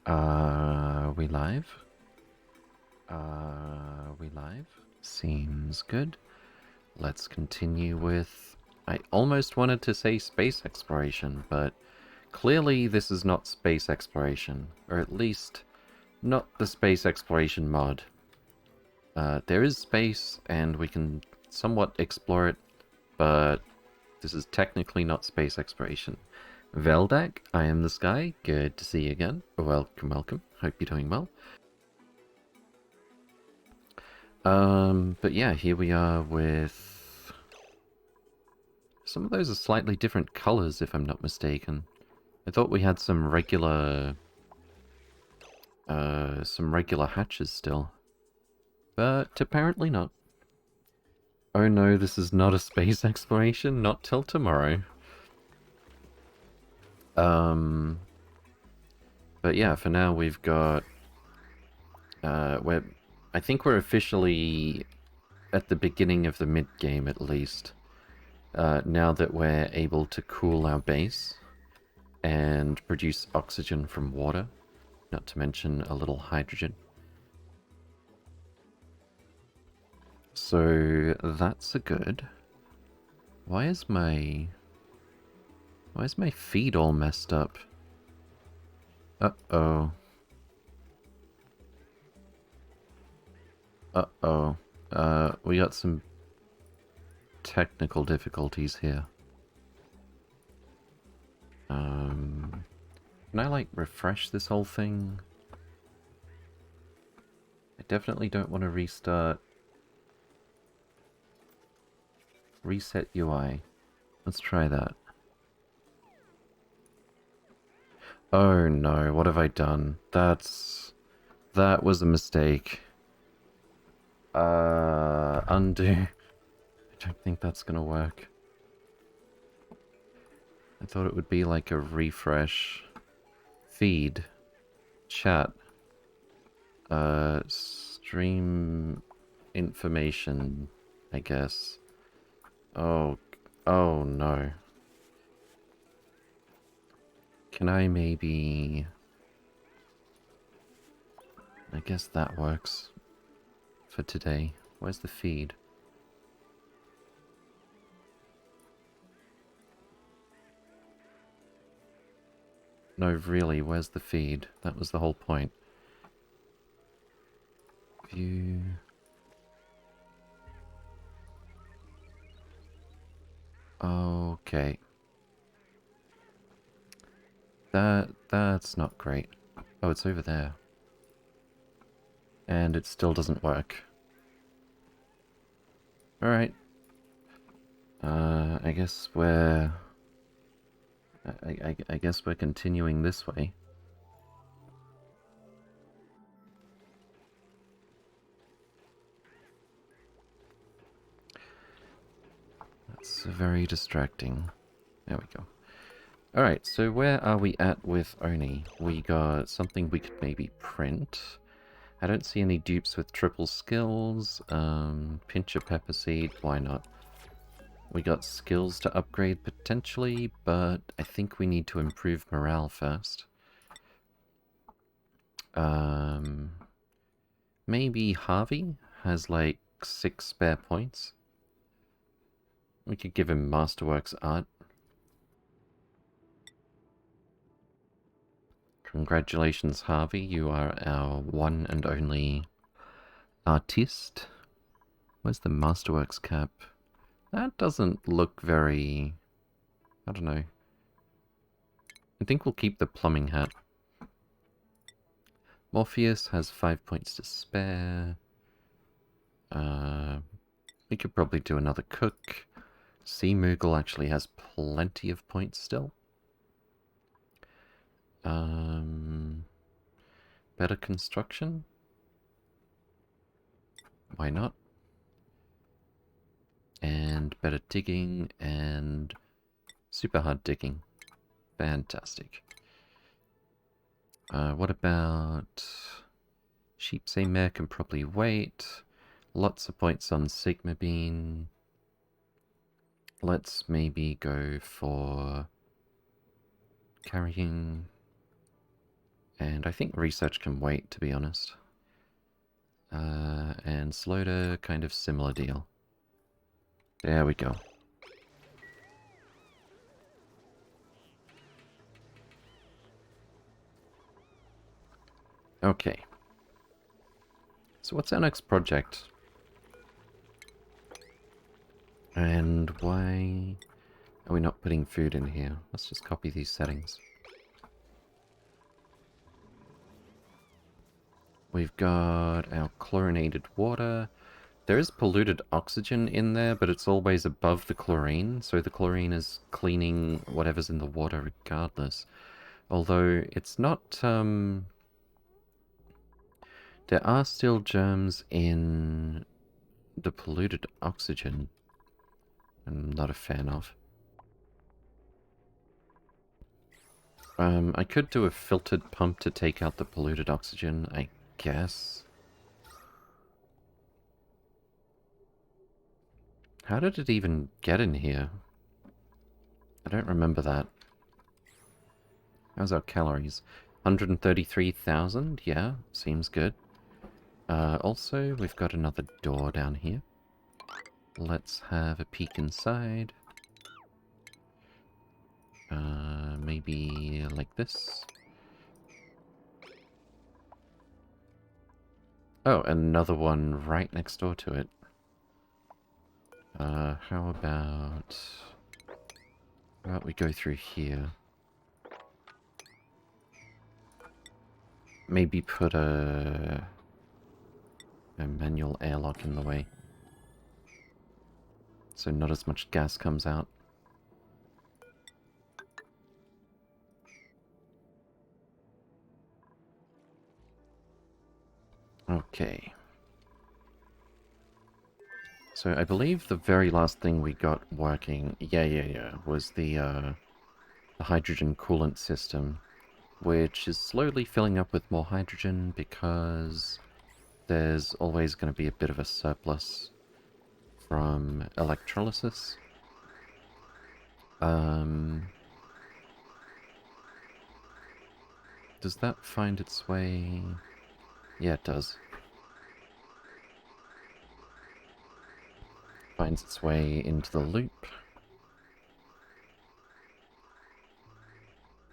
We live? We live? Seems good. Let's continue with... I almost wanted to say space exploration, but clearly this is not space exploration, or at least not the space exploration mod. There is space, and we can somewhat explore it, but this is technically not space exploration. Veldak, I am the Sky. Good to see you again. Welcome, welcome. Hope you're doing well. But yeah, here we are with... Some of those are slightly different colors, if I'm not mistaken. I thought we had some regular hatches still. But apparently not. Oh no, this is not a space exploration, not till tomorrow. But yeah, for now we've got... I think we're officially at the beginning of the mid-game at least. Now that we're able to cool our base and produce oxygen from water, not to mention a little hydrogen. So that's a good. Why is my feed all messed up? Uh-oh. Uh-oh. We got some technical difficulties here. Can I, like, refresh this whole thing? I definitely don't want to restart. Reset UI. Let's try that. Oh no, what have I done? That was a mistake. Undo. I don't think that's gonna work. I thought it would be like a refresh. Feed. Chat. Stream information, I guess. Oh no. Can I maybe... I guess that works for today. Where's the feed? No, really, where's the feed? That was the whole point. View... Okay. That's not great. Oh, it's over there. And it still doesn't work. Alright. I guess we're... I guess we're continuing this way. That's very distracting. There we go. Alright, so where are we at with Oni? We got something we could maybe print. I don't see any dupes with triple skills. Pinch a pepper seed, why not? We got skills to upgrade potentially, but I think we need to improve morale first. Maybe Harvey has like 6 spare points. We could give him Masterworks art. Congratulations, Harvey. You are our one and only artist. Where's the Masterworks cap? That doesn't look very... I don't know. I think we'll keep the plumbing hat. Morpheus has 5 points to spare. We could probably do another cook. Sea Moogle actually has plenty of points still. Better construction? Why not? And better digging and super hard digging. Fantastic. What about... Sheepsay Mare can probably wait. Lots of points on Sigma Bean. Let's maybe go for carrying And I think research can wait, to be honest. And Sloda, kind of similar deal. There we go. Okay. So what's our next project? And why are we not putting food in here? Let's just copy these settings. We've got our chlorinated water. There is polluted oxygen in there, but it's always above the chlorine, so the chlorine is cleaning whatever's in the water regardless. Although it's not, there are still germs in the polluted oxygen. I'm not a fan of. I could do a filtered pump to take out the polluted oxygen, I guess. How did it even get in here? I don't remember that. How's our calories? 133,000? Yeah, seems good. Also, we've got another door down here. Let's have a peek inside. Maybe like this. Oh, another one right next door to it. How about we go through here? Maybe put a manual airlock in the way. So not as much gas comes out. Okay. So I believe the very last thing we got working, was the hydrogen coolant system, which is slowly filling up with more hydrogen because there's always going to be a bit of a surplus from electrolysis. Does that find its way? Yeah, it does. Finds its way into the loop.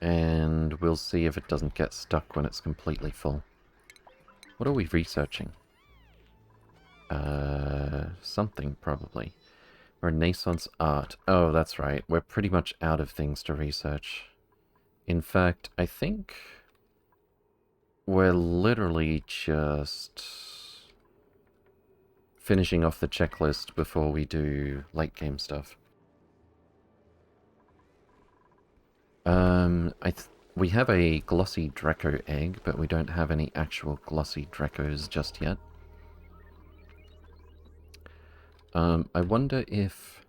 And we'll see if it doesn't get stuck when it's completely full. What are we researching? Something, probably. Renaissance art. Oh, that's right. We're pretty much out of things to research. In fact, I think we're literally just finishing off the checklist before we do late game stuff. We have a glossy Draco egg, but we don't have any actual glossy Dracos just yet. I wonder if...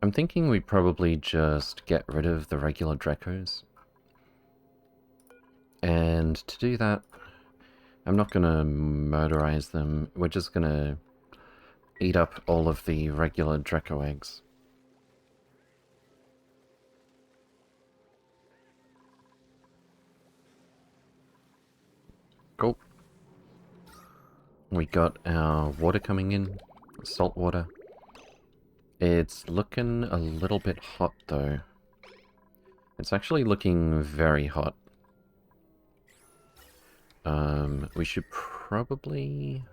I'm thinking we probably just get rid of the regular Dracos. And to do that, I'm not gonna murderize them. We're just gonna eat up all of the regular Draco eggs. Cool. We got our water coming in, salt water. It's looking a little bit hot though. It's actually looking very hot. We should probably...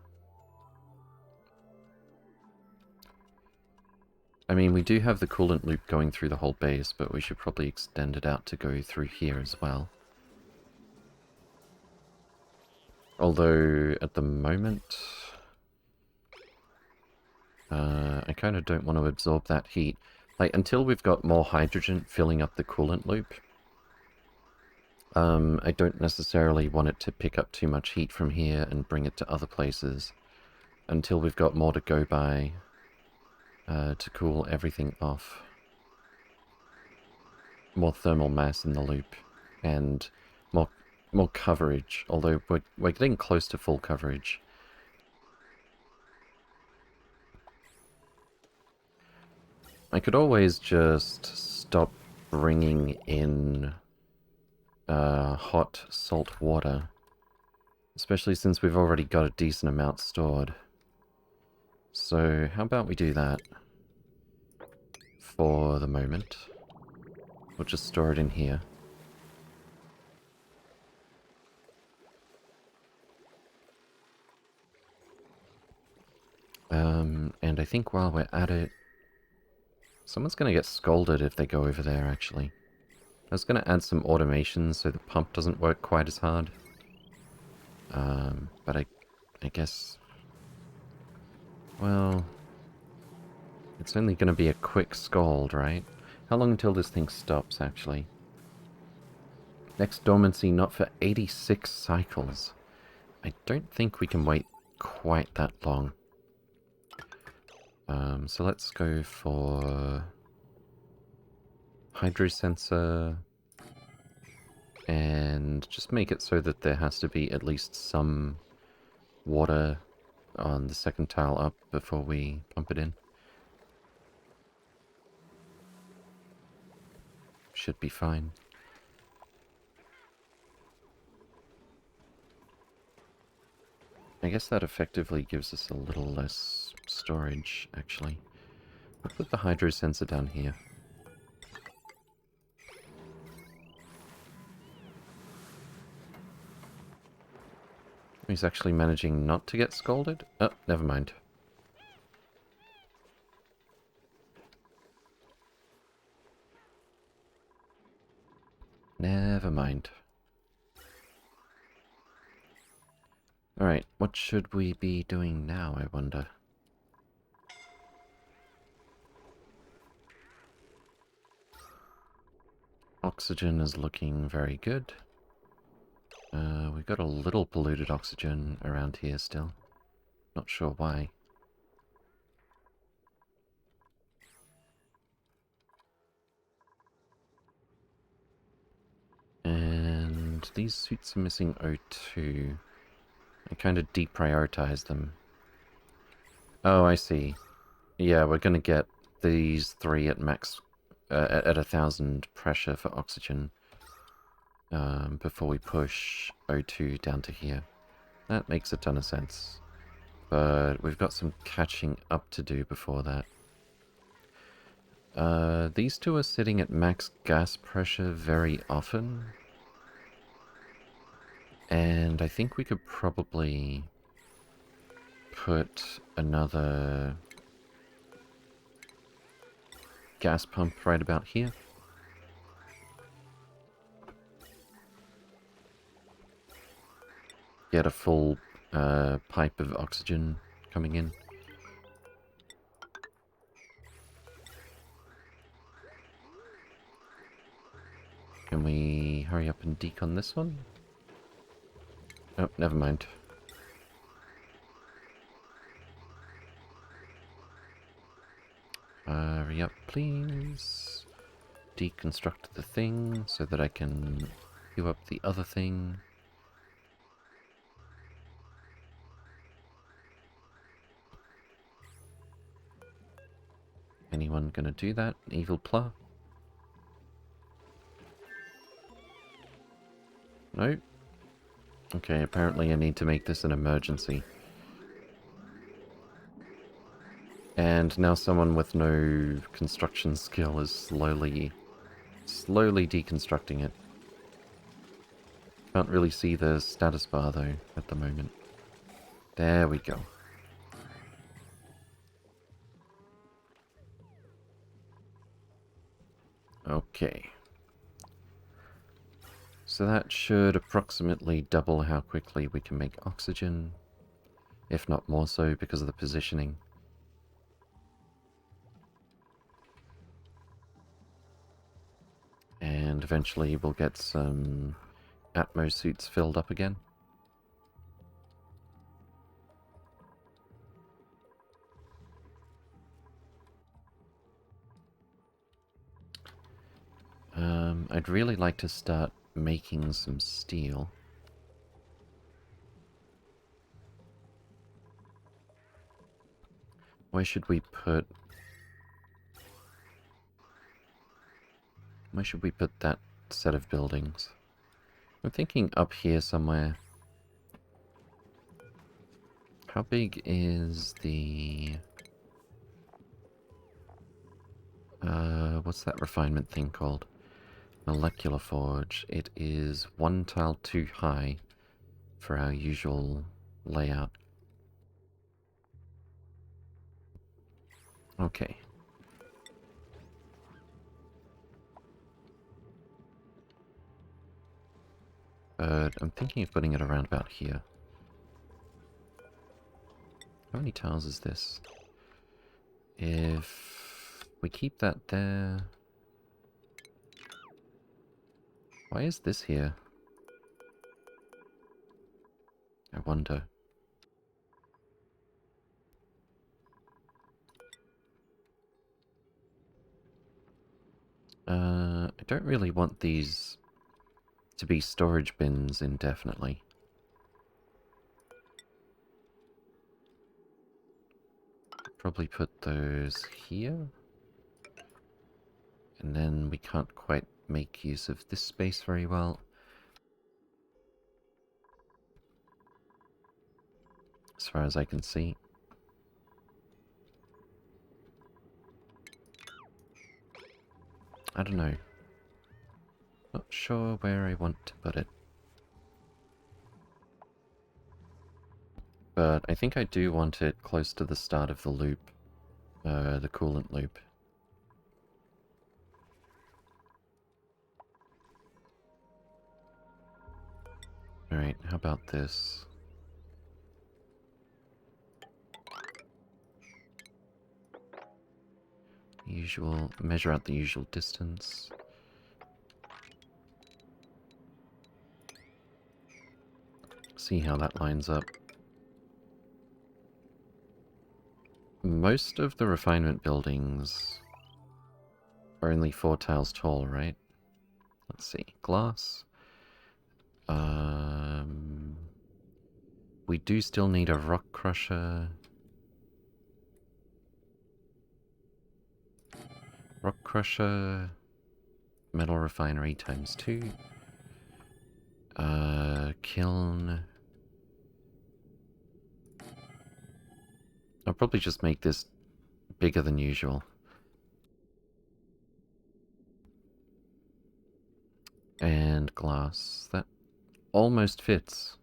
I mean, we do have the coolant loop going through the whole base, but we should probably extend it out to go through here as well. Although, at the moment... I kind of don't want to absorb that heat. Like, until we've got more hydrogen filling up the coolant loop, I don't necessarily want it to pick up too much heat from here and bring it to other places until we've got more to go by to cool everything off. More thermal mass in the loop and more coverage, although we're getting close to full coverage. I could always just stop bringing in hot salt water. Especially since we've already got a decent amount stored. So, how about we do that? For the moment. We'll just store it in here. And I think while we're at it, someone's going to get scolded if they go over there, actually. I was going to add some automation so the pump doesn't work quite as hard. But I guess... Well... It's only going to be a quick scold, right? How long until this thing stops, actually? Next dormancy not for 86 cycles. I don't think we can wait quite that long. So let's go for hydrosensor and just make it so that there has to be at least some water on the second tile up before we pump it in. Should be fine. I guess that effectively gives us a little less storage, actually. I'll put the hydro sensor down here. He's actually managing not to get scolded? Oh, never mind. Never mind. Alright, what should we be doing now, I wonder? Oxygen is looking very good. We've got a little polluted oxygen around here still. Not sure why. And these suits are missing O2. I kind of deprioritized them. Oh, I see. Yeah, we're gonna get these three at max, at 1,000 pressure for oxygen, before we push O2 down to here. That makes a ton of sense. But we've got some catching up to do before that. These two are sitting at max gas pressure very often. And I think we could probably put another gas pump right about here. Get a full pipe of oxygen coming in. Can we hurry up and decon this one? Oh, never mind. Hurry up, please. Deconstruct the thing so that I can queue up the other thing. Anyone gonna do that? Evil Pla? No? Okay, apparently I need to make this an emergency. And now someone with no construction skill is slowly deconstructing it. Can't really see the status bar though at the moment. There we go. Okay. So that should approximately double how quickly we can make oxygen, if not more so because of the positioning. And eventually we'll get some Atmo suits filled up again. I'd really like to start making some steel. Where should we put that set of buildings? I'm thinking up here somewhere. How big is the... what's that refinement thing called? Molecular forge. It is one tile too high for our usual layout. Okay. But I'm thinking of putting it around about here. How many tiles is this? If we keep that there... Why is this here? I wonder. I don't really want these to be storage bins indefinitely. Probably put those here. And then we can't quite make use of this space very well. As far as I can see. I don't know. Not sure where I want to put it. But I think I do want it close to the start of the loop. The coolant loop. Alright, how about this? Measure out the usual distance. See how that lines up. Most of the refinement buildings are only 4 tiles tall, right? Let's see. Glass. We do still need a rock crusher. Rock crusher. Metal refinery times 2. Kiln. I'll probably just make this bigger than usual. And glass. That almost fits.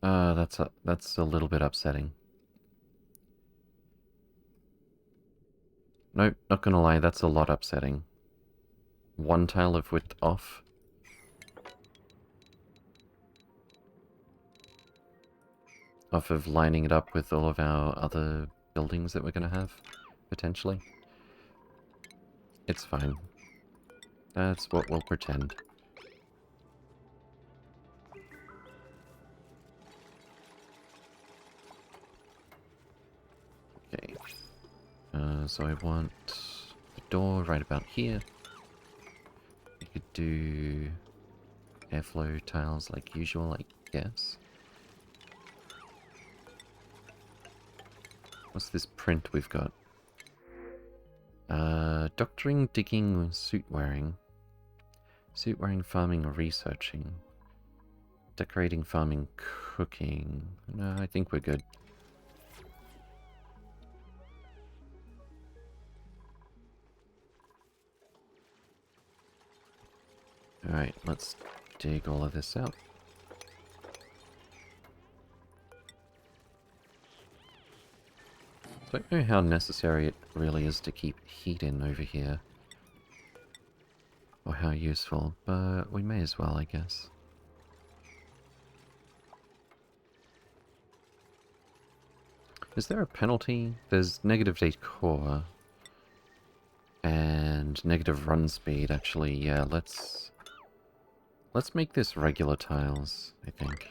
That's a little bit upsetting. Nope, not gonna lie, that's a lot upsetting. 1 tile of width off. Off of lining it up with all of our other buildings that we're gonna have, potentially. It's fine. That's what we'll pretend. Okay. So I want the door right about here. You could do airflow tiles like usual, I guess. What's this print we've got? Doctoring, digging, suit wearing. Suit wearing, farming, or researching. Decorating, farming, cooking. No, I think we're good. Alright, let's dig all of this out. Don't know how necessary it really is to keep heat in over here. Or how useful, but we may as well, I guess. Is there a penalty? There's negative decor. And negative run speed, actually. Yeah, let's make this regular tiles, I think.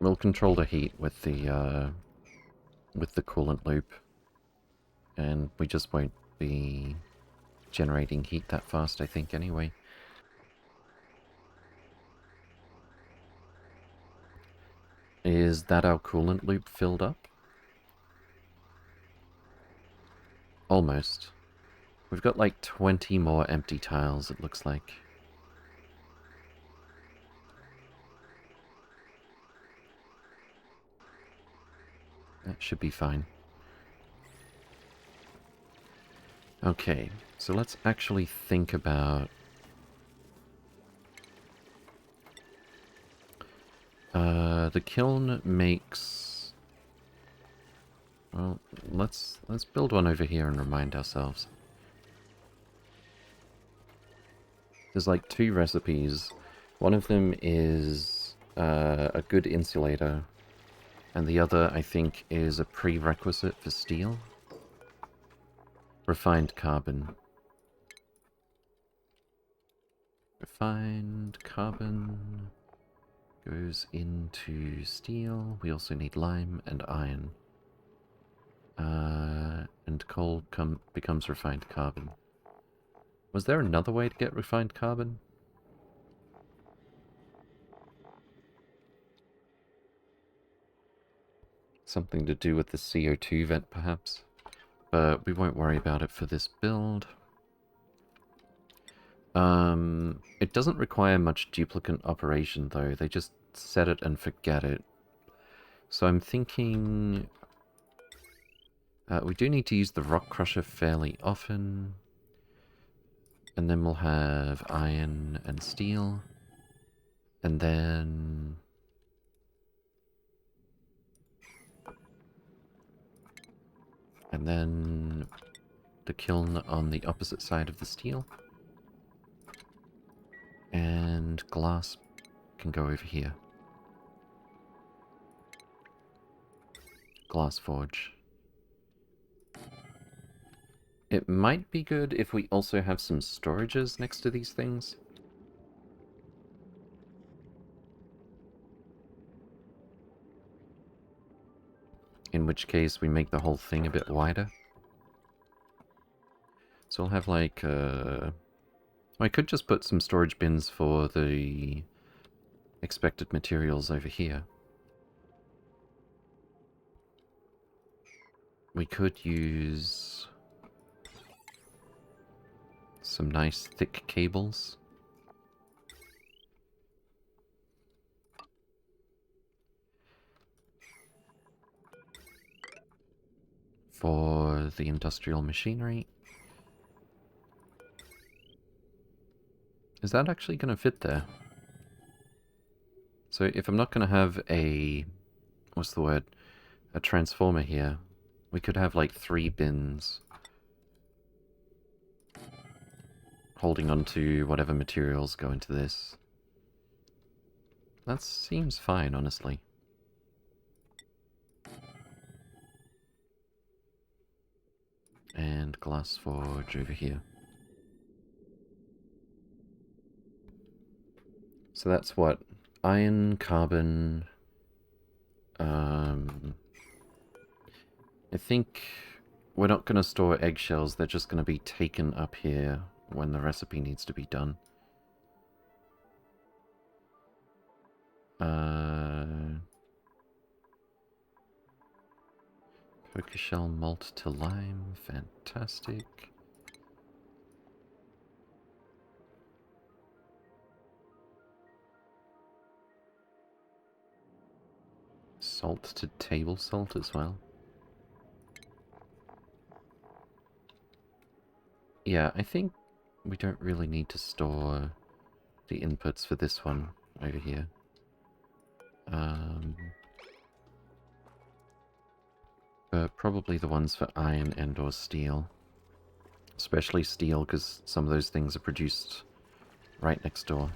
We'll control the heat with the coolant loop. And we just won't be generating heat that fast, I think, anyway. Is that our coolant loop filled up? Almost. We've got like 20 more empty tiles, it looks like. That should be fine. Okay, so let's actually think about... the kiln makes... Well, let's build one over here and remind ourselves. There's like 2 recipes. One of them is a good insulator, and the other, I think, is a prerequisite for steel. Refined carbon. Refined carbon goes into steel. We also need lime and iron. And coal becomes refined carbon. Was there another way to get refined carbon? Something to do with the CO2 vent, perhaps? But we won't worry about it for this build. It doesn't require much duplicate operation, though. They just set it and forget it. So I'm thinking... we do need to use the rock crusher fairly often. And then we'll have iron and steel. And then... And then the kiln on the opposite side of the steel. And glass can go over here. Glass forge. It might be good if we also have some storages next to these things. In which case we make the whole thing a bit wider. So we'll have like, I could just put some storage bins for the expected materials over here. We could use some nice thick cables. For the industrial machinery. Is that actually going to fit there? So if I'm not going to have a... What's the word? A transformer here. We could have like 3 bins. Holding on to whatever materials go into this. That seems fine, honestly. And glass forge over here. So that's what? Iron, carbon... I think we're not going to store eggshells, they're just going to be taken up here when the recipe needs to be done. Poker shell malt to lime, fantastic. Salt to table salt as well. Yeah, I think we don't really need to store the inputs for this one over here. But probably the ones for iron and or steel. Especially steel, because some of those things are produced right next door.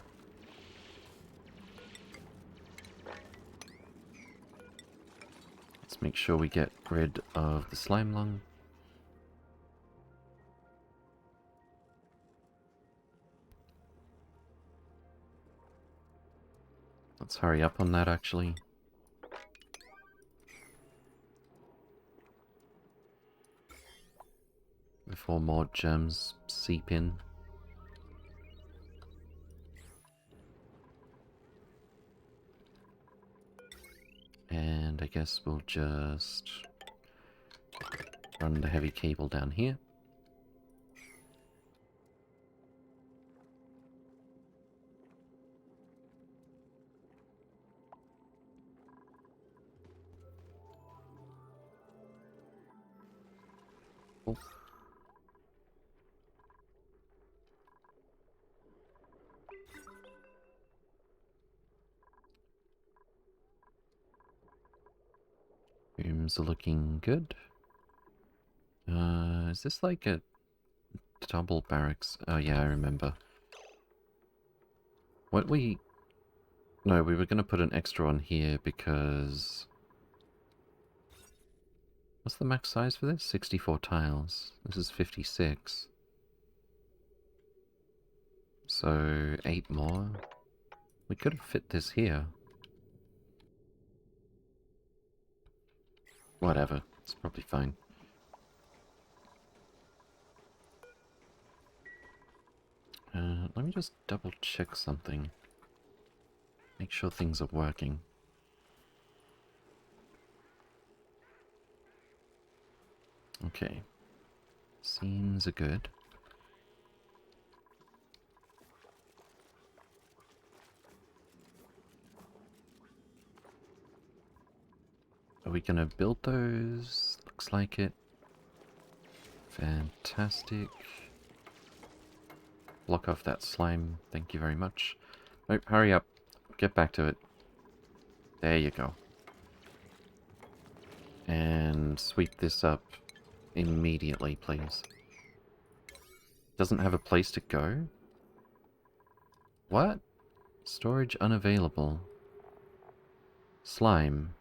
Let's make sure we get rid of the slime lung. Let's hurry up on that, actually. Before more gems seep in. I guess we'll just run the heavy cable down here. Oh. Rooms are looking good. Is this like a double barracks? Oh yeah, I remember. What we... No, we were going to put an extra on here because... What's the max size for this? 64 tiles. This is 56. So, 8 more. We could have fit this here. Whatever, it's probably fine. Let me just double check something. Make sure things are working. Okay. Seams are good. Are we gonna build those? Looks like it. Fantastic. Block off that slime. Thank you very much. Oh, hurry up. Get back to it. There you go. And sweep this up immediately, please. Doesn't have a place to go? What? Storage unavailable. Slime.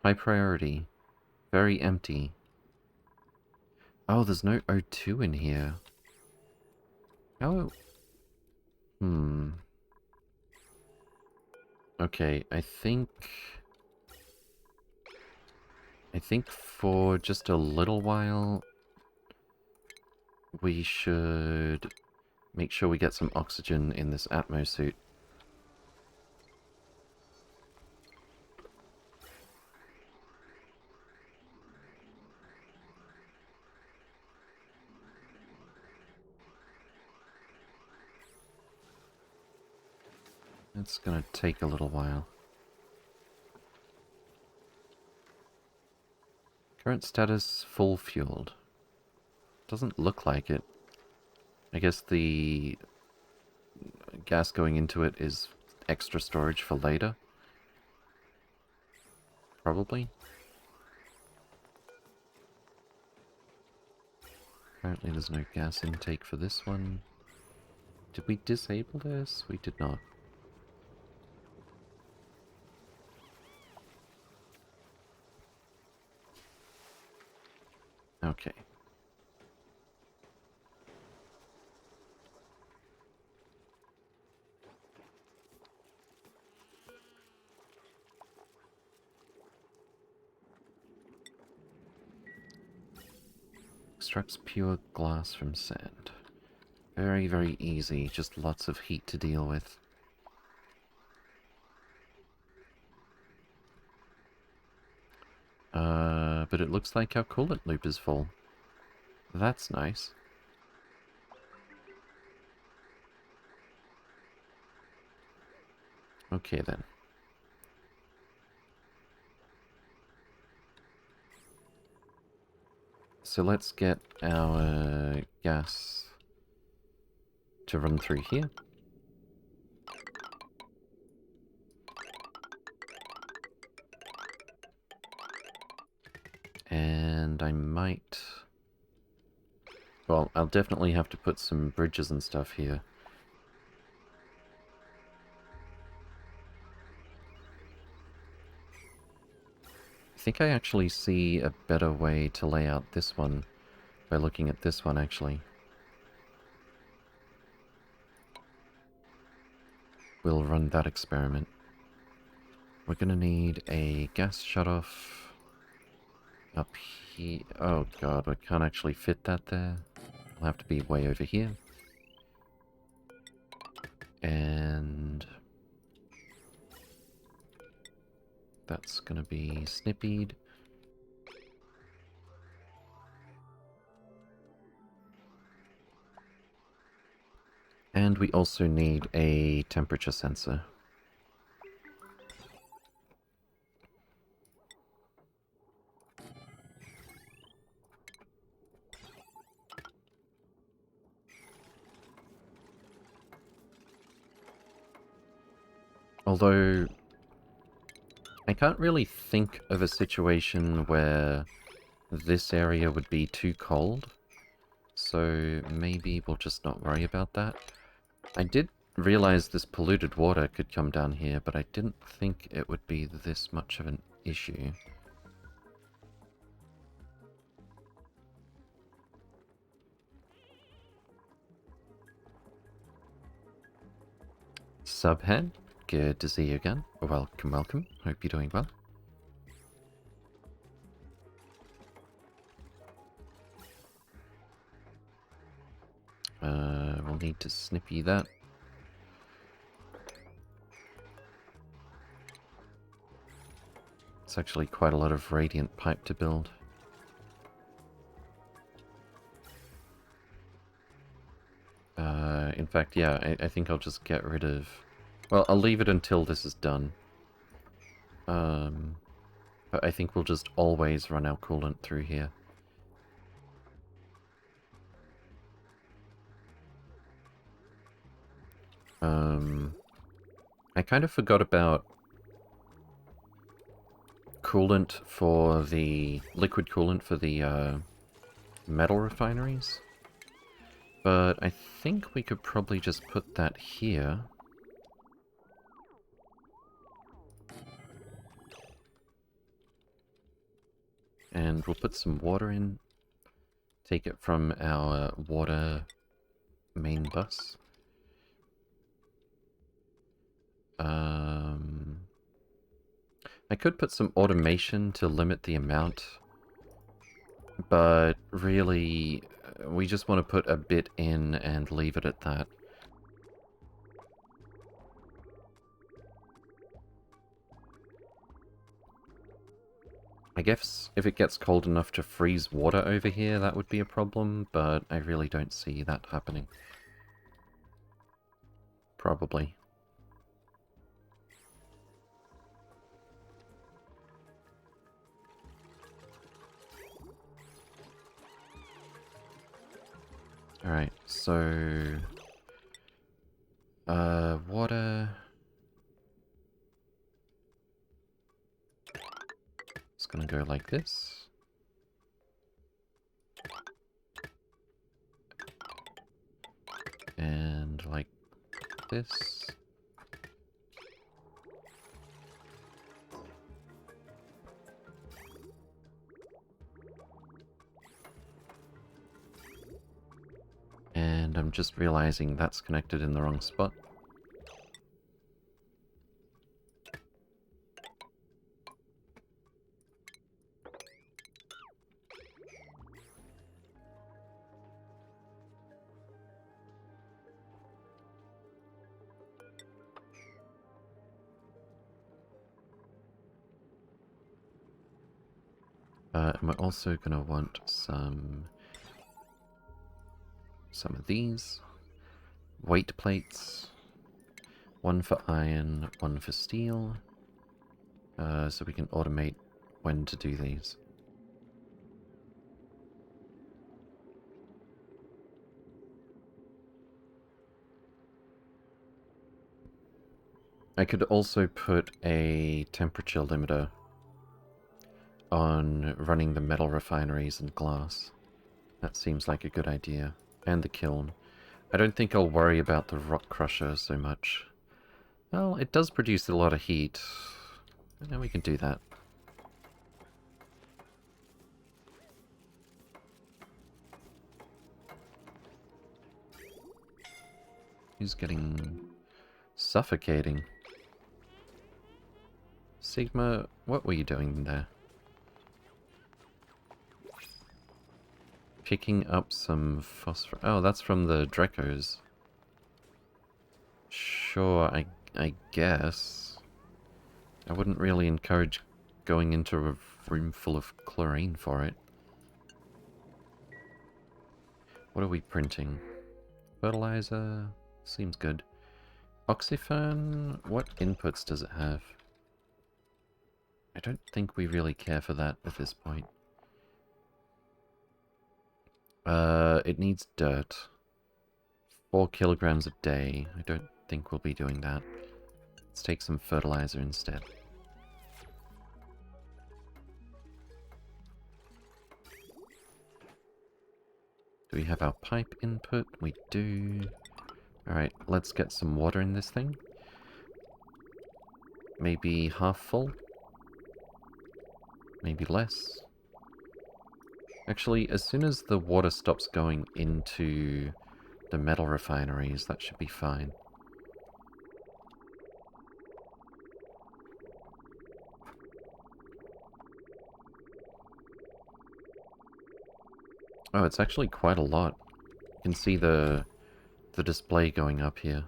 High priority. Very empty. Oh, there's no O2 in here. How... Okay, I think for just a little while, we should make sure we get some oxygen in this Atmo suit. It's gonna take a little while. Current status, full fueled. Doesn't look like it. I guess the gas going into it is extra storage for later. Probably. Apparently there's no gas intake for this one. Did we disable this? We did not. Okay. Extracts pure glass from sand. Very, very easy. Just lots of heat to deal with. But it looks like our coolant loop is full. That's nice. Okay then. So let's get our gas to run through here. And I might... Well, I'll definitely have to put some bridges and stuff here. I think I actually see a better way to lay out this one by looking at this one, actually. We'll run that experiment. We're gonna need a gas shutoff up here. Oh god, we can't actually fit that there. We'll have to be way over here. And that's gonna be snippied. And we also need a temperature sensor. Although, I can't really think of a situation where this area would be too cold. So maybe we'll just not worry about that. I did realize this polluted water could come down here, but I didn't think it would be this much of an issue. Subhead, good to see you again. Welcome, welcome. Hope you're doing well. We'll need to snippy that. It's actually quite a lot of radiant pipe to build. In fact, yeah, I think I'll just get rid of... Well, I'll leave it until this is done. But I think we'll just always run our coolant through here. I kind of forgot about coolant for the... liquid coolant for the metal refineries. But I think we could probably just put that here. And we'll put some water in. Take it from our water main bus. I could put some automation to limit the amount, but really, we just want to put a bit in and leave it at that. I guess if it gets cold enough to freeze water over here, that would be a problem, but I really don't see that happening. Probably. Alright, so... water... It's gonna go like this. And like this. And I'm just realizing that's connected in the wrong spot. And we're also going to want some of these weight plates. One for iron, one for steel. So we can automate when to do these. I could also put a temperature limiter on running the metal refineries and glass. That seems like a good idea. And the kiln. I don't think I'll worry about the rock crusher so much. Well, it does produce a lot of heat. And we can do that. He's getting suffocating. Sigma, what were you doing there? Picking up some phosphor... Oh, that's from the Drecos. Sure, I guess. I wouldn't really encourage going into a room full of chlorine for it. What are we printing? Fertilizer? Seems good. Oxyfern? What inputs does it have? I don't think we really care for that at this point. It needs dirt. 4 kilograms a day. I don't think we'll be doing that. Let's take some fertilizer instead. Do we have our pipe input? We do. Alright, let's get some water in this thing. Maybe half full? Maybe less? Actually, as soon as the water stops going into the metal refineries, that should be fine. Oh, it's actually quite a lot. You can see the display going up here.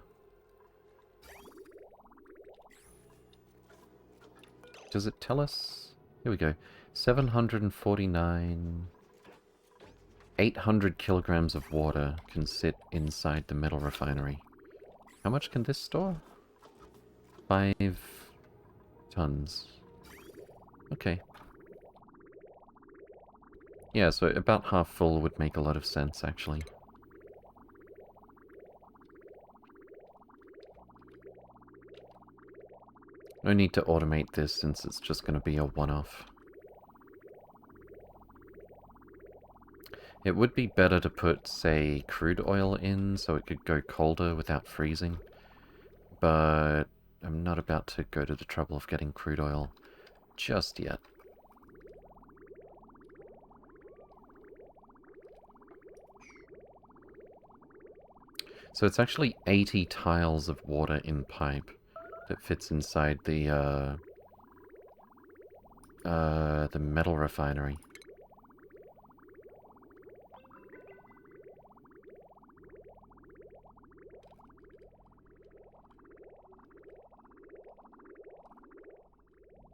Does it tell us? Here we go. 749... 800 kilograms of water can sit inside the metal refinery. How much can this store? 5 tons. Okay. Yeah, so about half full would make a lot of sense, actually. No need to automate this since it's just going to be a one-off. It would be better to put, say, crude oil in so it could go colder without freezing. But I'm not about to go to the trouble of getting crude oil just yet. So it's actually 80 tiles of water in pipe that fits inside the metal refinery.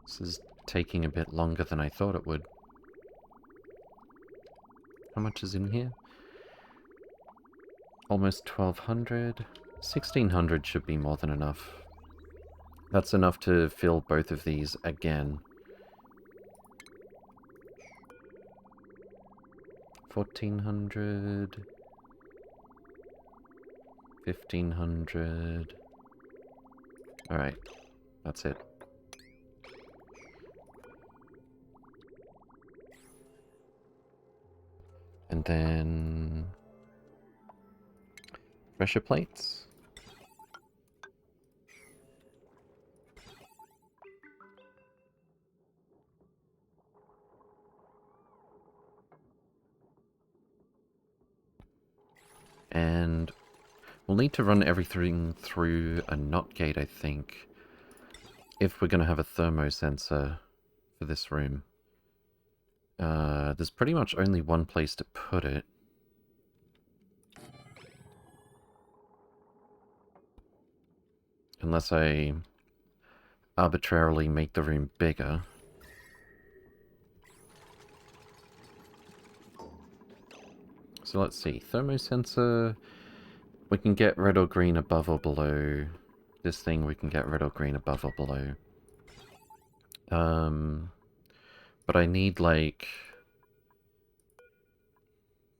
This is taking a bit longer than I thought it would. How much is in here? Almost 1200. 1600 should be more than enough. That's enough to fill both of these again. 1400. 1500. Alright, that's it. And then... pressure plates. And we'll need to run everything through a NOT gate, I think, if we're going to have a thermosensor for this room. There's pretty much only one place to put it. Unless I arbitrarily make the room bigger. So let's see, thermosensor, we can get red or green above or below. This thing we can get red or green above or below. But I need like,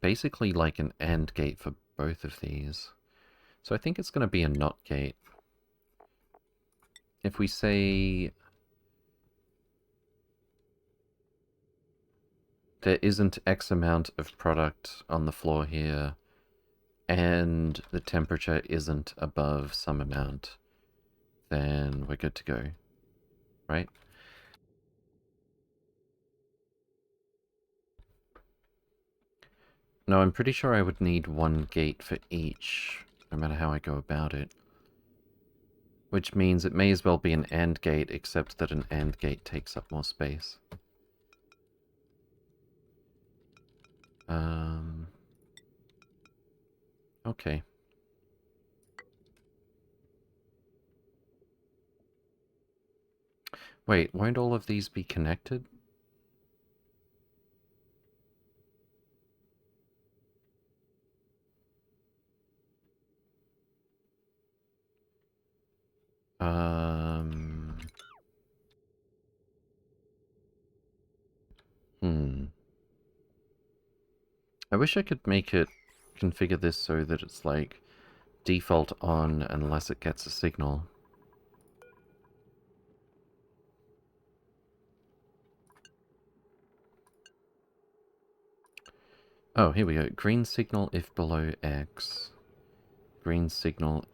basically like an AND gate for both of these. So I think it's going to be a NOT gate. If we say there isn't X amount of product on the floor here, and the temperature isn't above some amount, then we're good to go, right? No, I'm pretty sure I would need one gate for each, no matter how I go about it. Which means it may as well be an AND gate, except that an AND gate takes up more space. Okay. Wait, won't all of these be connected? Um... Hmm. I wish I could make it configure this so that it's like default on unless it gets a signal. Oh, here we go. Green signal if below X. Green signal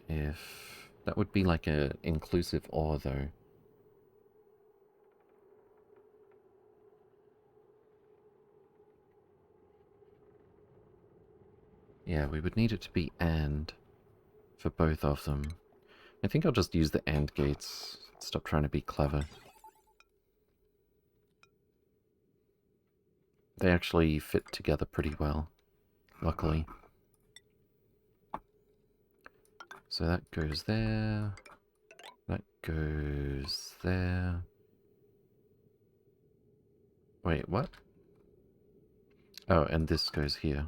if... That would be like a inclusive OR though. Yeah, we would need it to be AND for both of them. I think I'll just use the AND gates. Stop trying to be clever. They actually fit together pretty well, luckily. So that goes there. That goes there. Wait, what? Oh, and this goes here.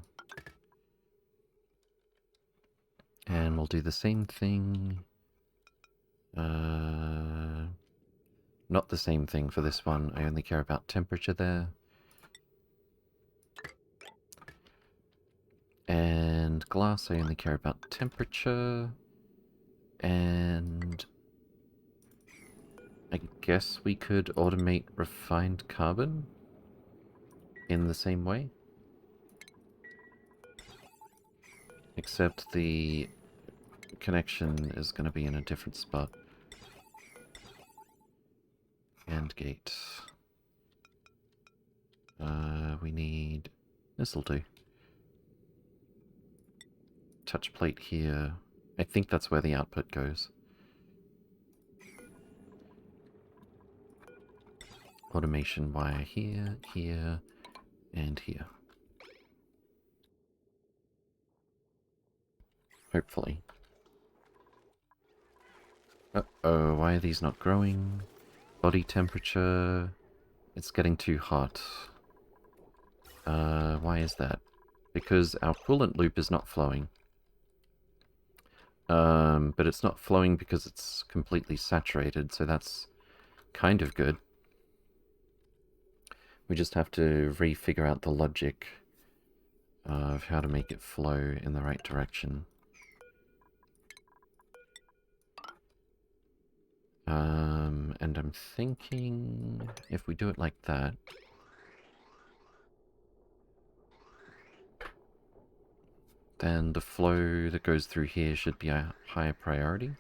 And we'll do the same thing. Not the same thing for this one. I only care about temperature there. And glass, I only care about temperature. And I guess we could automate refined carbon in the same way. Except the connection is going to be in a different spot. AND gate. We need... This'll do. Touch plate here. I think that's where the output goes. Automation wire here, here, and here. Hopefully. Uh-oh, why are these not growing? Body temperature... It's getting too hot. Why is that? Because our coolant loop is not flowing. But it's not flowing because it's completely saturated, so that's kind of good. We just have to refigure out the logic of how to make it flow in the right direction. And I'm thinking if we do it like that, then the flow that goes through here should be a higher priority.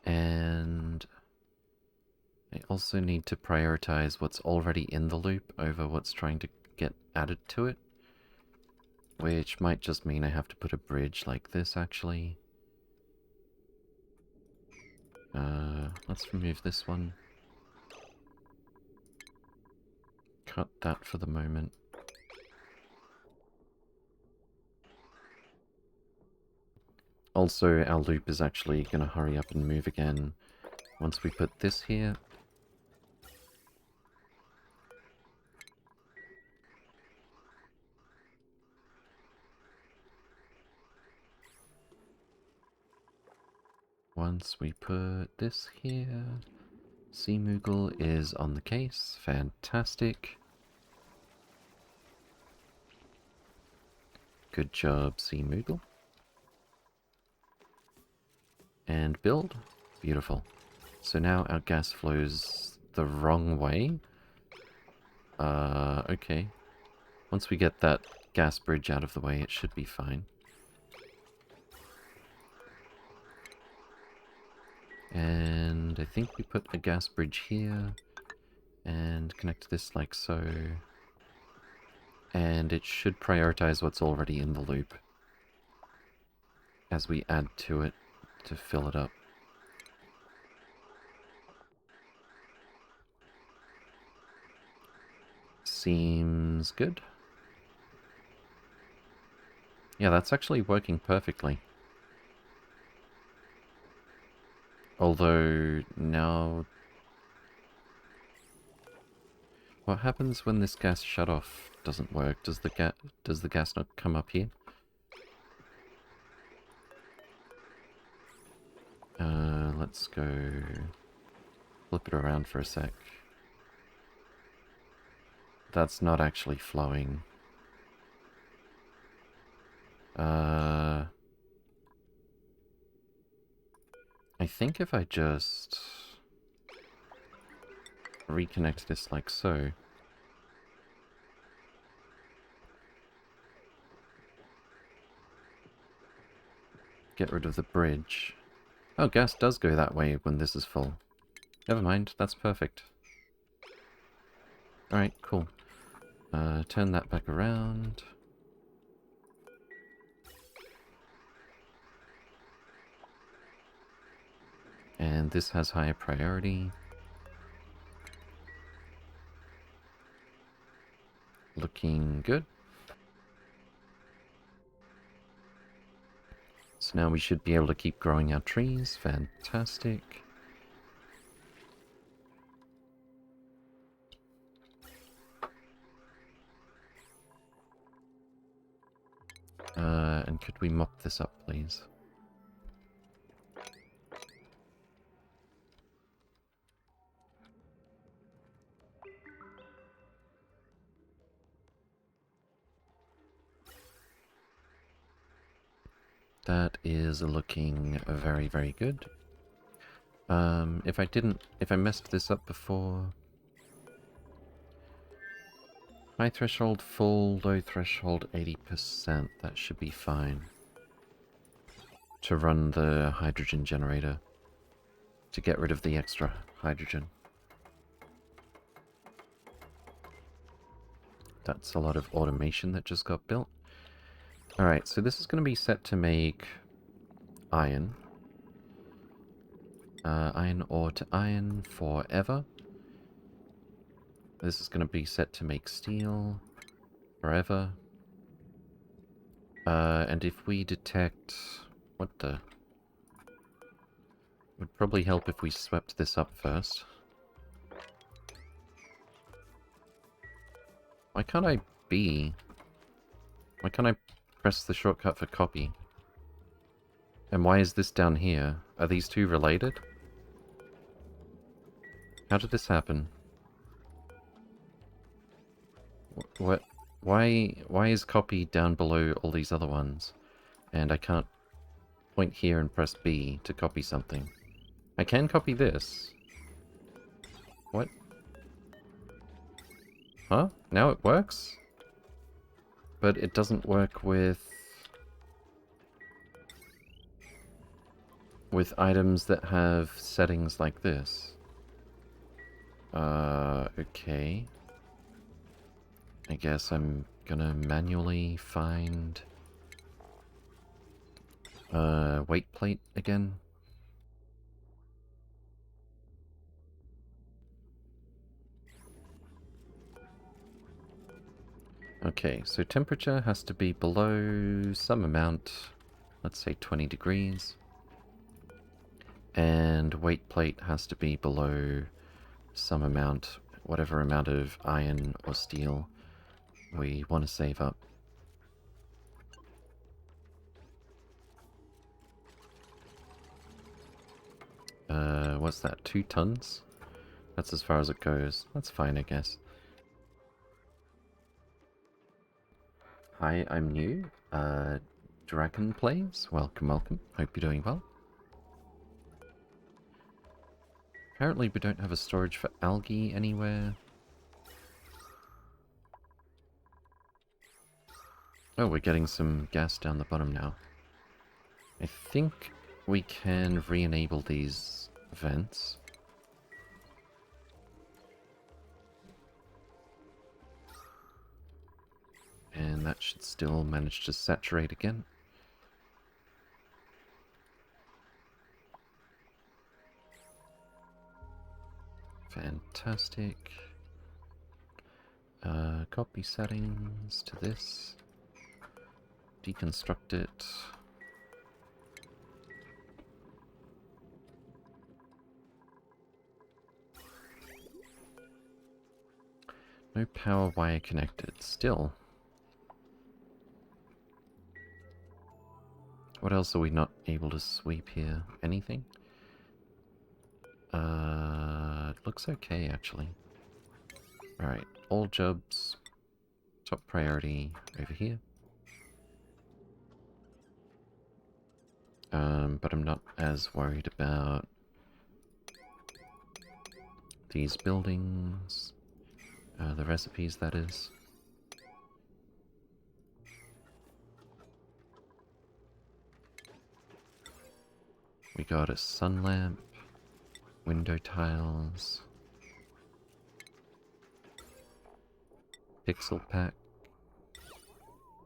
And I also need to prioritize what's already in the loop over what's trying to get added to it. Which might just mean I have to put a bridge like this, actually. Let's remove this one. Cut that for the moment. Also, our loop is actually going to hurry up and move again once we put this here. Once we put this here, CMoogle is on the case. Fantastic. Good job, CMoogle. And build. Beautiful. So now our gas flows the wrong way. Okay. Once we get that gas bridge out of the way, it should be fine. And I think we put a gas bridge here and connect this like so. And it should prioritize what's already in the loop as we add to it to fill it up. Seems good. Yeah, that's actually working perfectly. Although, now... What happens when this gas shutoff doesn't work? Does the gas not come up here? Let's go... flip it around for a sec. That's not actually flowing. I think if I just reconnect this like so... Get rid of the bridge. Oh, gas does go that way when this is full. Never mind, that's perfect. Alright, cool. Turn that back around. And this has higher priority. Looking good. So now we should be able to keep growing our trees. Fantastic. And could we mop this up, please? That is looking very, very good. If I messed this up before... High threshold full, low threshold 80%. That should be fine. To run the hydrogen generator. To get rid of the extra hydrogen. That's a lot of automation that just got built. Alright, so this is going to be set to make iron. Iron ore to iron forever. This is going to be set to make steel forever. And if we detect... What the... Would probably help if we swept this up first. Why can't I be... Why can't I press the shortcut for copy? And why is this down here? Are these two related? How did this happen? What? Why is copy down below all these other ones? And I can't point here and press B to copy something. I can copy this. What? Huh? Now it works? But it doesn't work with items that have settings like this. Okay. I guess I'm gonna manually find weight plate again. Okay, so temperature has to be below some amount, let's say 20 degrees. And weight plate has to be below some amount, whatever amount of iron or steel we want to save up. What's that, 2 tons? That's as far as it goes. That's fine, I guess. Hi, I'm new. Dragon Plays. Welcome, welcome. Hope you're doing well. Apparently we don't have a storage for algae anywhere. Oh, we're getting some gas down the bottom now. I think we can re-enable these vents. And that should still manage to saturate again. Fantastic. Copy settings to this. deconstruct it. No power wire connected. Still. What else are we not able to sweep here? Anything? It looks okay, actually. Alright, all jobs. Top priority over here. But I'm not as worried about these buildings. The recipes, that is. We got a sun lamp, window tiles, pixel pack,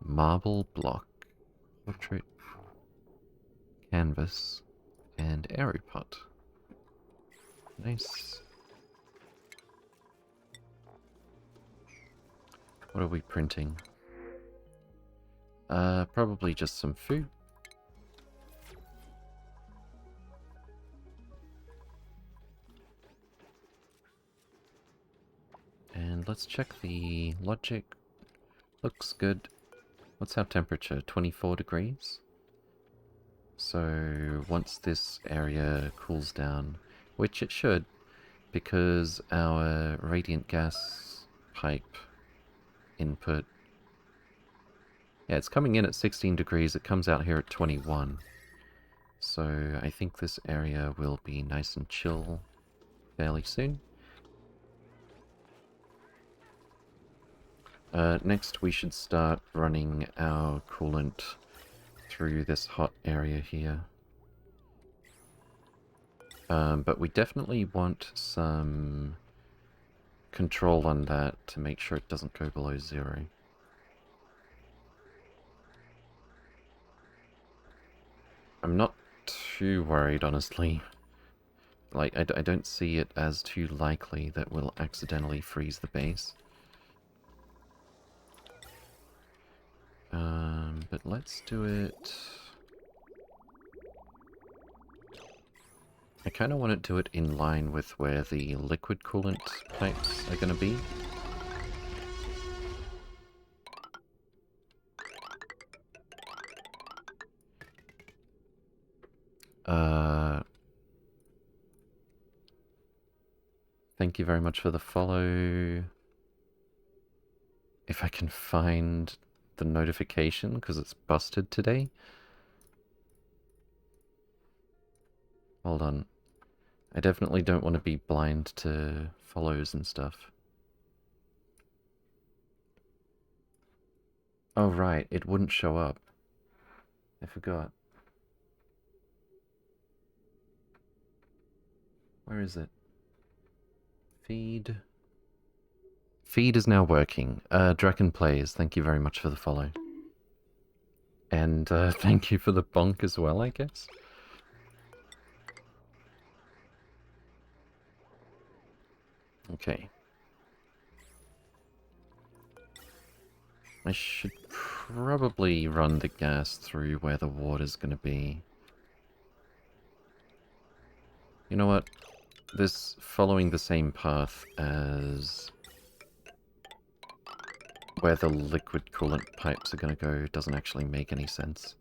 marble block, portrait, canvas, and arrow pot. Nice. What are we printing? Probably just some food. And let's check the logic. Looks good. What's our temperature? 24 degrees? So once this area cools down, which it should, because our radiant gas pipe input, yeah, it's coming in at 16 degrees, it comes out here at 21. So I think this area will be nice and chill fairly soon. Next we should start running our coolant through this hot area here. But we definitely want some control on that to make sure it doesn't go below 0. I'm not too worried, honestly. Like, I don't see it as too likely that we'll accidentally freeze the base. But let's do it... I kind of want to do it in line with where the liquid coolant pipes are going to be. Thank you very much for the follow. If I can find the notification, because it's busted today. Hold on. I definitely don't want to be blind to follows and stuff. Oh right, it wouldn't show up. I forgot. Where is it? Feed. Feed is now working. Draken Plays, thank you very much for the follow. And thank you for the bonk as well, I guess. Okay. I should probably run the gas through where the water's gonna be. You know what? This following the same path as where the liquid coolant pipes are gonna go doesn't actually make any sense.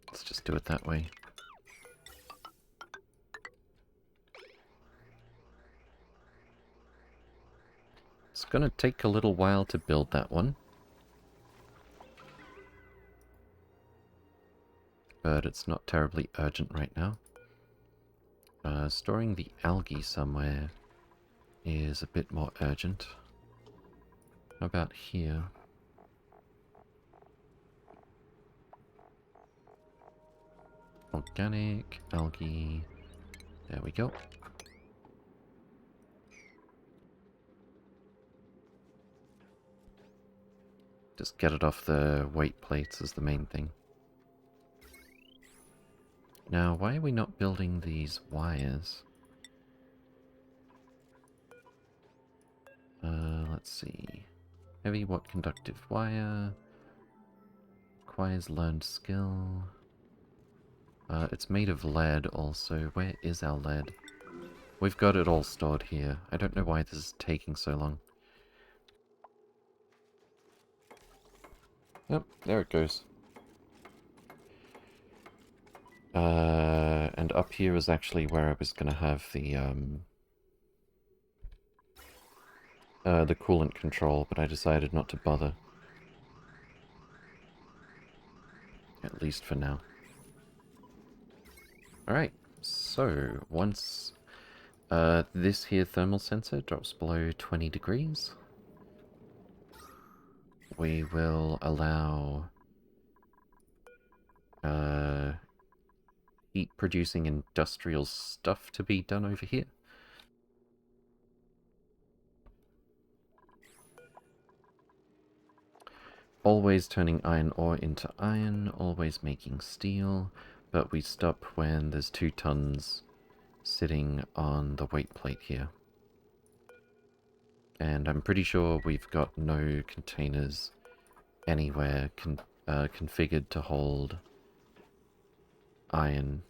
Let's just do it that way. It's gonna take a little while to build that one. But it's not terribly urgent right now. Storing the algae somewhere is a bit more urgent. How about here? Organic, algae. There we go. Just get it off the weight plates is the main thing. Now, why are we not building these wires? Let's see. Heavy watt conductive wire. Requires learned skill. It's made of lead also. Where is our lead? We've got it all stored here. I don't know why this is taking so long. Yep, there it goes. And up here is actually where I was gonna have the coolant control, but I decided not to bother. At least for now. Alright, so once this here thermal sensor drops below 20 degrees, we will allow heat producing industrial stuff to be done over here. Always turning iron ore into iron, always making steel, but we stop when there's 2 tons sitting on the weight plate here. And I'm pretty sure we've got no containers anywhere configured to hold iron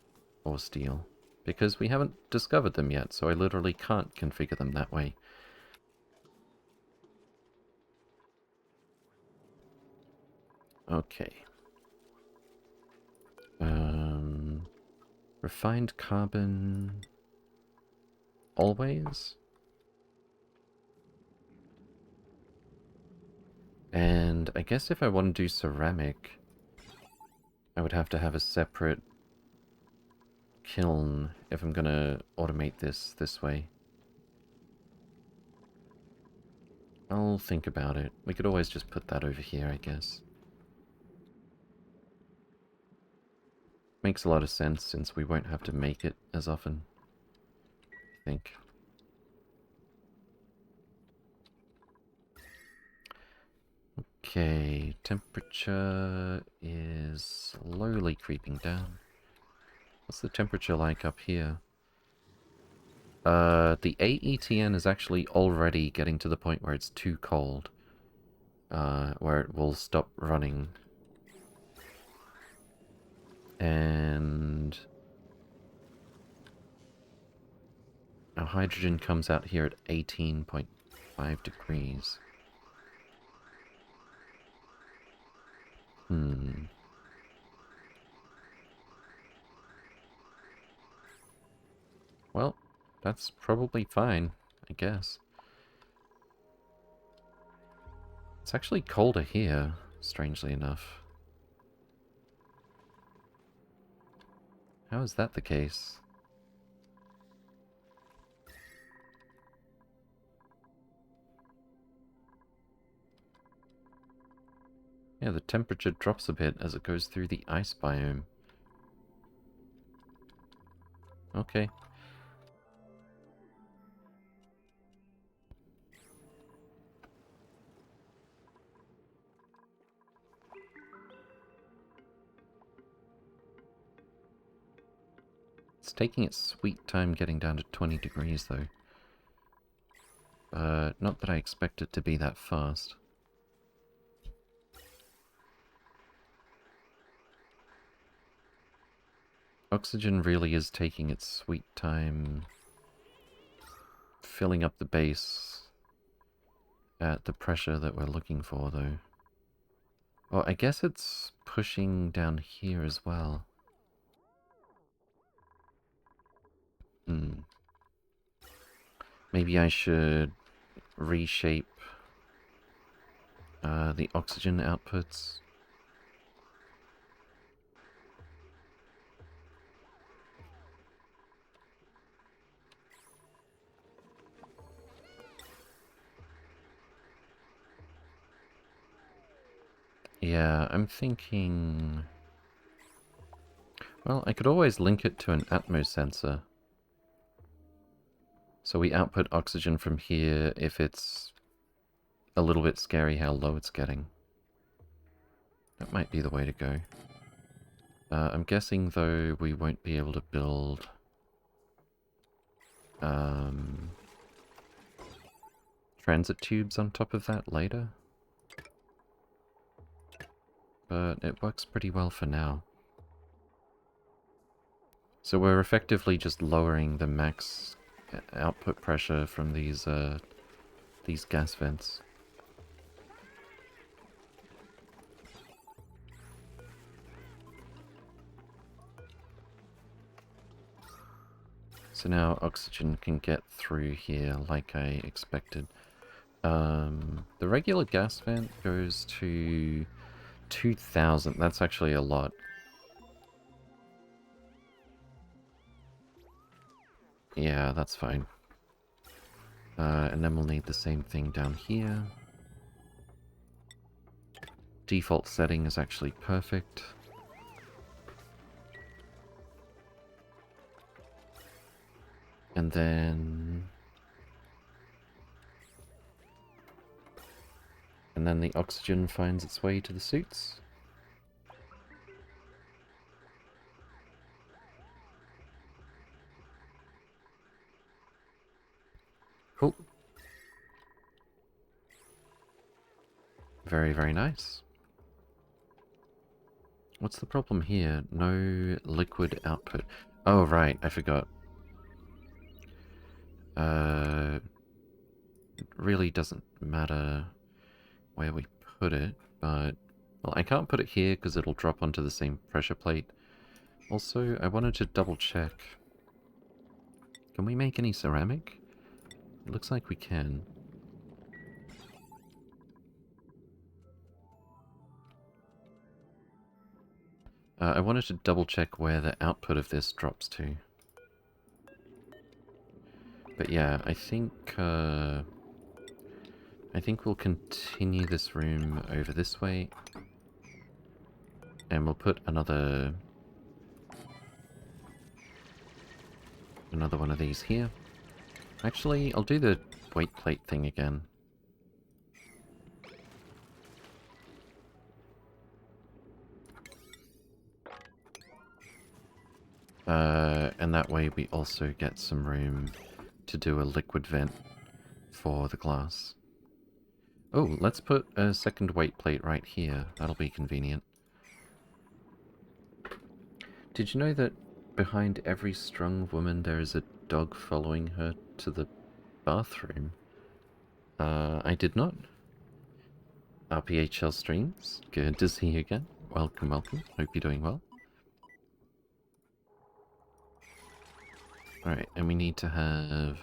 or steel, because we haven't discovered them yet, so I literally can't configure them that way. Okay. Refined carbon... always? And I guess if I want to do ceramic, I would have to have a separate kiln if I'm gonna automate this way. I'll think about it. We could always just put that over here, I guess. Makes a lot of sense since we won't have to make it as often, I think. Okay, temperature is slowly creeping down. What's the temperature like up here? The AETN is actually already getting to the point where it's too cold. Where it will stop running. And our hydrogen comes out here at 18.5 degrees. Well, that's probably fine, I guess. It's actually colder here, strangely enough. How is that the case? Yeah, the temperature drops a bit as it goes through the ice biome. Okay. It's taking its sweet time getting down to 20 degrees, though. Not that I expect it to be that fast. Oxygen really is taking its sweet time filling up the base at the pressure that we're looking for, though. Oh, I guess it's pushing down here as well. Maybe I should reshape the oxygen outputs. Yeah, I'm thinking... Well, I could always link it to an Atmos sensor. So we output oxygen from here if it's a little bit scary how low it's getting. That might be the way to go. I'm guessing, though, we won't be able to build transit tubes on top of that later. But it works pretty well for now. So we're effectively just lowering the max output pressure from these gas vents. So now oxygen can get through here like I expected. The regular gas vent goes to 2,000. That's actually a lot. Yeah, that's fine. And then we'll need the same thing down here. Default setting is actually perfect. And then the oxygen finds its way to the suits. Cool. Very, very nice. What's the problem here? No liquid output. Oh, right, I forgot. It really doesn't matter where we put it, but... Well, I can't put it here because it'll drop onto the same pressure plate. Also, I wanted to double check. Can we make any ceramic? It looks like we can. I wanted to double check where the output of this drops to. But yeah, I think we'll continue this room over this way. And we'll put another one of these here. Actually, I'll do the weight plate thing again. And that way we also get some room to do a liquid vent for the glass. Oh, let's put a second weight plate right here. That'll be convenient. Did you know that behind every strong woman there is a dog following her to the bathroom? I did not. RPHL streams, good to see you again. Welcome, welcome. Hope you're doing well. Alright, and we need to have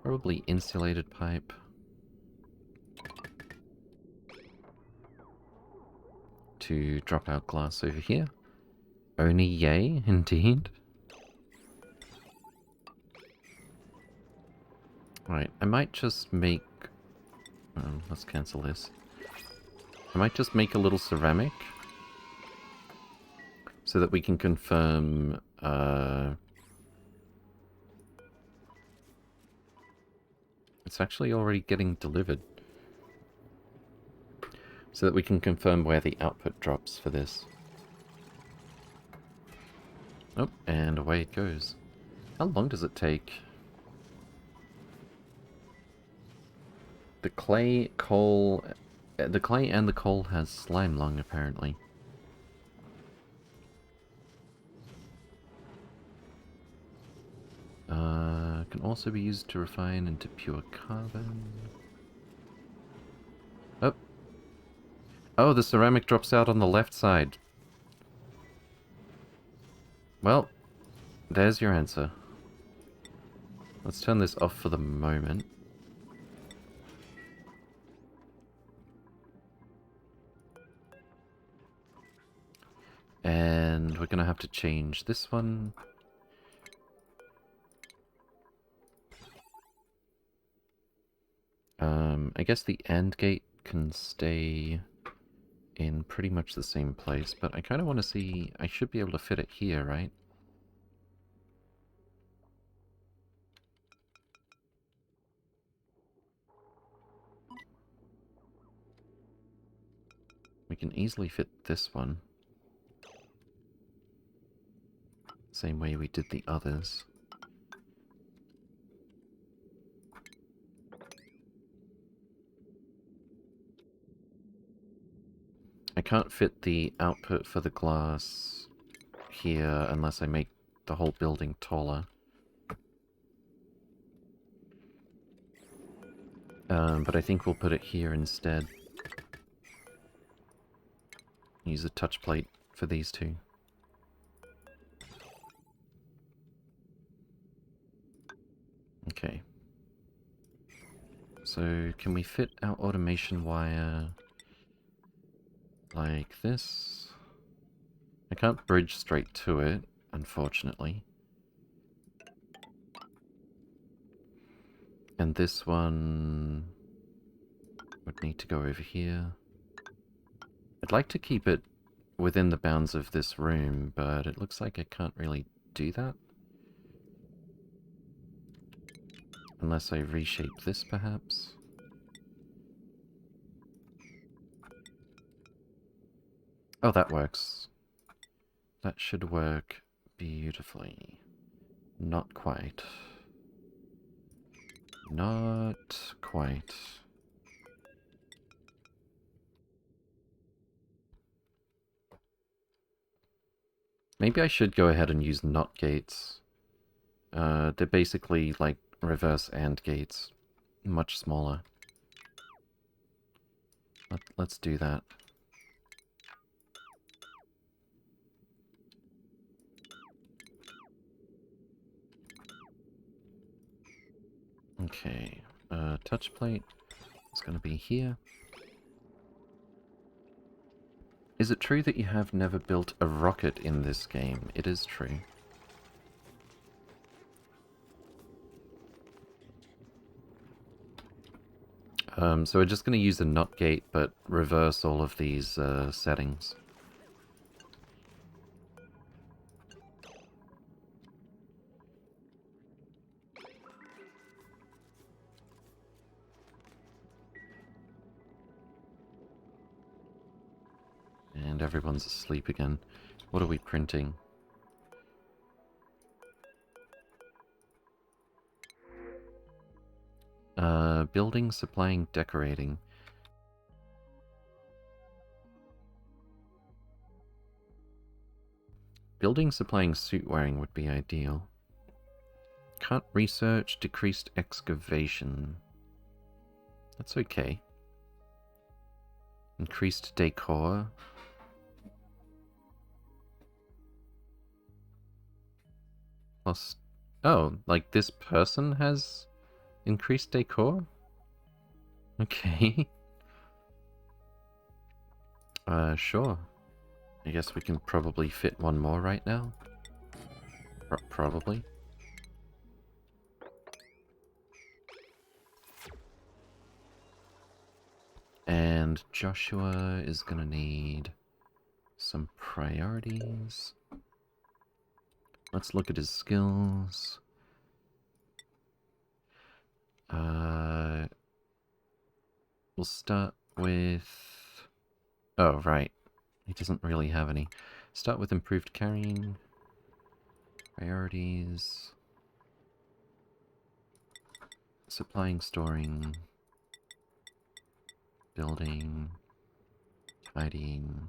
probably insulated pipe. To drop our glass over here. Only yay, indeed. Alright, I might just make... let's cancel this. I might just make a little ceramic. So that we can confirm... It's actually already getting delivered. So that we can confirm where the output drops for this. Oh, and away it goes. How long does it take? The clay, coal... The clay and the coal has slime lung, apparently. Can also be used to refine into pure carbon. Oh. Oh, the ceramic drops out on the left side. Well, there's your answer. Let's turn this off for the moment. And we're gonna have to change this one. I guess the AND gate can stay in pretty much the same place, but I kind of want to see... I should be able to fit it here, right? We can easily fit this one. Same way we did the others. I can't fit the output for the glass here unless I make the whole building taller. But I think we'll put it here instead. Use a touch plate for these two. Okay. So, can we fit our automation wire like this? I can't bridge straight to it, unfortunately. And this one would need to go over here. I'd like to keep it within the bounds of this room, but it looks like I can't really do that. Unless I reshape this, perhaps. Oh, that works. That should work beautifully. Not quite. Not quite. Maybe I should go ahead and use NOT gates. They're basically like reverse AND gates. Much smaller. Let's do that. Okay, touch plate is going to be here. Is it true that you have never built a rocket in this game? It is true. So we're just going to use a NOT gate, but reverse all of these settings. And everyone's asleep again. What are we printing? Building, supplying, decorating. Building, supplying, suit wearing would be ideal. Can't research, decreased excavation. That's okay. Increased decor. Plus... Oh, like this person has increased decor? Okay. Sure. I guess we can probably fit one more right now. Probably. And Joshua is gonna need some priorities. Let's look at his skills. We'll start with... Oh, right. He doesn't really have any. Start with improved carrying. Priorities. Supplying, storing. Building. Tidying.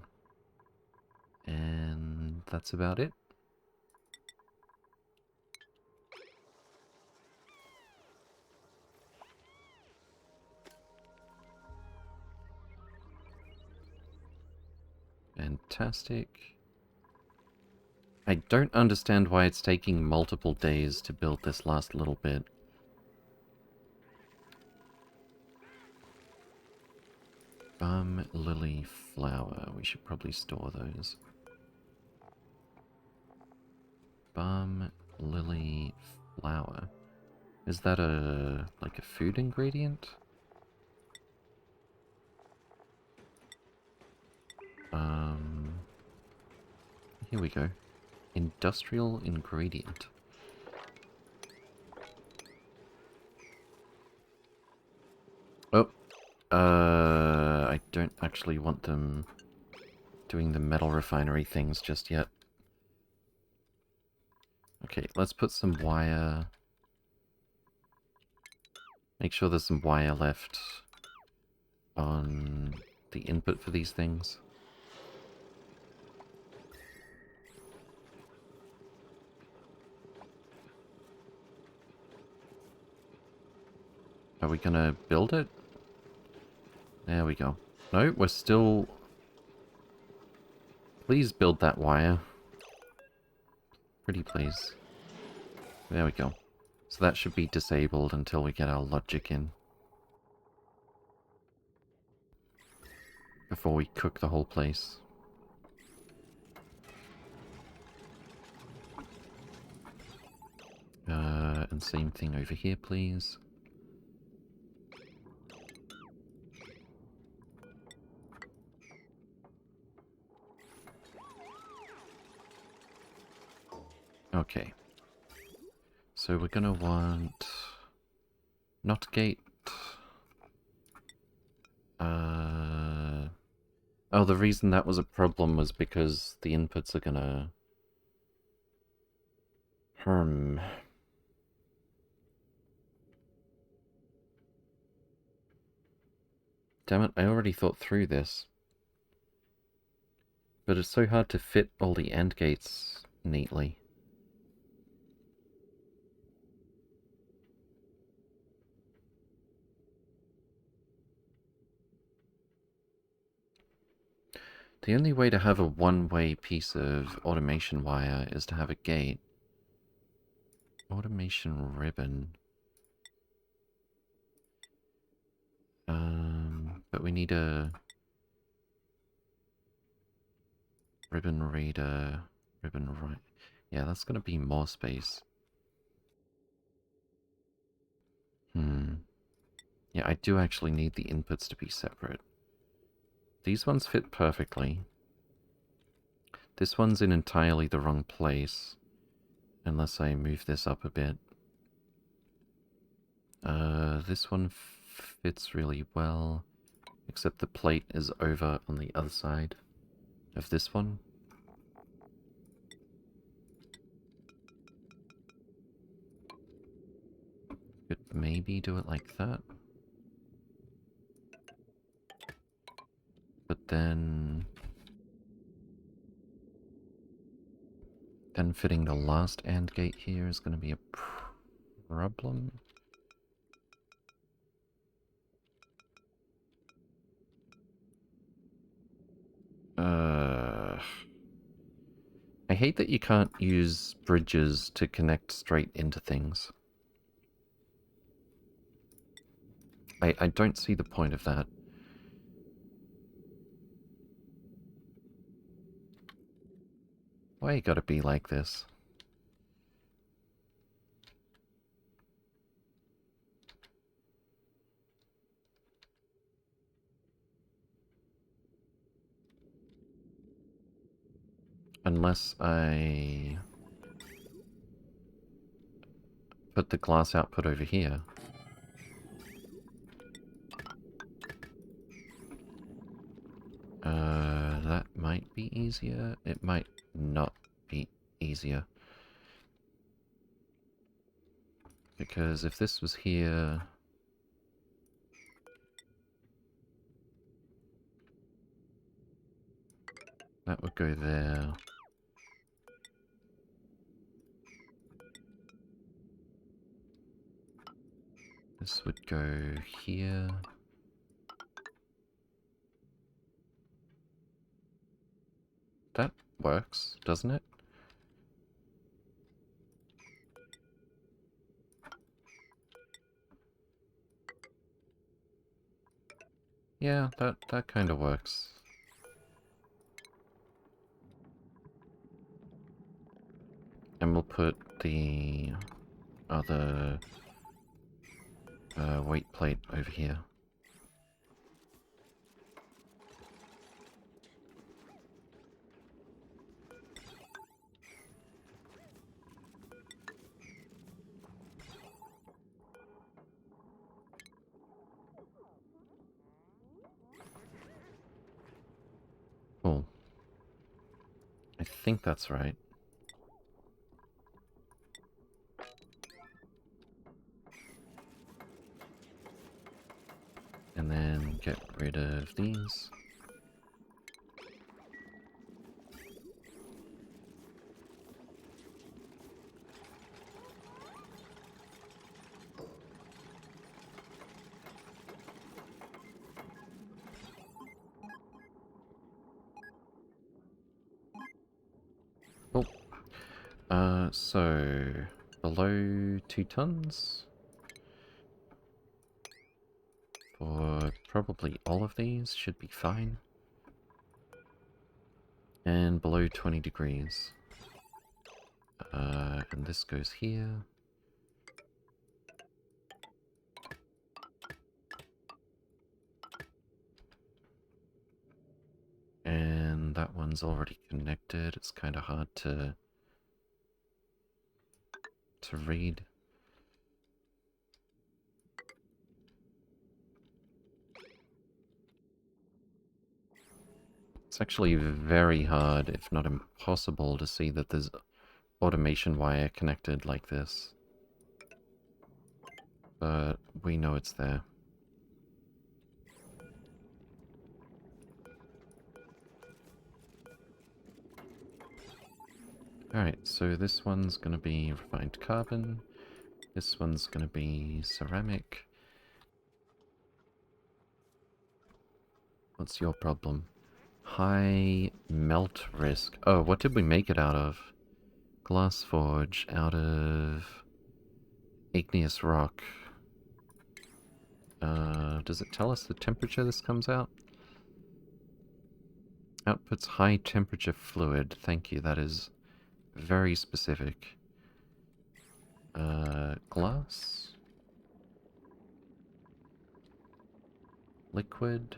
And that's about it. Fantastic. I don't understand why it's taking multiple days to build this last little bit. Balm lily flower. We should probably store those. Balm lily flower. Is that like a food ingredient? Here we go. Industrial ingredient. Oh, I don't actually want them doing the metal refinery things just yet. Okay, let's put some wire. Make sure there's some wire left on the input for these things. Are we gonna build it? There we go. No, we're still... Please build that wire. Pretty please. There we go. So that should be disabled until we get our logic in. Before we cook the whole place. And same thing over here, please. Okay. So we're gonna want... Not gate... Oh, the reason that was a problem was because the inputs are gonna... Damn it, I already thought through this. But it's so hard to fit all the AND gates neatly. The only way to have a one-way piece of automation wire is to have a gate. Automation ribbon. But we need a ribbon reader, ribbon right. Yeah, that's gonna be more space. Yeah, I do actually need the inputs to be separate. These ones fit perfectly. This one's in entirely the wrong place. Unless I move this up a bit. This one fits really well. Except the plate is over on the other side of this one. Could maybe do it like that. But then fitting the last AND gate here is going to be a problem. I hate that you can't use bridges to connect straight into things. I don't see the point of that. Why you gotta be like this? Unless I put the glass output over here. That might be easier. It might not be easier. Because if this was here... That would go there. This would go here. That works, doesn't it? Yeah, that kind of works. And we'll put the other weight plate over here. Cool. I think that's right. rid of these. Oh. So below 2 tons for probably all of these should be fine. And below 20 degrees. And this goes here. And that one's already connected. It's kind of hard to read. It's actually very hard, if not impossible, to see that there's automation wire connected like this. But we know it's there. Alright, so this one's gonna be refined carbon. This one's gonna be ceramic. What's your problem? High melt risk. Oh, what did we make it out of? Glass forge out of igneous rock. Does it tell us the temperature this comes out? Outputs high temperature fluid. Thank you, that is very specific. Glass. Liquid.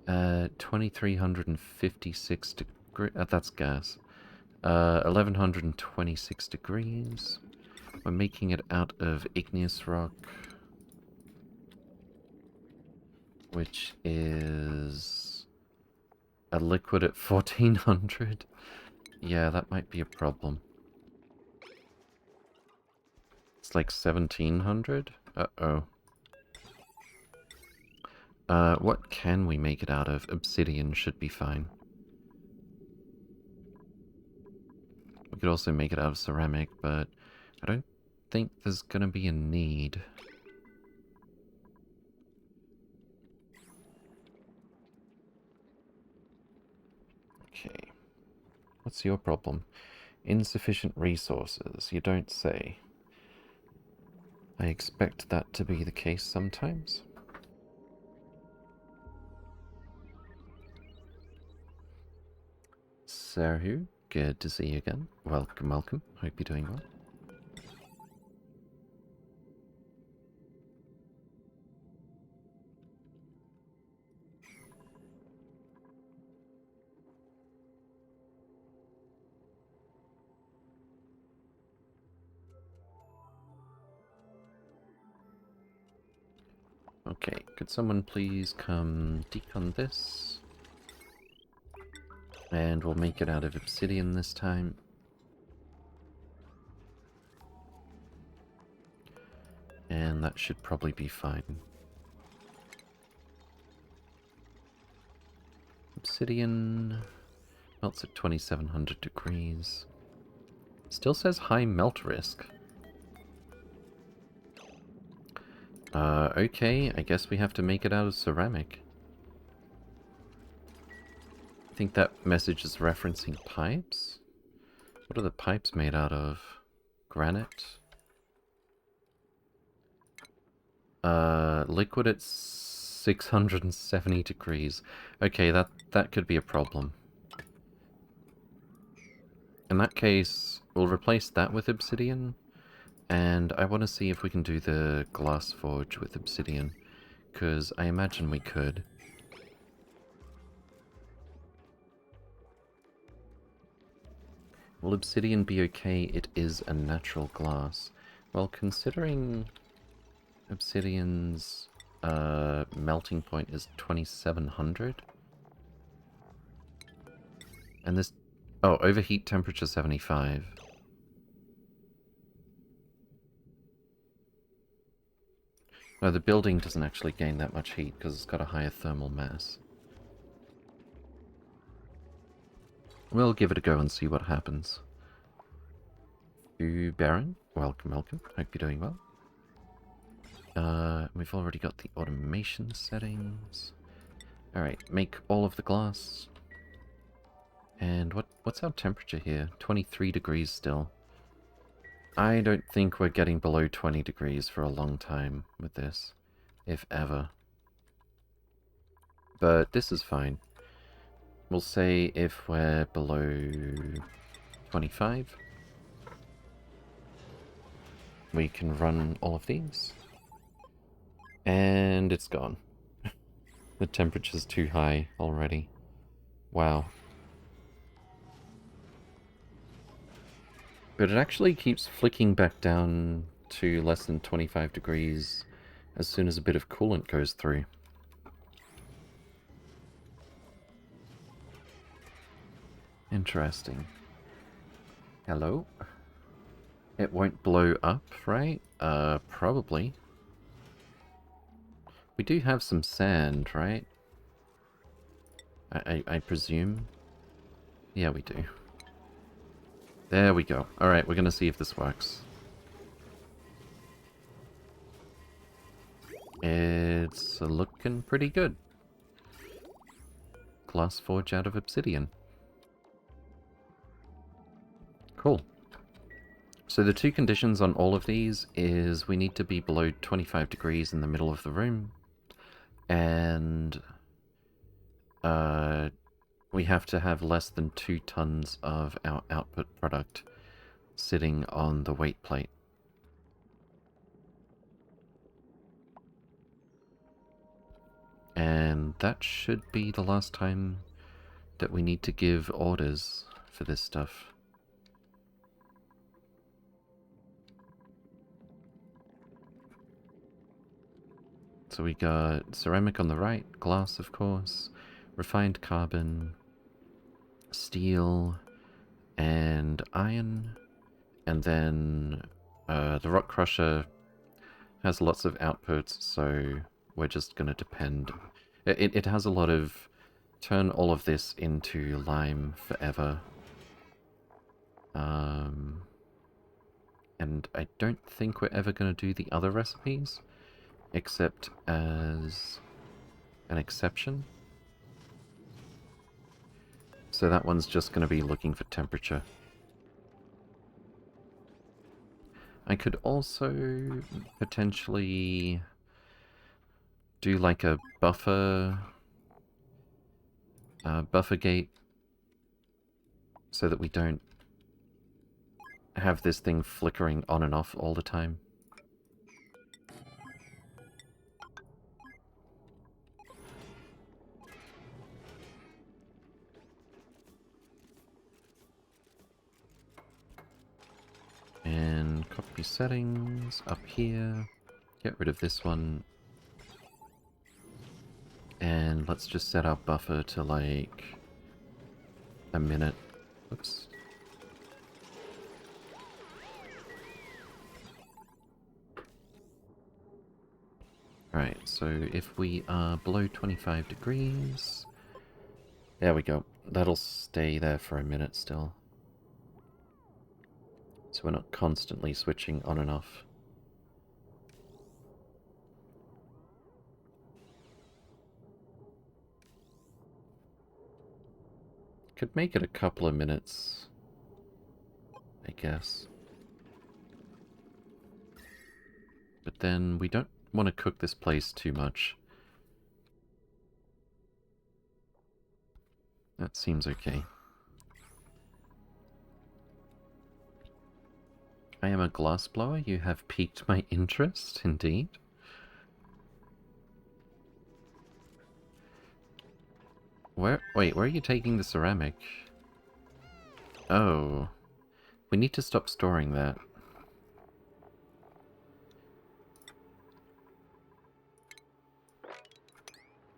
2356 degrees. That's gas. 1126 degrees. We're making it out of igneous rock, which is a liquid at 1400. Yeah, that might be a problem. It's like 1700? Uh-oh. What can we make it out of? Obsidian should be fine. We could also make it out of ceramic, but I don't think there's gonna be a need. Okay. What's your problem? Insufficient resources, you don't say. I expect that to be the case sometimes. Serhu, good to see you again. Welcome, welcome. Hope you're doing well. Okay, could someone please come decon this? And we'll make it out of obsidian this time. And that should probably be fine. Obsidian melts at 2700 degrees. Still says high melt risk. Okay, I guess we have to make it out of ceramic. I think that message is referencing pipes? What are the pipes made out of? Granite? Liquid at 670 degrees. Okay, that could be a problem. In that case, we'll replace that with obsidian. And I want to see if we can do the glass forge with obsidian, because I imagine we could. Will obsidian be okay? It is a natural glass. Well, considering obsidian's melting point is 2700, and this... Oh, overheat temperature 75. No, the building doesn't actually gain that much heat because it's got a higher thermal mass. We'll give it a go and see what happens. To Baron, welcome, welcome. Hope you're doing well. We've already got the automation settings. Alright, make all of the glass. And what's our temperature here? 23 degrees still. I don't think we're getting below 20 degrees for a long time with this, if ever. But this is fine. We'll say if we're below 25, we can run all of these. And it's gone. The temperature's too high already. Wow. But it actually keeps flicking back down to less than 25 degrees as soon as a bit of coolant goes through. Interesting. Hello? It won't blow up, right? Probably. We do have some sand, right? I presume? Yeah, we do. There we go. Alright, we're gonna see if this works. It's looking pretty good. Glass forge out of obsidian. Cool. So the two conditions on all of these is we need to be below 25 degrees in the middle of the room, and we have to have less than 2 tons of our output product sitting on the weight plate. And that should be the last time that we need to give orders for this stuff. So we got ceramic on the right, glass of course, refined carbon, steel, and iron. And then the rock crusher has lots of outputs, so we're just going to depend. It has a lot of turn all of this into lime forever. And I don't think we're ever going to do the other recipes, except as an exception. So that one's just going to be looking for temperature. I could also potentially do like a buffer gate so that we don't have this thing flickering on and off all the time. And copy settings up here. Get rid of this one. And let's just set our buffer to like a minute. Oops. Alright, so if we are below 25 degrees... There we go. That'll stay there for a minute still. So we're not constantly switching on and off. Could make it a couple of minutes, I guess. But then we don't want to cook this place too much. That seems okay. I am a glassblower. You have piqued my interest, indeed. Wait, where are you taking the ceramic? Oh. We need to stop storing that.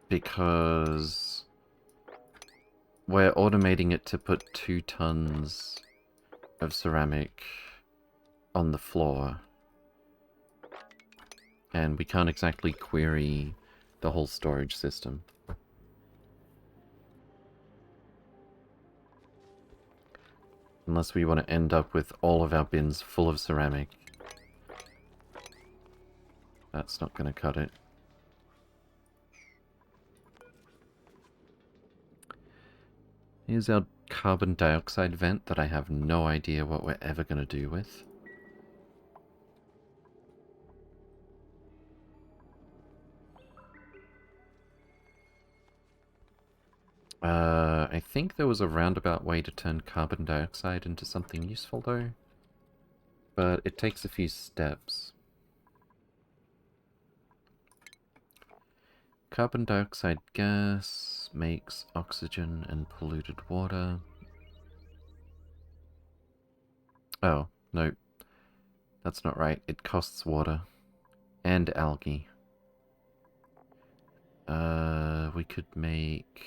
Because we're automating it to put 2 tons of ceramic on the floor. And we can't exactly query the whole storage system. Unless we want to end up with all of our bins full of ceramic. That's not going to cut it. Here's our carbon dioxide vent that I have no idea what we're ever going to do with. I think there was a roundabout way to turn carbon dioxide into something useful though. But it takes a few steps. Carbon dioxide gas makes oxygen and polluted water. Oh, no. That's not right. It costs water. And algae. We could make...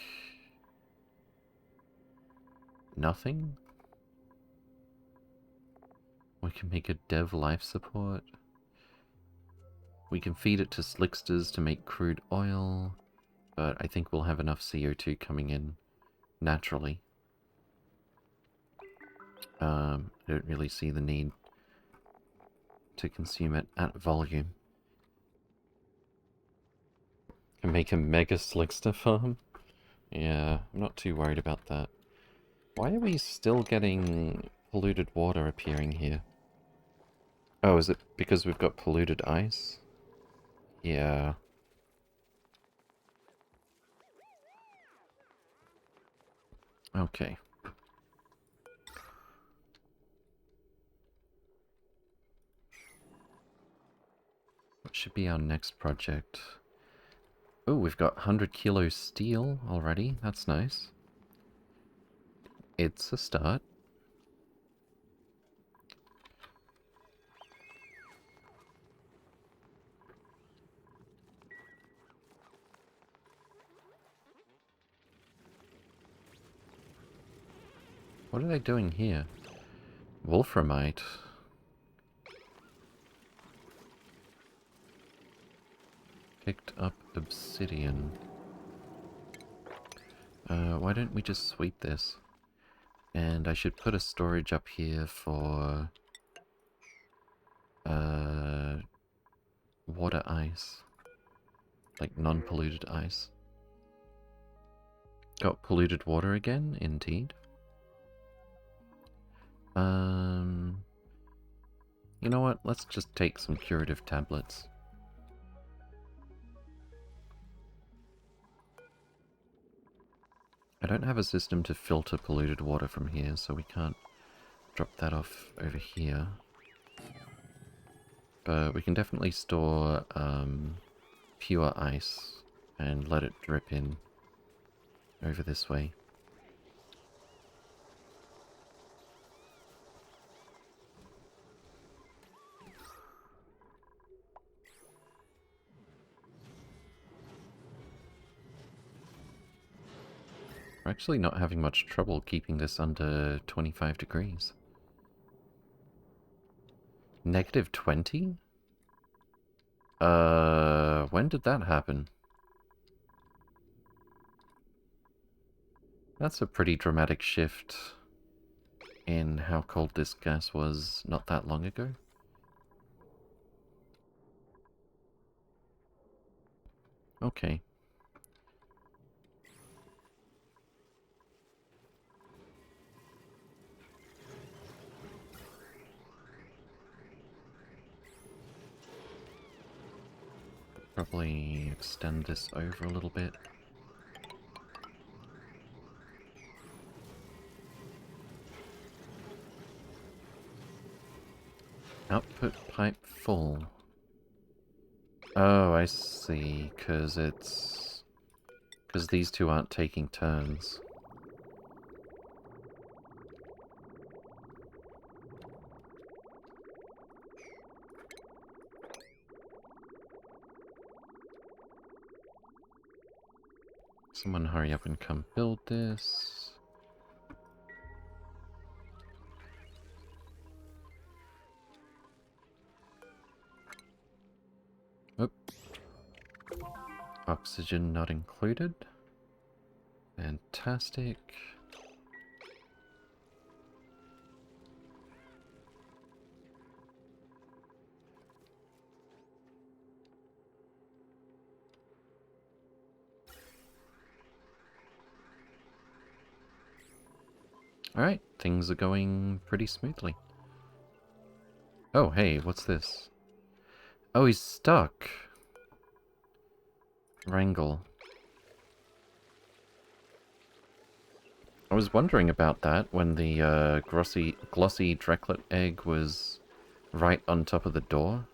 nothing? We can make a dev life support. We can feed it to slicksters to make crude oil. But I think we'll have enough CO2 coming in naturally. I don't really see the need to consume it at volume. Can make a mega slickster farm? Yeah, I'm not too worried about that. Why are we still getting polluted water appearing here? Oh, is it because we've got polluted ice? Yeah. Okay. What should be our next project? Oh, we've got 100 kilo steel already. That's nice. It's a start. What are they doing here? Wolframite. Picked up obsidian. Why don't we just sweep this? And I should put a storage up here for... water ice. Like non-polluted ice. Got polluted water again, indeed. You know what? Let's just take some curative tablets. I don't have a system to filter polluted water from here, so we can't drop that off over here. But we can definitely store pure ice and let it drip in over this way. We're actually not having much trouble keeping this under 25 degrees. Negative 20? When did that happen? That's a pretty dramatic shift in how cold this gas was not that long ago. Okay. Probably extend this over a little bit. Output pipe full. Oh, I see, because these two aren't taking turns. Someone hurry up and come build this. Oop. Oxygen not included. Fantastic. Alright, things are going pretty smoothly. Oh, hey, what's this? Oh, he's stuck. Wrangle. I was wondering about that when the glossy Dreklet egg was right on top of the door.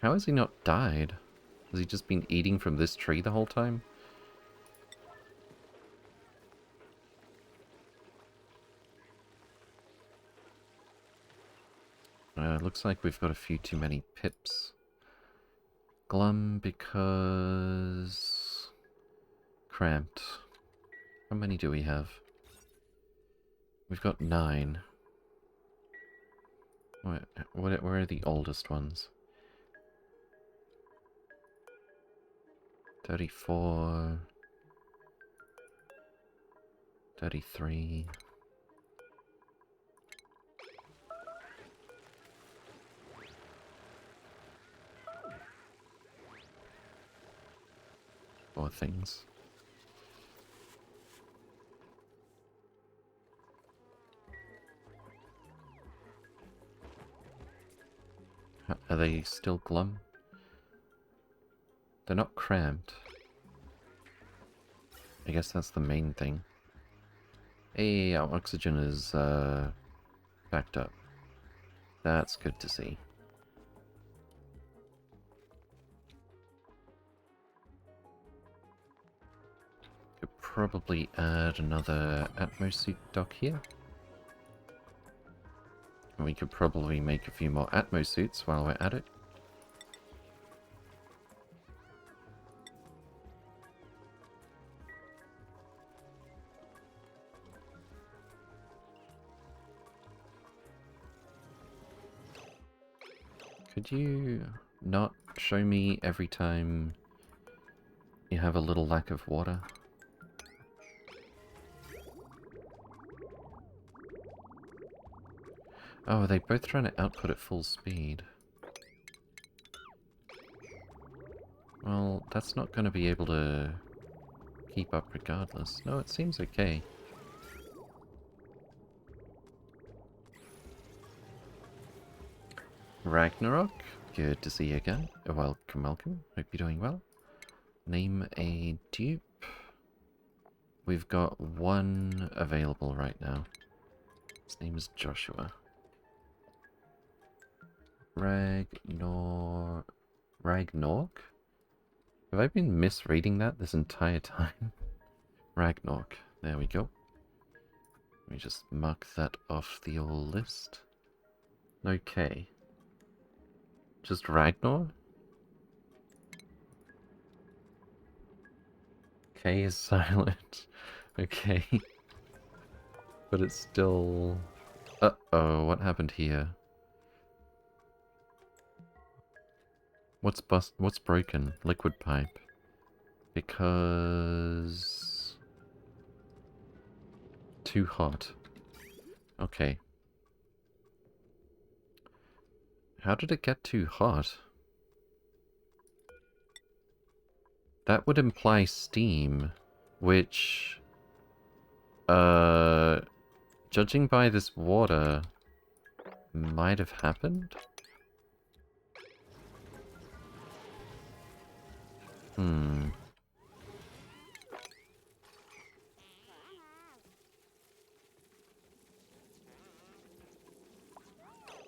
How has he not died? Has he just been eating from this tree the whole time? Looks like we've got a few too many pips. Glum because... Cramped. How many do we have? We've got 9. Where are the oldest ones? 34... 33... Poor things. Are they still glum? They're not cramped. I guess that's the main thing. Hey, our oxygen is backed up. That's good to see. Could probably add another Atmosuit dock here. And we could probably make a few more Atmosuits while we're at it. Could you not show me every time you have a little lack of water? Oh, are they both trying to output at full speed? Well, that's not going to be able to keep up regardless. No, it seems okay. Ragnarok, good to see you again. Welcome, welcome. Hope you're doing well. Name a dupe. We've got 1 available right now. His name is Joshua. Ragnork? Have I been misreading that this entire time? Ragnarok. There we go. Let me just mark that off the old list. Okay. Just Ragnar? K is silent. Okay. But it's still... Uh-oh, what happened here? What's broken? Liquid pipe. Because... Too hot. Okay. How did it get too hot? That would imply steam, which... Judging by this water, might have happened?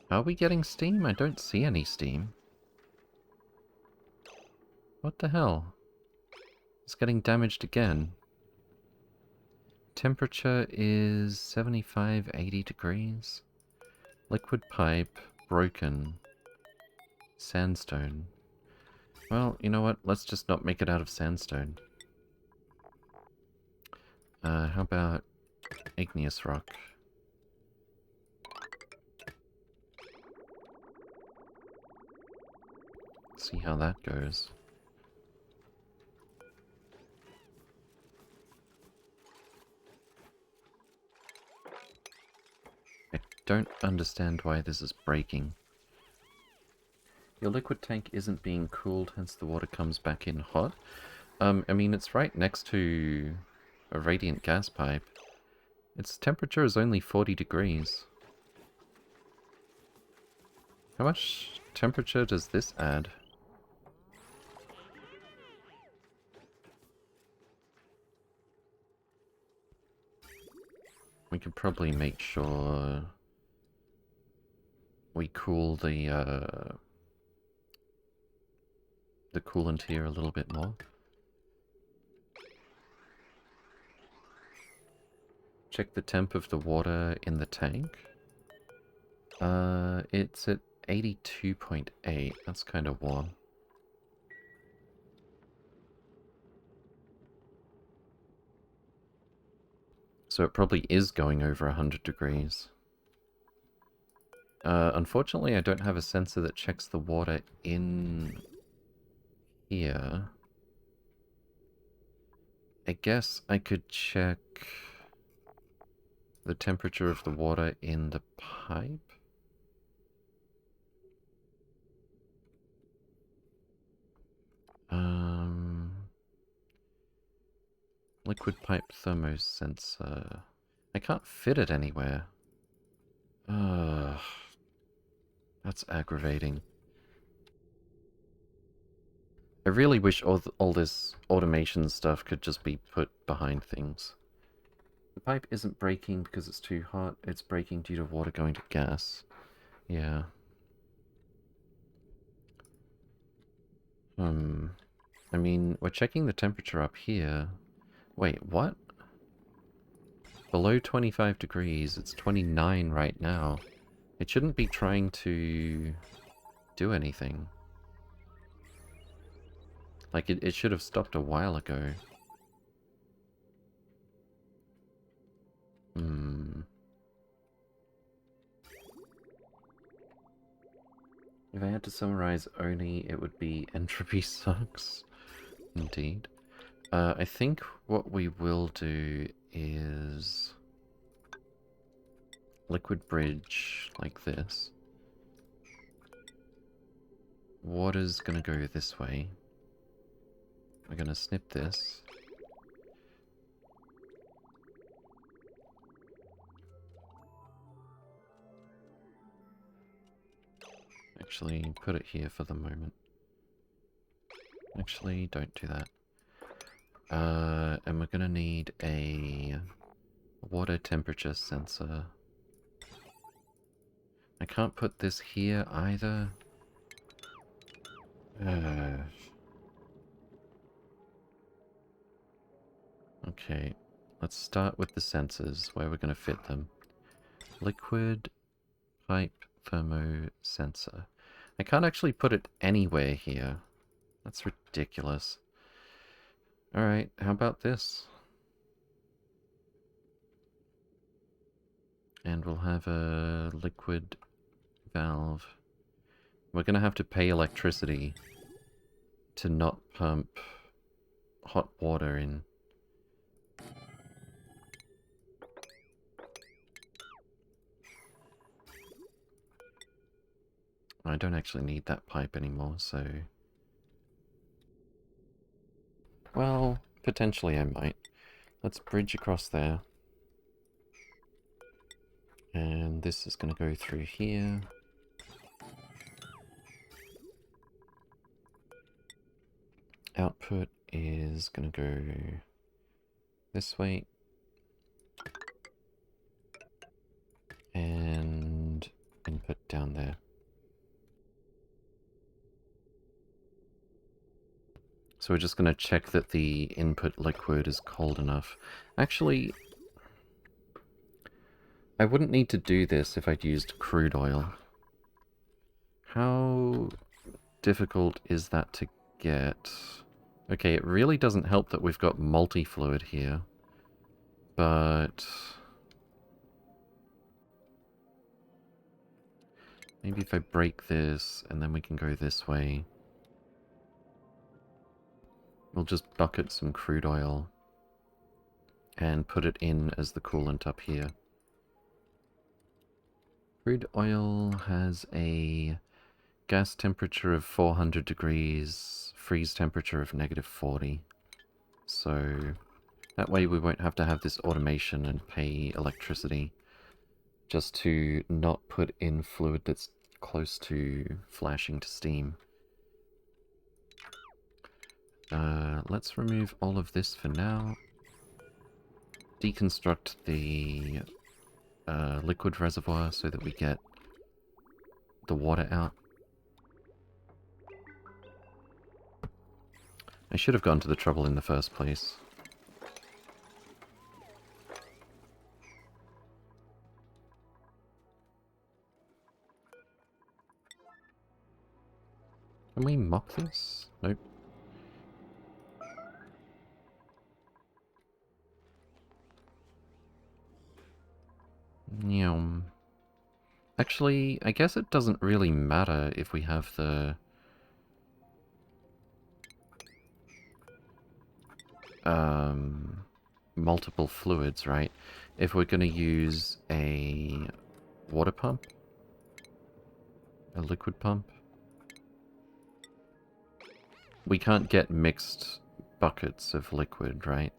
Are we getting steam? I don't see any steam. What the hell? It's getting damaged again. Temperature is 75, 80 degrees. Liquid pipe, broken. Sandstone. Well, you know what? Let's just not make it out of sandstone. How about igneous rock? See how that goes. I don't understand why this is breaking. Your liquid tank isn't being cooled, hence the water comes back in hot. I mean, it's right next to a radiant gas pipe. Its temperature is only 40 degrees. How much temperature does this add? We could probably make sure we cool the coolant here a little bit more. Check the temp of the water in the tank. It's at 82.8. That's kind of warm. So it probably is going over 100 degrees. Unfortunately, I don't have a sensor that checks the water in here. I guess I could check the temperature of the water in the pipe. Liquid pipe thermosensor. I can't fit it anywhere. Ugh. That's aggravating. I really wish all this automation stuff could just be put behind things. The pipe isn't breaking because it's too hot. It's breaking due to water going to gas. Yeah. I mean, we're checking the temperature up here. Wait, what? Below 25 degrees. It's 29 right now. It shouldn't be trying to do anything. Like, it should have stopped a while ago. If I had to summarize only, it would be entropy sucks. Indeed. I think what we will do is liquid bridge like this. Water's gonna go this way. We're gonna snip this. Actually, put it here for the moment. Actually, don't do that. And we're gonna need a water temperature sensor. I can't put this here either. Okay, let's start with the sensors, where we're gonna fit them. Liquid pipe thermo sensor. I can't actually put it anywhere here. That's ridiculous. Alright, how about this? And we'll have a liquid valve. We're gonna have to pay electricity to not pump hot water in. I don't actually need that pipe anymore, so... Well, potentially I might. Let's bridge across there. And this is going to go through here. Output is going to go this way. And input down there. So we're just going to check that the input liquid is cold enough. Actually, I wouldn't need to do this if I'd used crude oil. How difficult is that to get? Okay, it really doesn't help that we've got multi-fluid here. But... maybe if I break this, and then we can go this way. We'll just bucket some crude oil and put it in as the coolant up here. Crude oil has a gas temperature of 400 degrees, freeze temperature of -40. So that way we won't have to have this automation and pay electricity just to not put in fluid that's close to flashing to steam. Let's remove all of this for now. Deconstruct the liquid reservoir so that we get the water out. I should have gone to the trouble in the first place. Can we mop this? Nope. Yum. Actually, I guess it doesn't really matter if we have the... multiple fluids, right? If we're going to use a water pump, a liquid pump, we can't get mixed buckets of liquid, right?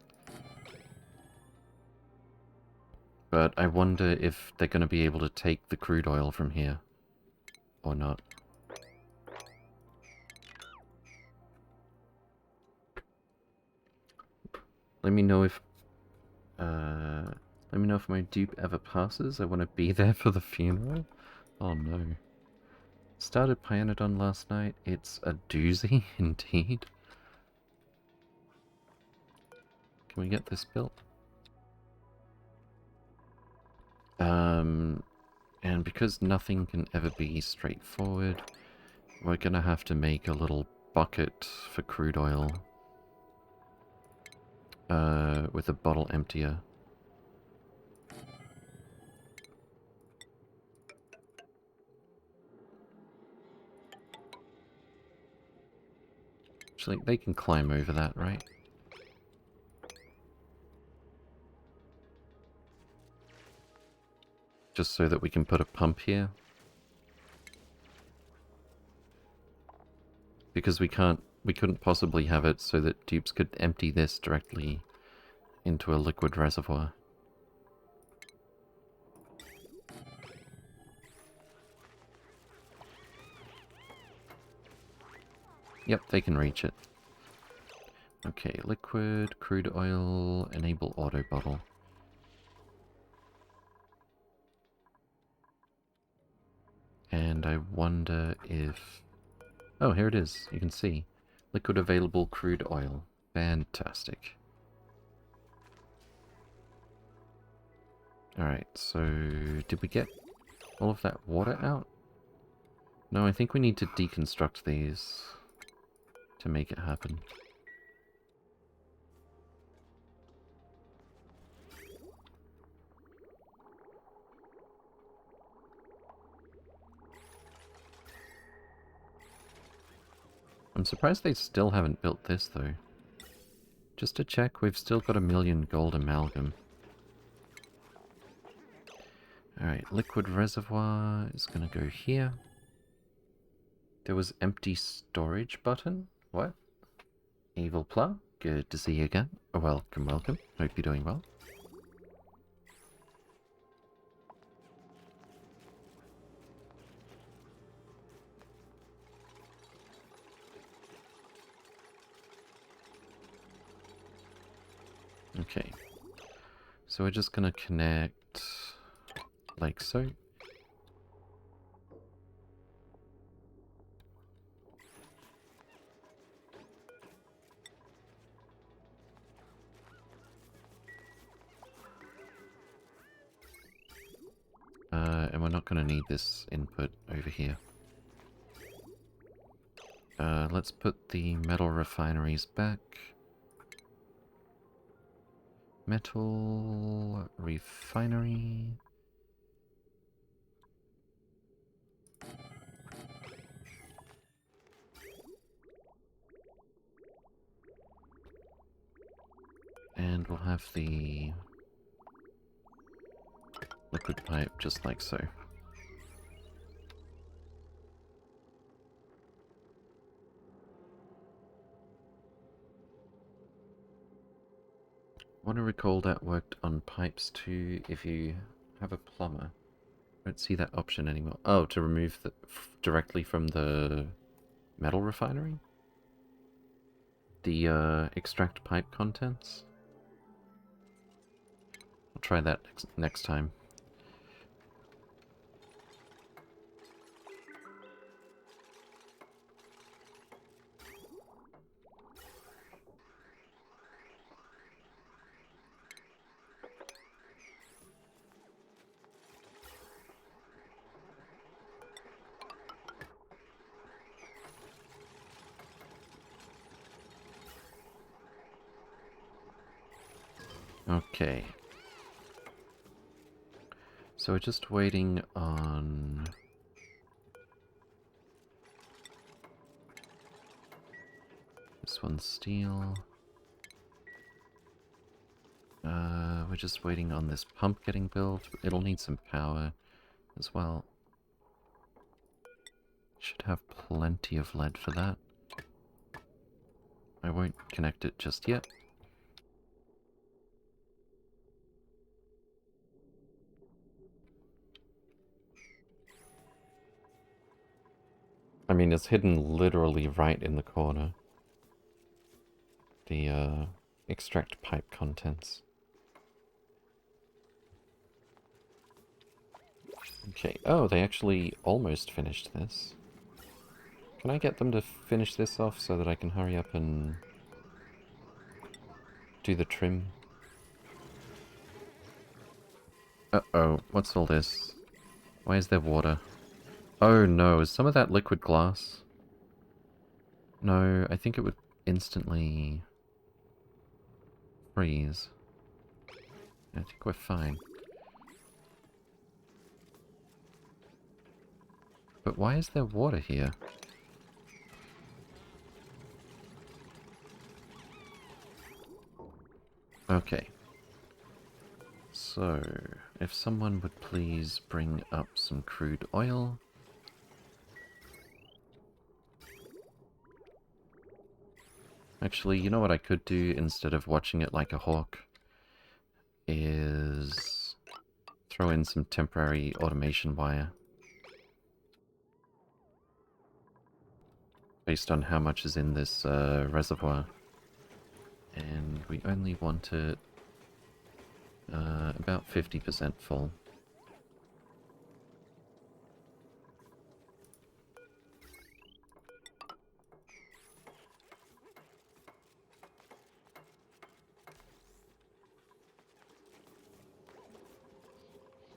But I wonder if they're going to be able to take the crude oil from here, or not. Let me know if my dupe ever passes. I want to be there for the funeral. Oh no. Started Pyanodon last night. It's a doozy, indeed. Can we get this built? And because nothing can ever be straightforward, we're gonna have to make a little bucket for crude oil. With a bottle emptier. Actually, they can climb over that, right? Just so that we can put a pump here. Because we couldn't possibly have it so that dupes could empty this directly into a liquid reservoir. Yep, they can reach it. Okay, liquid, crude oil, enable auto bottle. And I wonder if... Oh, here it is. You can see. Liquid available crude oil. Fantastic. Alright, so did we get all of that water out? No, I think we need to deconstruct these to make it happen. I'm surprised they still haven't built this, though. Just to check, we've still got 1,000,000 gold amalgam. Alright, liquid reservoir is gonna go here. There was empty storage button? What? Evil Plow, good to see you again. Oh, welcome, welcome. Hope you're doing well. Okay. So we're just gonna connect like so. And we're not going to need this input over here. Let's put the metal refineries back. Metal refinery. And we'll have the liquid pipe just like so. I want to recall that worked on pipes too if you have a plumber. I don't see that option anymore. Oh, to remove the directly from the metal refinery? The extract pipe contents? I'll try that next time. Okay. So we're just waiting on... This one's steel. We're just waiting on this pump getting built. It'll need some power as well. Should have plenty of lead for that. I won't connect it just yet. I mean, it's hidden literally right in the corner. The, extract pipe contents. Okay, oh, they actually almost finished this. Can I get them to finish this off so that I can hurry up and do the trim? Uh-oh, what's all this? Why is there water? Oh no, is some of that liquid glass? No, I think it would instantly freeze. I think we're fine. But why is there water here? Okay. So, if someone would please bring up some crude oil. Actually, you know what I could do instead of watching it like a hawk? Is throw in some temporary automation wire. Based on how much is in this reservoir. And we only want it about 50% full.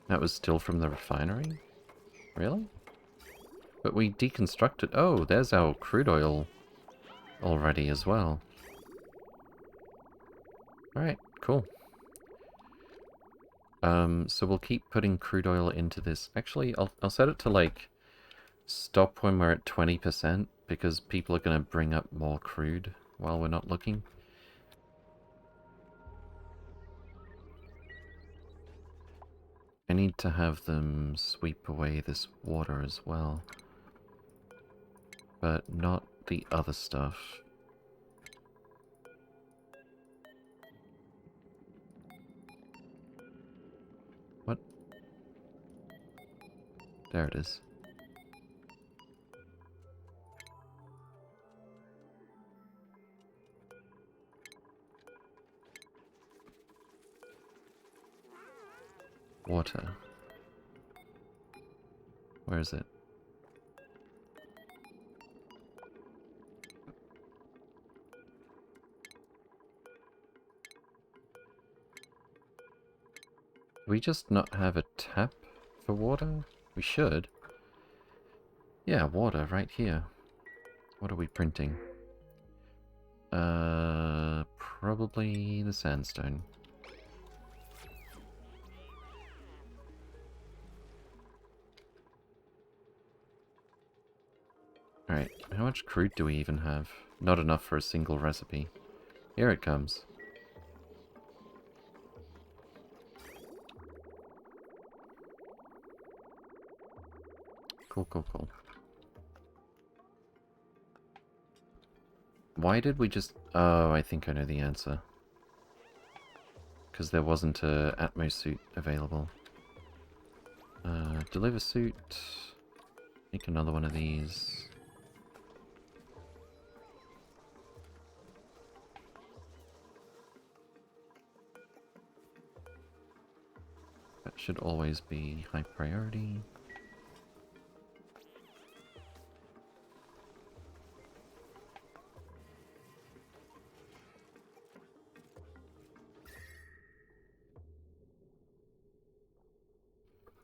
That was still from the refinery? Really? But we deconstructed... Oh, there's our crude oil already as well. Alright, cool. So we'll keep putting crude oil into this. Actually, I'll set it to, like, stop when we're at 20%, because people are going to bring up more crude while we're not looking. I need to have them sweep away this water as well. But not the other stuff. What? There it is. Water. Where is it? Do we just not have a tap for water? We should. Yeah, water right here. What are we printing? Probably the sandstone. Alright, how much crude do we even have? Not enough for a single recipe. Here it comes. Cool, cool, cool. Why did we just... Oh, I think I know the answer. Because there wasn't a Atmo suit available. Deliver suit. Make another one of these. That should always be high priority.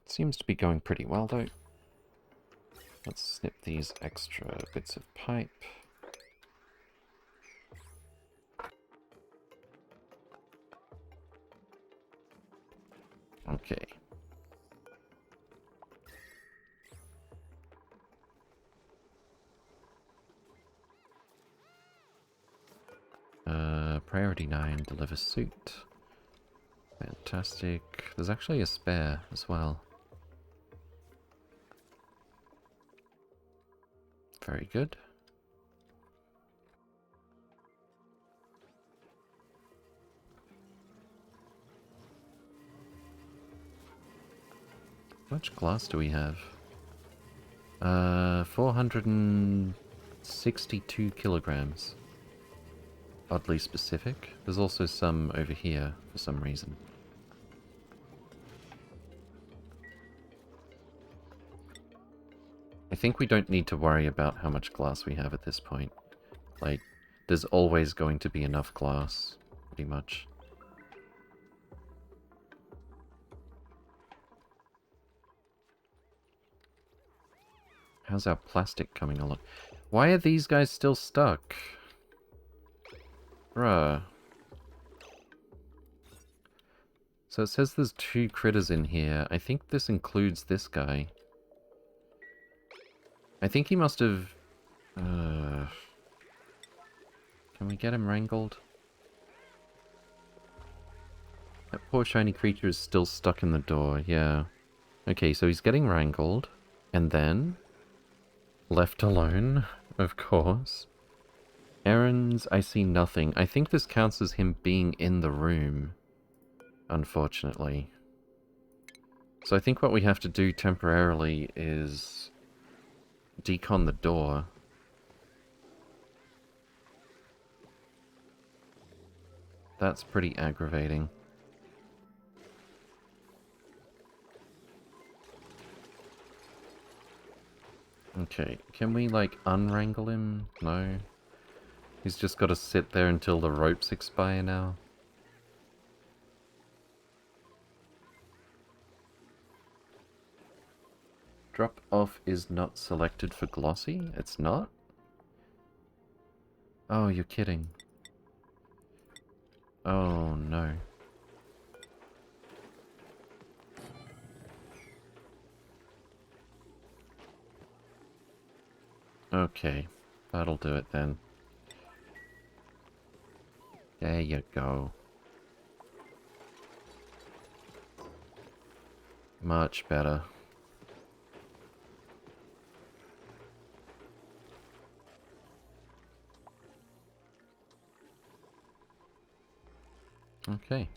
Seems to be going pretty well though. Let's snip these extra bits of pipe. Okay. Priority 9, deliver suit. Fantastic. There's actually a spare as well. Very good. How much glass do we have? 462 kilograms. Oddly specific. There's also some over here for some reason. I think we don't need to worry about how much glass we have at this point. Like, there's always going to be enough glass, pretty much. How's our plastic coming along? Why are these guys still stuck? Bruh. So it says there's 2 critters in here. I think this includes this guy. I think he must have... Can we get him wrangled? That poor shiny creature is still stuck in the door, yeah. Okay, so he's getting wrangled. And then... left alone, of course. Errands, I see nothing. I think this counts as him being in the room, unfortunately. So I think what we have to do temporarily is decon the door. That's pretty aggravating. Okay, can we, like, unwrangle him? No. He's just got to sit there until the ropes expire now. Drop off is not selected for glossy? It's not? Oh, you're kidding. Oh, no. Okay, that'll do it then. There you go. Much better. Okay.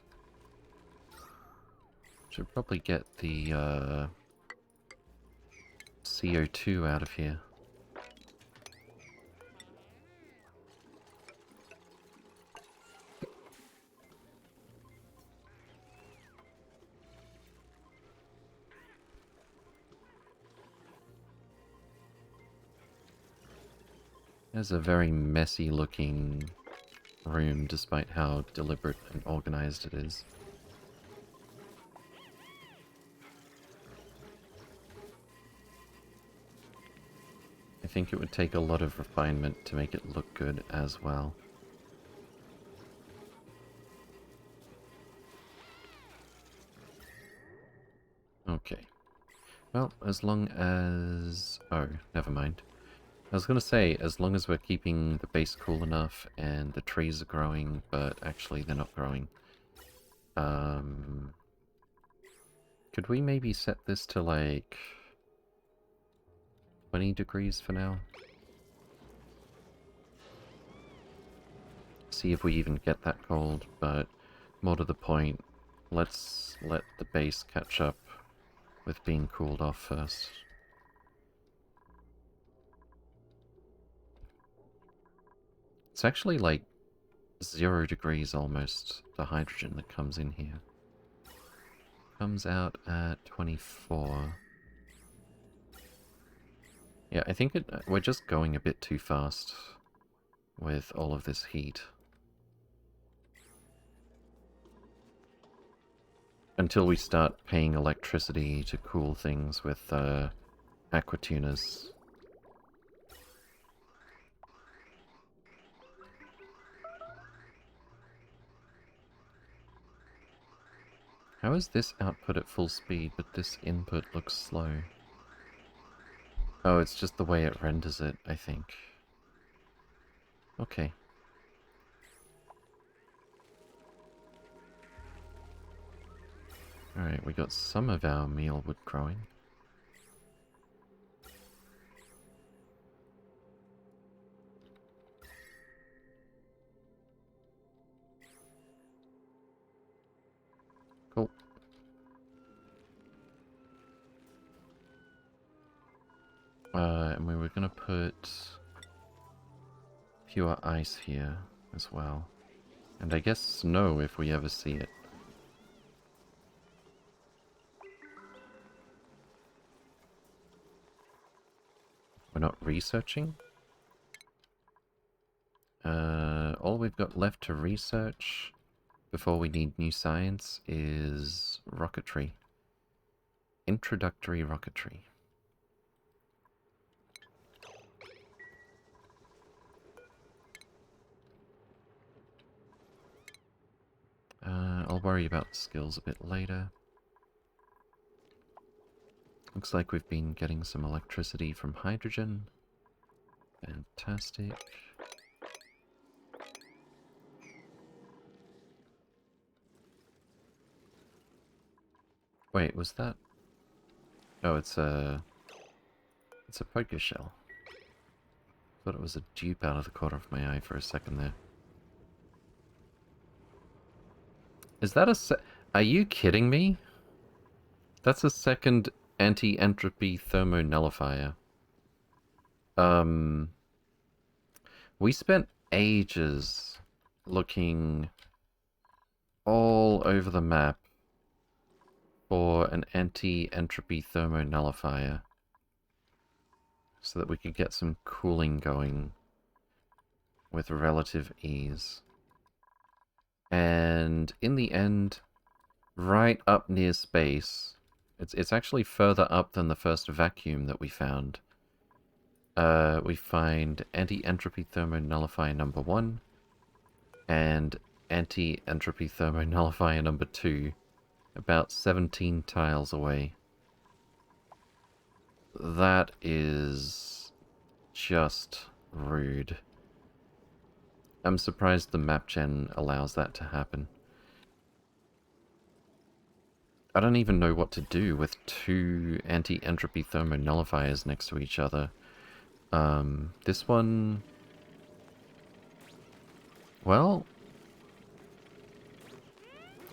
Should probably get the CO2 out of here. There's a very messy looking room despite how deliberate and organized it is. I think it would take a lot of refinement to make it look good as well. Okay. Well, as long as... Oh, never mind. I was going to say, as long as we're keeping the base cool enough and the trees are growing, but actually they're not growing. Could we maybe set this to, like... 20 degrees for now. See if we even get that cold, but more to the point, let's let the base catch up with being cooled off first. It's actually like 0 degrees almost, the hydrogen that comes in here. Comes out at 24. Yeah, I think we're just going a bit too fast with all of this heat. Until we start paying electricity to cool things with aquatuners. How is this output at full speed, but this input looks slow? Oh, it's just the way it renders it, I think. Okay. Alright, we got some of our mealwood growing. Cool. And we were gonna put pure ice here as well. And I guess snow if we ever see it. We're not researching? All we've got left to research before we need new science is rocketry. Introductory rocketry. I'll worry about skills a bit later. Looks like we've been getting some electricity from hydrogen. Fantastic. Wait, was that... Oh, it's a poker shell. Thought it was a dupe out of the corner of my eye for a second there. Is that a Are you kidding me? That's a second anti-entropy thermonullifier. We spent ages looking all over the map for an anti-entropy thermonullifier so that we could get some cooling going with relative ease. And in the end, right up near space, it's actually further up than the first vacuum that we found. We find anti-entropy thermonullifier number 1 and anti-entropy thermonullifier number 2 about 17 tiles away. That is just rude. I'm surprised the map gen allows that to happen. I don't even know what to do with 2 anti-entropy thermonullifiers next to each other. This one... Well...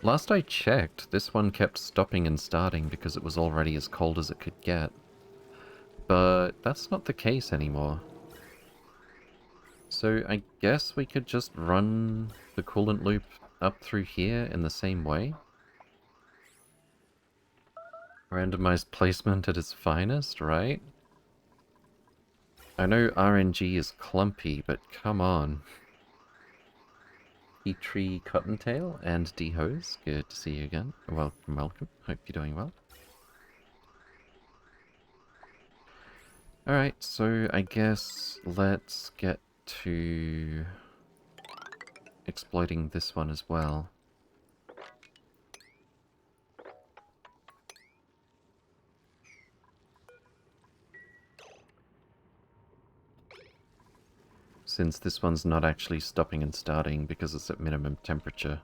Last I checked, this one kept stopping and starting because it was already as cold as it could get. But that's not the case anymore. So I guess we could just run the coolant loop up through here in the same way. Randomized placement at its finest, right? I know RNG is clumpy, but come on. Petrie Cottontail and D-Hose, good to see you again. Welcome, welcome. Hope you're doing well. Alright, so I guess let's get to exploiting this one as well. Since this one's not actually stopping and starting because it's at minimum temperature.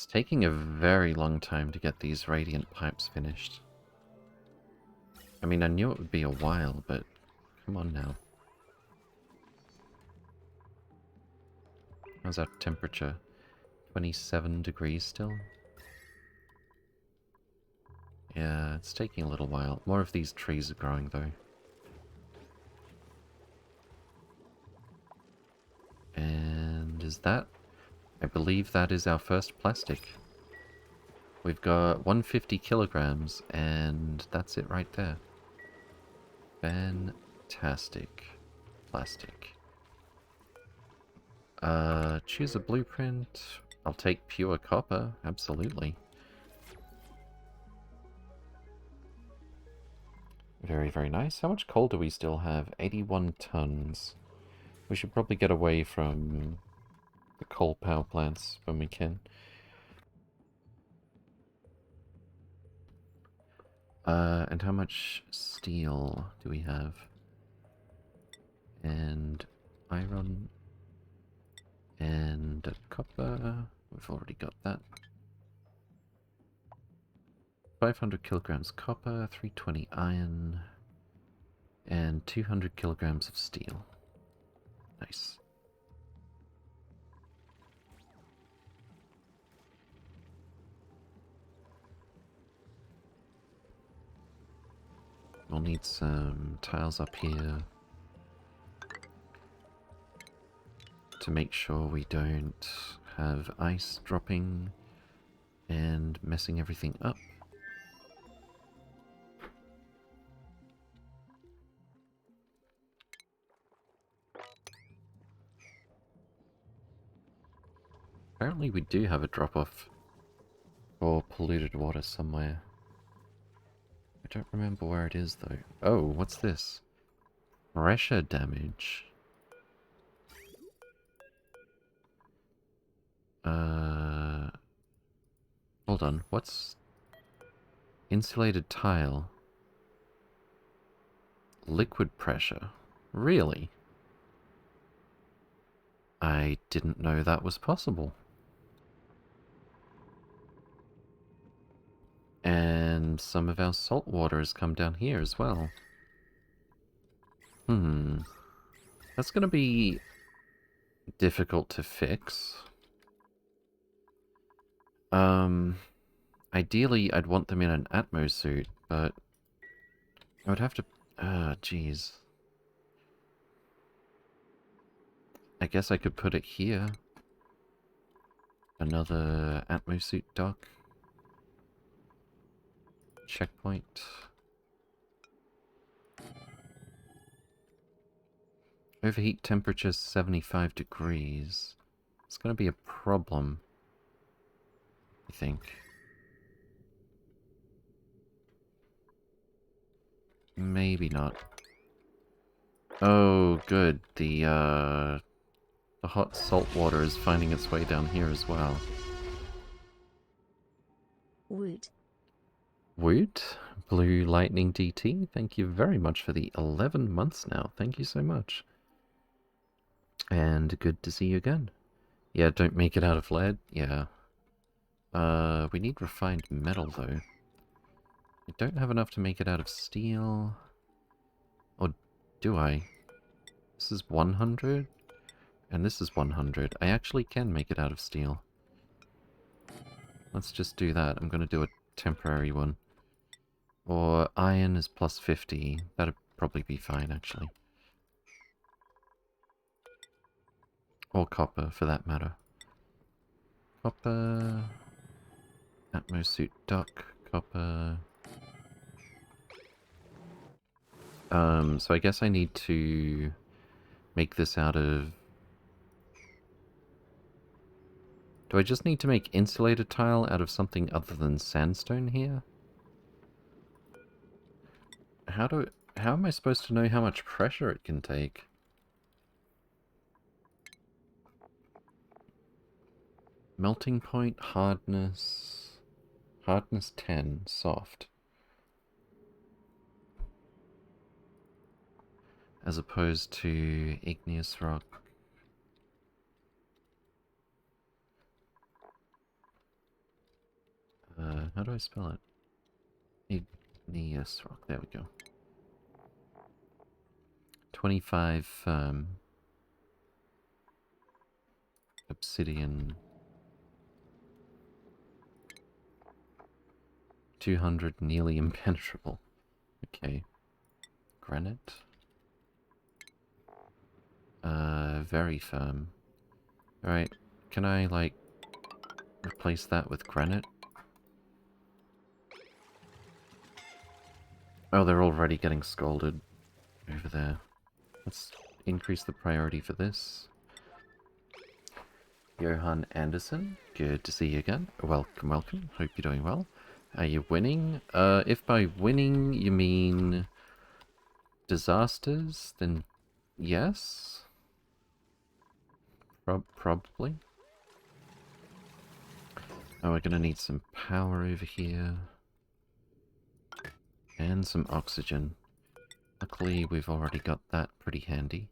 It's taking a very long time to get these radiant pipes finished. I mean, I knew it would be a while, but come on now. How's our temperature? 27 degrees still? Yeah, it's taking a little while. More of these trees are growing, though. And is that? I believe that is our first plastic. We've got 150 kilograms, and that's it right there. Fantastic. Plastic. Choose a blueprint. I'll take pure copper, absolutely. Very, very nice. How much coal do we still have? 81 tons. We should probably get away from the coal power plants when we can. And how much steel do we have? And iron. And copper. We've already got that. 500 kilograms copper, 320 iron, and 200 kilograms of steel. Nice. We'll need some tiles up here to make sure we don't have ice dropping and messing everything up. Apparently we do have a drop-off for polluted water somewhere. I don't remember where it is though. Oh, what's this? Pressure damage. Hold on, what's... Insulated tile. Liquid pressure. Really? I didn't know that was possible. And some of our salt water has come down here as well. That's gonna be difficult to fix. Ideally I'd want them in an Atmo suit, but I would have to... jeez. I guess I could put it here. Another Atmo suit dock. Checkpoint. Overheat temperature 75 degrees. It's gonna be a problem, I think. Maybe not. Oh, good. The hot salt water is finding its way down here as well. Woot. Woot? Blue Lightning DT, thank you very much for the 11 months now. Thank you so much. And good to see you again. Yeah, don't make it out of lead. Yeah. We need refined metal, though. I don't have enough to make it out of steel. Or do I? This is 100? And this is 100. I actually can make it out of steel. Let's just do that. I'm gonna do a temporary one. Or iron is plus 50. That'd probably be fine, actually. Or copper, for that matter. Copper... Atmo suit duck, copper... So I guess I need to make this out of... Do I just need to make insulated tile out of something other than sandstone here? How am I supposed to know how much pressure it can take? Melting point, hardness... Hardness 10, soft. As opposed to igneous rock. How do I spell it? Igneous rock. There we go. 25 obsidian. 200 nearly impenetrable. Okay. Granite. Very firm. Alright, can I, like, replace that with granite? Oh, they're already getting scalded over there. Let's increase the priority for this. Johan Anderson, good to see you again. Welcome, welcome. Hope you're doing well. Are you winning? If by winning you mean disasters, then yes. Probably. Oh, we're gonna need some power over here. And some oxygen. Luckily, we've already got that pretty handy.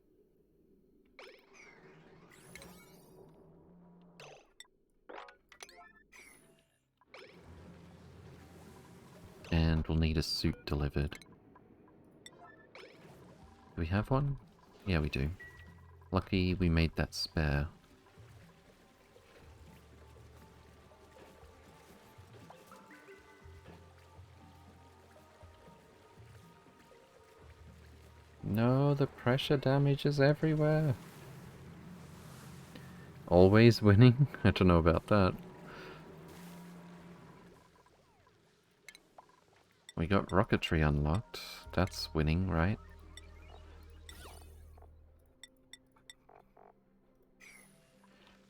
And we'll need a suit delivered. Do we have one? Yeah, we do. Lucky we made that spare. No, the pressure damage is everywhere. Always winning? I don't know about that. We got rocketry unlocked. That's winning, right?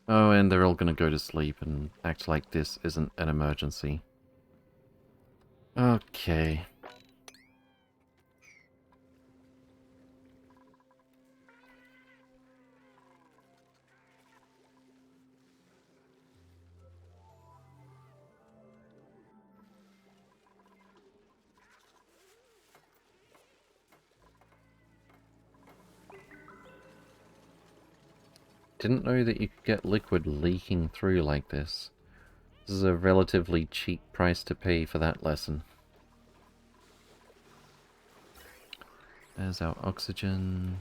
Oh, and they're all gonna go to sleep and act like this isn't an emergency. Okay. Didn't know that you could get liquid leaking through like this. This is a relatively cheap price to pay for that lesson. There's our oxygen.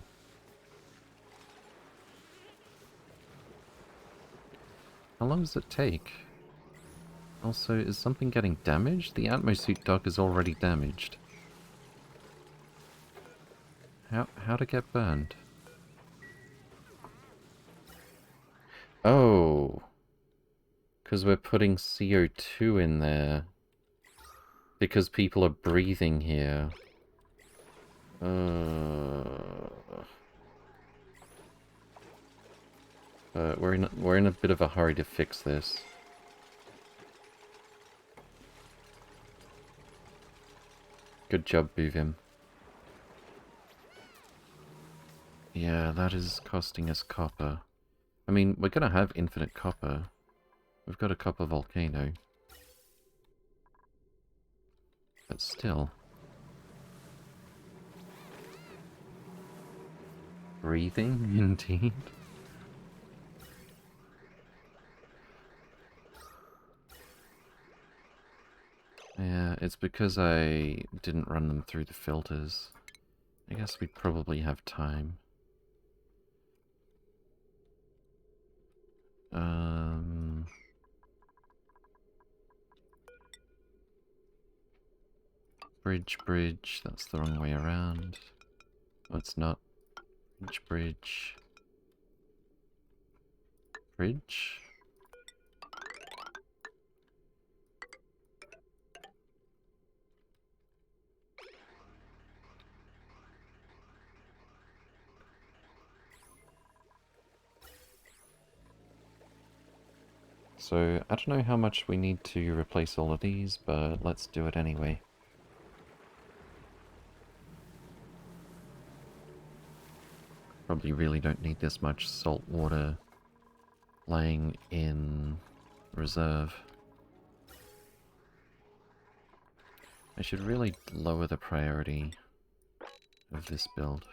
How long does it take? Also, is something getting damaged? The Atmosuit dock is already damaged. How to get burned? Oh. Because we're putting CO2 in there. Because people are breathing here. We're in a bit of a hurry to fix this. Good job, Buvim. Yeah, that is costing us copper. I mean, we're gonna have infinite copper. We've got a copper volcano. But still. Breathing, indeed. Yeah, it's because I didn't run them through the filters. I guess we'd probably have time. Bridge, that's the wrong way around. Oh, it's not. Bridge. Bridge? So, I don't know how much we need to replace all of these, but let's do it anyway. Probably really don't need this much salt water laying in reserve. I should really lower the priority of this build.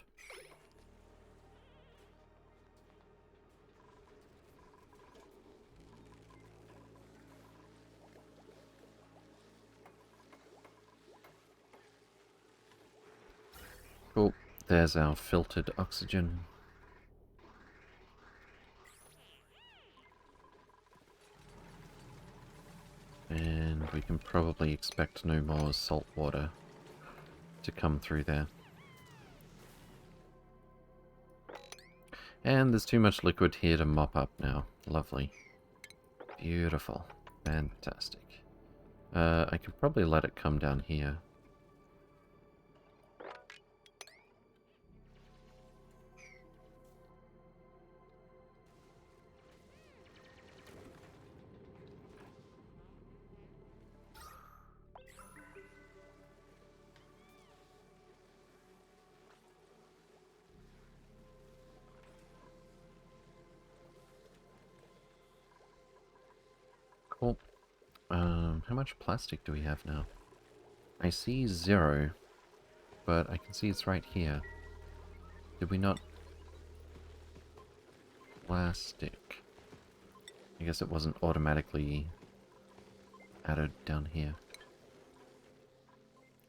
Cool. There's our filtered oxygen. And we can probably expect no more salt water to come through there. And there's too much liquid here to mop up now. Lovely. Beautiful. Fantastic. I could probably let it come down here. Cool. How much plastic do we have now? I see 0, but I can see it's right here. Did we not... Plastic. I guess it wasn't automatically added down here.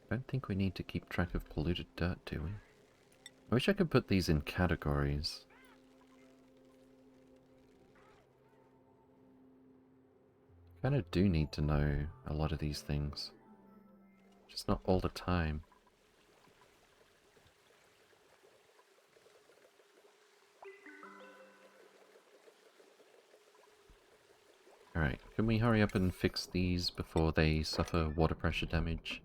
I don't think we need to keep track of polluted dirt, do we? I wish I could put these in categories. Kinda do need to know a lot of these things. Just not all the time. Alright, can we hurry up and fix these before they suffer water pressure damage?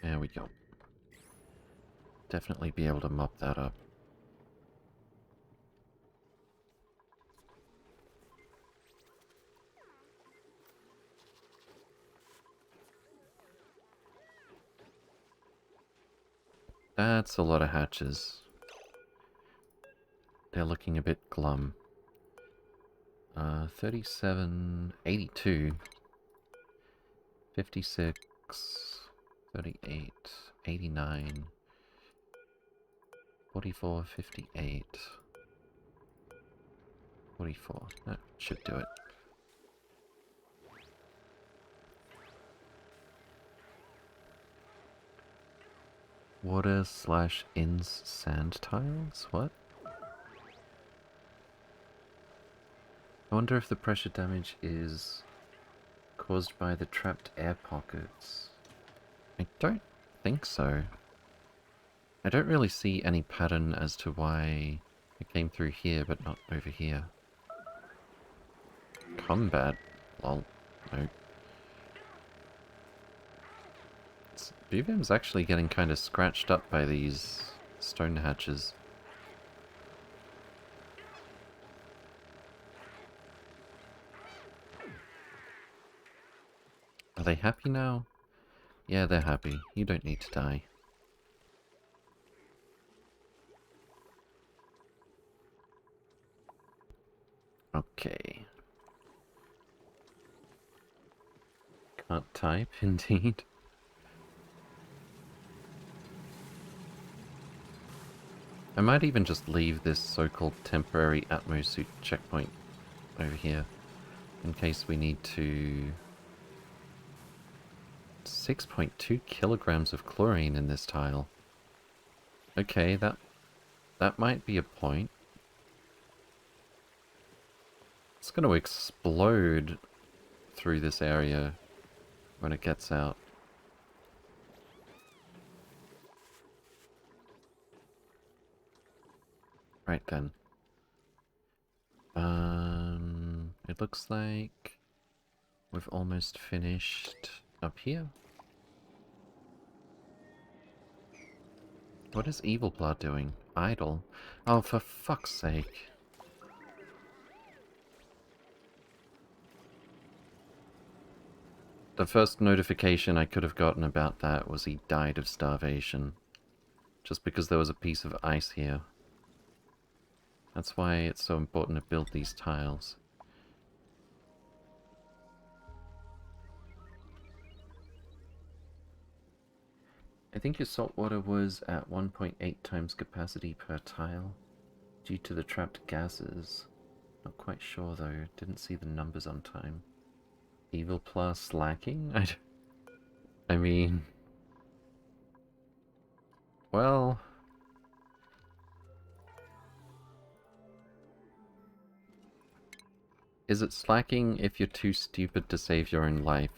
There we go. Definitely be able to mop that up. That's a lot of hatches. They're looking a bit glum. 37, 82, 56, 38, 89, 44, 58, 44. That should do it. Water/ins sand tiles? What? I wonder if the pressure damage is caused by the trapped air pockets. I don't think so. I don't really see any pattern as to why it came through here but not over here. Combat? Lol. No. BVM's actually getting kind of scratched up by these stone hatches. Are they happy now? Yeah, they're happy. You don't need to die. Okay. Can't type, indeed. I might even just leave this so-called temporary Atmosuit checkpoint over here, in case we need to... 6.2 kilograms of chlorine in this tile. Okay, that might be a point. It's going to explode through this area when it gets out. Right then. It looks like we've almost finished up here. What is Evil Blood doing? Idle? Oh, for fuck's sake. The first notification I could have gotten about that was he died of starvation. Just because there was a piece of ice here. That's why it's so important to build these tiles. I think your salt water was at 1.8 times capacity per tile. Due to the trapped gases. Not quite sure though. Didn't see the numbers on time. Evil plus lacking? I mean... Well... Is it slacking if you're too stupid to save your own life?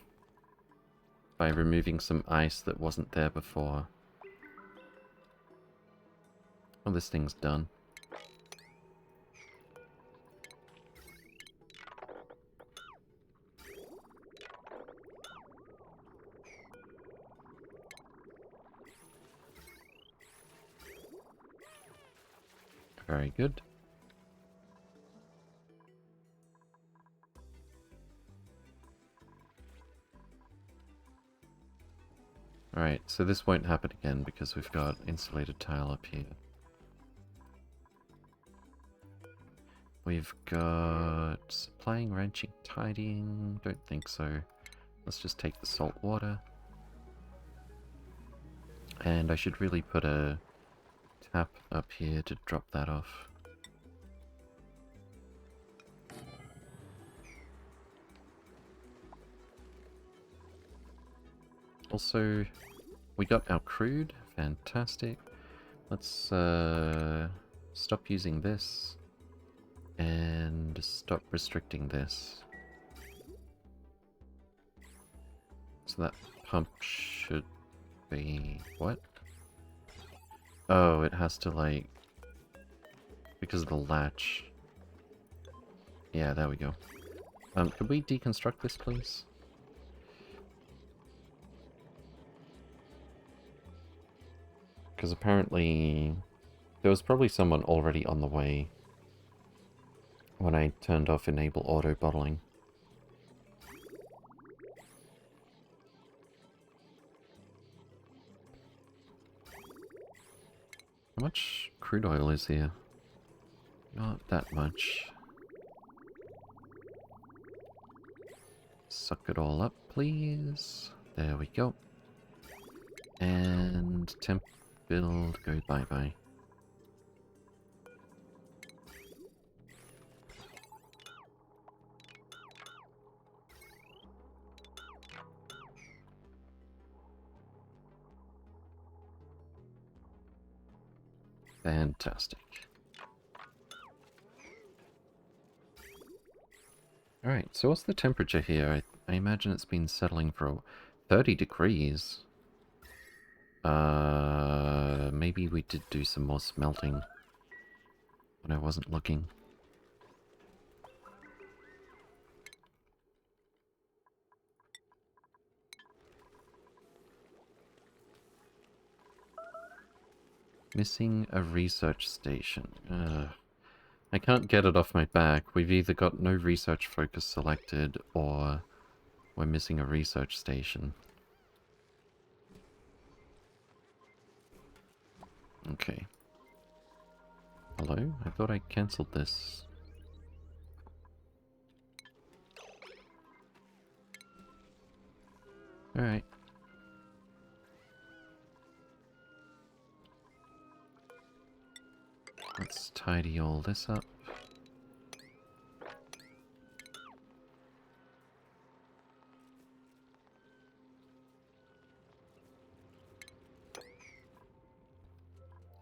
By removing some ice that wasn't there before? Oh, this thing's done. Very good. Alright, so this won't happen again because we've got insulated tile up here. We've got supplying, wrenching, tidying. Don't think so. Let's just take the salt water. And I should really put a tap up here to drop that off. Also, we got our crude. Fantastic. Let's stop using this. And stop restricting this. So that pump should be... what? Oh, it has to like... because of the latch. Yeah, there we go. Could we deconstruct this, please? Because apparently there was probably someone already on the way when I turned off enable auto bottling. How much crude oil is here? Not that much. Suck it all up, please. There we go. And temp build, go bye-bye. Fantastic. Alright, so what's the temperature here? I imagine it's been settling for 30 degrees. Maybe we did do some more smelting when I wasn't looking. Missing a research station. I can't get it off my back. We've either got no research focus selected, or we're missing a research station. Okay. Hello? I thought I cancelled this. Alright. Let's tidy all this up.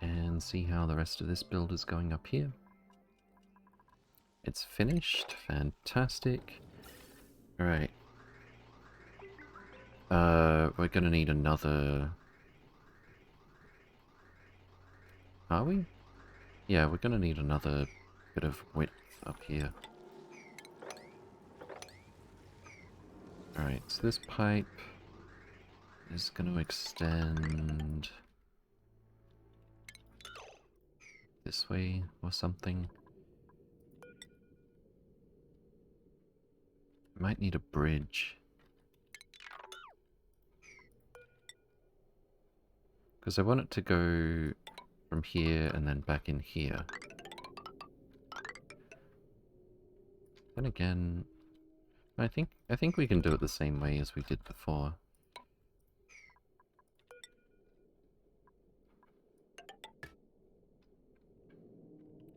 And see how the rest of this build is going up here. It's finished. Fantastic. Alright. We're gonna need another... Are we? Yeah, we're gonna need another bit of width up here. Alright, so this pipe is gonna extend this way or something. Might need a bridge. Because I want it to go from here and then back in here. Then again, I think we can do it the same way as we did before.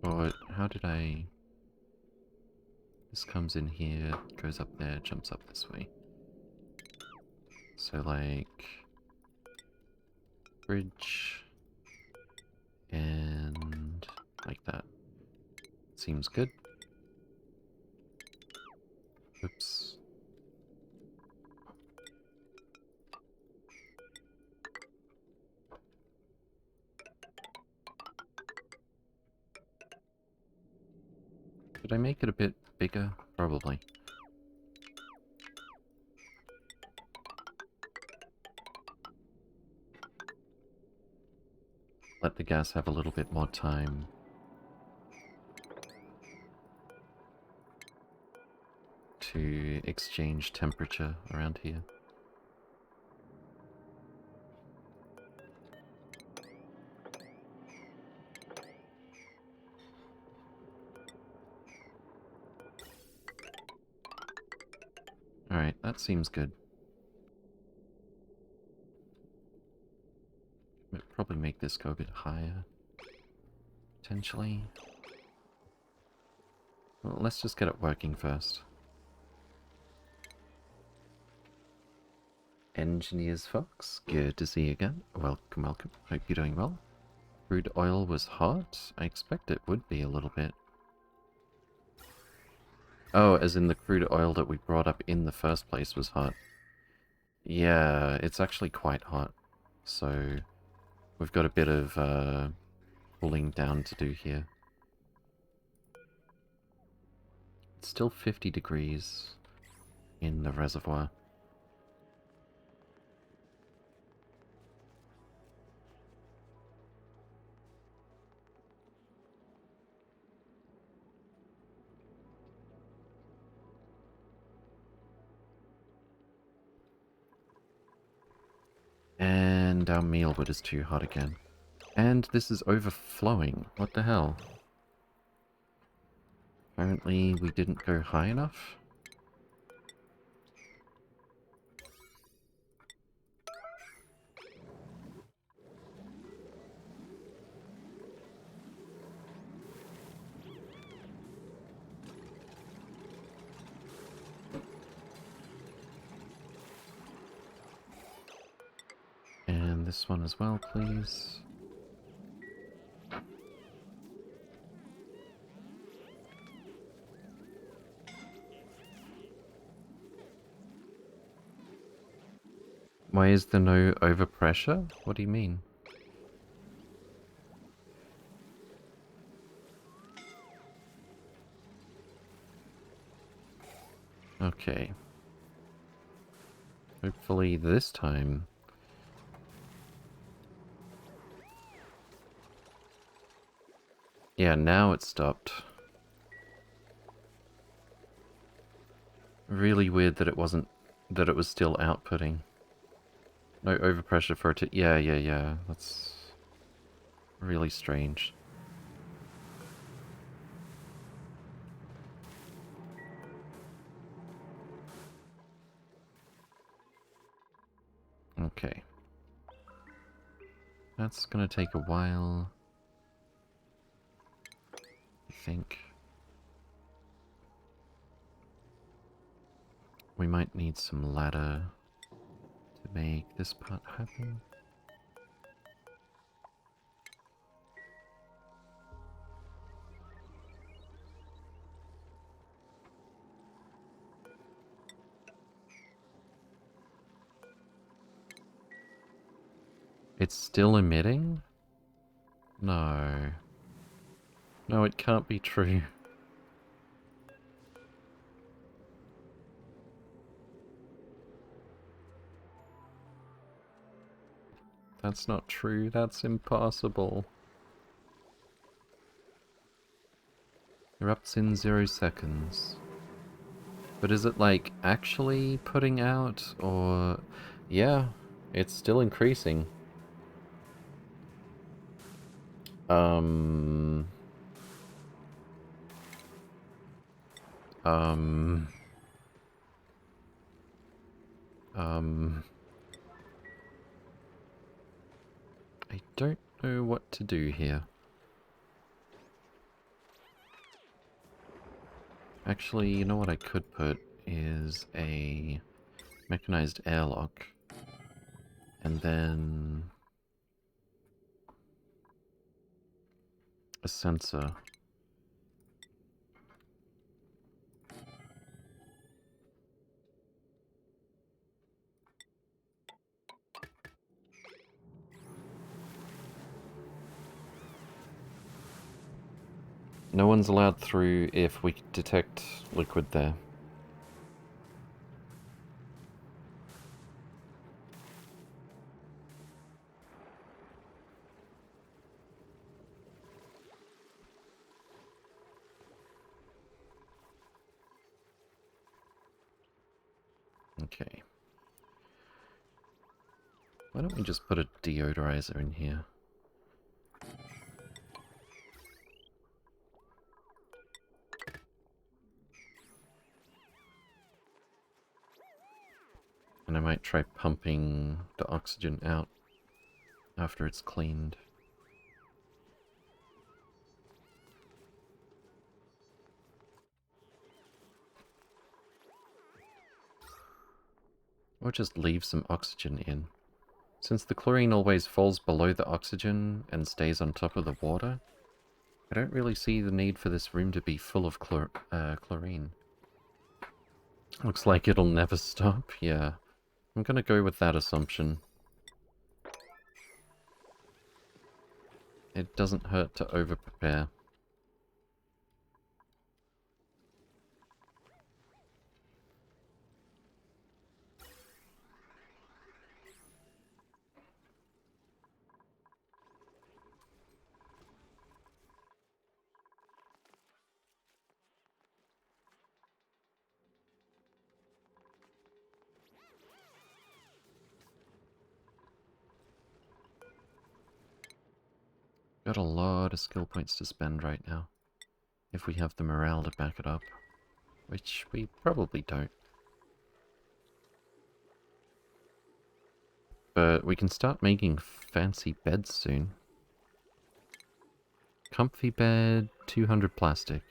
Or how did I... This comes in here, goes up there, jumps up this way. So like... Bridge... And... like that. Seems good. Oops. Did I make it a bit bigger? Probably. Let the gas have a little bit more time to exchange temperature around here. Alright, that seems good. Probably make this go a bit higher. Potentially. Well, let's just get it working first. Engineers Fox, good to see you again. Welcome, welcome. Hope you're doing well. Crude oil was hot? I expect it would be a little bit. Oh, as in the crude oil that we brought up in the first place was hot. Yeah, it's actually quite hot. So, we've got a bit of cooling down to do here. It's still 50 degrees in the reservoir. And our mealwood is too hot again. And this is overflowing. What the hell? Apparently we didn't go high enough? And this one as well, please. Why is there no overpressure? What do you mean? Okay. Hopefully this time... Yeah, now it stopped. Really weird that it wasn't... that it was still outputting. No overpressure for it to... Yeah. That's... really strange. Okay. That's gonna take a while. I think. We might need some ladder to make this part happen. It's still emitting? No. No, it can't be true. That's not true. That's impossible. Erupts in 0 seconds. But is it, like, actually putting out, or... Yeah, it's still increasing. I don't know what to do here. Actually, you know what I could put is a mechanized airlock. And then a sensor. No one's allowed through if we detect liquid there. Okay. Why don't we just put a deodorizer in here? And I might try pumping the oxygen out after it's cleaned. Or just leave some oxygen in. Since the chlorine always falls below the oxygen and stays on top of the water, I don't really see the need for this room to be full of chlorine. Looks like it'll never stop, yeah. I'm gonna go with that assumption. It doesn't hurt to over-prepare. Got a lot of skill points to spend right now. If we have the morale to back it up. Which we probably don't. But we can start making fancy beds soon. Comfy bed, 200 plastic.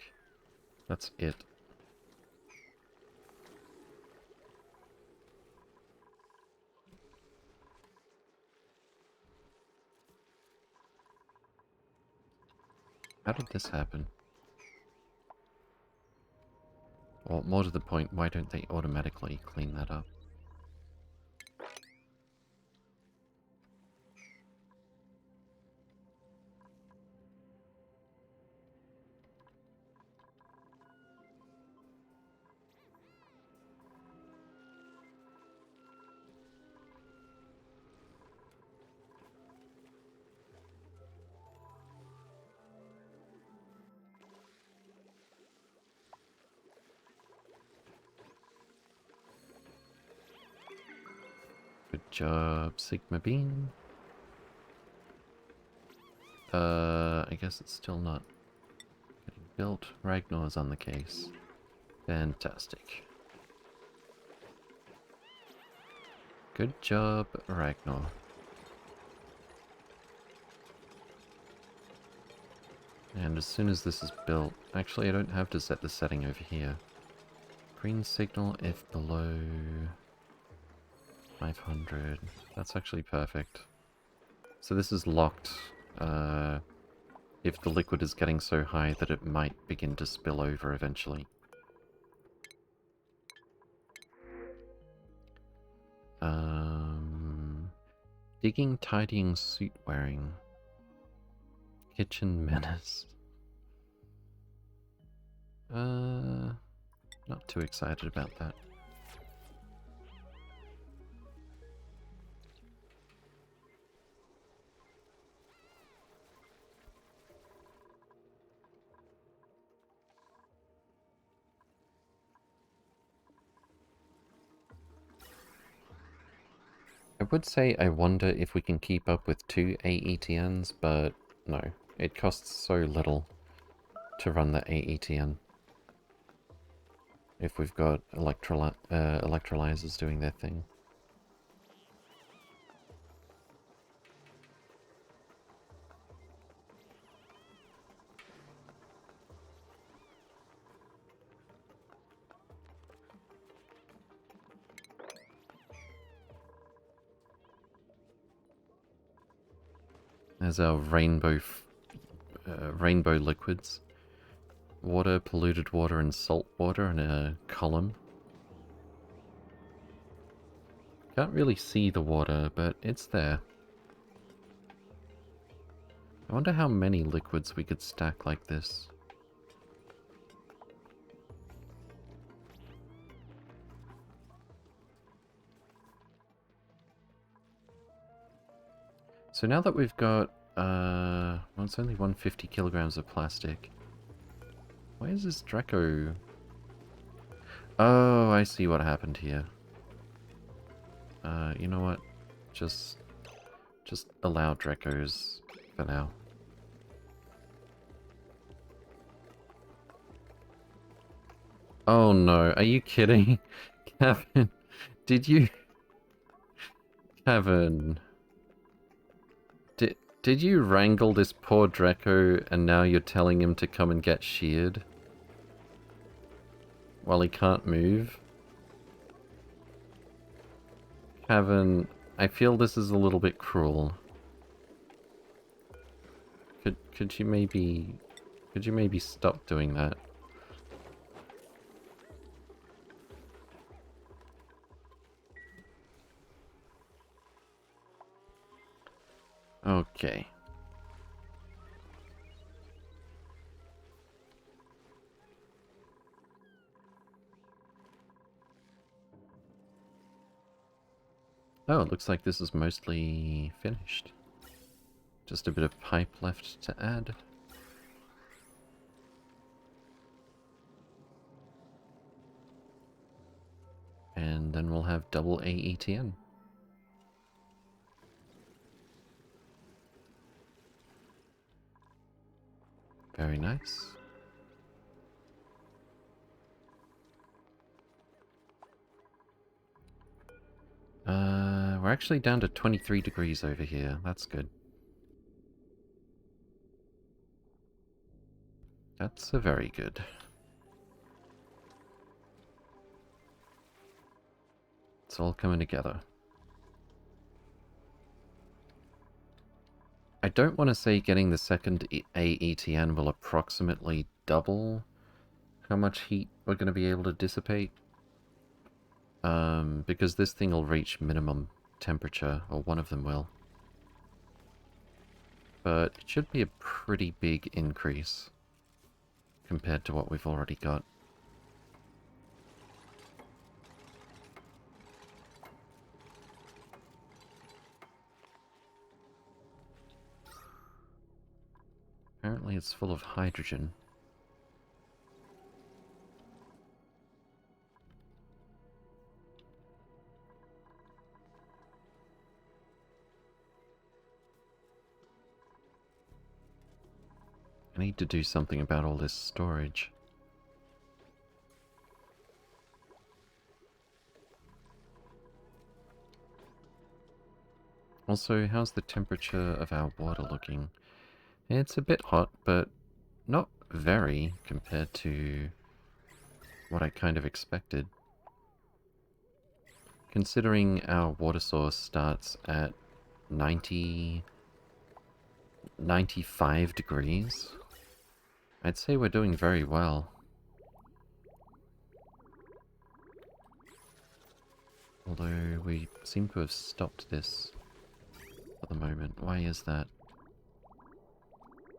That's it. How did this happen? Or more to the point, why don't they automatically clean that up? Good job, Sigma Bean. I guess it's still not getting built. Ragnar's on the case. Fantastic. Good job, Ragnar. And as soon as this is built... Actually, I don't have to set the setting over here. Green signal if below 500. That's actually perfect. So this is locked if the liquid is getting so high that it might begin to spill over eventually. Digging, tidying, suit wearing. Kitchen menace. Not too excited about that. I would say I wonder if we can keep up with 2 AETNs, but no. It costs so little to run the AETN. If we've got electrolyzers doing their thing. as our rainbow liquids. Water, polluted water, and salt water in a column. Can't really see the water, but it's there. I wonder how many liquids we could stack like this. So now that we've got, well, it's only 150 kilograms of plastic. Why is this Draco? Oh, I see what happened here. You know what? Just allow Dracos for now. Oh no, are you kidding? Kevin, did you... Kevin... Did you wrangle this poor Draco and now you're telling him to come and get sheared? While he can't move? Kevin, I feel this is a little bit cruel. Could you maybe stop doing that? Okay. Oh, it looks like this is mostly finished. Just a bit of pipe left to add. And then we'll have double AETN. Very nice. We're actually down to 23 degrees over here. That's good. That's a very good. It's all coming together. I don't want to say getting the second AETN will approximately double how much heat we're going to be able to dissipate. Because this thing will reach minimum temperature, or one of them will. But it should be a pretty big increase compared to what we've already got. Apparently it's full of hydrogen. I need to do something about all this storage. Also, how's the temperature of our water looking? It's a bit hot, but not very compared to what I kind of expected. Considering our water source starts at 95 degrees, I'd say we're doing very well. Although we seem to have stopped this for the moment. Why is that?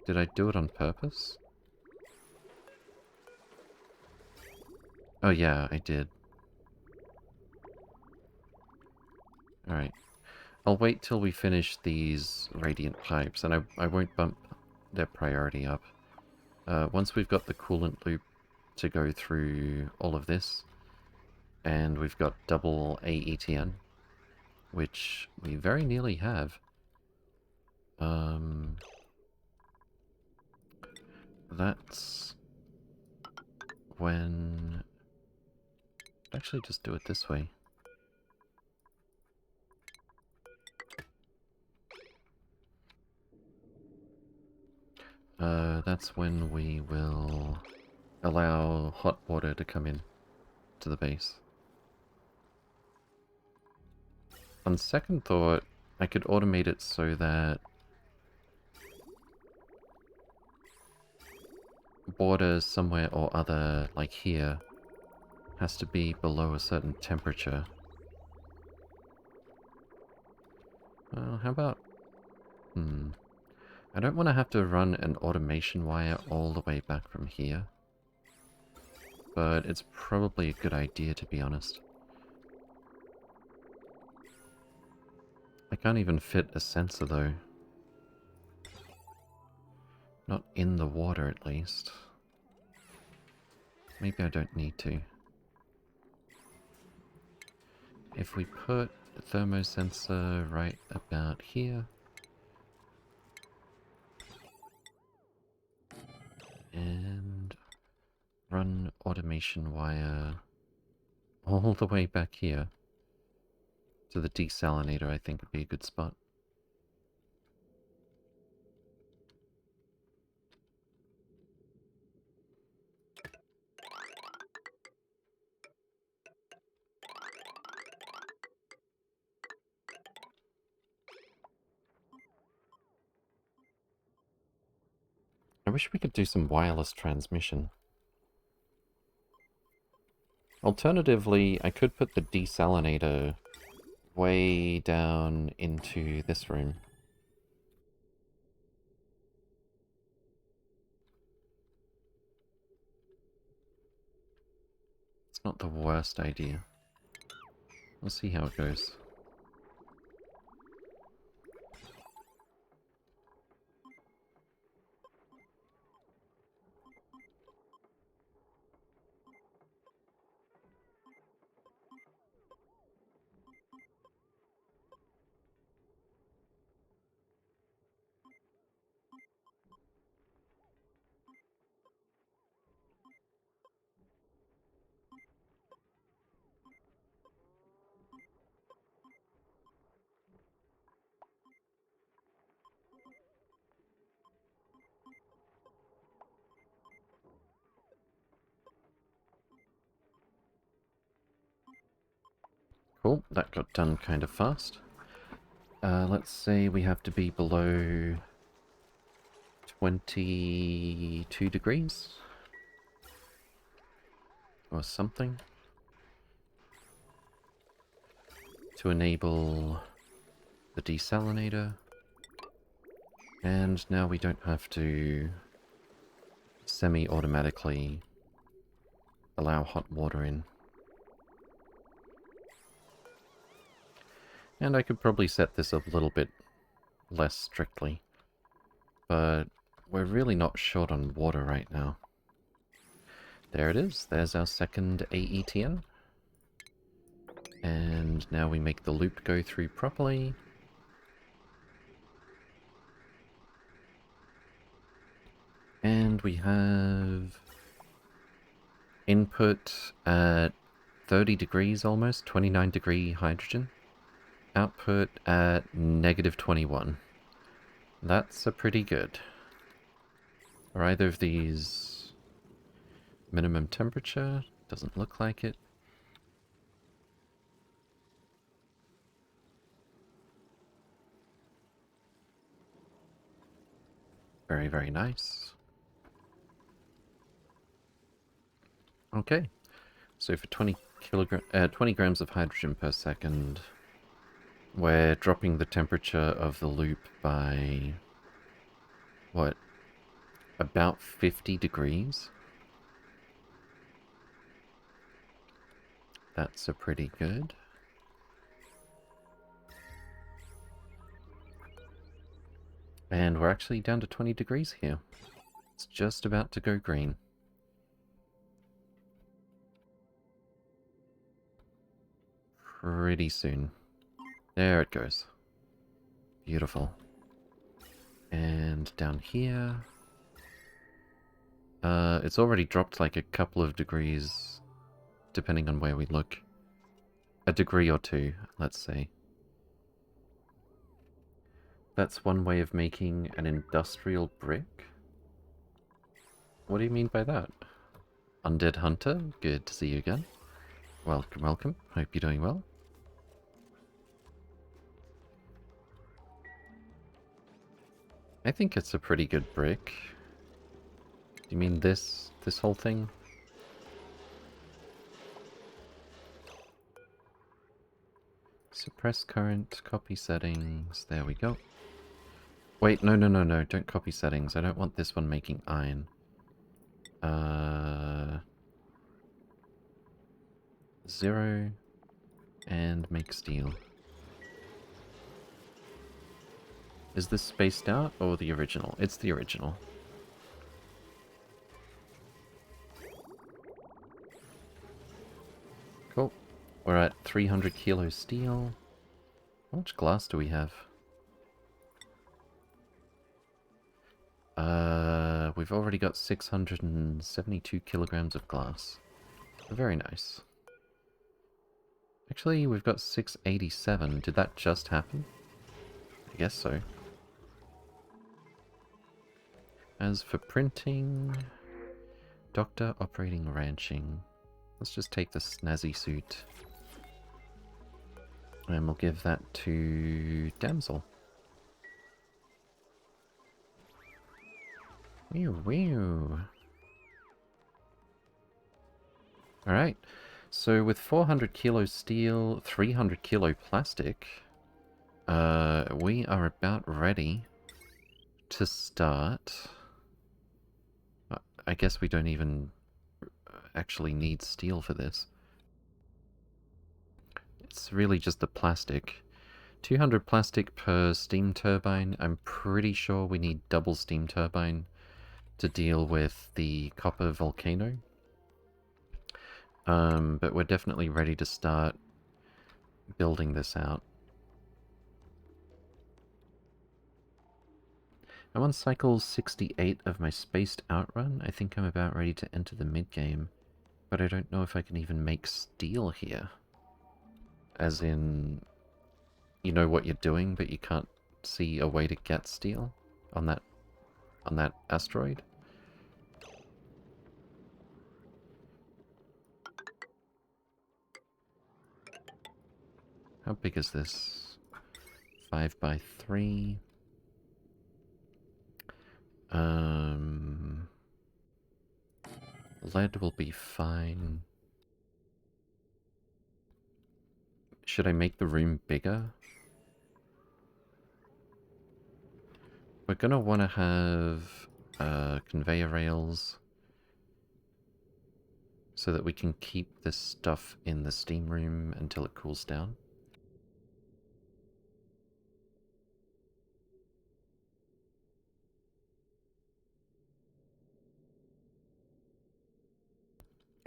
Did I do it on purpose? Oh yeah, I did. Alright. I'll wait till we finish these radiant pipes, and I won't bump their priority up. Once we've got the coolant loop to go through all of this, and we've got double AETN, which we very nearly have. That's when... Actually, just do it this way. That's when we will allow hot water to come in to the base. On second thought, I could automate it so that water somewhere or other, like here, has to be below a certain temperature. Well, how about... I don't want to have to run an automation wire all the way back from here. But it's probably a good idea, to be honest. I can't even fit a sensor, though. Not in the water, at least. Maybe I don't need to. If we put a thermosensor right about here... and run automation wire all the way back here to the desalinator, I think would be a good spot. I wish we could do some wireless transmission. Alternatively, I could put the desalinator way down into this room. It's not the worst idea. We'll see how it goes. Cool, that got done kind of fast. Let's say we have to be below 22 degrees or something to enable the desalinator. And now we don't have to semi-automatically allow hot water in. And I could probably set this a little bit less strictly, but we're really not short on water right now. There it is, there's our second AETN. And now we make the loop go through properly. And we have input at 30 degrees almost, 29 degree hydrogen. Output at -21. That's a pretty good. Are either of these minimum temperature? Doesn't look like it. Very, very nice. Okay, so for 20 grams of hydrogen per second, we're dropping the temperature of the loop by, what, about 50 degrees? That's a pretty good. And we're actually down to 20 degrees here. It's just about to go green. Pretty soon. There it goes. Beautiful. And down here... it's already dropped like a couple of degrees, depending on where we look. A degree or two, let's say. That's one way of making an industrial brick? What do you mean by that? Undead Hunter, good to see you again. Welcome, welcome. Hope you're doing well. I think it's a pretty good brick. you mean this whole thing? Suppress current, copy settings, there we go. Wait, no, don't copy settings. I don't want this one making iron. 0, and make steel. Is this spaced out, or the original? It's the original. Cool. We're at 300 kilo steel. How much glass do we have? We've already got 672 kilograms of glass. Very nice. Actually, we've got 687. Did that just happen? I guess so. As for printing... Doctor operating ranching. Let's just take the snazzy suit. And we'll give that to Damsel. Whew. Alright, so with 400 kilo steel, 300 kilo plastic, we are about ready to start. I guess we don't even actually need steel for this. It's really just the plastic. 200 plastic per steam turbine. I'm pretty sure we need double steam turbine to deal with the copper volcano. But we're definitely ready to start building this out. I'm on cycle 68 of my spaced outrun. I think I'm about ready to enter the mid-game. But I don't know if I can even make steel here. As in, you know what you're doing, but you can't see a way to get steel on that asteroid. How big is this? 5 by 3. Lead will be fine. Should I make the room bigger? We're gonna want to have conveyor rails so that we can keep this stuff in the steam room until it cools down.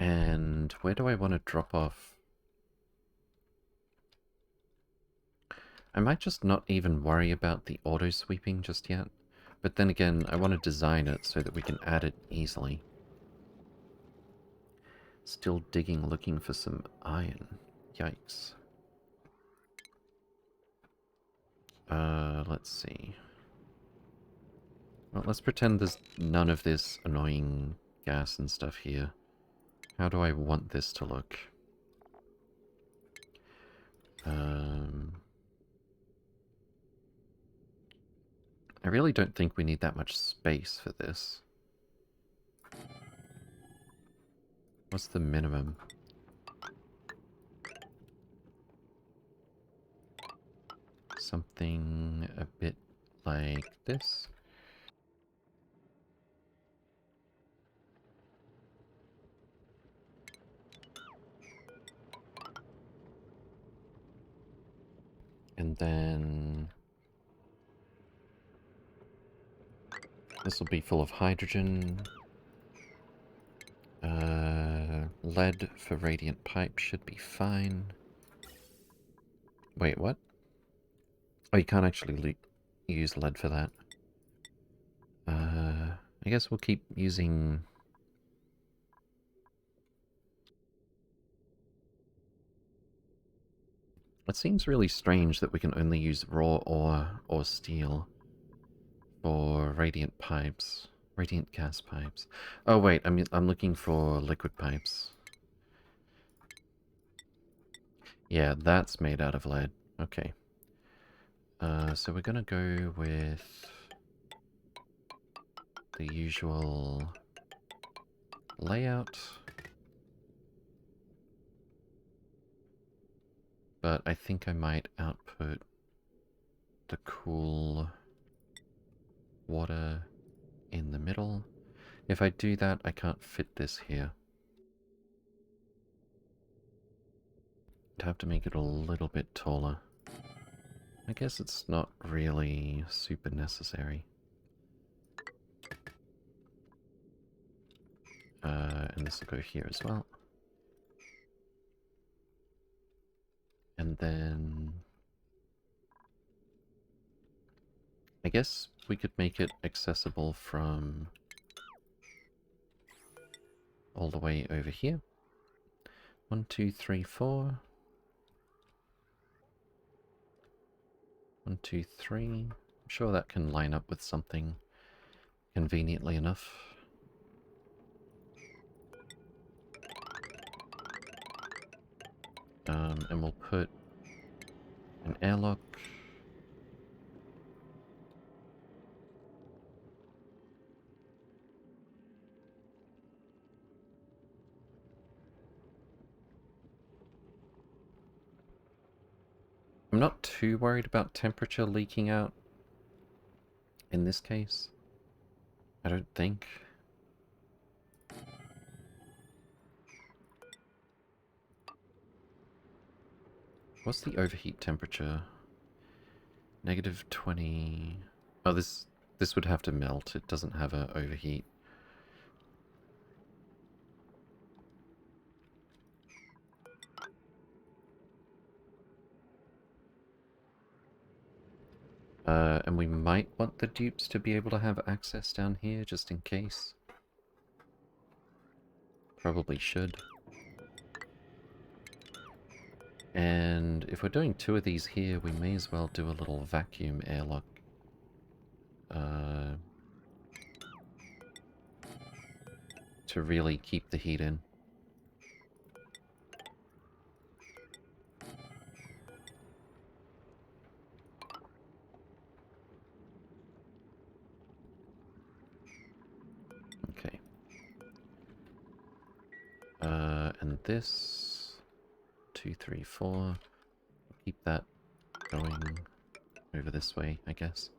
And where do I want to drop off? I might just not even worry about the auto-sweeping just yet. But then again, I want to design it so that we can add it easily. Still digging, looking for some iron. Yikes. Let's see. Well, let's pretend there's none of this annoying gas and stuff here. How do I want this to look? I really don't think we need that much space for this. What's the minimum? Something a bit like this. And then this will be full of hydrogen. Lead for radiant pipe should be fine. Wait, what? Oh, you can't actually use lead for that. I guess we'll keep using... It seems really strange that we can only use raw ore or steel for radiant pipes. Radiant gas pipes. Oh wait, I'm looking for liquid pipes. Yeah, that's made out of lead. Okay. So we're gonna go with the usual layout. But I think I might output the cool water in the middle. If I do that, I can't fit this here. I'd have to make it a little bit taller. I guess it's not really super necessary. And this will go here as well. And then I guess we could make it accessible from all the way over here. 1, 2, 3, 4. 1, 2, 3. I'm sure that can line up with something conveniently enough. And we'll put an airlock. I'm not too worried about temperature leaking out in this case. I don't think. What's the overheat temperature? -20. Oh, this would have to melt. It doesn't have a overheat. And we might want the dupes to be able to have access down here, just in case. Probably should. And if we're doing 2 of these here, we may as well do a little vacuum airlock. To really keep the heat in. Okay. And this 2, 3, 4. Keep that going over this way, I guess.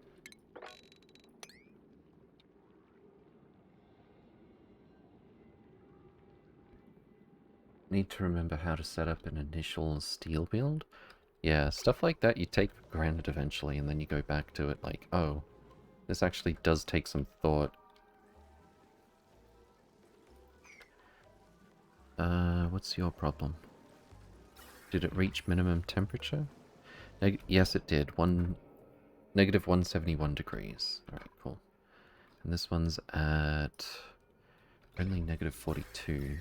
Need to remember how to set up an initial steel build. Yeah, stuff like that you take for granted eventually, and then you go back to it like, oh, this actually does take some thought. What's your problem? Did it reach minimum temperature? Yes, it did. -171 degrees. Alright, cool. And this one's at only -42.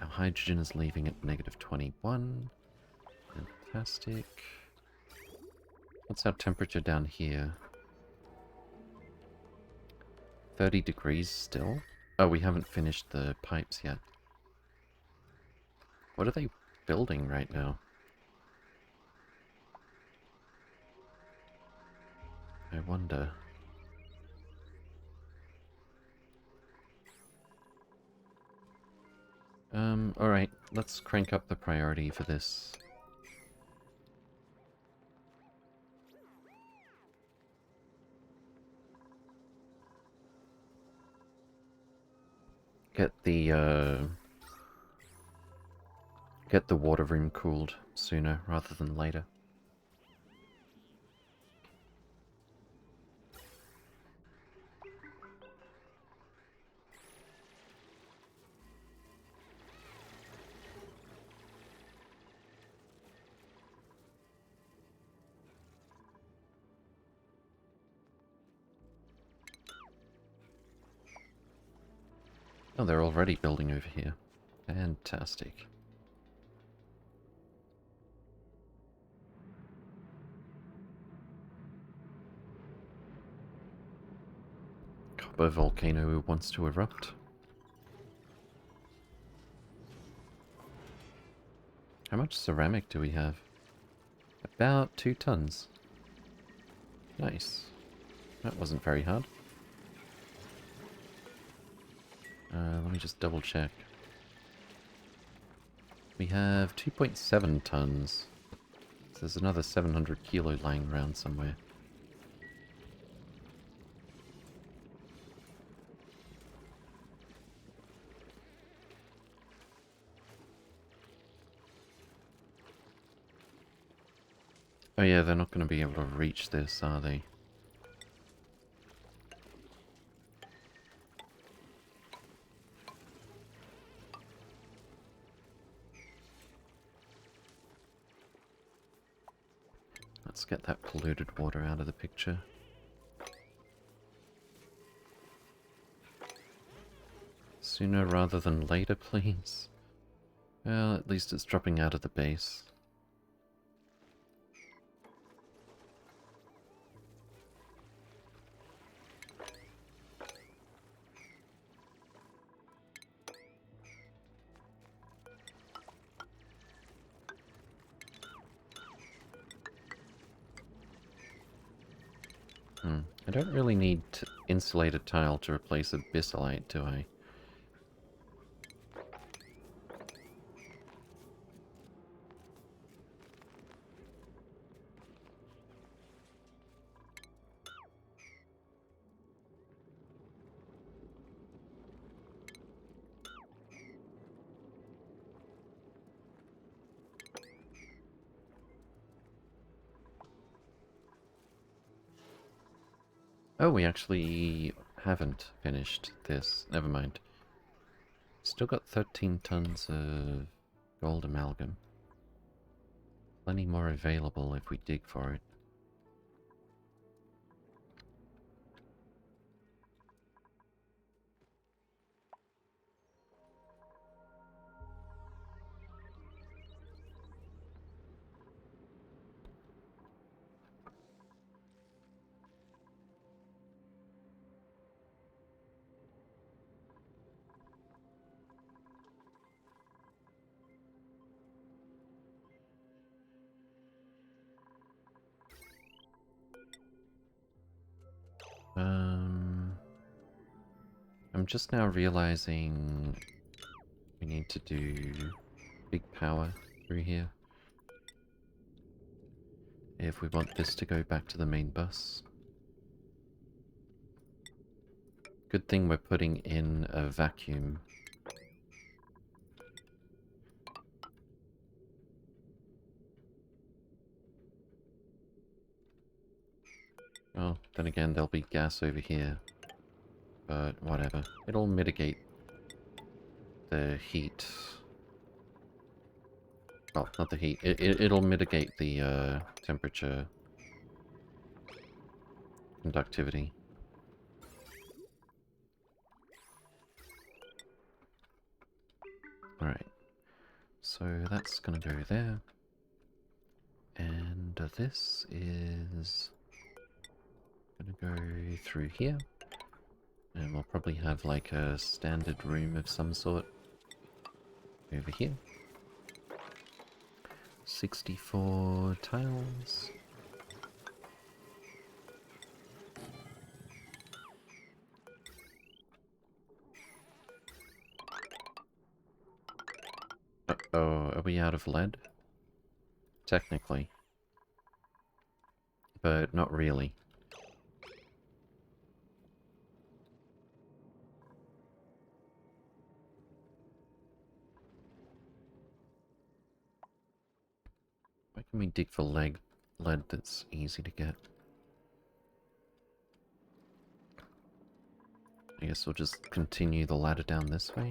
Our hydrogen is leaving at -21. Fantastic. What's our temperature down here? 30 degrees still? Oh, we haven't finished the pipes yet. What are they building right now? I wonder. Alright, let's crank up the priority for this. Get the water room cooled sooner rather than later. Oh, they're already building over here. Fantastic. Copper volcano wants to erupt. How much ceramic do we have? About 2 tons. Nice. That wasn't very hard. Let me just double check. We have 2.7 tons. So there's another 700 kilo lying around somewhere. Oh yeah, they're not going to be able to reach this, are they? Let's get that polluted water out of the picture. Sooner rather than later, please. Well, at least it's dropping out of the base. I don't really need insulated tile to replace abyssalite, do I? Oh, we actually haven't finished this. Never mind. Still got 13 tons of gold amalgam. Plenty more available if we dig for it. I'm just now realizing we need to do big power through here if we want this to go back to the main bus. Good thing we're putting in a vacuum. Oh, then again, there'll be gas over here. But whatever. It'll mitigate the heat. Well, not the heat. It'll mitigate the temperature conductivity. Alright. So that's gonna go there. And this is gonna go through here. And we'll probably have like a standard room of some sort over here. 64 tiles. Uh-oh, are we out of lead? Technically. But not really. Why can we dig for lead that's easy to get? I guess we'll just continue the ladder down this way.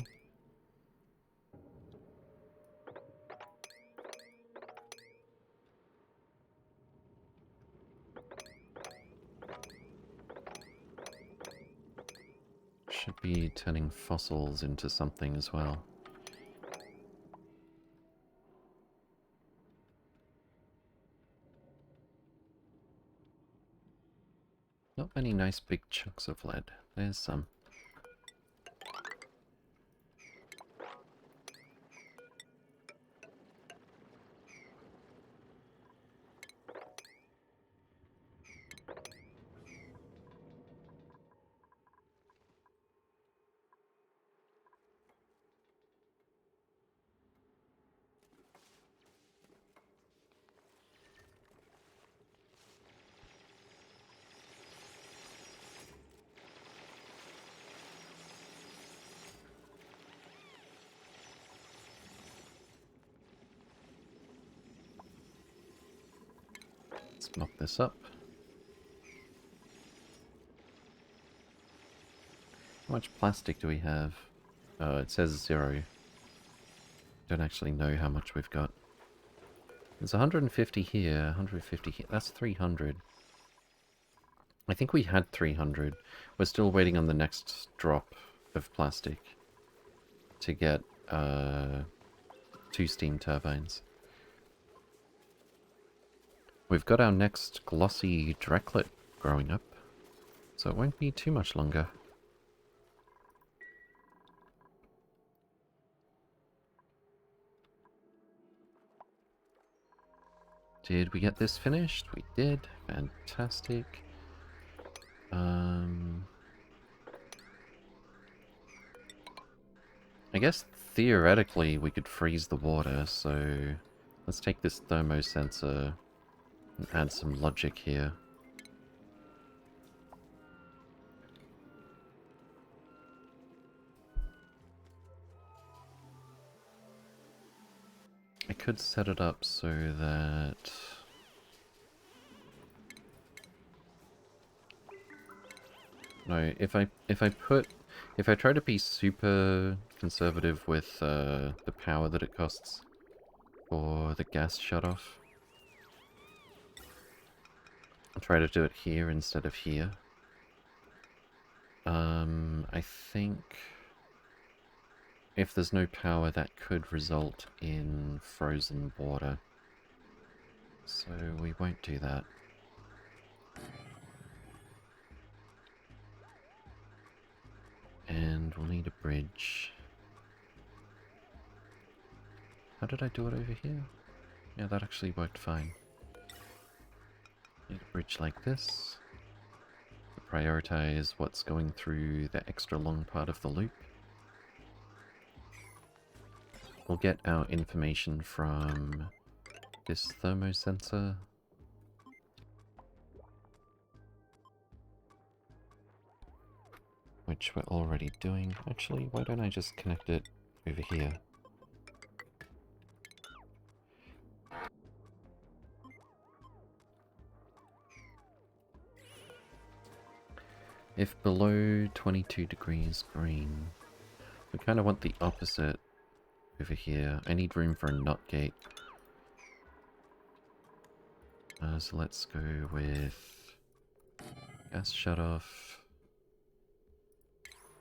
Should be turning fossils into something as well. Not many nice big chunks of lead. There's some. Knock this up. How much plastic do we have? It says 0. Don't actually know how much we've got. There's 150 here, 150 here. That's 300. I think we had 300. We're still waiting on the next drop of plastic to get 2 steam turbines. We've got our next glossy Drecklet growing up, so it won't be too much longer. Did we get this finished? We did. Fantastic. I guess theoretically we could freeze the water, so let's take this thermosensor and add some logic here. I could set it up so that... No, if I try to be super conservative with the power that it costs for the gas shutoff, I'll try to do it here instead of here. I think if there's no power, that could result in frozen water. So we won't do that. And we'll need a bridge. How did I do it over here? Yeah, that actually worked fine. Need a bridge like this. Prioritize what's going through the extra long part of the loop. We'll get our information from this thermosensor. Which we're already doing. Actually, why don't I just connect it over here? If below 22 degrees green, we kind of want the opposite over here. I need room for a NOT gate. So let's go with gas shutoff,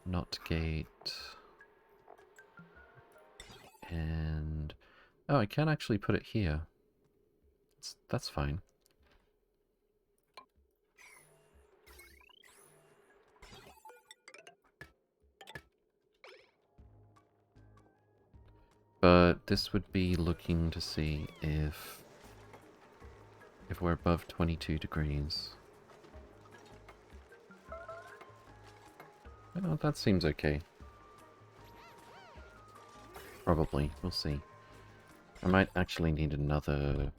NOT gate, and... oh, I can actually put it here. That's fine. But this would be looking to see if we're above 22 degrees. Oh, that seems okay. Probably. We'll see. I might actually need another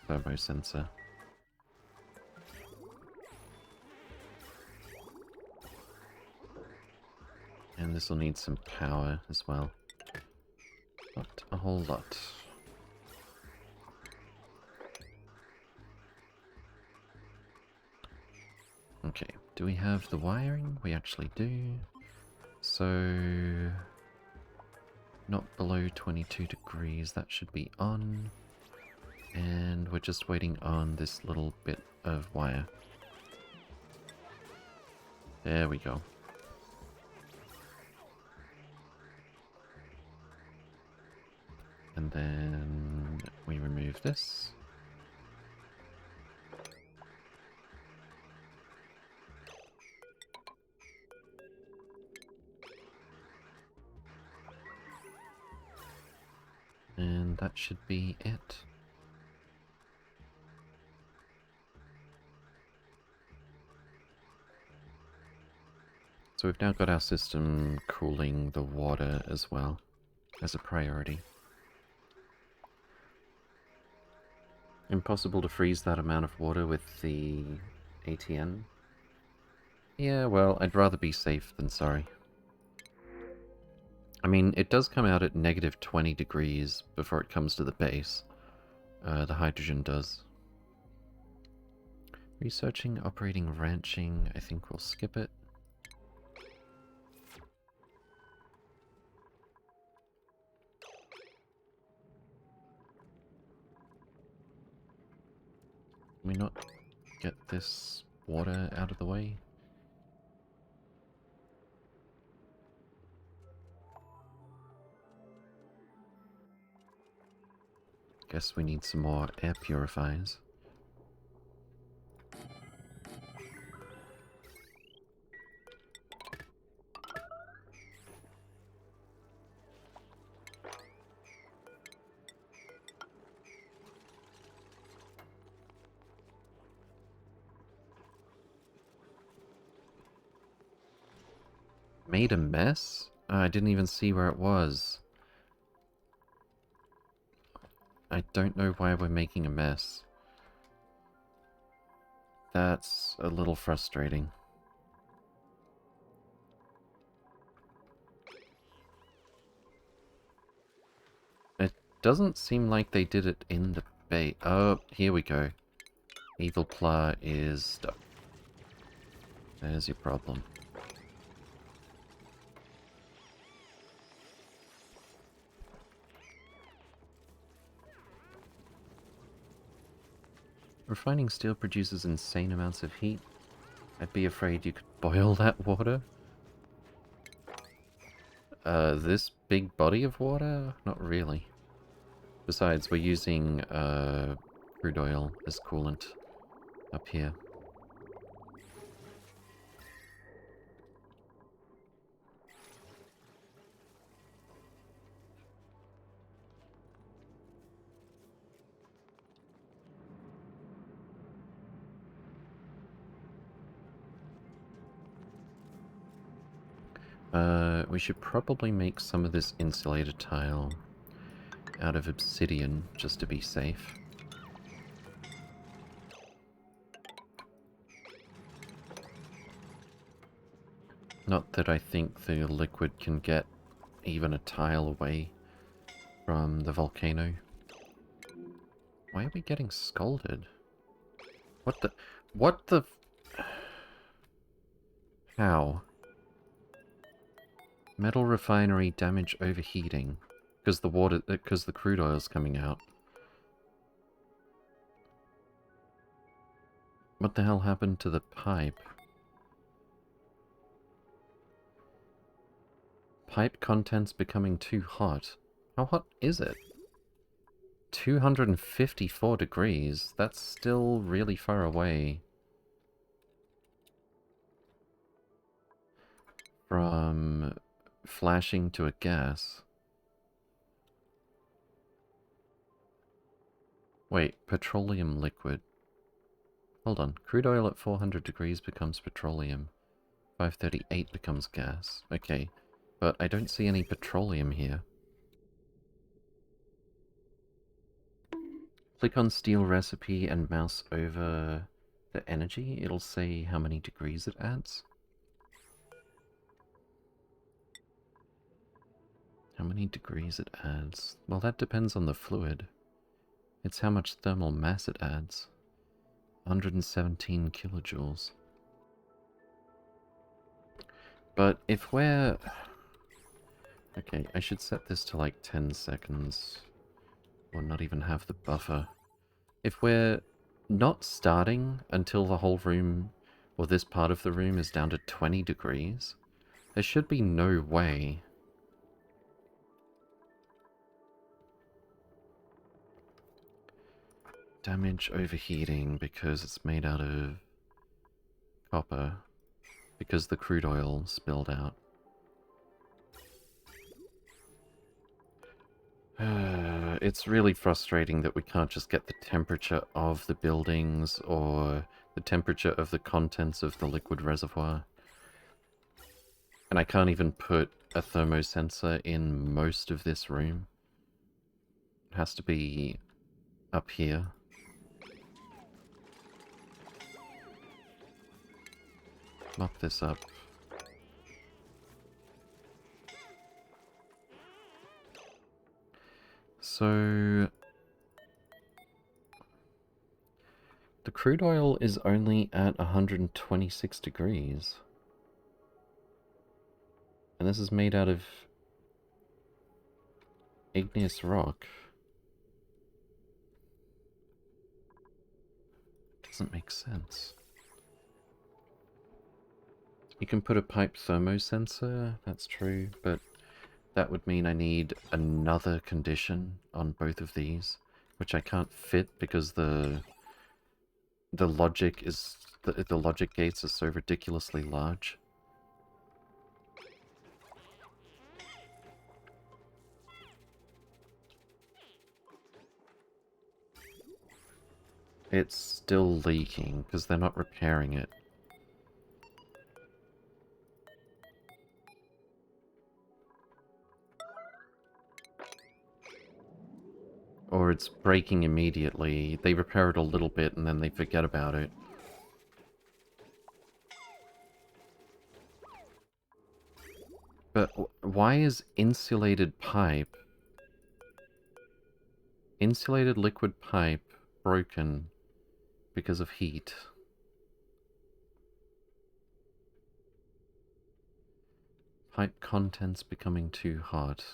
thermosensor. And this will need some power as well. Not a whole lot. Okay, do we have the wiring? We actually do. So... not below 22 degrees, that should be on. And we're just waiting on this little bit of wire. There we go. And then we remove this. And that should be it. So we've now got our system cooling the water as well, as a priority. Impossible to freeze that amount of water with the ATN? Yeah, well, I'd rather be safe than sorry. I mean, it does come out at negative 20 degrees before it comes to the base. The hydrogen does. Researching, operating, ranching. I think we'll skip it. Can we not get this water out of the way? Guess we need some more air purifiers. Made a mess? Oh, I didn't even see where it was. I don't know why we're making a mess. That's a little frustrating. It doesn't seem like they did it in the bay. Oh, here we go. Evil Pla is stuck. There's your problem. Refining steel produces insane amounts of heat. I'd be afraid you could boil that water. This big body of water? Not really. Besides, we're using, crude oil as coolant up here. We should probably make some of this insulator tile out of obsidian, just to be safe. Not that I think the liquid can get even a tile away from the volcano. Why are we getting scolded? What the... What the... How? Metal refinery damage overheating. Because the water... Because the crude oil's coming out. What the hell happened to the pipe? Pipe contents becoming too hot. How hot is it? 254 degrees. That's still really far away from flashing to a gas. Wait, petroleum liquid. Hold on. Crude oil at 400 degrees becomes petroleum. 538 becomes gas. Okay. But I don't see any petroleum here. Click on steel recipe and mouse over the energy. It'll say how many degrees it adds. How many degrees it adds? Well, that depends on the fluid. It's how much thermal mass it adds. 117 kilojoules. But if we're... Okay, I should set this to like 10 seconds. Or not even have the buffer. If we're not starting until the whole room, or this part of the room, is down to 20 degrees, there should be no way. Damage overheating because it's made out of copper. Because the crude oil spilled out. It's really frustrating that we can't just get the temperature of the buildings or the temperature of the contents of the liquid reservoir. And I can't even put a thermosensor in most of this room. It has to be up here. Mop this up. So, the crude oil is only at 126 degrees. And this is made out of igneous rock. Doesn't make sense. You can put a pipe thermosensor, that's true, but that would mean I need another condition on both of these, which I can't fit because the logic is the logic gates are so ridiculously large. It's still leaking because they're not repairing it. Or it's breaking immediately. They repair it a little bit and then they forget about it. But why is insulated liquid pipe broken because of heat? Pipe contents becoming too hot.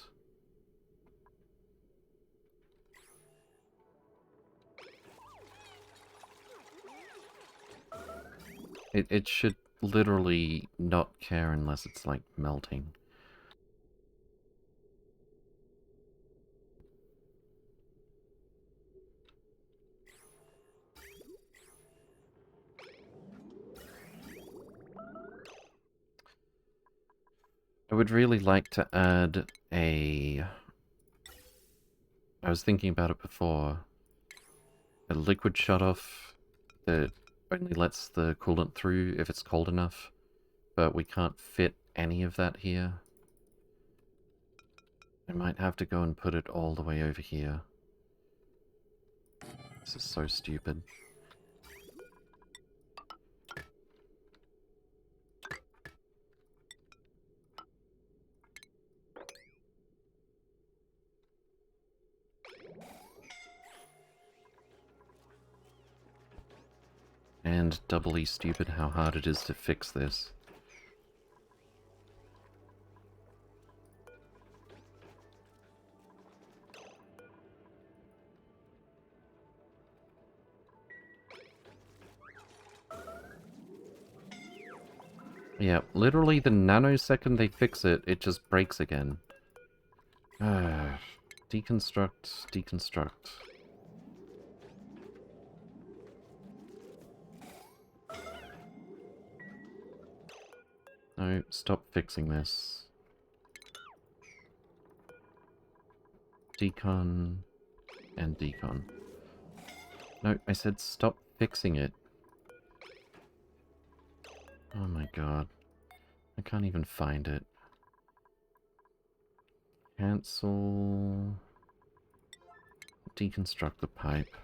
It should literally not care unless it's like melting. I would really like to add a... I was thinking about it before. A liquid shutoff that only lets the coolant through if it's cold enough. But we can't fit any of that here. I might have to go and put it all the way over here. This is so stupid. And doubly stupid how hard it is to fix this. Yeah, literally the nanosecond they fix it, it just breaks again. Deconstruct, deconstruct. No, stop fixing this. Decon and decon. No, I said stop fixing it. Oh my god. I can't even find it. Cancel. Deconstruct the pipe.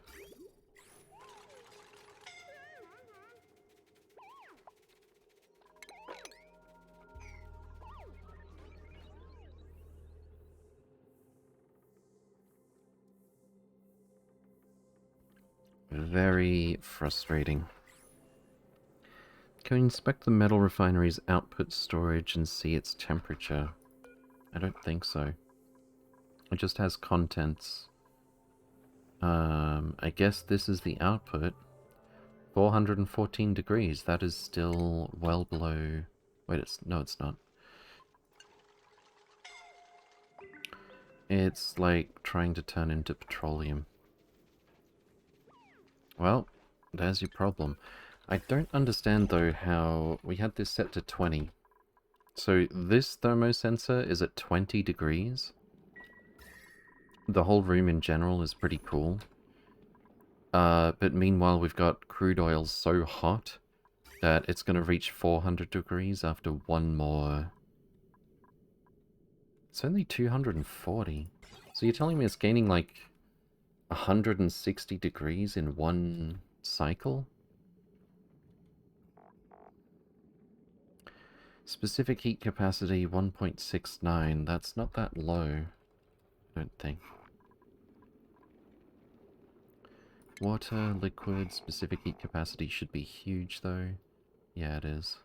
Very frustrating. Can we inspect the metal refinery's output storage and see its temperature? I don't think so. It just has contents. I guess this is the output. 414 degrees. That is still well below... Wait, no, it's not. It's like trying to turn into petroleum. Well, there's your problem. I don't understand, though, how we had this set to 20. So this thermosensor is at 20 degrees. The whole room in general is pretty cool. But meanwhile, we've got crude oil so hot that it's going to reach 400 degrees after one more... It's only 240. So you're telling me it's gaining like 160 degrees in one cycle? Specific heat capacity 1.69. That's not that low, I don't think. Water, liquid, specific heat capacity should be huge though. Yeah, it is.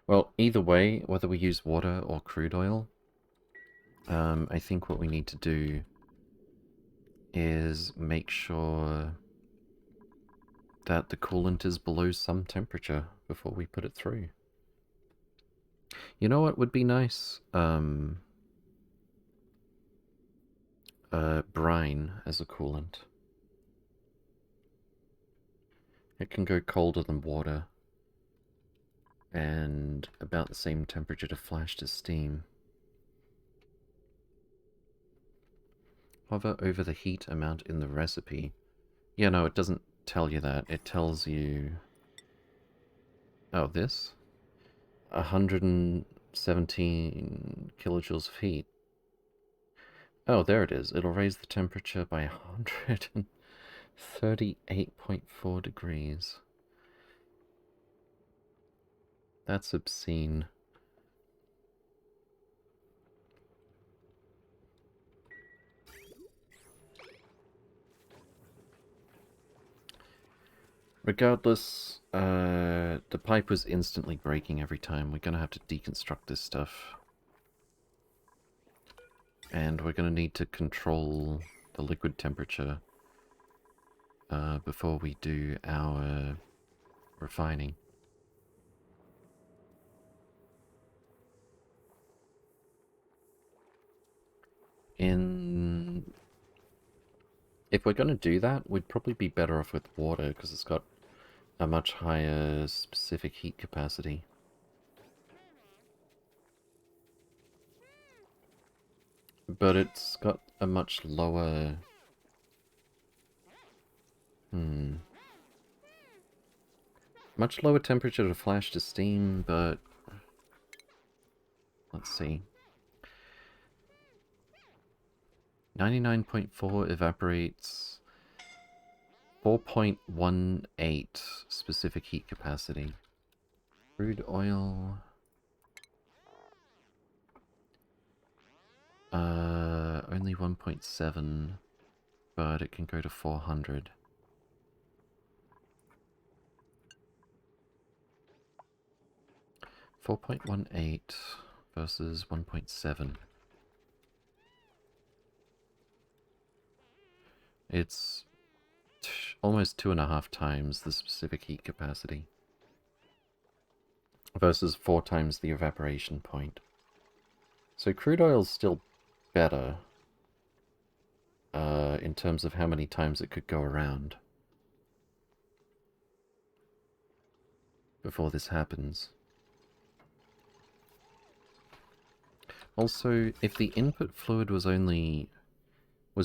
Well, either way, whether we use water or crude oil, I think what we need to do is make sure that the coolant is below some temperature before we put it through. You know what would be nice? Brine as a coolant. It can go colder than water, and about the same temperature to flash to steam. Hover over the heat amount in the recipe. Yeah, no, it doesn't tell you that. It tells you... Oh, this? 117 kilojoules of heat. Oh, there it is. It'll raise the temperature by 138.4 degrees. That's obscene. Regardless, the pipe was instantly breaking every time. We're gonna have to deconstruct this stuff. And we're gonna need to control the liquid temperature before we do our refining. If we're gonna do that, we'd probably be better off with water, because it's got a much higher specific heat capacity. But it's got a much lower... Much lower temperature to flash to steam, but... Let's see. 99.4 evaporates... 4.18 specific heat capacity. Crude oil... only 1.7, but it can go to 400. $4.18 versus 1.7. It's almost 2.5 times the specific heat capacity versus 4 times the evaporation point. So crude oil's still better in terms of how many times it could go around before this happens. Also, if the input fluid was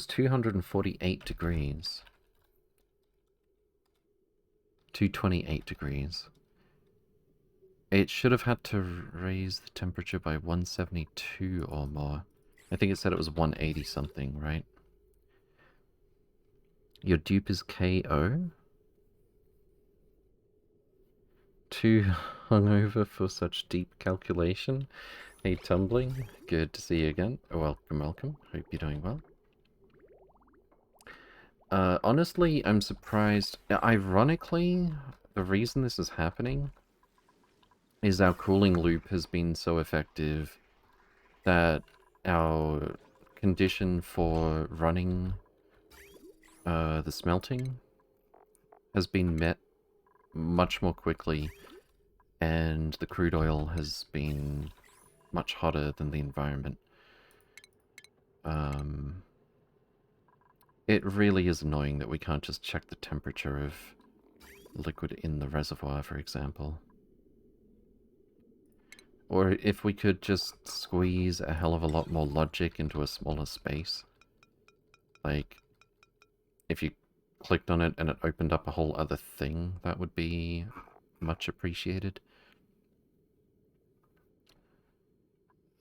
248 degrees, 228 degrees, it should have had to raise the temperature by 172 or more. I think it said it was 180 something, right? Your dupe is KO? Too hungover for such deep calculation? Hey, Tumbling, good to see you again. Welcome, welcome. Hope you're doing well. Honestly, I'm surprised. Ironically, the reason this is happening is our cooling loop has been so effective that our condition for running the smelting has been met much more quickly, and the crude oil has been much hotter than the environment. It really is annoying that we can't just check the temperature of liquid in the reservoir, for example. Or if we could just squeeze a hell of a lot more logic into a smaller space. Like, if you clicked on it and it opened up a whole other thing, that would be much appreciated.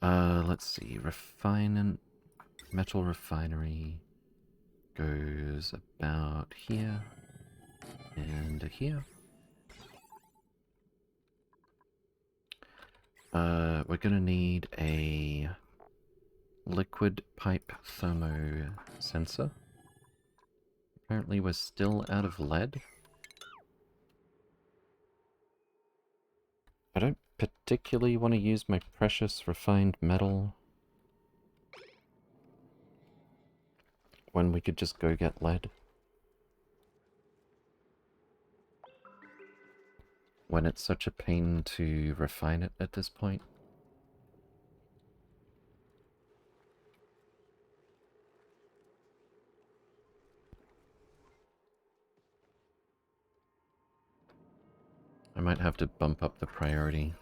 Let's see, metal refinery goes about here and here. We're gonna need a liquid pipe thermo sensor. Apparently we're still out of lead. I don't particularly want to use my precious refined metal when we could just go get lead. When it's such a pain to refine it at this point. I might have to bump up the priority.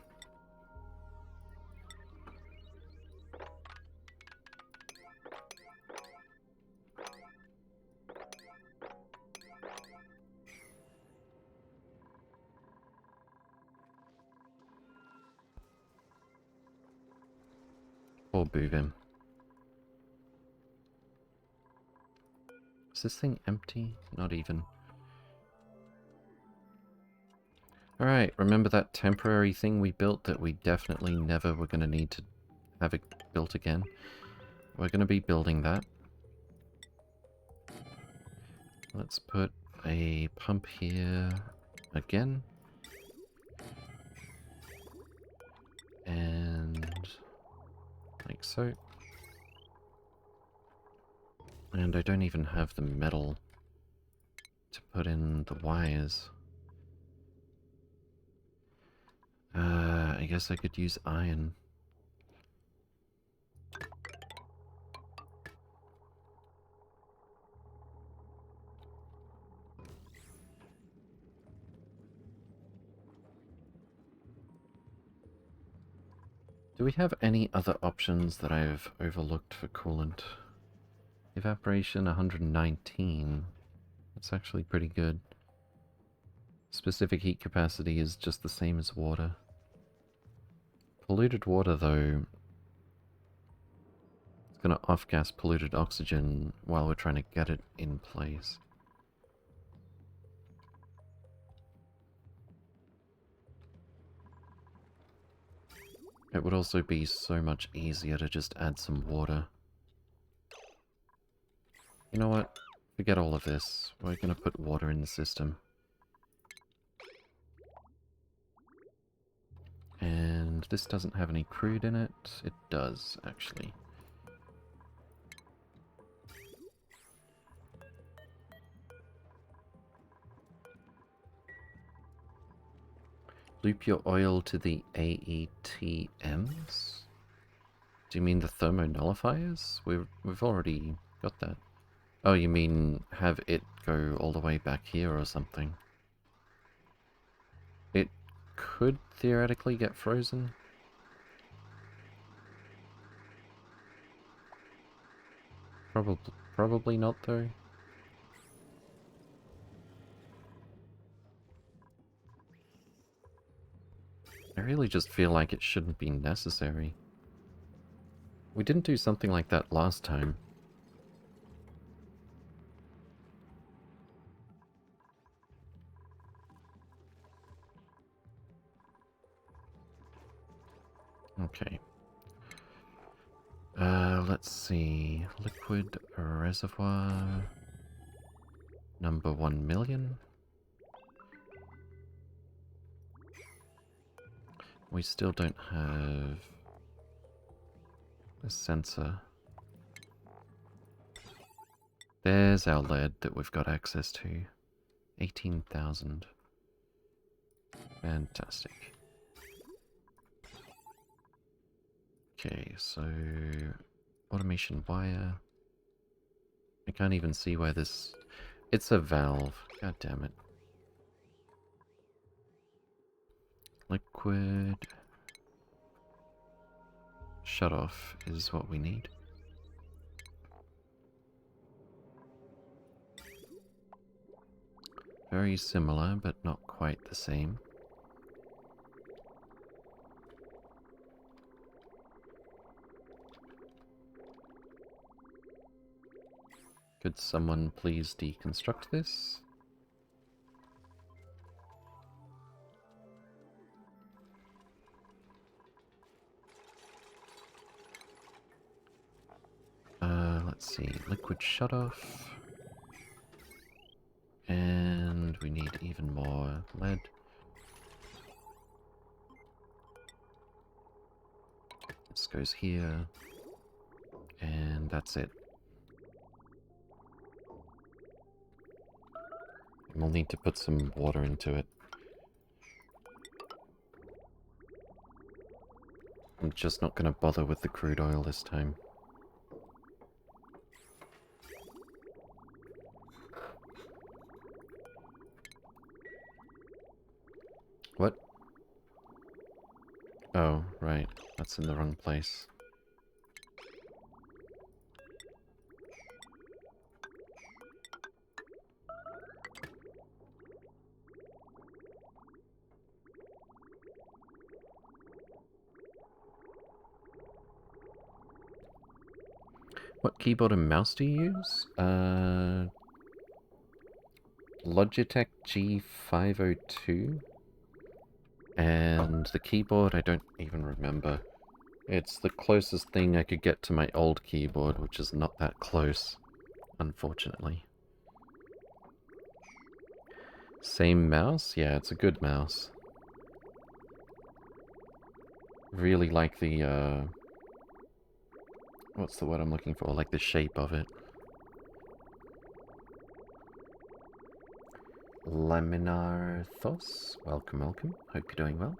Poor Boovim. Is this thing empty? Not even. Alright, remember that temporary thing we built that we definitely never were going to need to have it built again? We're going to be building that. Let's put a pump here again. And like so. And I don't even have the metal to put in the wires. I guess I could use iron. Do we have any other options that I've overlooked for coolant? Evaporation 119. That's actually pretty good. Specific heat capacity is just the same as water. Polluted water, though, it's going to off-gas polluted oxygen while we're trying to get it in place. It would also be so much easier to just add some water. You know what? Forget all of this. We're going to put water in the system. And this doesn't have any crude in it. It does, actually. Loop your oil to the AETMs? Do you mean the thermonullifiers? We've already got that. Oh, you mean have it go all the way back here or something? It could theoretically get frozen. Probably not, though. I really just feel like it shouldn't be necessary. We didn't do something like that last time. Okay. Let's see. Liquid reservoir. Number 1 million. We still don't have a sensor. There's our lead that we've got access to. 18,000. Fantastic. Okay, so automation wire. I can't even see where this... It's a valve. God damn it. Liquid shut off is what we need. Very similar, but not quite the same. Could someone please deconstruct this? Let's see, liquid shutoff. And we need even more lead. This goes here. And that's it. We'll need to put some water into it. I'm just not going to bother with the crude oil this time. What? Oh, right. That's in the wrong place. What keyboard and mouse do you use? Logitech G502. And the keyboard, I don't even remember. It's the closest thing I could get to my old keyboard, which is not that close, unfortunately. Same mouse? Yeah, it's a good mouse. Really like the, what's the word I'm looking for? Like the shape of it. Laminarthos, welcome, welcome. Hope you're doing well.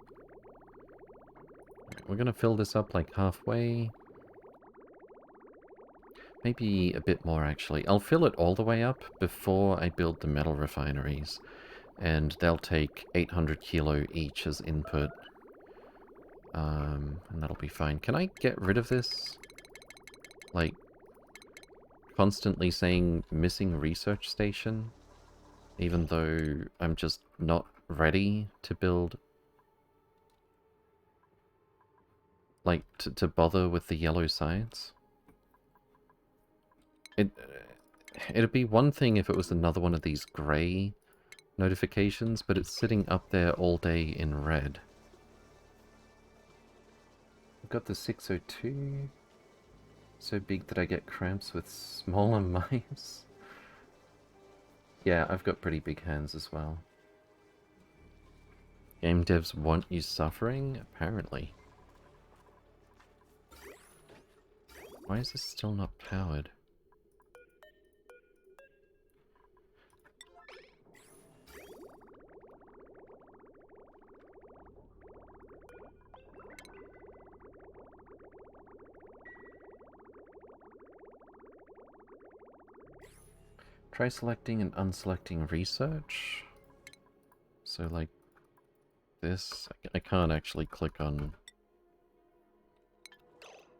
We're gonna fill this up like halfway. Maybe a bit more, actually. I'll fill it all the way up before I build the metal refineries. And they'll take 800 kilo each as input. And that'll be fine. Can I get rid of this? Like, constantly saying missing research station? Even though I'm just not ready to build... Like, to bother with the yellow science? It'd be one thing if it was another one of these grey notifications, but it's sitting up there all day in red. I've got the 602. So big that I get cramps with smaller mice. Yeah, I've got pretty big hands as well. Game devs want you suffering? Apparently. Why is this still not powered? Try selecting and unselecting research. So like this, I can't actually click on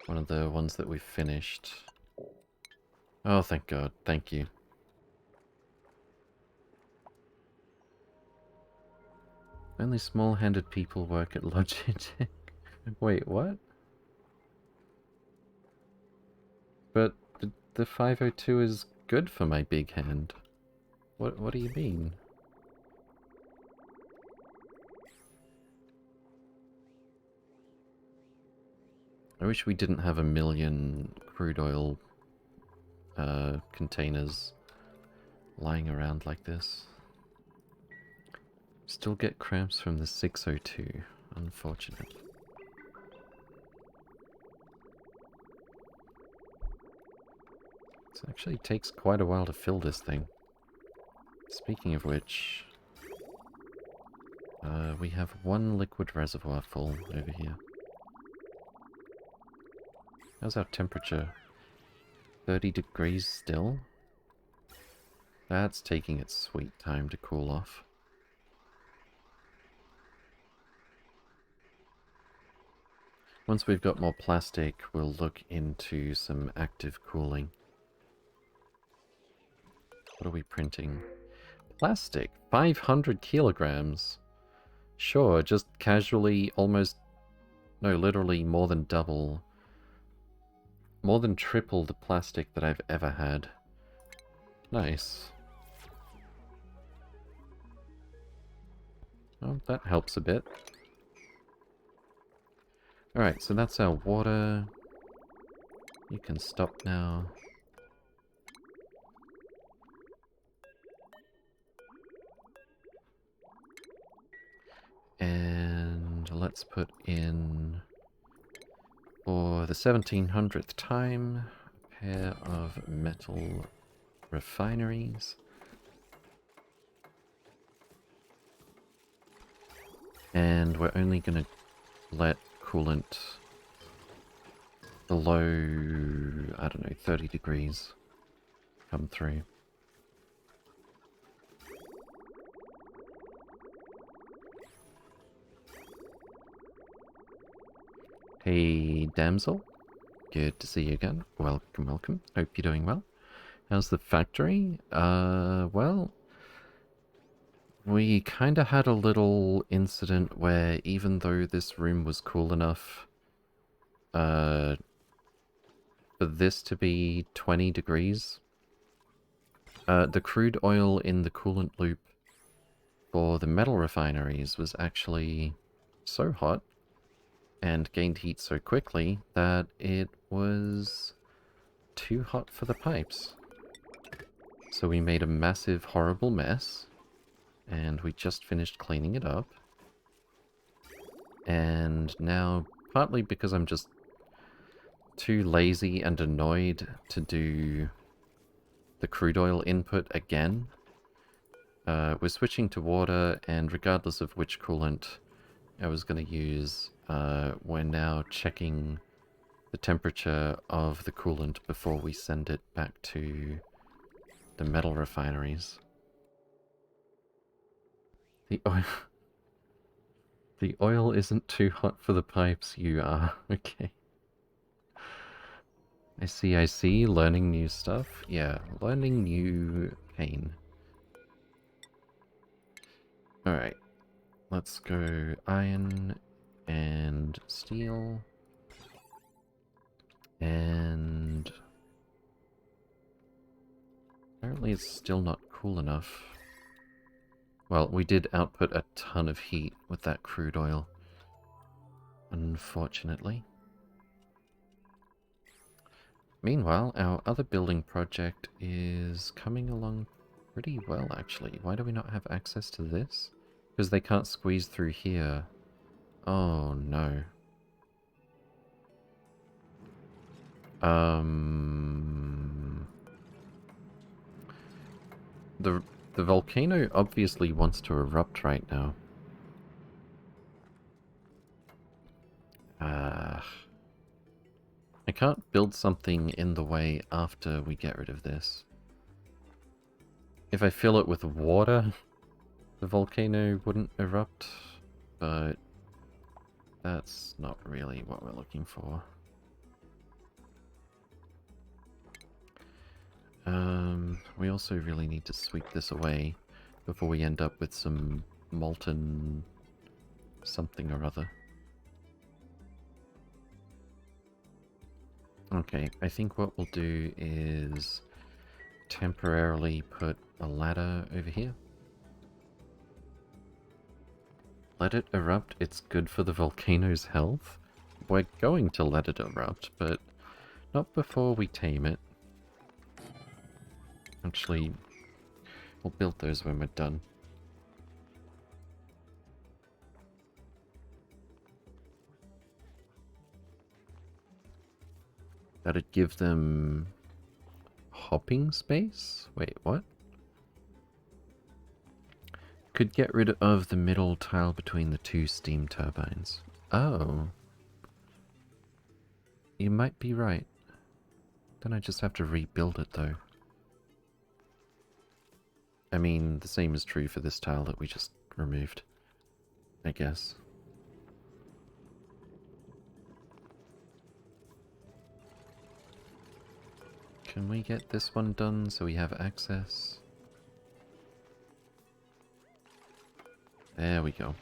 one of the ones that we've finished. Oh, thank God. Thank you. Only small-handed people work at Logitech. Wait, what? But the 502 is good for my big hand. What do you mean? I wish we didn't have 1 million crude oil containers lying around like this. Still get cramps from the 602. Unfortunate. It actually takes quite a while to fill this thing. Speaking of which, we have one liquid reservoir full over here. How's our temperature? 30 degrees still? That's taking its sweet time to cool off. Once we've got more plastic, we'll look into some active cooling. What are we printing? Plastic! 500 kilograms! Sure, just casually almost... No, literally more than double. More than triple the plastic that I've ever had. Nice. Oh, that helps a bit. Alright, so that's our water. You can stop now. let's put in, for the 1700th time, a pair of metal refineries. And we're only going to let coolant below, I don't know, 30 degrees come through. Hey, damsel. Good to see you again. Welcome, welcome. Hope you're doing well. How's the factory? Well, we kind of had a little incident where even though this room was cool enough, for this to be 20 degrees, the crude oil in the coolant loop for the metal refineries was actually so hot and gained heat so quickly that it was too hot for the pipes. So we made a massive, horrible mess, and we just finished cleaning it up. And now, partly because I'm just too lazy and annoyed to do the crude oil input again, we're switching to water, and regardless of which coolant I was going to use, we're now checking the temperature of the coolant before we send it back to the metal refineries. The oil... The oil isn't too hot for the pipes, you are. Okay. I see, I see. Learning new stuff. Yeah, learning new pain. Alright. Let's go iron and steel. And apparently it's still not cool enough. Well, we did output a ton of heat with that crude oil, unfortunately. Meanwhile, our other building project is coming along pretty well, actually. Why do we not have access to this? Because they can't squeeze through here. Oh, no. The volcano obviously wants to erupt right now. I can't build something in the way after we get rid of this. If I fill it with water, the volcano wouldn't erupt, but that's not really what we're looking for. We also really need to sweep this away before we end up with some molten something or other. Okay, I think what we'll do is temporarily put a ladder over here. Let it erupt, it's good for the volcano's health. We're going to let it erupt, but not before we tame it. Actually, we'll build those when we're done. That'd give them hopping space? Wait, what? Could get rid of the middle tile between the two steam turbines. Oh. You might be right. Then I just have to rebuild it, though. I mean, the same is true for this tile that we just removed, I guess. Can we get this one done so we have access? There we go.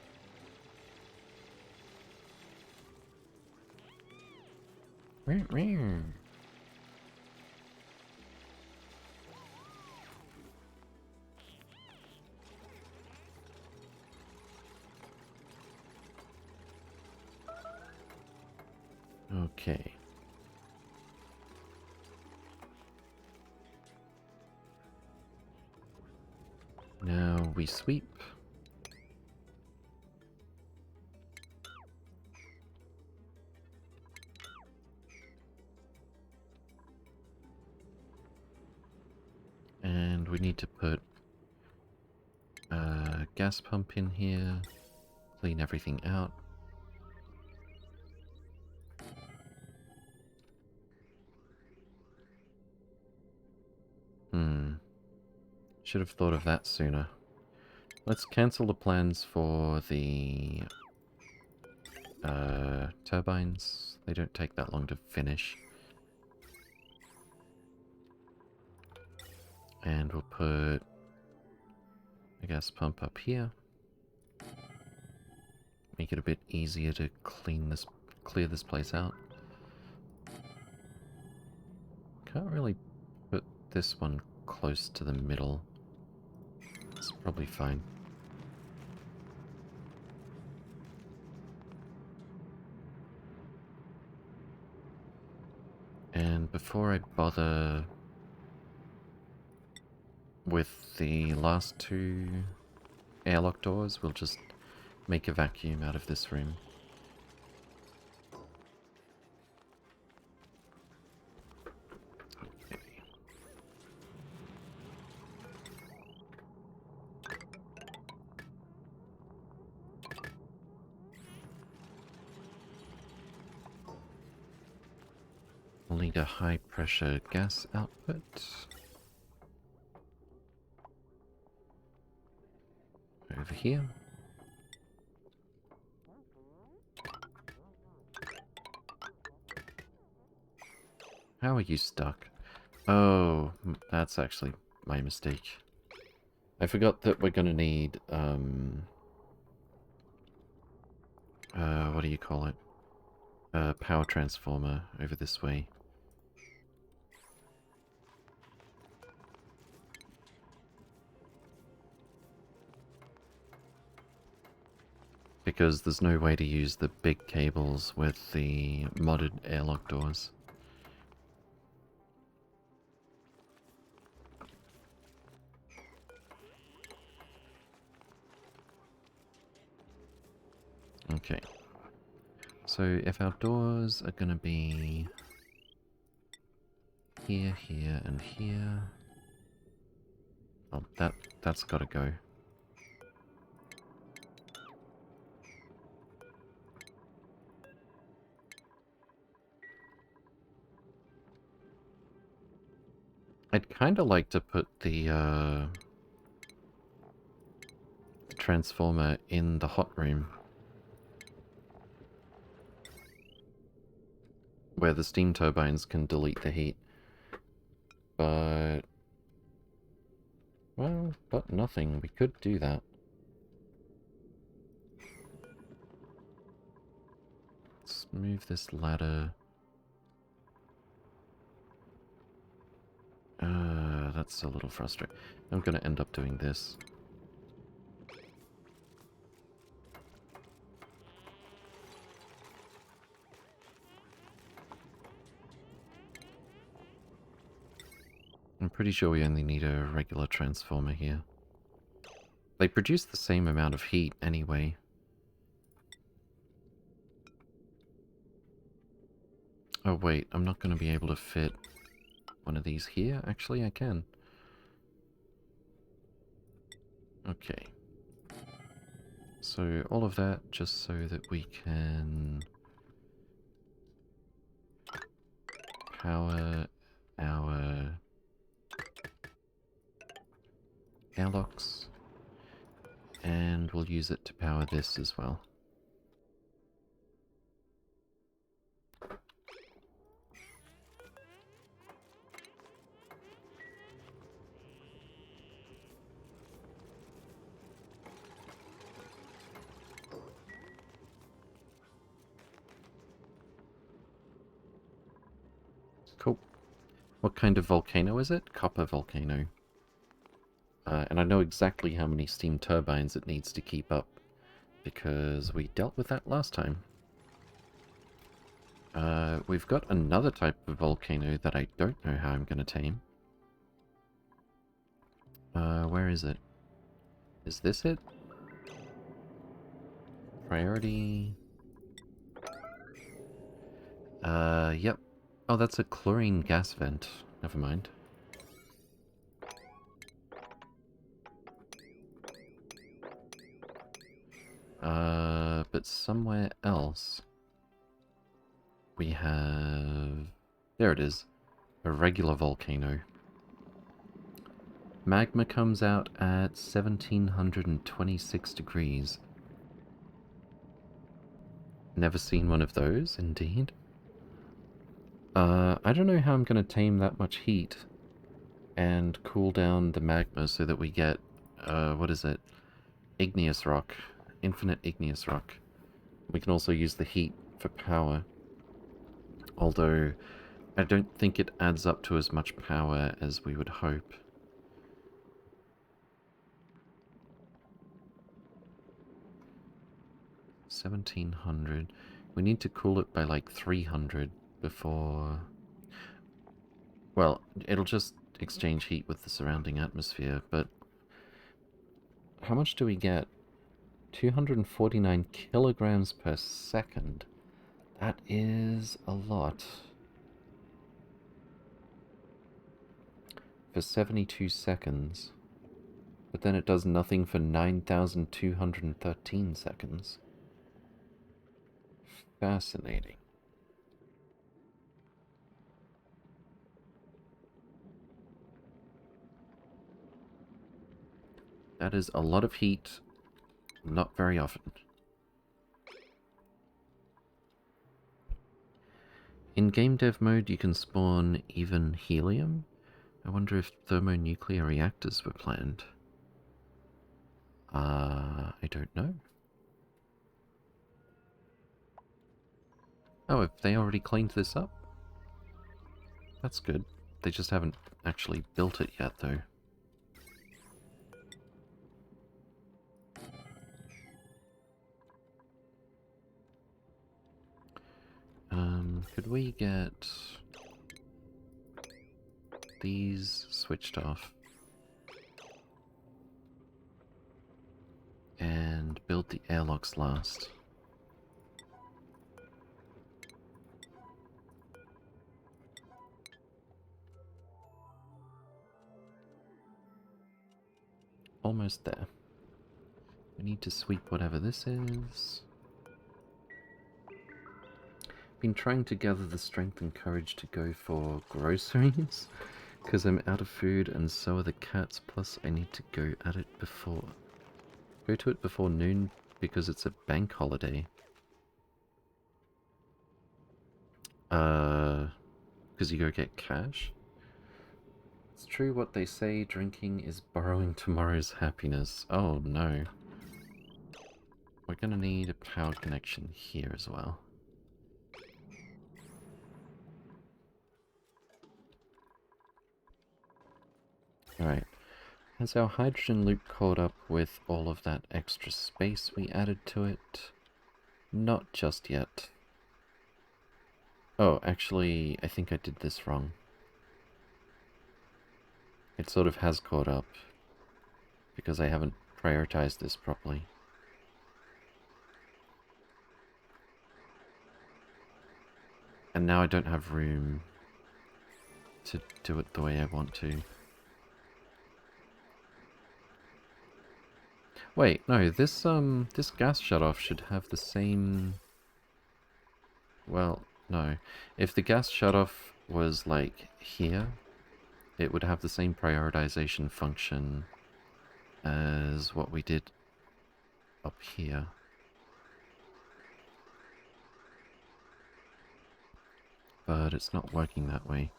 Okay. Now we sweep. we need to put a gas pump in here, clean everything out. Should have thought of that sooner. Let's cancel the plans for the turbines. They don't take that long to finish. And we'll put a gas pump up here. Make it a bit easier to clear this place out. Can't really put this one close to the middle. It's probably fine. And before I bother with the last two airlock doors, we'll just make a vacuum out of this room. Okay. We'll need a high pressure gas output. Over here. How are you stuck? Oh, that's actually my mistake. I forgot that we're gonna need, what do you call it? A power transformer over this way. Because there's no way to use the big cables with the modded airlock doors. Okay. So if our doors are gonna be here, here, and here... Oh, that's gotta go. I'd kind of like to put the transformer in the hot room. Where the steam turbines can delete the heat. But... well, but nothing. We could do that. Let's move this ladder. That's a little frustrating. I'm gonna end up doing this. I'm pretty sure we only need a regular transformer here. They produce the same amount of heat anyway. Oh wait, I'm not going to be able to fit one of these here. Actually, I can. Okay. So all of that just so that we can power our airlocks, and we'll use it to power this as well. Cool. What kind of volcano is it? Copper volcano. And I know exactly how many steam turbines it needs to keep up, because we dealt with that last time. We've got another type of volcano that I don't know how I'm going to tame. Where is it? Is this it? Priority... yep. Oh, that's a chlorine gas vent. Never mind. But somewhere else we have... There it is. A regular volcano. Magma comes out at 1726 degrees. Never seen one of those, indeed. I don't know how I'm going to tame that much heat and cool down the magma so that we get, what is it? Igneous rock. Infinite igneous rock. We can also use the heat for power. Although, I don't think it adds up to as much power as we would hope. $1,700. We need to cool it by like 300 before... Well, it'll just exchange heat with the surrounding atmosphere, but... How much do we get? 249 kilograms per second. That is a lot. For 72 seconds. But then it does nothing for 9,213 seconds. Fascinating. That is a lot of heat, not very often. In game dev mode you can spawn even helium. I wonder if thermonuclear reactors were planned. I don't know. Oh, have they already cleaned this up? That's good. They just haven't actually built it yet, though. Could we get these switched off and build the airlocks last? Almost there. We need to sweep whatever this is. Been trying to gather the strength and courage to go for groceries because I'm out of food and so are the cats, plus I need to go to it before noon because it's a bank holiday. Because you go get cash? It's true what they say, drinking is borrowing tomorrow's happiness. Oh no. We're gonna need a power connection here as well. Alright. Has our hydrogen loop caught up with all of that extra space we added to it? Not just yet. Oh, actually, I think I did this wrong. It sort of has caught up, because I haven't prioritized this properly. And now I don't have room to do it the way I want to. Wait, no, this gas shutoff should have the same... Well, no. If the gas shutoff was, like, here, it would have the same prioritization function as what we did up here. But it's not working that way.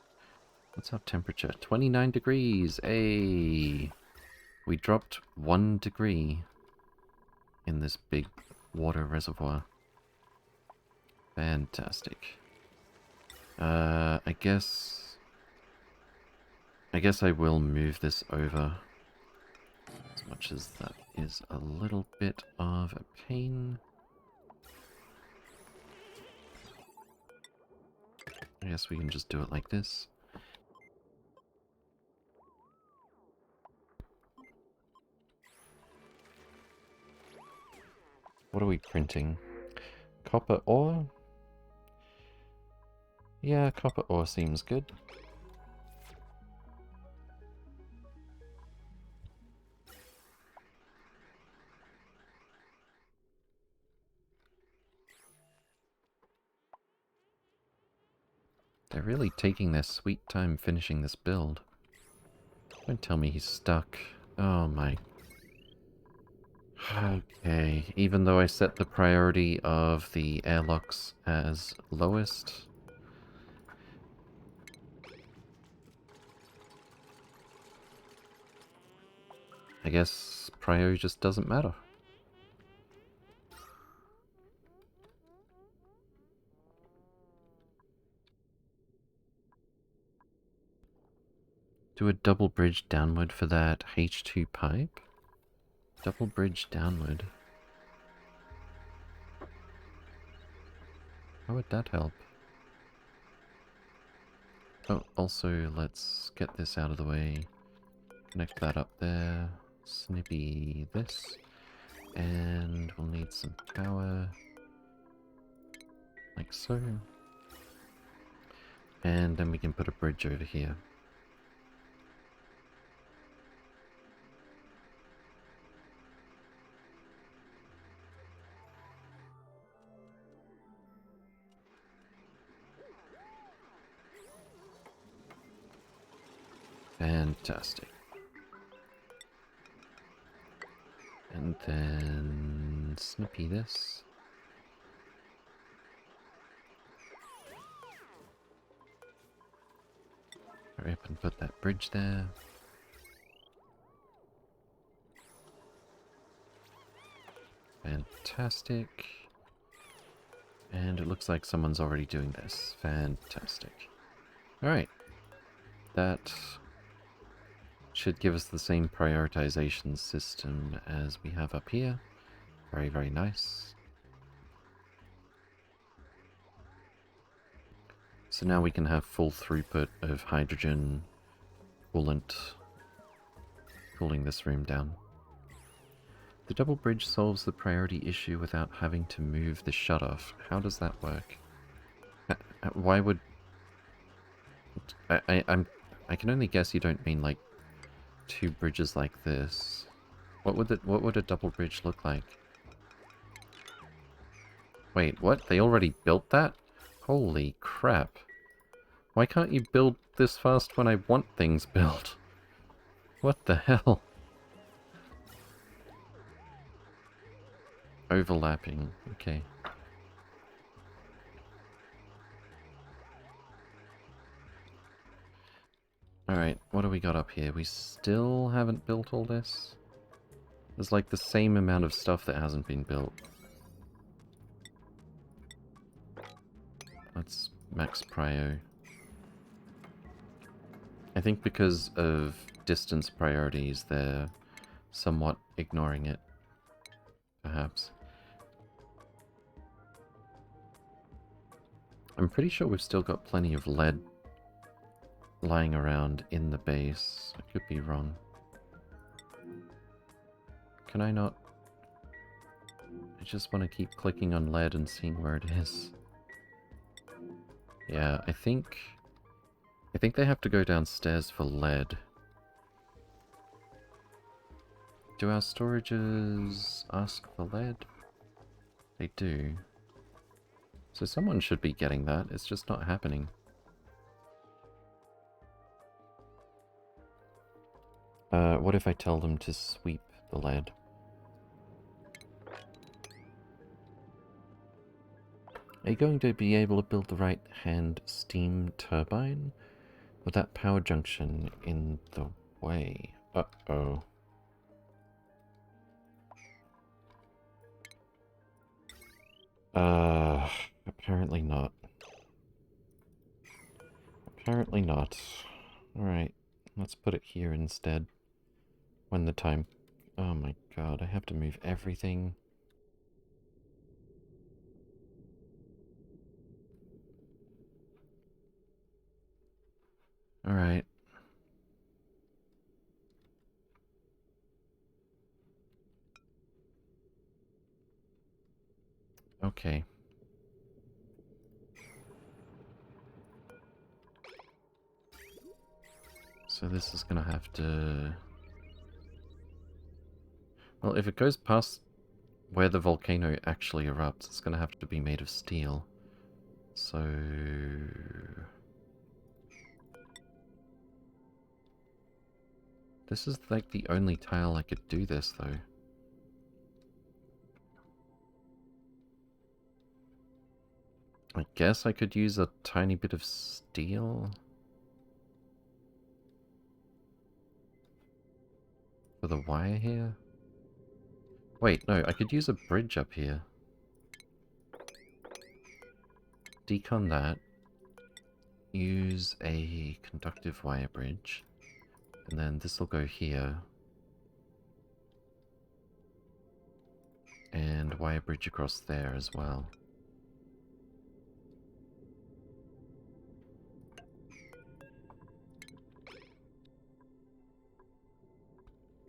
What's our temperature? 29 degrees! Ayy! We dropped 1 degree in this big water reservoir. Fantastic. I guess I will move this over. As much as that is a little bit of a pain. I guess we can just do it like this. What are we printing? Copper ore? Yeah, copper ore seems good. They're really taking their sweet time finishing this build. Don't tell me he's stuck. Oh my. Okay, even though I set the priority of the airlocks as lowest. I guess prio just doesn't matter. Do a double bridge downward for that H2 pipe? Double bridge downward. How would that help? Oh, also, let's get this out of the way. Connect that up there. Snippy this. And we'll need some power. Like so. And then we can put a bridge over here. Fantastic. And then snippy this. Hurry up and put that bridge there. Fantastic. And it looks like someone's already doing this. Fantastic. Alright. That should give us the same prioritization system as we have up here. Very, very nice. So now we can have full throughput of hydrogen coolant cooling this room down. The double bridge solves the priority issue without having to move the shutoff. How does that work? Why would... I can only guess you don't mean like two bridges like this. What would a double bridge look like? Wait, what? They already built that? Holy crap. Why can't you build this fast when I want things built? What the hell? Overlapping. Okay. Alright, what do we got up here? We still haven't built all this? There's like the same amount of stuff that hasn't been built. Let's max prio. I think because of distance priorities, they're somewhat ignoring it. Perhaps. I'm pretty sure we've still got plenty of lead lying around in the base. I could be wrong. Can I not? I just want to keep clicking on lead and seeing where it is. Yeah, I think they have to go downstairs for lead. Do our storages ask for lead? They do. So someone should be getting that, it's just not happening. What if I tell them to sweep the lead? Are you going to be able to build the right-hand steam turbine? With that power junction in the way? Uh-oh. Apparently not. Apparently not. Alright, let's put it here instead. When the time... Oh my god, I have to move everything. Alright. Okay. So this is gonna have to... Well, if it goes past where the volcano actually erupts, it's gonna have to be made of steel. So... This is like the only tile I could do this though. I guess I could use a tiny bit of steel for the wire here. Wait, no, I could use a bridge up here. Decon that. Use a conductive wire bridge. And then this will go here. And wire bridge across there as well.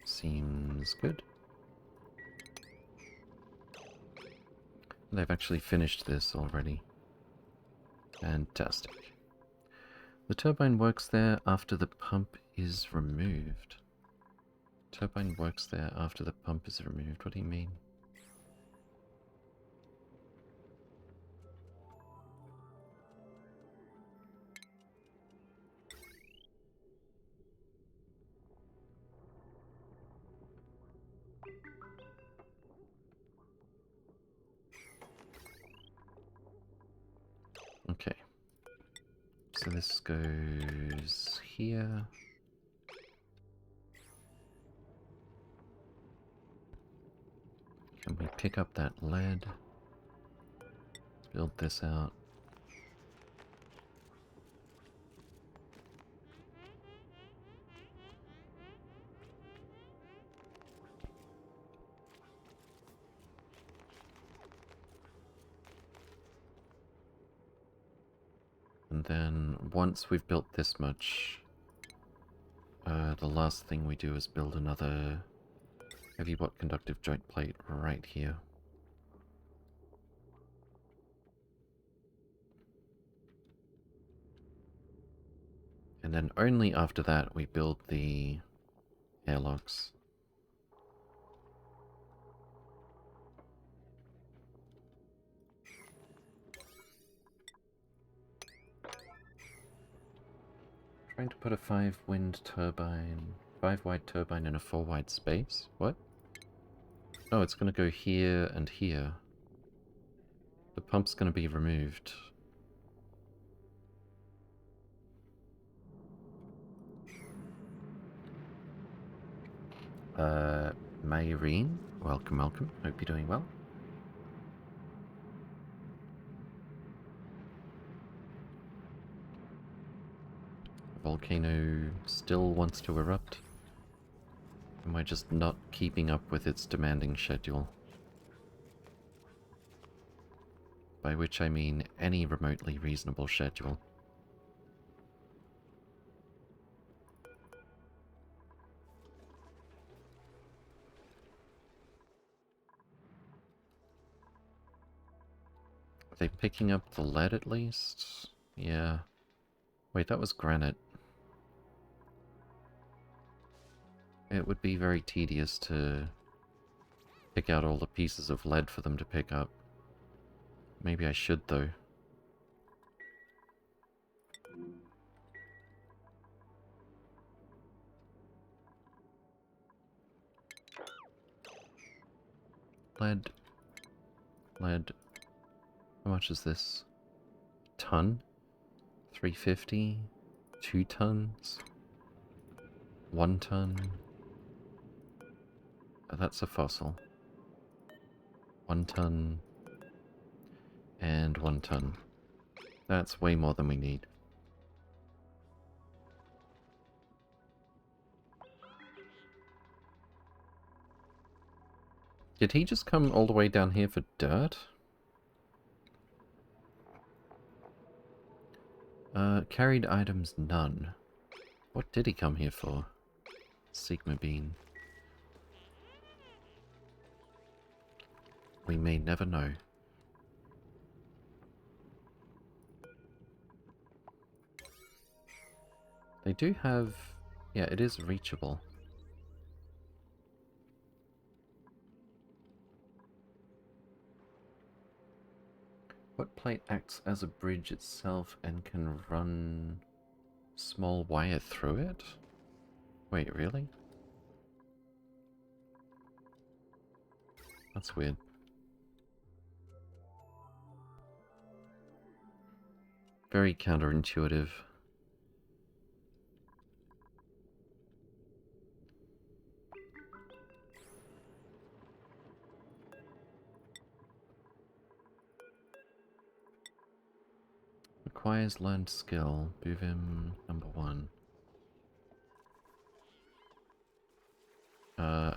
Seems good. They've actually finished this already. Fantastic. The turbine works there after the pump is removed. Turbine works there after the pump is removed. What do you mean? Okay. So this goes here. Can we pick up that lead? Build this out. And then once we've built this much, the last thing we do is build another heavy watt conductive joint plate right here. And then only after that we build the airlocks. Trying to put a 5-wind turbine, 5-wide turbine in a 4-wide space? What? Oh, it's going to go here and here. The pump's going to be removed. Mayreen, welcome, welcome. Hope you're doing well. Volcano still wants to erupt. Am I just not keeping up with its demanding schedule? By which I mean any remotely reasonable schedule. Are they picking up the lead at least? Yeah. Wait, that was granite. It would be very tedious to pick out all the pieces of lead for them to pick up. Maybe I should, though. Lead. Lead. How much is this? Ton? 350? 2 tons? 1 ton? Oh, that's a fossil. 1 ton. And 1 ton. That's way more than we need. Did he just come all the way down here for dirt? Carried items, none. What did he come here for? Sigma bean. We may never know. They do have... yeah, it is reachable. What plate acts as a bridge itself and can run small wire through it? Wait, really? That's weird. Very counterintuitive. Requires learned skill. Buvim number 1.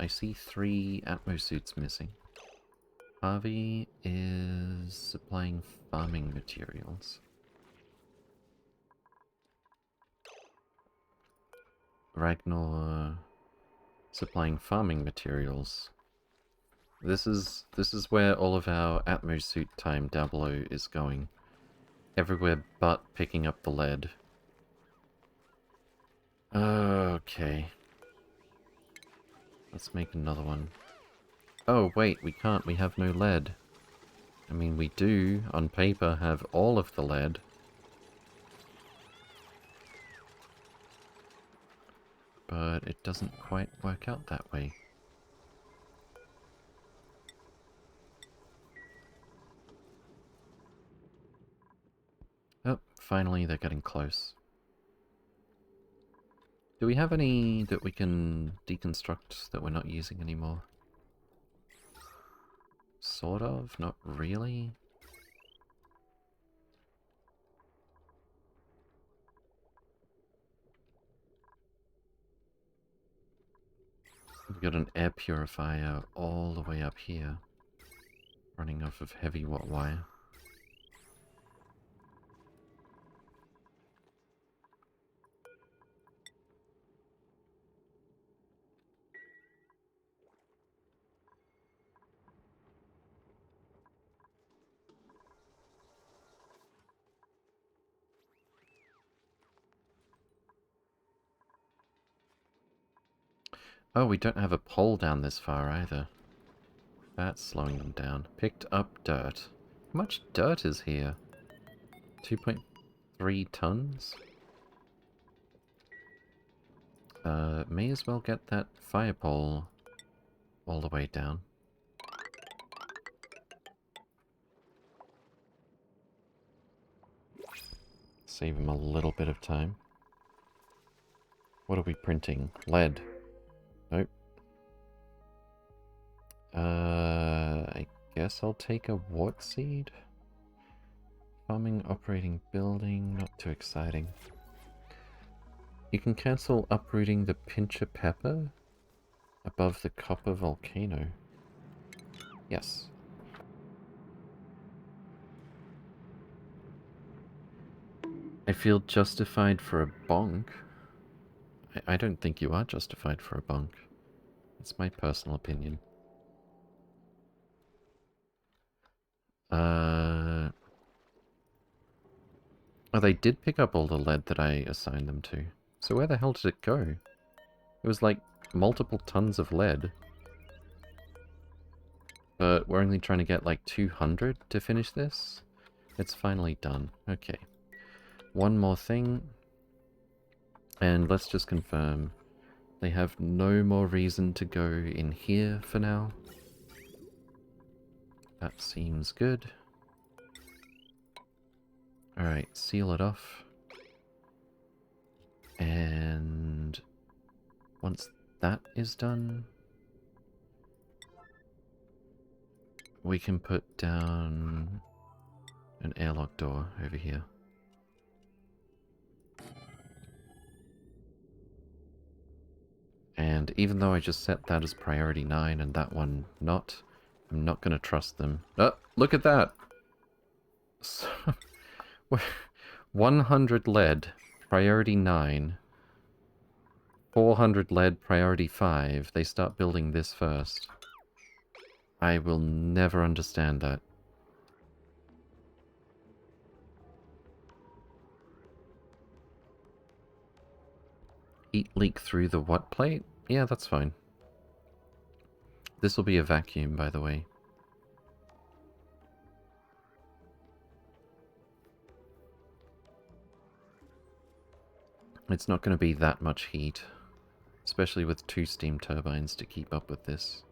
I see 3 Atmo suits missing. Harvey is supplying farming materials. Ragnar supplying farming materials. This is where all of our Atmo suit time Diablo is going. Everywhere but picking up the lead. Okay. Let's make another one. Oh, wait, we can't. We have no lead. I mean, we do, on paper, have all of the lead. But it doesn't quite work out that way. Oh, finally they're getting close. Do we have any that we can deconstruct that we're not using anymore? Sort of, not really. We've got an air purifier all the way up here, running off of heavy watt wire. Oh, we don't have a pole down this far either. That's slowing them down. Picked up dirt. How much dirt is here? 2.3 tons? May as well get that fire pole all the way down. Save him a little bit of time. What are we printing? Lead. Nope. I guess I'll take a wart seed. Farming, operating, building, not too exciting. You can cancel uprooting the pincher pepper above the copper volcano. Yes. I feel justified for a bonk. I don't think you are justified for a bonk. It's my personal opinion. Oh, they did pick up all the lead that I assigned them to. So where the hell did it go? It was like multiple tons of lead. But we're only trying to get like 200 to finish this. It's finally done. Okay. One more thing. And let's just confirm. They have no more reason to go in here for now. That seems good. Alright, seal it off. And once that is done, we can put down an airlock door over here. And even though I just set that as priority 9 and that one not, I'm not going to trust them. Oh, look at that! So, 100 lead, priority 9. 400 lead, priority 5. They start building this first. I will never understand that. Heat leak through the what plate? Yeah, that's fine. This will be a vacuum, by the way. It's not going to be that much heat, especially with 2 steam turbines to keep up with this.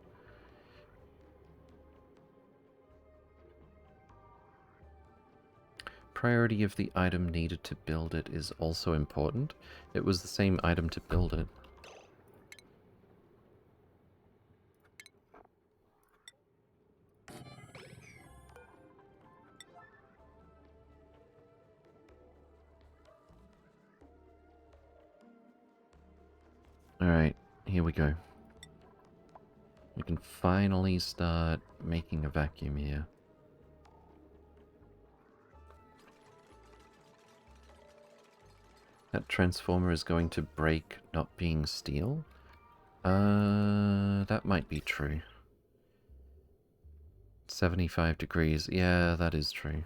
priority of the item needed to build it is also important. It was the same item to build it. Alright, here we go. We can finally start making a vacuum here. That transformer is going to break not being steel? That might be true. 75 degrees. Yeah, that is true.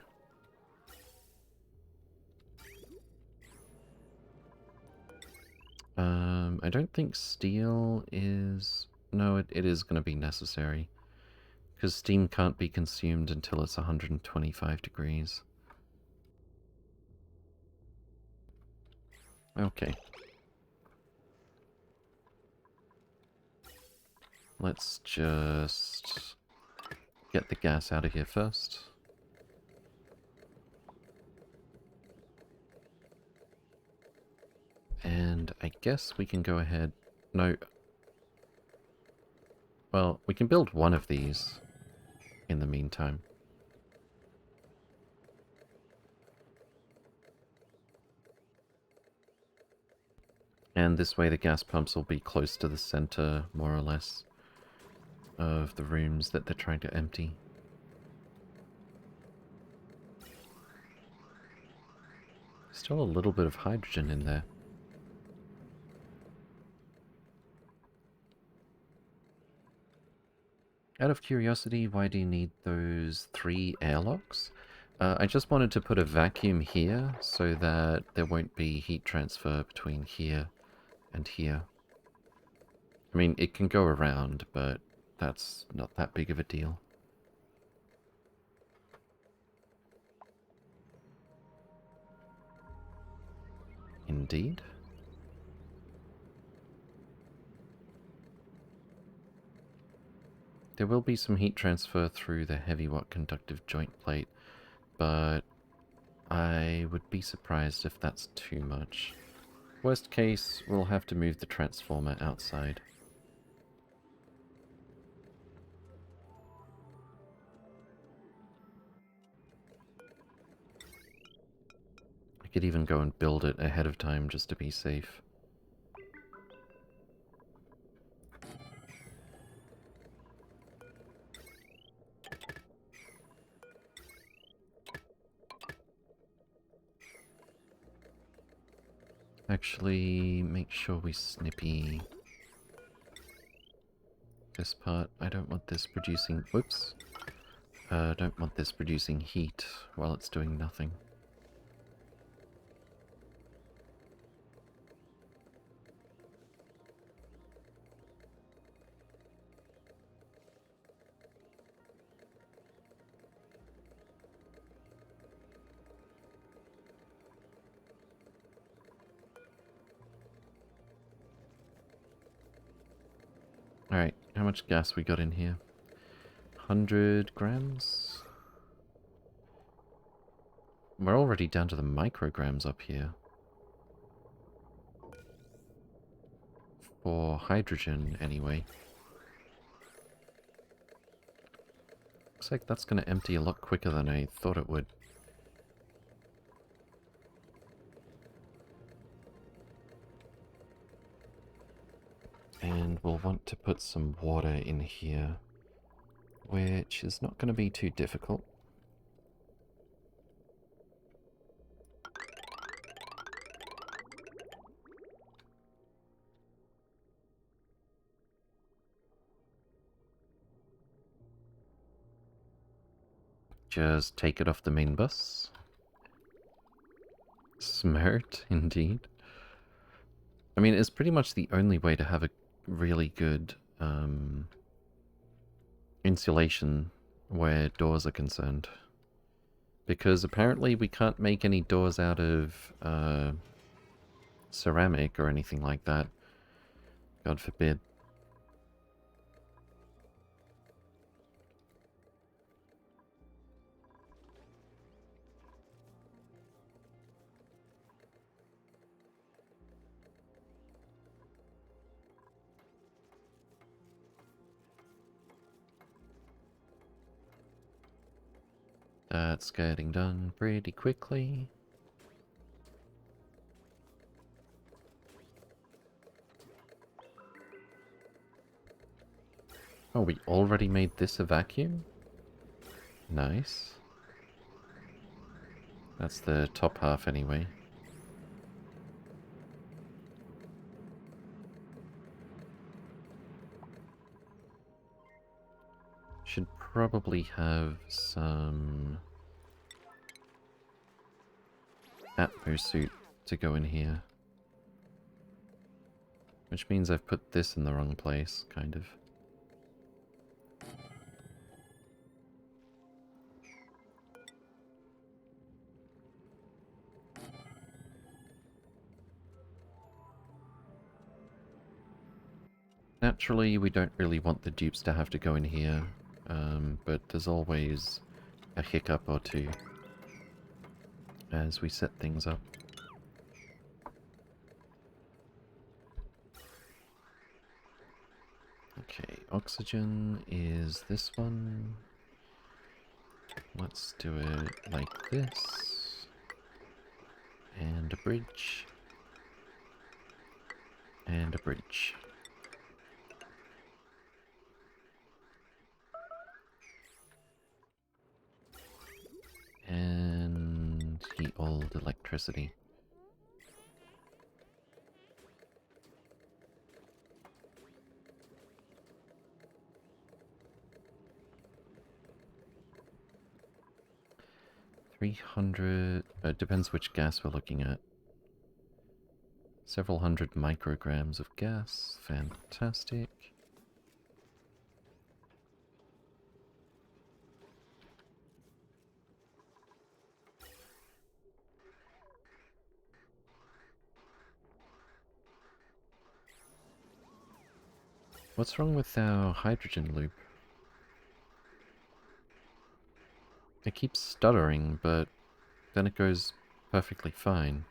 I don't think steel is... No, it is going to be necessary. Because steam can't be consumed until it's 125 degrees. Okay. Let's just get the gas out of here first. And I guess we can go ahead... No. Well, we can build one of these in the meantime. And this way the gas pumps will be close to the center, more or less, of the rooms that they're trying to empty. Still a little bit of hydrogen in there. Out of curiosity, why do you need those 3 airlocks? I just wanted to put a vacuum here so that there won't be heat transfer between here and here. I mean, it can go around, but that's not that big of a deal. Indeed. There will be some heat transfer through the heavy watt conductive joint plate, but I would be surprised if that's too much. Worst case, we'll have to move the transformer outside. I could even go and build it ahead of time just to be safe. Actually, make sure we snippy this part. I don't want this producing... Whoops. Don't want this producing heat while it's doing nothing. Alright, how much gas we got in here? 100 grams? We're already down to the micrograms up here. For hydrogen, anyway. Looks like that's going to empty a lot quicker than I thought it would. And we'll want to put some water in here, which is not going to be too difficult. Just take it off the main bus. Smart, indeed. I mean, it's pretty much the only way to have a really good insulation where doors are concerned. Because apparently we can't make any doors out of ceramic or anything like that. God forbid. That's getting done pretty quickly. Oh, we already made this a vacuum? Nice. That's the top half anyway. Should probably have some Atmo suit to go in here. Which means I've put this in the wrong place, kind of. Naturally, we don't really want the dupes to have to go in here, but there's always a hiccup or two as we set things up. Okay, oxygen is this one. Let's do it like this. And a bridge. And a bridge. And heat old electricity. $300... depends which gas we're looking at. Several hundred micrograms of gas. Fantastic. What's wrong with our hydrogen loop? It keeps stuttering, but then it goes perfectly fine.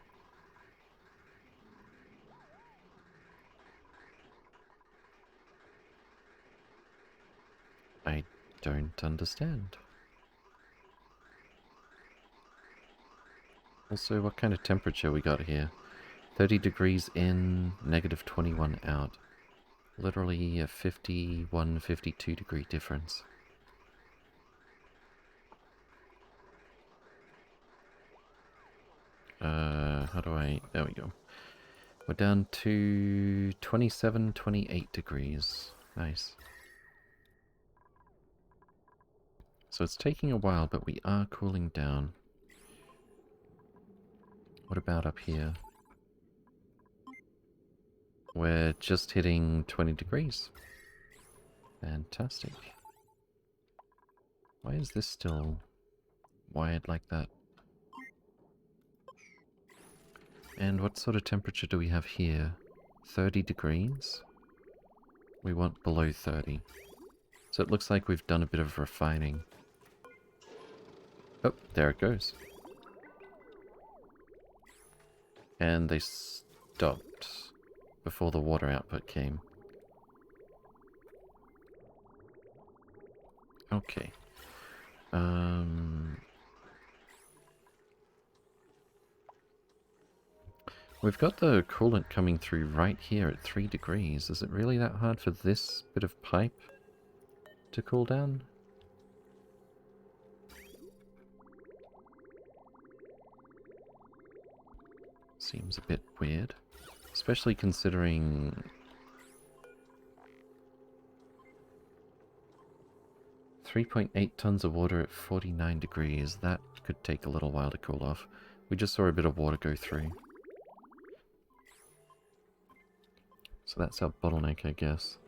I don't understand. Also, what kind of temperature we got here? 30 degrees in, negative 21 out. Literally a 51, 52 degree difference. How do I... There we go. We're down to 27, 28 degrees. Nice. So it's taking a while, but we are cooling down. What about up here? We're just hitting 20 degrees. Fantastic. Why is this still wired like that? And what sort of temperature do we have here? 30 degrees? We want below 30. So it looks like we've done a bit of refining. Oh, there it goes. And they stopped before the water output came. Okay. We've got the coolant coming through right here at 3 degrees. Is it really that hard for this bit of pipe to cool down? Seems a bit weird. Especially considering... 3.8 tons of water at 49 degrees. That could take a little while to cool off. We just saw a bit of water go through. So that's our bottleneck, I guess.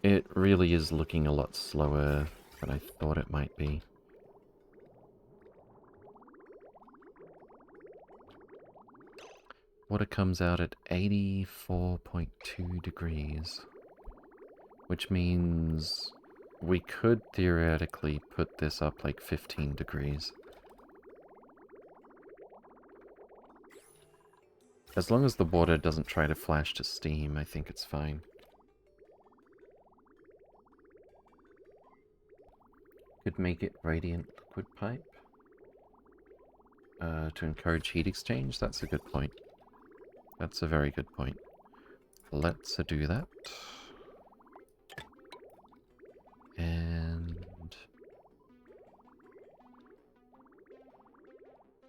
It really is looking a lot slower than I thought it might be. Water comes out at 84.2 degrees. Which means we could theoretically put this up like 15 degrees. As long as the water doesn't try to flash to steam, I think it's fine. Could make it radiant liquid pipe. To encourage heat exchange, that's a good point. That's a very good point. Let's do that. And...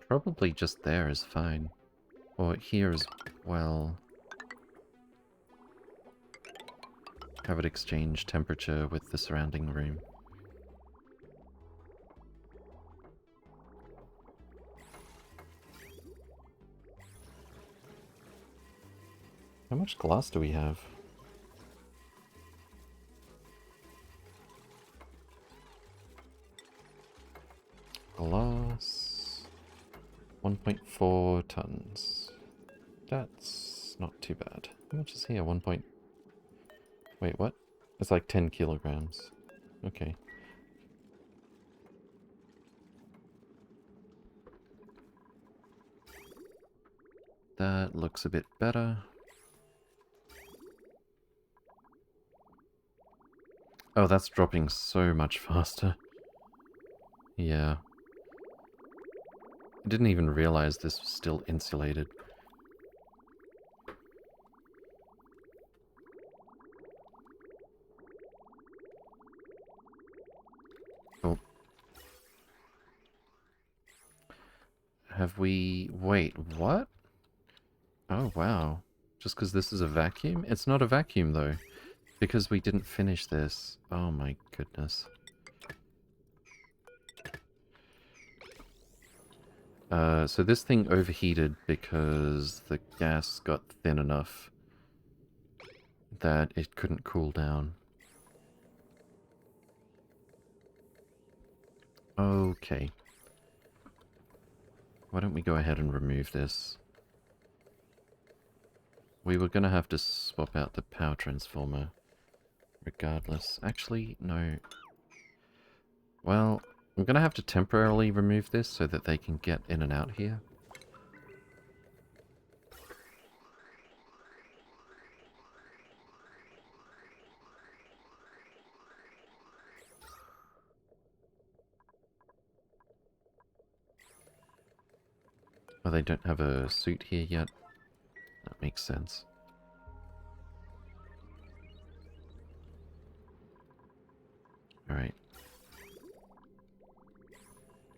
probably just there is fine. Or here as well. Have it exchange temperature with the surrounding room. How much glass do we have? Glass... 1.4 tons. That's not too bad. How much is here? Wait, what? It's like 10 kilograms. Okay. That looks a bit better. Oh, that's dropping so much faster. Yeah. I didn't even realize this was still insulated. Oh. Have we... wait, what? Oh, wow. Just because this is a vacuum? It's not a vacuum, though. Because we didn't finish this. Oh my goodness. So this thing overheated because the gas got thin enough that it couldn't cool down. Okay. Why don't we go ahead and remove this? We were going to have to swap out the power transformer regardless. Actually, no. Well, I'm going to have to temporarily remove this so that they can get in and out here. Oh, they don't have a suit here yet. That makes sense. Alright.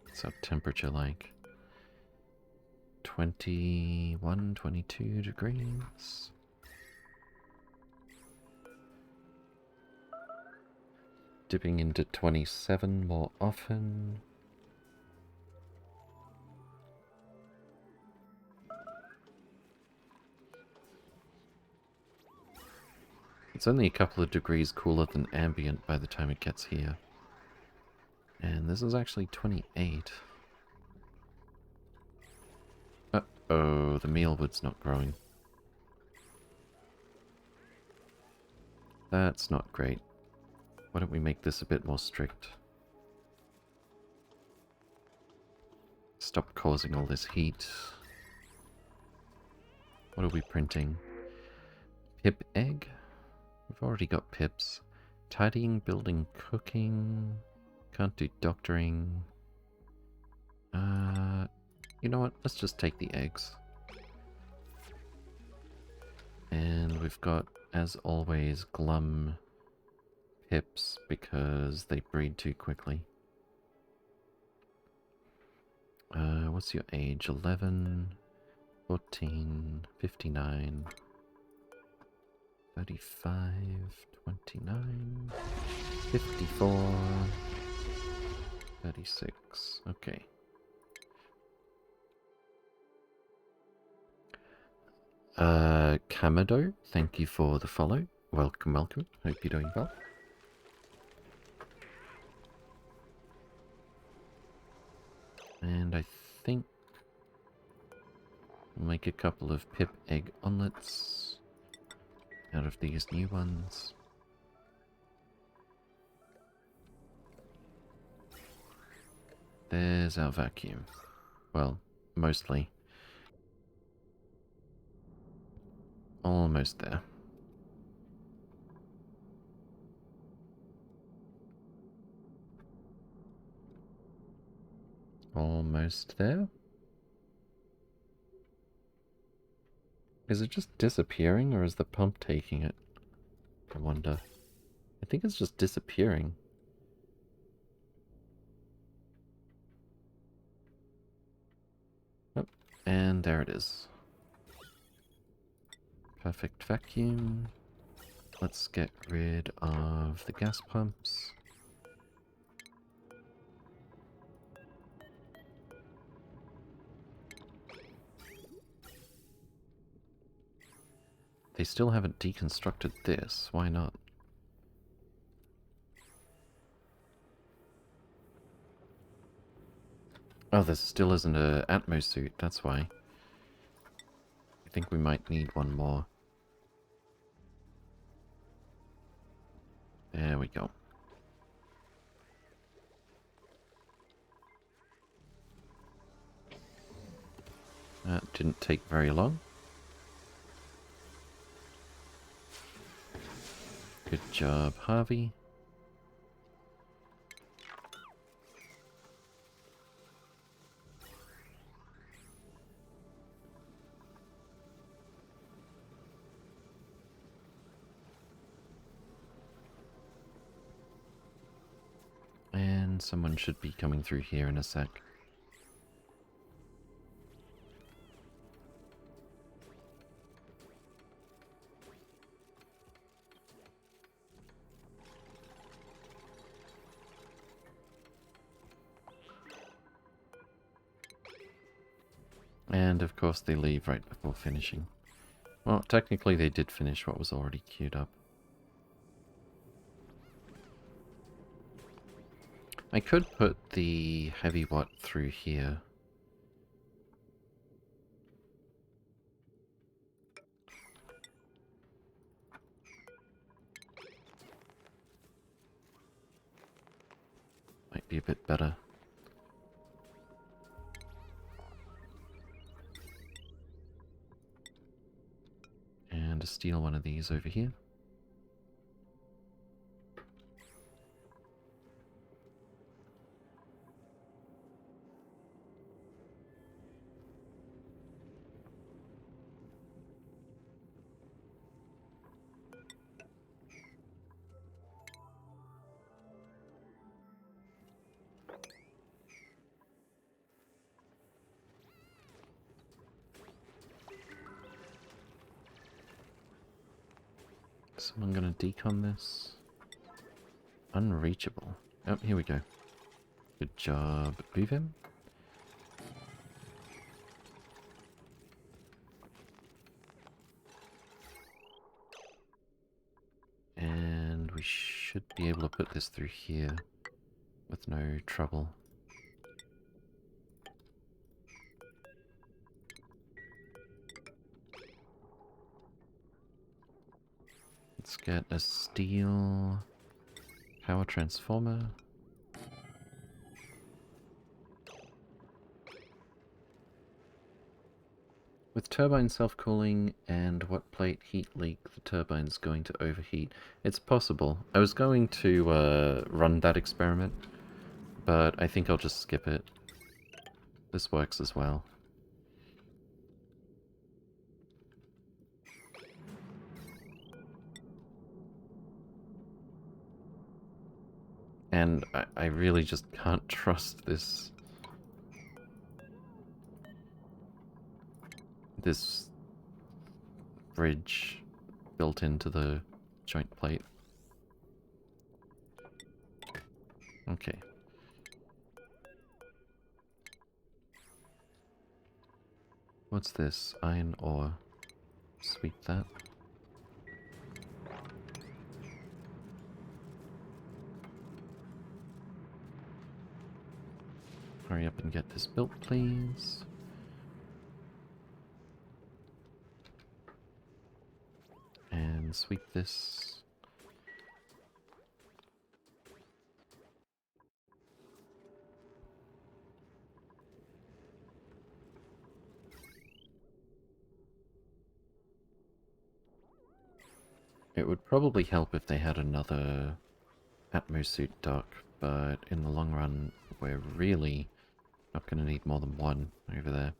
What's our temperature like? 21, 22 degrees. Dipping into 27 more often. It's only a couple of degrees cooler than ambient by the time it gets here. And this is actually 28. Uh-oh, the mealwood's not growing. That's not great. Why don't we make this a bit more strict? Stop causing all this heat. What are we printing? Pip egg? We've already got pips. Tidying, building, cooking. Can't do doctoring. You know what? Let's just take the eggs. And we've got, as always, glum pips because they breed too quickly. What's your age? 11, 14, 59, 35, 29, 54, 36. Okay. Kamado, thank you for the follow. Welcome, welcome. Hope you're doing well. And I think we'll make a couple of pip egg omelets out of these new ones. There's our vacuum. Well, mostly. Almost there. Almost there. Is it just disappearing, or is the pump taking it? I wonder. I think it's just disappearing. Oh, and there it is. Perfect vacuum. Let's get rid of the gas pumps. They still haven't deconstructed this. Why not? Oh, there still isn't a Atmo suit, that's why. I think we might need one more. There we go. That didn't take very long. Good job, Harvey. And someone should be coming through here in a sec. And of course they leave right before finishing. Well, technically they did finish what was already queued up. I could put the heavy watt through here. Might be a bit better. And steal one of these over here. Someone gonna decon this? Unreachable. Oh, here we go. Good job, Buvim. And we should be able to put this through here with no trouble. Let's get a steel power transformer. With turbine self-cooling and what plate heat leak, the turbine's going to overheat. It's possible. I was going to run that experiment, but I think I'll just skip it. This works as well. And I really just can't trust this bridge built into the joint plate. Okay. What's this? Iron ore. Sweep that. Hurry up and get this built, please. And sweep this. It would probably help if they had another Atmo suit dock, but in the long run, we're really Not going to need more than one over there.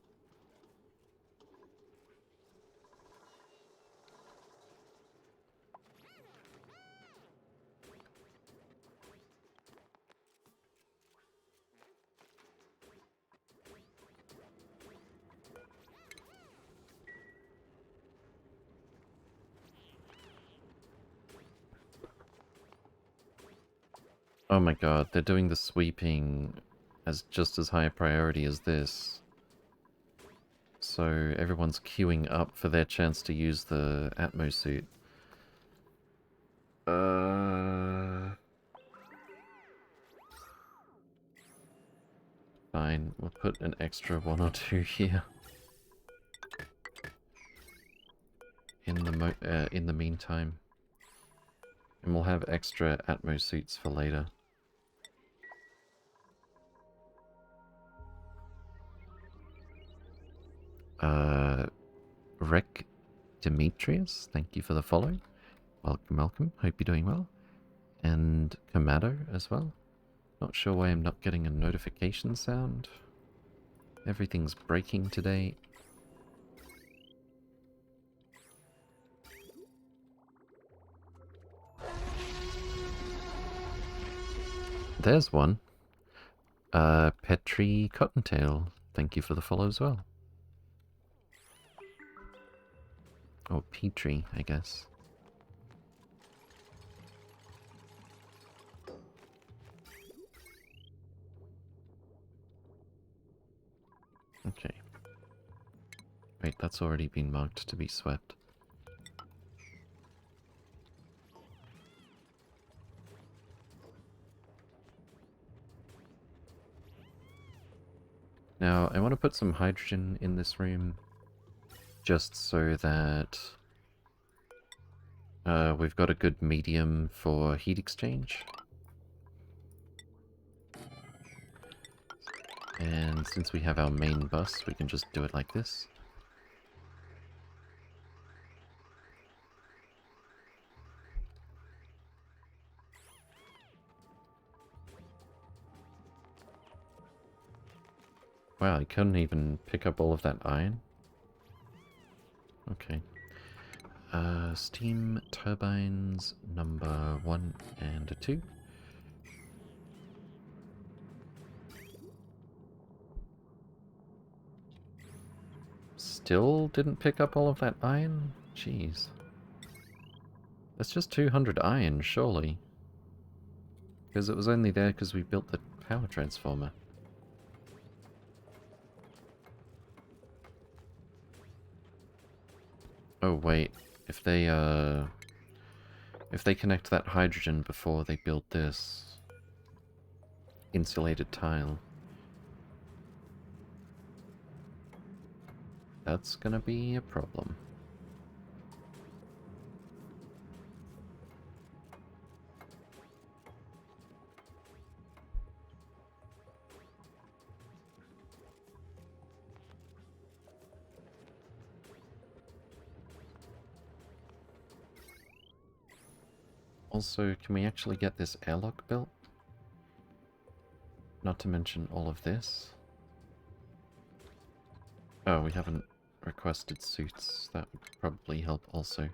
Oh my god, they're doing the sweeping as just as high a priority as this. So everyone's queuing up for their chance to use the Atmo suit. Fine, we'll put an extra one or two here. In the meantime. And we'll have extra Atmo suits for later. Rek Demetrius, thank you for the follow. Welcome, welcome. Hope you're doing well. And Kamado as well. Not sure why I'm not getting a notification sound. Everything's breaking today. There's one. Petri Cottontail, thank you for the follow as well. Or Petri, I guess. Okay. Wait, that's already been marked to be swept. Now, I want to put some hydrogen in this room, just so that we've got a good medium for heat exchange. And since we have our main bus, we can just do it like this. Wow, I couldn't even pick up all of that iron. Okay. Steam turbines number 1 and 2. Still didn't pick up all of that iron? Jeez. That's just 200 iron, surely. Because it was only there because we built the power transformer. Oh wait, if they connect that hydrogen before they build this insulated tile, that's gonna be a problem. Also, can we actually get this airlock built? Not to mention all of this. Oh, we haven't requested suits. That would probably help also.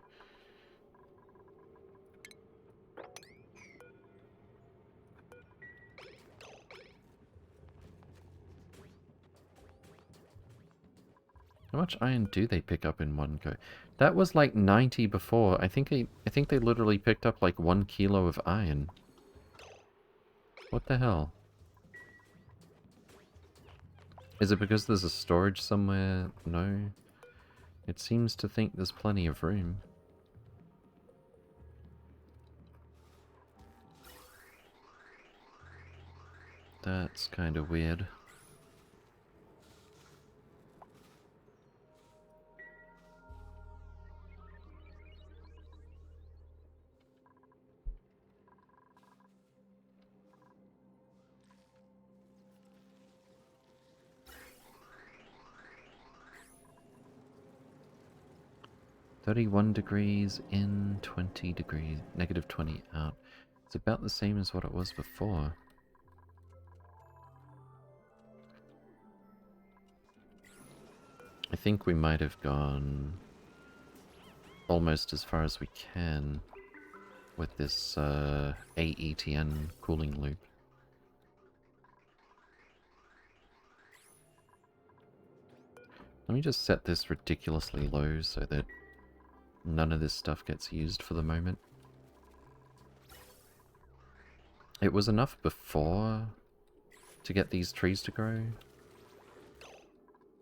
How much iron do they pick up in one go? That was like 90 before. I think they literally picked up like 1 kilo of iron. What the hell? Is it because there's a storage somewhere? No. It seems to think there's plenty of room. That's kind of weird. -31 degrees in, 20 degrees, -20 out. It's about the same as what it was before. I think we might have gone almost as far as we can with this AETN cooling loop. Let me just set this ridiculously low so that none of this stuff gets used for the moment. It was enough before to get these trees to grow.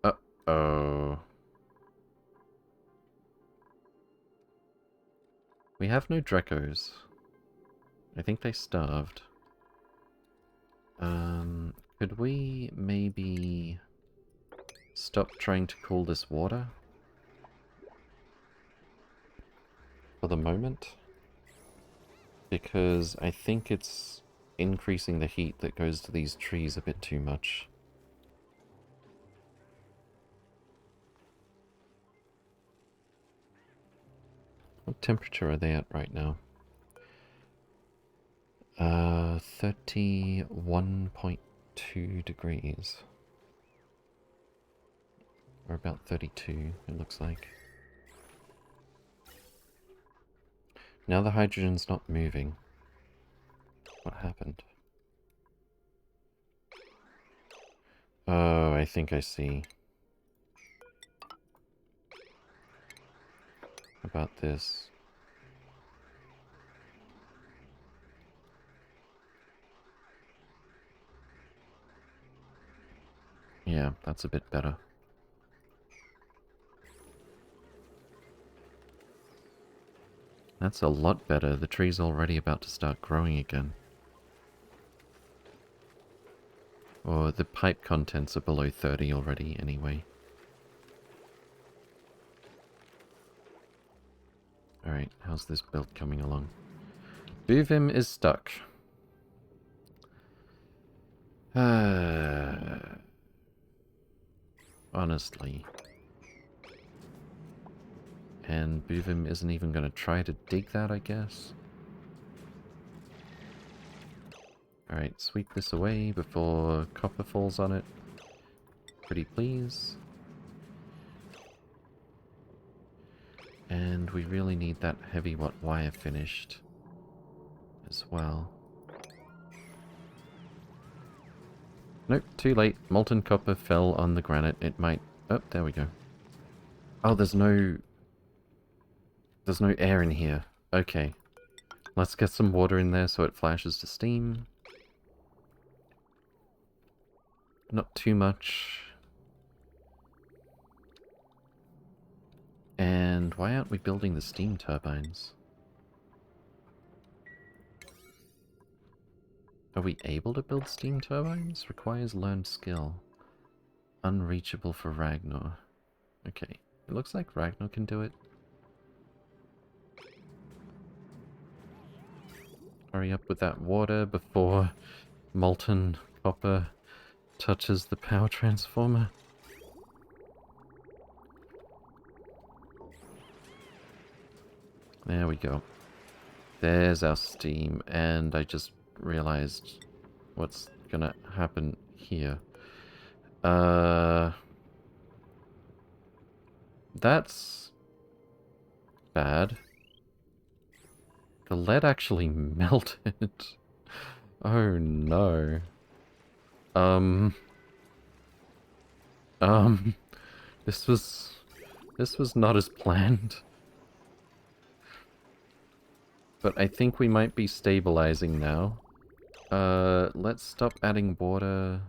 Uh-oh. We have no Drekos. I think they starved. Could we maybe stop trying to cool this water? For the moment? Because I think it's increasing the heat that goes to these trees a bit too much. What temperature are they at right now? 31.2 degrees. Or about 32, it looks like. Now the hydrogen's not moving. What happened? Oh, I think I see. About this. Yeah, that's a bit better. That's a lot better. The tree's already about to start growing again. Or the pipe contents are below 30 already anyway. Alright, how's this build coming along? Buvim is stuck. Honestly. And Buvim isn't even going to try to dig that, I guess. Alright, sweep this away before copper falls on it. Pretty please. And we really need that heavy watt wire finished as well. Nope, too late. Molten copper fell on the granite. It might... Oh, there we go. Oh, there's no air in here. Okay. Let's get some water in there so it flashes to steam. Not too much. And why aren't we building the steam turbines? Are we able to build steam turbines? Requires learned skill. Unreachable for Ragnar. Okay. It looks like Ragnar can do it. Hurry up with that water before molten copper touches the power transformer. There we go. There's our steam, and I just realized what's gonna happen here. That's bad. The lead actually melted. Oh no. This was not as planned. But I think we might be stabilizing now. Let's stop adding water.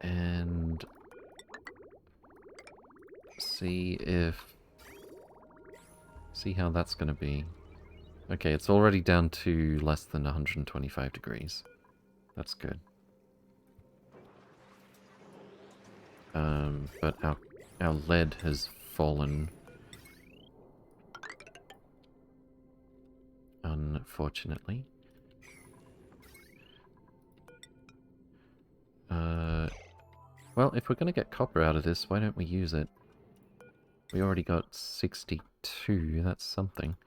And see how that's gonna be. Okay, it's already down to less than 125 degrees. That's good. But our lead has fallen. Unfortunately. Well, if we're gonna get copper out of this, why don't we use it? We already got 62, that's something.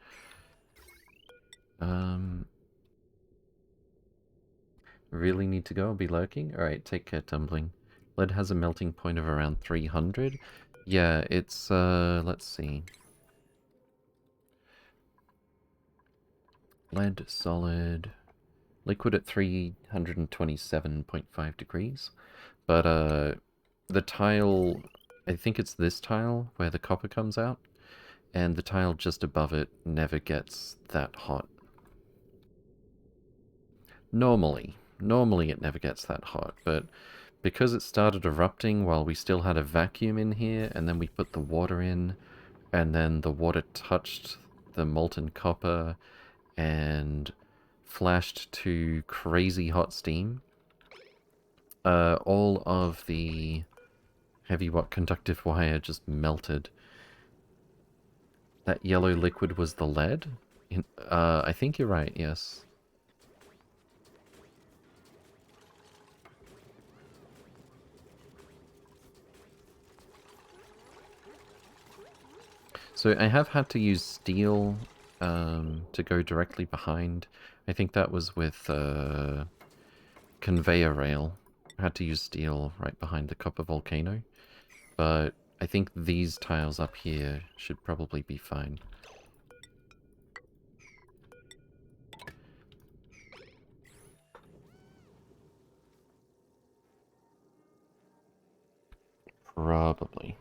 Really need to go, I'll be lurking? Alright, take care, Tumbling. Lead has a melting point of around 300. Yeah, it's, let's see. Lead, solid, liquid at 327.5 degrees. But, the tile, I think it's this tile where the copper comes out, and the tile just above it never gets that hot. Normally it never gets that hot, but because it started erupting while we still had a vacuum in here, and then we put the water in, and then the water touched the molten copper and flashed to crazy hot steam, all of the heavy conductive wire just melted. That yellow liquid was the lead? I think you're right, yes. So I have had to use steel to go directly behind. I think that was with conveyor rail. I had to use steel right behind the copper volcano. But I think these tiles up here should probably be fine. Probably.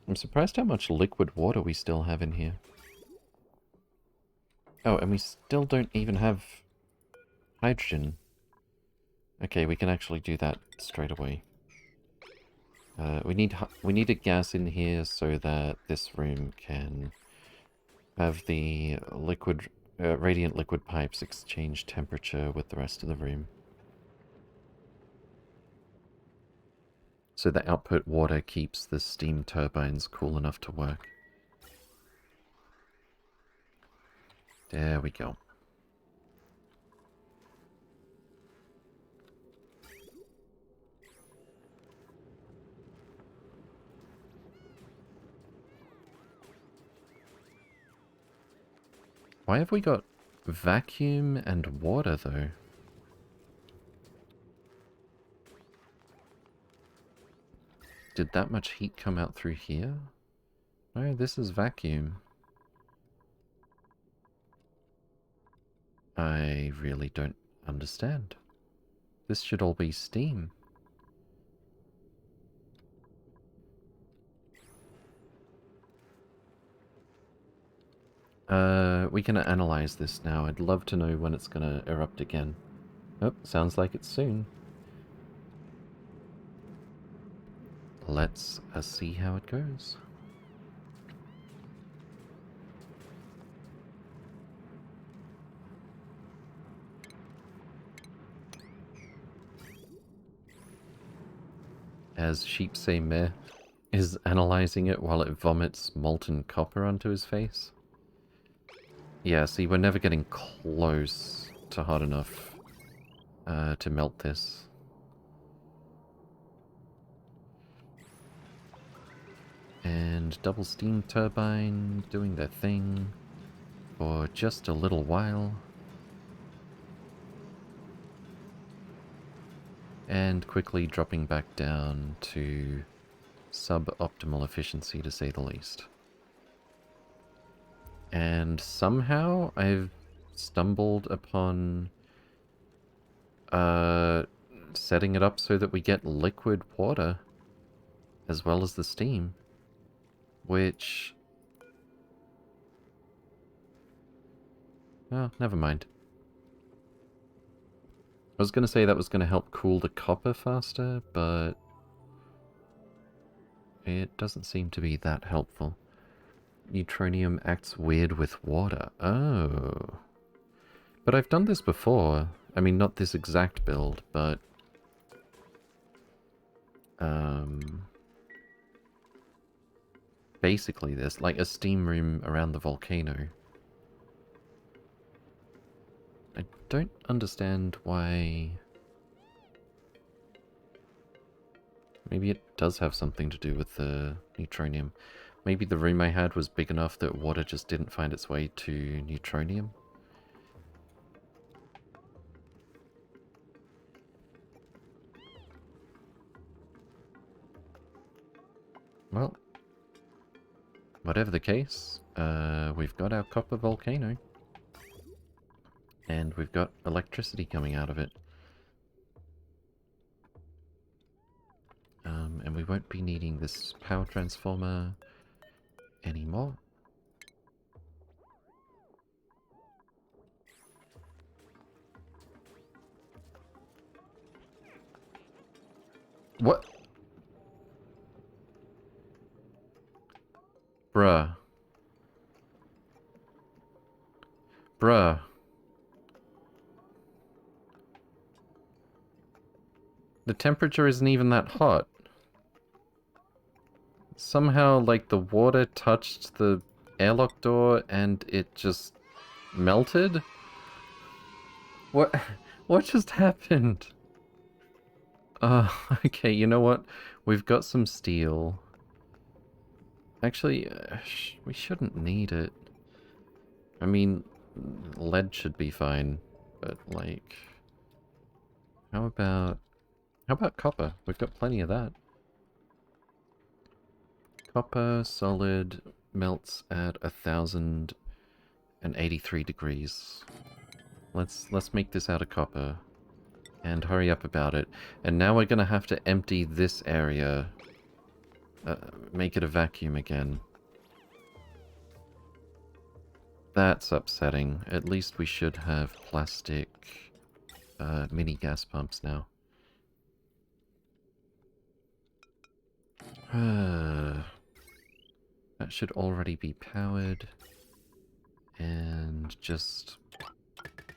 I'm surprised how much liquid water we still have in here. Oh, and we still don't even have hydrogen. Okay, we can actually do that straight away. We need a gas in here so that this room can have the liquid, radiant liquid pipes exchange temperature with the rest of the room. So the output water keeps the steam turbines cool enough to work. There we go. Why have we got vacuum and water, though? Did that much heat come out through here? No, this is vacuum. I really don't understand. This should all be steam. We can analyze this now. I'd love to know when it's gonna erupt again. Oh, sounds like it's soon. Let's see how it goes. As Sheep Say Meh is analyzing it while it vomits molten copper onto his face. Yeah, see, we're never getting close to hot enough to melt this. And double steam turbine doing their thing for just a little while. And quickly dropping back down to suboptimal efficiency, to say the least. And somehow I've stumbled upon setting it up so that we get liquid water as well as the steam, which... oh, never mind. I was going to say that was going to help cool the copper faster, but it doesn't seem to be that helpful. Neutronium acts weird with water. Oh. But I've done this before. I mean, not this exact build, but... basically this, like a steam room around the volcano. I don't understand why... maybe it does have something to do with the neutronium. Maybe the room I had was big enough that water just didn't find its way to neutronium. Well, whatever the case, we've got our copper volcano. And we've got electricity coming out of it. And we won't be needing this power transformer anymore. What? Bruh. Bruh. The temperature isn't even that hot. Somehow, like, the water touched the airlock door and it just melted? What? What just happened? Okay, you know what? We've got some steel. Actually, we shouldn't need it. I mean, lead should be fine, but, like... How about copper? We've got plenty of that. Copper solid melts at 1083 degrees. Let's make this out of copper. And hurry up about it. And now we're gonna have to empty this area. Make it a vacuum again. That's upsetting. At least we should have plastic mini gas pumps now. That should already be powered. And just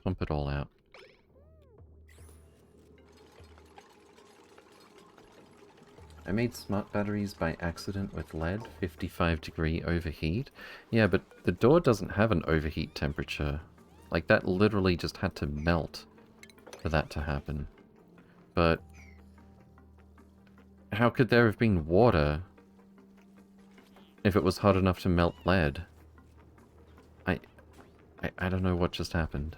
pump it all out. I made smart batteries by accident with lead, 55-degree overheat. Yeah, but the door doesn't have an overheat temperature. Like, that literally just had to melt for that to happen. But how could there have been water if it was hot enough to melt lead? I don't know what just happened.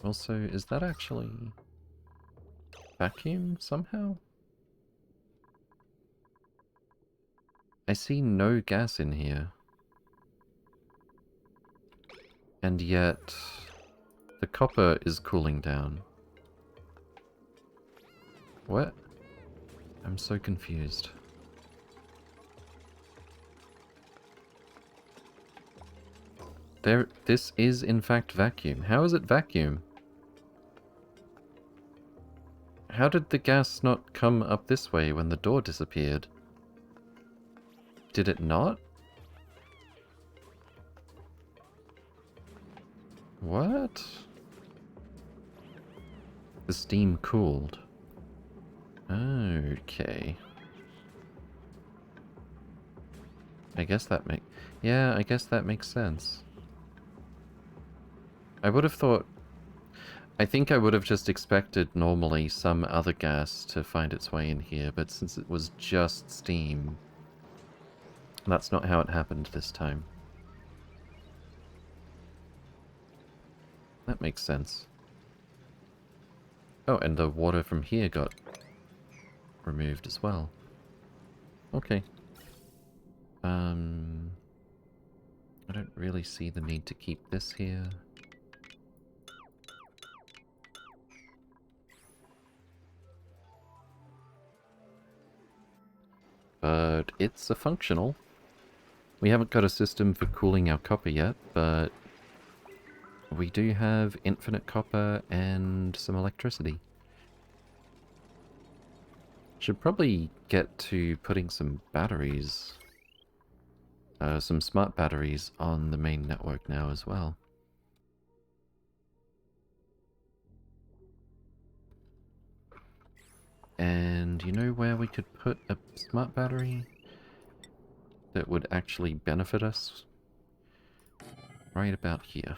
Also, is that actually vacuum somehow? I see no gas in here. And yet, the copper is cooling down. What? I'm so confused. This is in fact vacuum. How is it vacuum? How did the gas not come up this way when the door disappeared? Did it not? What? The steam cooled. Okay. I guess that makes sense. I would have thought... I think I would have just expected normally some other gas to find its way in here, but since it was just steam, that's not how it happened this time. That makes sense. Oh, and the water from here got removed as well. Okay. I don't really see the need to keep this here. But it's a functional. We haven't got a system for cooling our copper yet, but we do have infinite copper and some electricity. Should probably get to putting some batteries, some smart batteries on the main network now as well. And you know where we could put a smart battery that would actually benefit us? Right about here.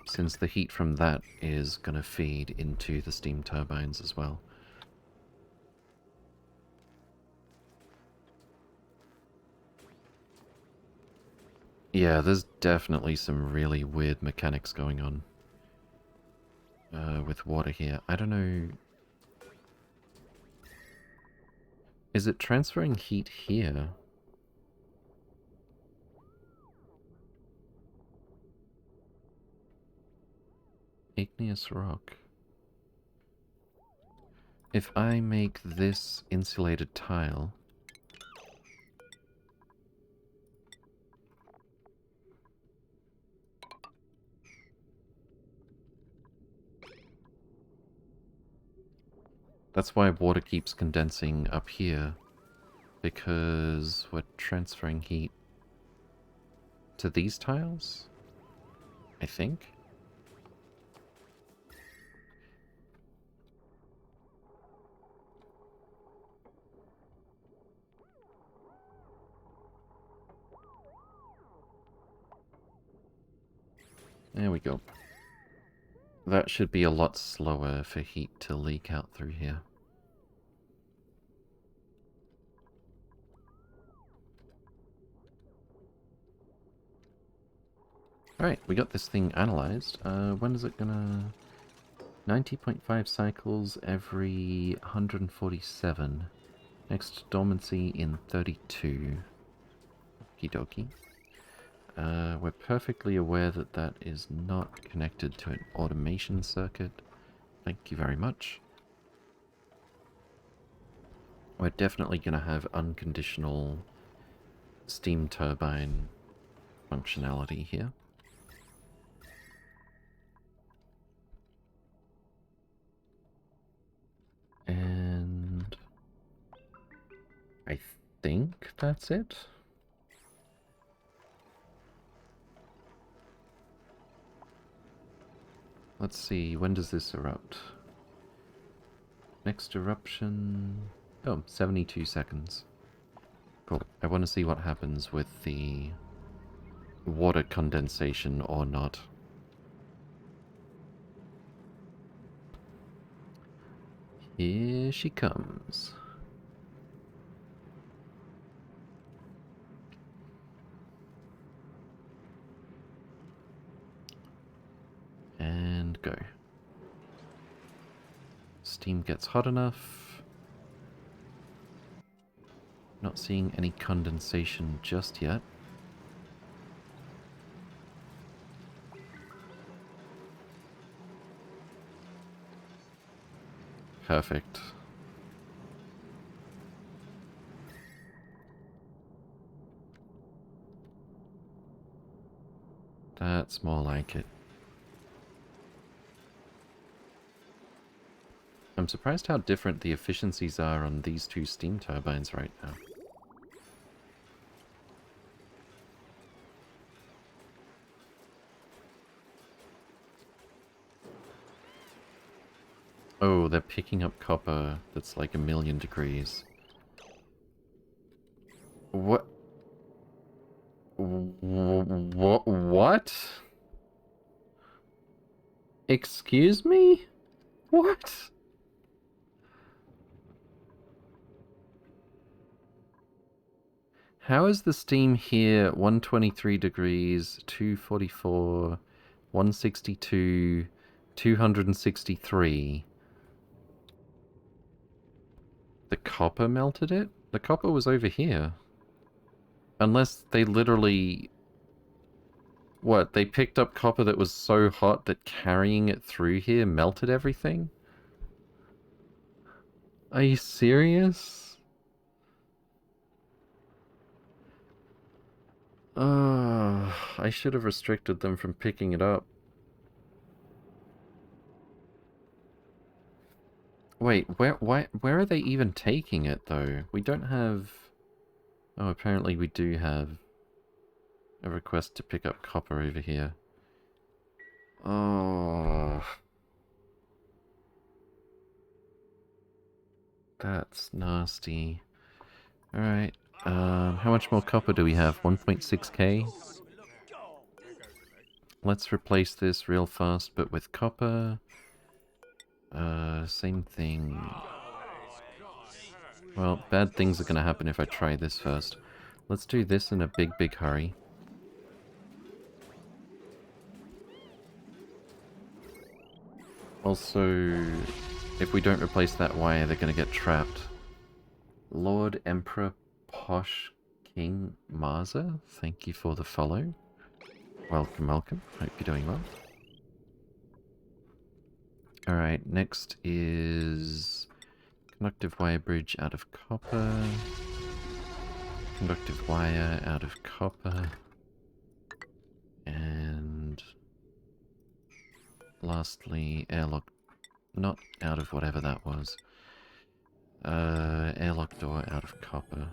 Since the heat from that is going to feed into the steam turbines as well. Yeah, there's definitely some really weird mechanics going on with water here. I don't know. Is it transferring heat here? Igneous rock. If I make this insulated tile... That's why water keeps condensing up here. Because we're transferring heat to these tiles? I think? There we go. That should be a lot slower for heat to leak out through here. Alright, we got this thing analyzed. When is it gonna... 90.5 cycles every 147. Next dormancy in 32. Okie dokie. We're perfectly aware that that is not connected to an automation circuit. Thank you very much. We're definitely going to have unconditional steam turbine functionality here. And I think that's it. Let's see, when does this erupt? Next eruption... Oh, 72 seconds. Cool. I want to see what happens with the water condensation or not. Here she comes. And go. Steam gets hot enough. Not seeing any condensation just yet. Perfect. That's more like it. I'm surprised how different the efficiencies are on these two steam turbines right now. Oh, they're picking up copper that's like 1,000,000 degrees. What? What? Excuse me? What? How is the steam here 123 degrees, 244, 162, 263? The copper melted it? The copper was over here. Unless they literally... What, they picked up copper that was so hot that carrying it through here melted everything? Are you serious? I should have restricted them from picking it up. Wait, where are they even taking it, though? We don't have... Oh, apparently we do have a request to pick up copper over here. Oh... That's nasty. Alright, how much more copper do we have? 1.6k? Let's replace this real fast, but with copper. Same thing. Well, bad things are gonna happen if I try this first. Let's do this in a big hurry. Also, if we don't replace that wire, they're going to get trapped. Lord Emperor Posh King Marza, thank you for the follow. Welcome, welcome. Hope you're doing well. Alright, next is conductive wire bridge out of copper. Conductive wire out of copper. And lastly, airlock, not out of whatever that was. Airlock door out of copper.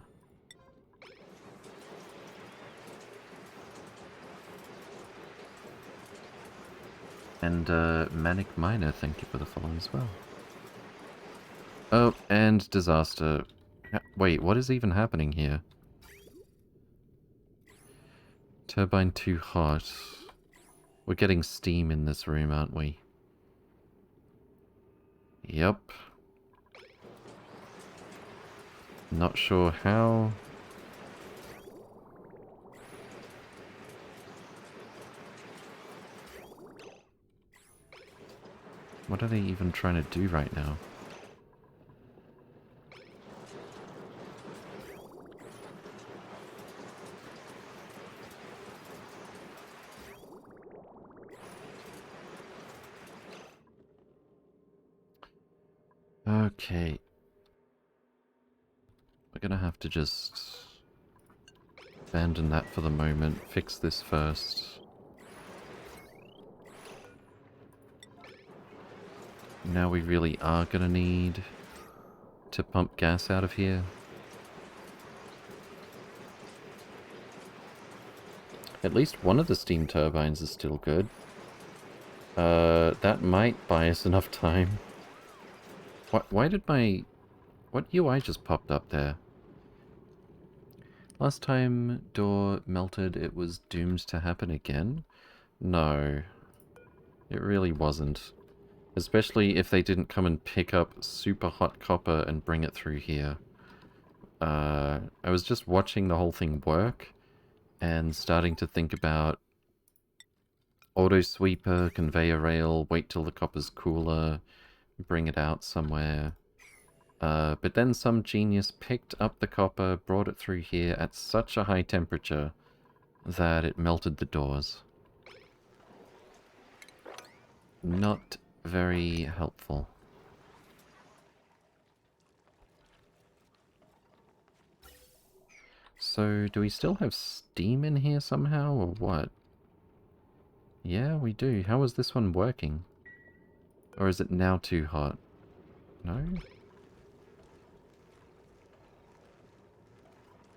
And Manic Miner, thank you for the follow as well. Oh, and Disaster. Wait, what is even happening here? Turbine too hot. We're getting steam in this room, aren't we? Yep. Not sure how. What are they even trying to do right now? Okay. We're gonna have to just abandon that for the moment. Fix this first. Now we really are gonna need to pump gas out of here. At least one of the steam turbines is still good. That might buy us enough time. Why did my... What UI just popped up there? Last time door melted, it was doomed to happen again? No. It really wasn't. Especially if they didn't come and pick up super hot copper and bring it through here. I was just watching the whole thing work and starting to think about auto sweeper, conveyor rail, wait till the copper's cooler, bring it out somewhere. But then some genius picked up the copper, brought it through here at such a high temperature that it melted the doors. Not very helpful. So, do we still have steam in here somehow, or what? Yeah, we do. How is this one working? Or is it now too hot? No?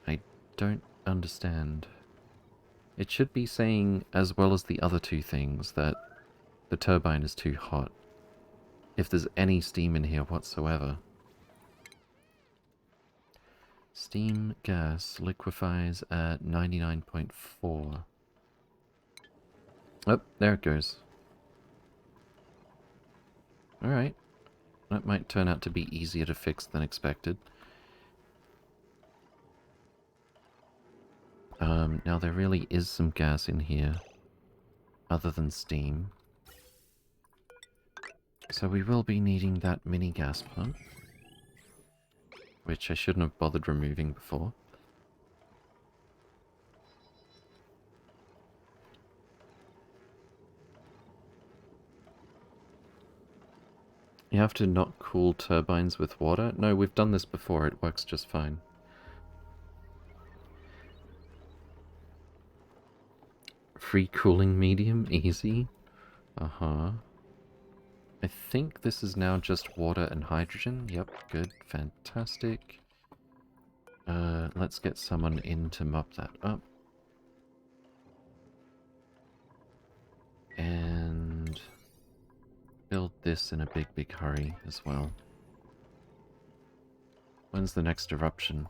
I don't understand. It should be saying, as well as the other two things, that the turbine is too hot. If there's any steam in here whatsoever. Steam gas liquefies at 99.4. Oh, there it goes. Alright. That might turn out to be easier to fix than expected. Now there really is some gas in here, other than steam. So we will be needing that mini gas pump, which I shouldn't have bothered removing before. You have to not cool turbines with water? No, we've done this before, it works just fine. Free cooling medium, easy. Uh-huh. I think this is now just water and hydrogen. Yep, good, fantastic. Let's get someone in to mop that up. And build this in a big hurry as well. When's the next eruption?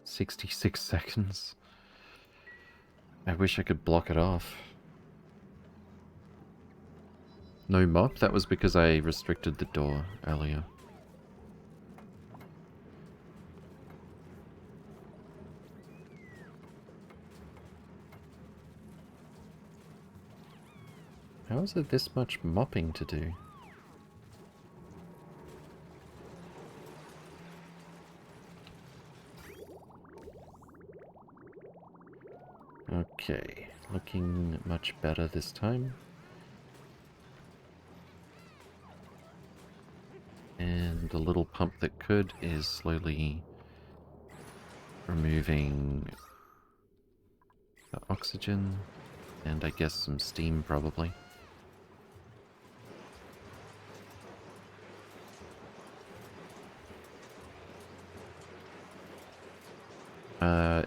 66 seconds. I wish I could block it off. No mop? That was because I restricted the door earlier. How is it this much mopping to do? Okay, looking much better this time. And the little pump that could is slowly removing the oxygen, and I guess some steam probably.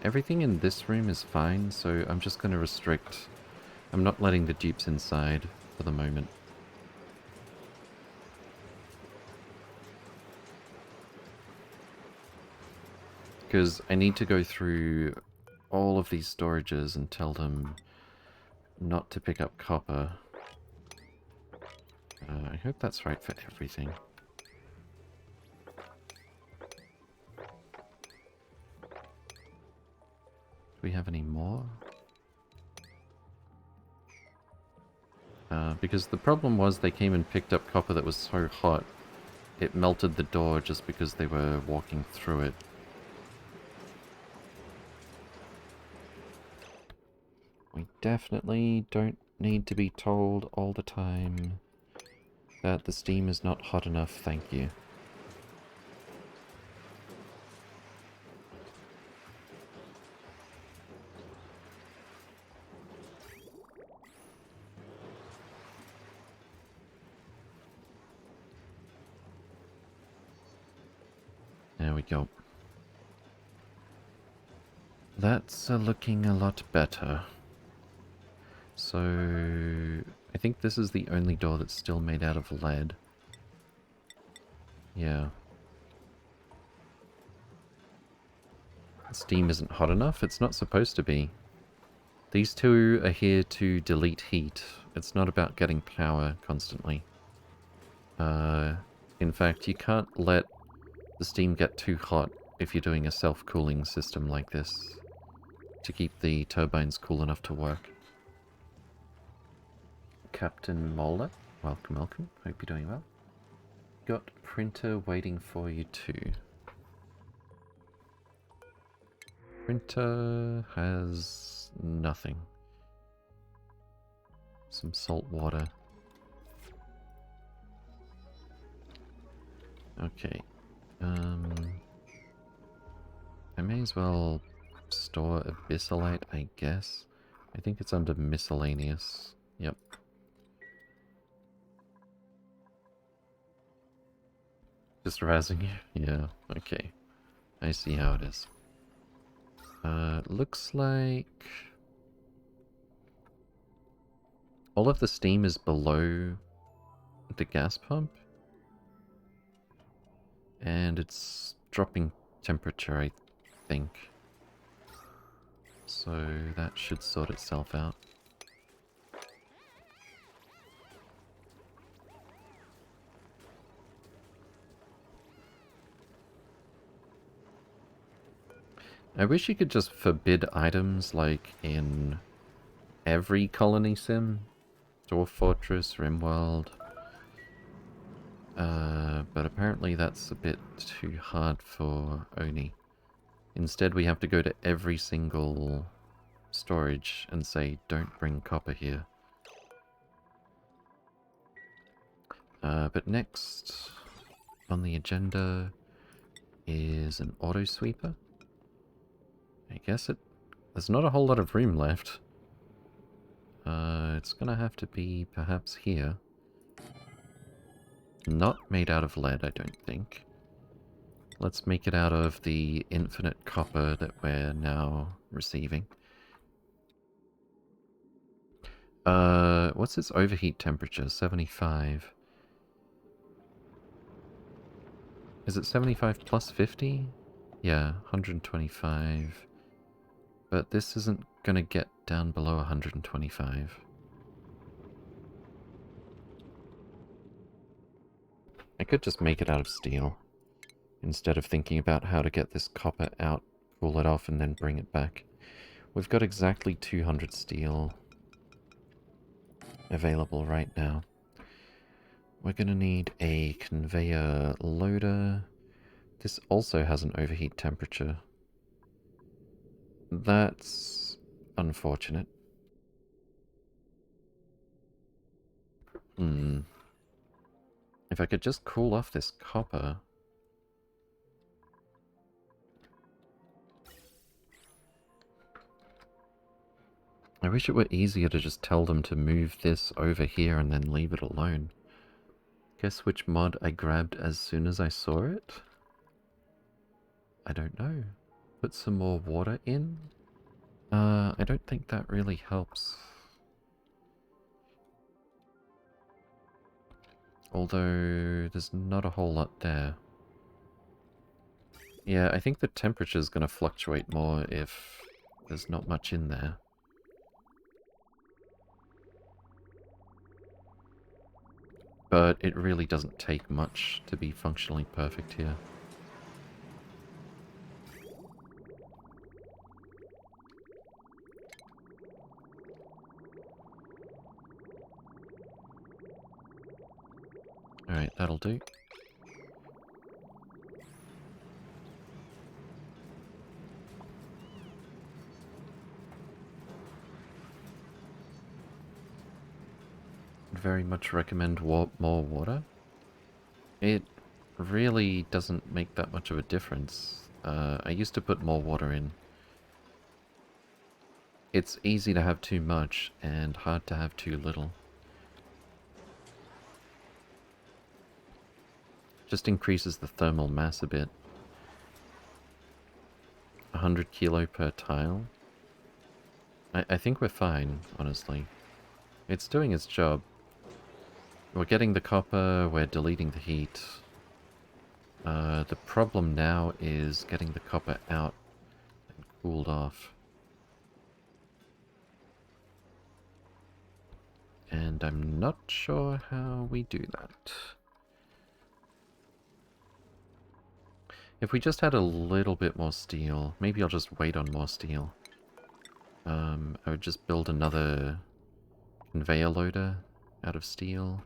Everything in this room is fine, so I'm just going to restrict... I'm not letting the dupes inside for the moment. Because I need to go through all of these storages and tell them not to pick up copper. I hope that's right for everything. Do we have any more? Because the problem was they came and picked up copper that was so hot, it melted the door just because they were walking through it. We definitely don't need to be told all the time that the steam is not hot enough, thank you. There we go. That's looking a lot better. So, I think this is the only door that's still made out of lead. Yeah. Steam isn't hot enough? It's not supposed to be. These two are here to delete heat. It's not about getting power constantly. In fact, you can't let the steam get too hot if you're doing a self-cooling system like this to keep the turbines cool enough to work. Captain Mola, welcome, welcome. Hope you're doing well. Got printer waiting for you too. Printer has nothing. Some salt water. Okay. I may as well store abyssalite, I guess. I think it's under miscellaneous. Yep. Just razzing you? Yeah, okay. I see how it is. Looks like... all of the steam is below the gas pump. And it's dropping temperature, I think. So that should sort itself out. I wish you could just forbid items like in every colony sim. Dwarf Fortress, RimWorld. But apparently that's a bit too hard for Oni. Instead we have to go to every single storage and say, don't bring copper here. But next on the agenda is an auto sweeper. I guess there's not a whole lot of room left. It's gonna have to be perhaps here. Not made out of lead, I don't think. Let's make it out of the infinite copper that we're now receiving. What's its overheat temperature? 75. Is it 75 plus 50? Yeah, 125. But this isn't gonna get down below 125. I could just make it out of steel, instead of thinking about how to get this copper out, cool it off, and then bring it back. We've got exactly 200 steel. available right now. We're gonna need a conveyor loader. This also has an overheat temperature. That's unfortunate. If I could just cool off this copper. I wish it were easier to just tell them to move this over here and then leave it alone. Guess which mod I grabbed as soon as I saw it? I don't know. Put some more water in? I don't think that really helps. Although, there's not a whole lot there. Yeah, I think the temperature's gonna fluctuate more if there's not much in there. But it really doesn't take much to be functionally perfect here. Alright, that'll do. I'd very much recommend more water. It really doesn't make that much of a difference. I used to put more water in. It's easy to have too much and hard to have too little. Just increases the thermal mass a bit. 100 kilo per tile. I think we're fine, honestly. It's doing its job. We're getting the copper, we're deleting the heat. The problem now is getting the copper out and cooled off. And I'm not sure how we do that. If we just had a little bit more steel, maybe I'll just wait on more steel. I would just build another conveyor loader out of steel.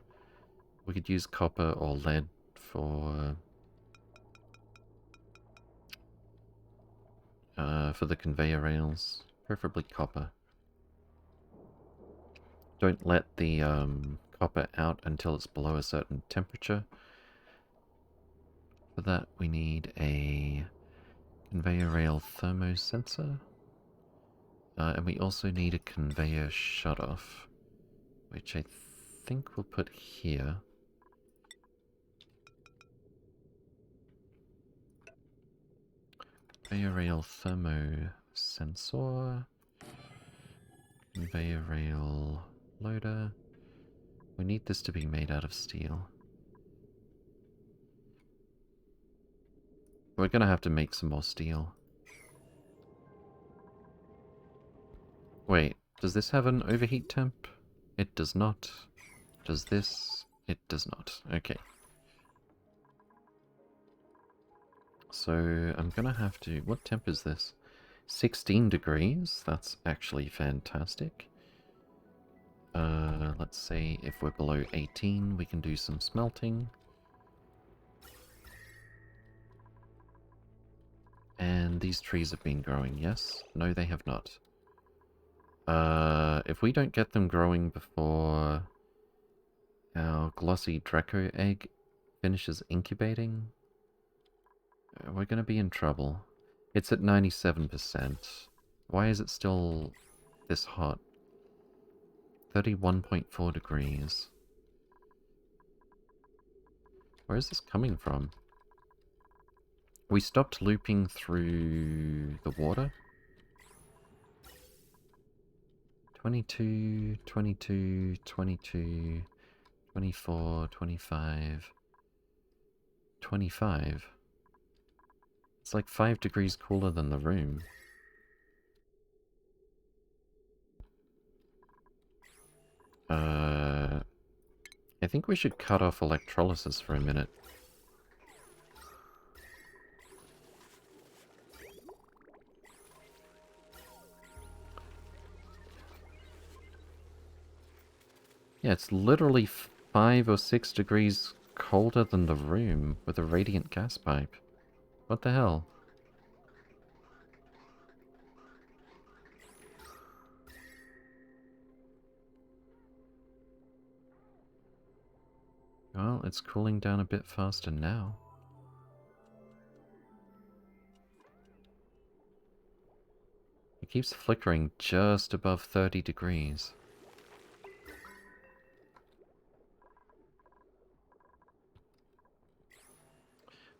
We could use copper or lead for the conveyor rails, preferably copper. Don't let the copper out until it's below a certain temperature. For that we need a conveyor rail thermosensor. And we also need a conveyor shutoff, which I think we'll put here. Conveyor rail thermosensor. Conveyor rail loader. We need this to be made out of steel. We're gonna have to make some more steel. Wait, does this have an overheat temp? It does not. Does this? It does not. Okay. So I'm gonna have to... What temp is this? 16 degrees? That's actually fantastic. Let's say if we're below 18, we can do some smelting. And these trees have been growing, yes? No, they have not. If we don't get them growing before our glossy Draco egg finishes incubating, we're gonna be in trouble. It's at 97%. Why is it still this hot? 31.4 degrees. Where is this coming from? We stopped looping through the water. 22, 22, 22, 24, 25, 25. It's like 5 degrees cooler than the room. I think we should cut off electrolysis for a minute. Yeah, it's literally 5 or 6 degrees colder than the room with a radiant gas pipe. What the hell? Well, it's cooling down a bit faster now. It keeps flickering just above 30 degrees.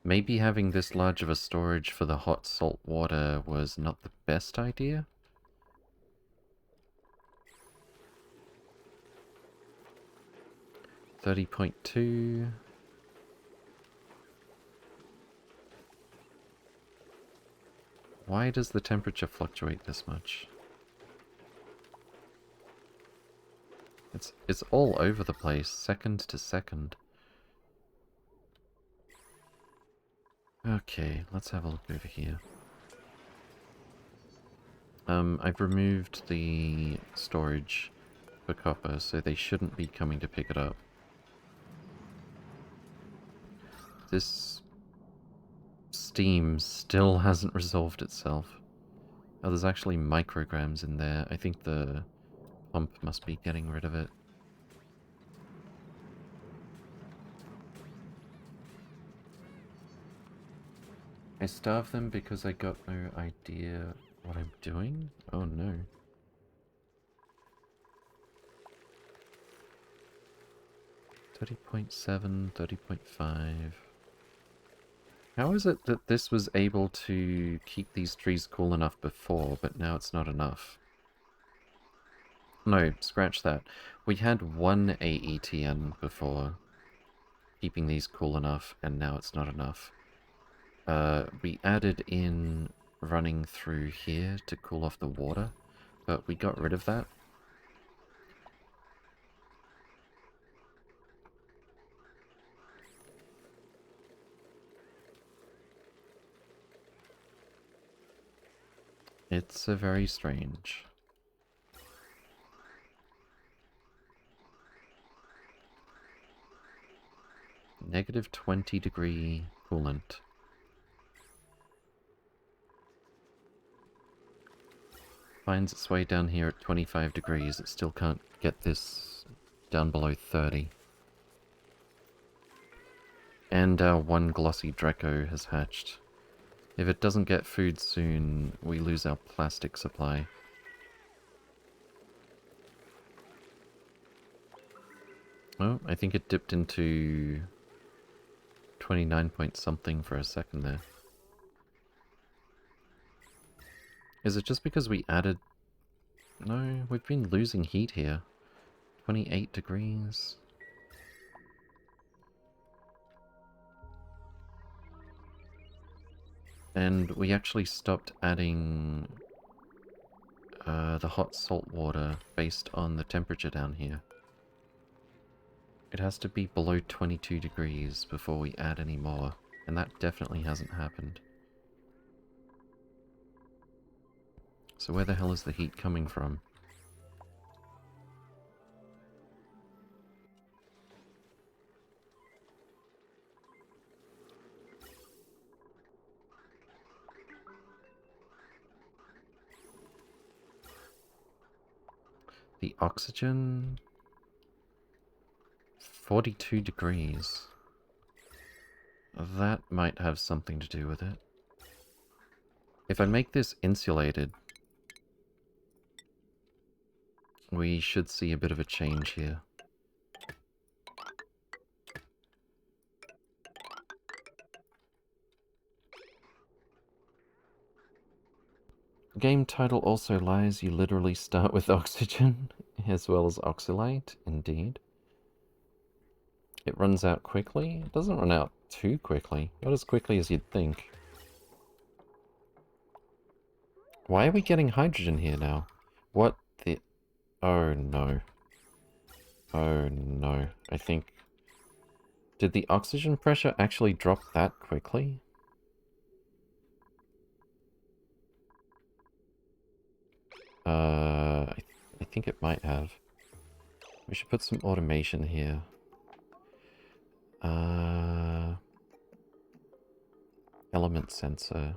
Maybe having this large of a storage for the hot salt water was not the best idea? $30.2. Why does the temperature fluctuate this much? It's all over the place, second to second. Okay, let's have a look over here. I've removed the storage for copper, so they shouldn't be coming to pick it up. This steam still hasn't resolved itself. Oh, there's actually micrograms in there. I think the pump must be getting rid of it. I starved them because I got no idea what I'm doing? Oh no. $30.7, $30.5. How is it that this was able to keep these trees cool enough before, but now it's not enough? No, scratch that. We had one AETN before keeping these cool enough, and now it's not enough. We added in running through here to cool off the water, but we got rid of that. It's very strange. Negative 20 degree coolant. Finds its way down here at 25 degrees. It still can't get this down below 30. And our one glossy Draco has hatched. If it doesn't get food soon, we lose our plastic supply. Oh, I think it dipped into 29 point something for a second there. Is it just because we added... No, we've been losing heat here. 28 degrees. And we actually stopped adding the hot salt water based on the temperature down here. It has to be below 22 degrees before we add any more, and that definitely hasn't happened. So where the hell is the heat coming from? The oxygen... 42 degrees. That might have something to do with it. If I make this insulated, we should see a bit of a change here. Game title also lies, you literally start with oxygen, as well as oxylite, indeed. It runs out quickly? It doesn't run out too quickly. Not as quickly as you'd think. Why are we getting hydrogen here now? What the... Oh no. Oh no. I think... Did the oxygen pressure actually drop that quickly? I think it might have. We should put some automation here. Element sensor.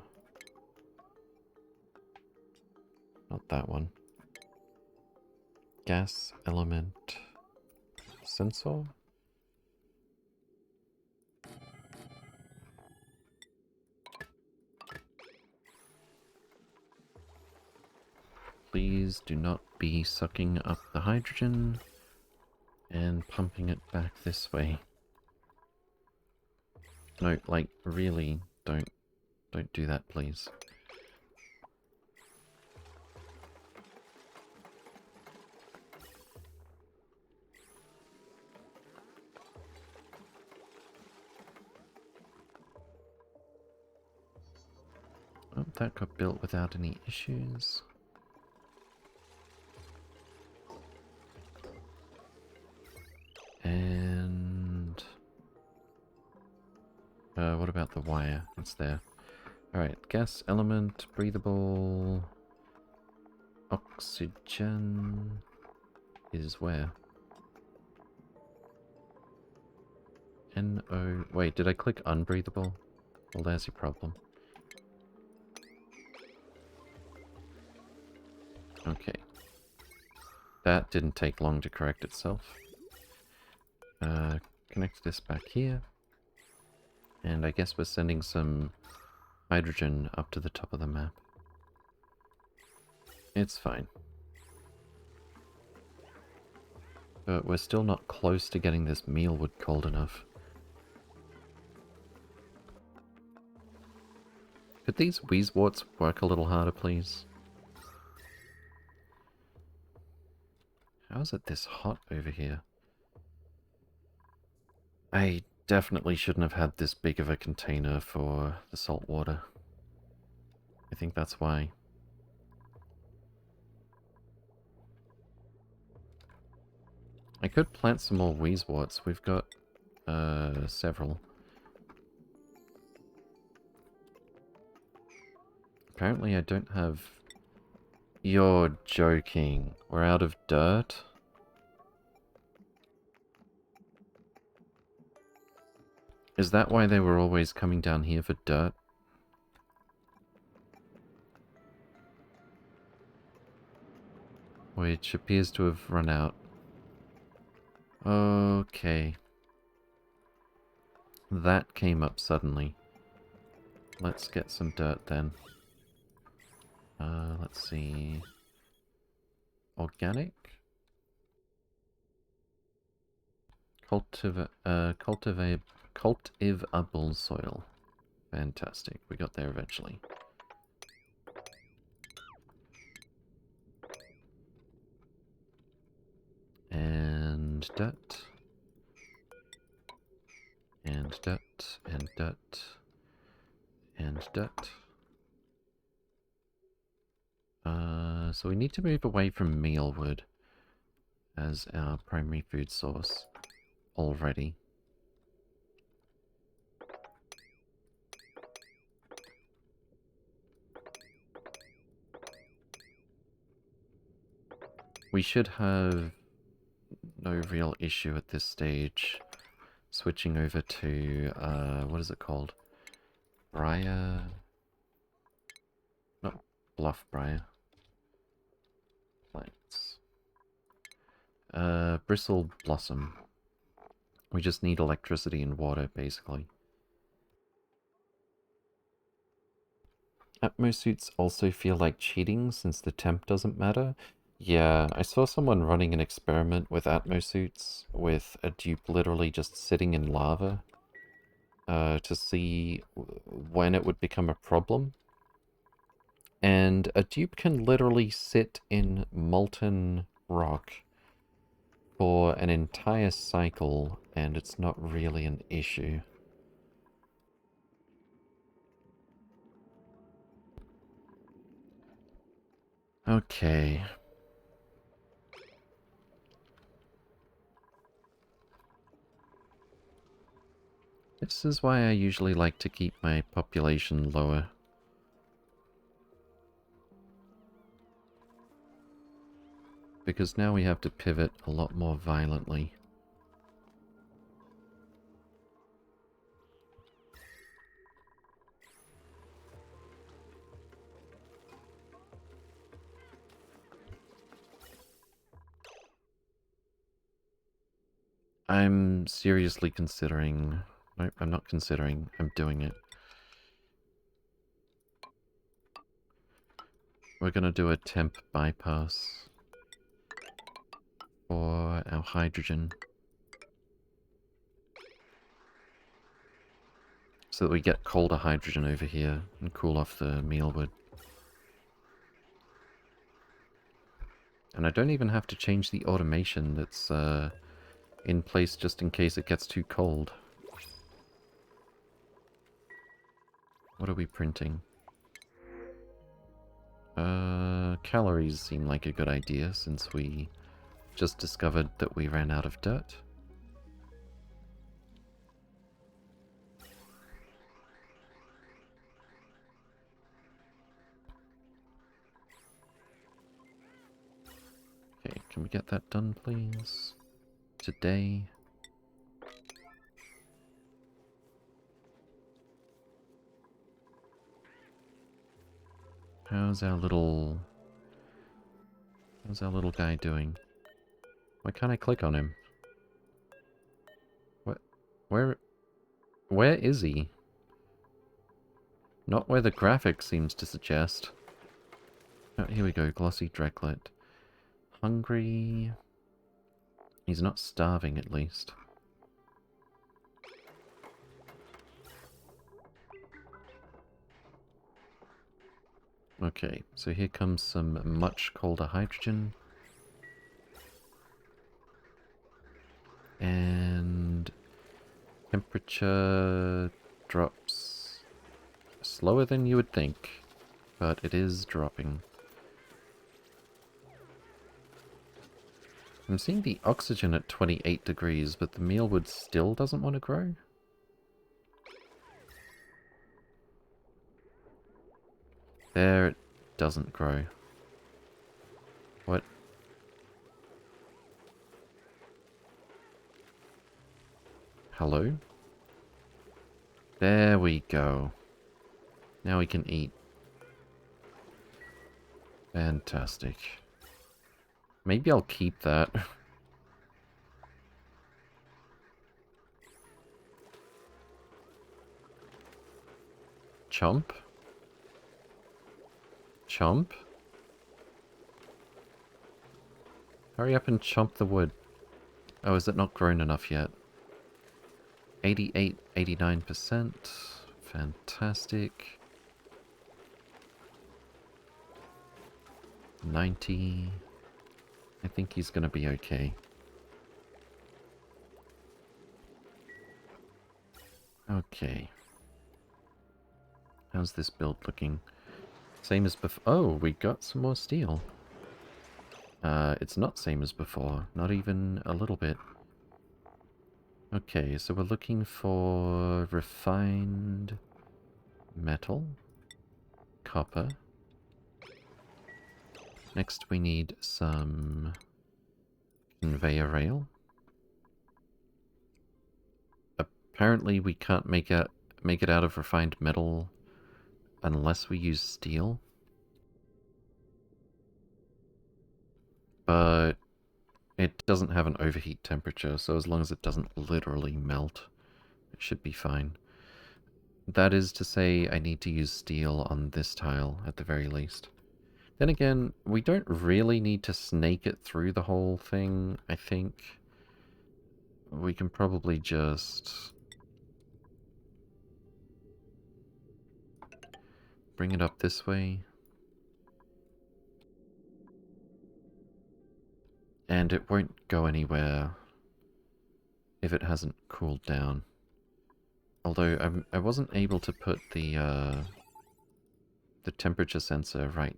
Not that one. Gas element sensor? Please do not be sucking up the hydrogen and pumping it back this way. No, like, really, don't do that, please. Oh, that got built without any issues. And... what about the wire? It's there. Alright, gas element, breathable... Oxygen... is where? NO... Wait, did I click unbreathable? Well, there's your problem. Okay. That didn't take long to correct itself. Connect this back here. And I guess we're sending some hydrogen up to the top of the map. It's fine. But we're still not close to getting this mealwood cold enough. Could these Wheezeworts work a little harder, please? How is it this hot over here? I definitely shouldn't have had this big of a container for the salt water. I think that's why. I could plant some more Wheezeworts. We've got several. Apparently I don't have... You're joking. We're out of dirt? Is that why they were always coming down here for dirt? Which appears to have run out. Okay. That came up suddenly. Let's get some dirt then. Let's see... Organic? Cultivable soil. Fantastic. We got there eventually. And dirt. And dirt. And dirt. And dirt. So we need to move away from mealwood as our primary food source already. We should have no real issue at this stage switching over to, what is it called? Briar... Not Bluff Briar. Plants. Bristle Blossom. We just need electricity and water, basically. Atmo suits also feel like cheating since the temp doesn't matter. Yeah, I saw someone running an experiment with Atmo suits with a dupe literally just sitting in lava to see when it would become a problem. And a dupe can literally sit in molten rock for an entire cycle, and it's not really an issue. Okay. This is why I usually like to keep my population lower. because now we have to pivot a lot more violently. I'm seriously considering... Nope, I'm not considering. I'm doing it. We're gonna do a temp bypass for our hydrogen. So that we get colder hydrogen over here and cool off the mealwood. And I don't even have to change the automation that's in place just in case it gets too cold. What are we printing? Calories seem like a good idea since we just discovered that we ran out of dirt. Okay, can we get that done, please? Today. How's our little guy doing? Why can't I click on him? What? Where is he? Not where the graphic seems to suggest. Oh, here we go, glossy Drecklet. Hungry. He's not starving, at least. Okay, so here comes some much colder hydrogen. And temperature drops slower than you would think, but it is dropping. I'm seeing the oxygen at 28 degrees, but the mealwood still doesn't want to grow? There, it doesn't grow. What? Hello? There we go. Now we can eat. Fantastic. Maybe I'll keep that. Chomp? Chomp? Hurry up and chomp the wood. Oh, is it not grown enough yet? 88, 89%. Fantastic. 90. I think he's gonna be okay. Okay. How's this build looking? Same as before. Oh, we got some more steel. It's not same as before. Not even a little bit. Okay, so we're looking for refined metal, copper. Next we need some conveyor rail. Apparently we can't make it out of refined metal unless we use steel. But it doesn't have an overheat temperature, so as long as it doesn't literally melt, it should be fine. That is to say, I need to use steel on this tile, at the very least. Then again, we don't really need to snake it through the whole thing, I think. We can probably just bring it up this way. And it won't go anywhere if it hasn't cooled down. Although I wasn't able to put the temperature sensor right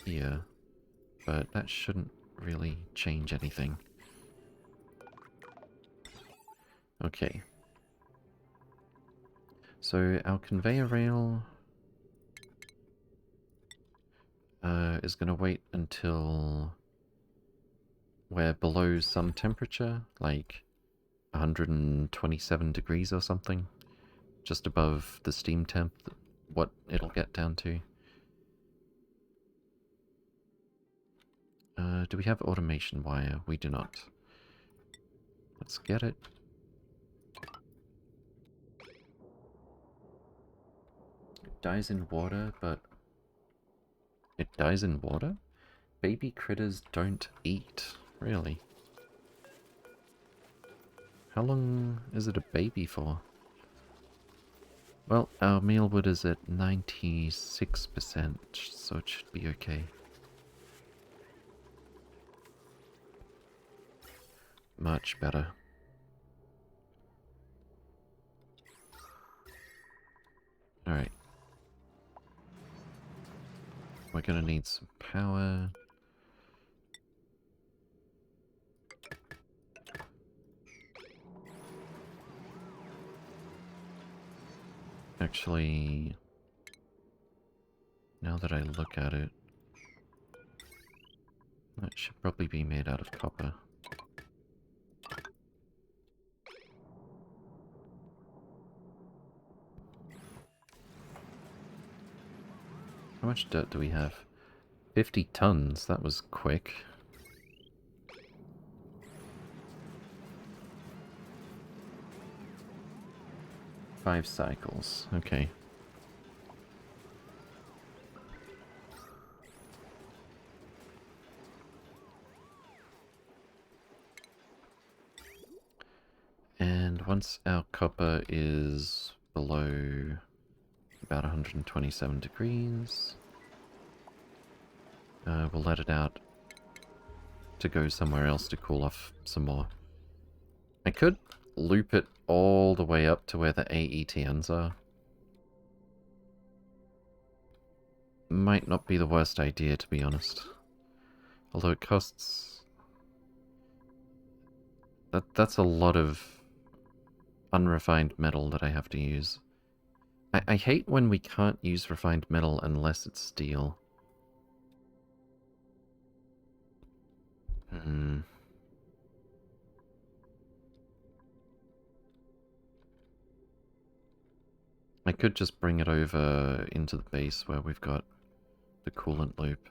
here, but that shouldn't really change anything. Okay. So our conveyor rail is going to wait until we're below some temperature, like 127 degrees or something, just above the steam temp, what it'll get down to. Do we have automation wire? We do not. Let's get it. It dies in water, but... It dies in water? Baby critters don't eat, really. How long is it a baby for? Well, our mealwood is at 96%, so it should be okay. Much better. Alright. We're gonna need some power. Actually, now that I look at it, that should probably be made out of copper. How much dirt do we have? 50 tons, that was quick. Five cycles, okay. And once our copper is below about 127 degrees, we'll let it out to go somewhere else to cool off some more. I could loop it all the way up to where the AETNs are. Might not be the worst idea, to be honest. Although it costs... That's a lot of unrefined metal that I have to use. I hate when we can't use refined metal unless it's steel. I could just bring it over into the base where we've got the coolant loop.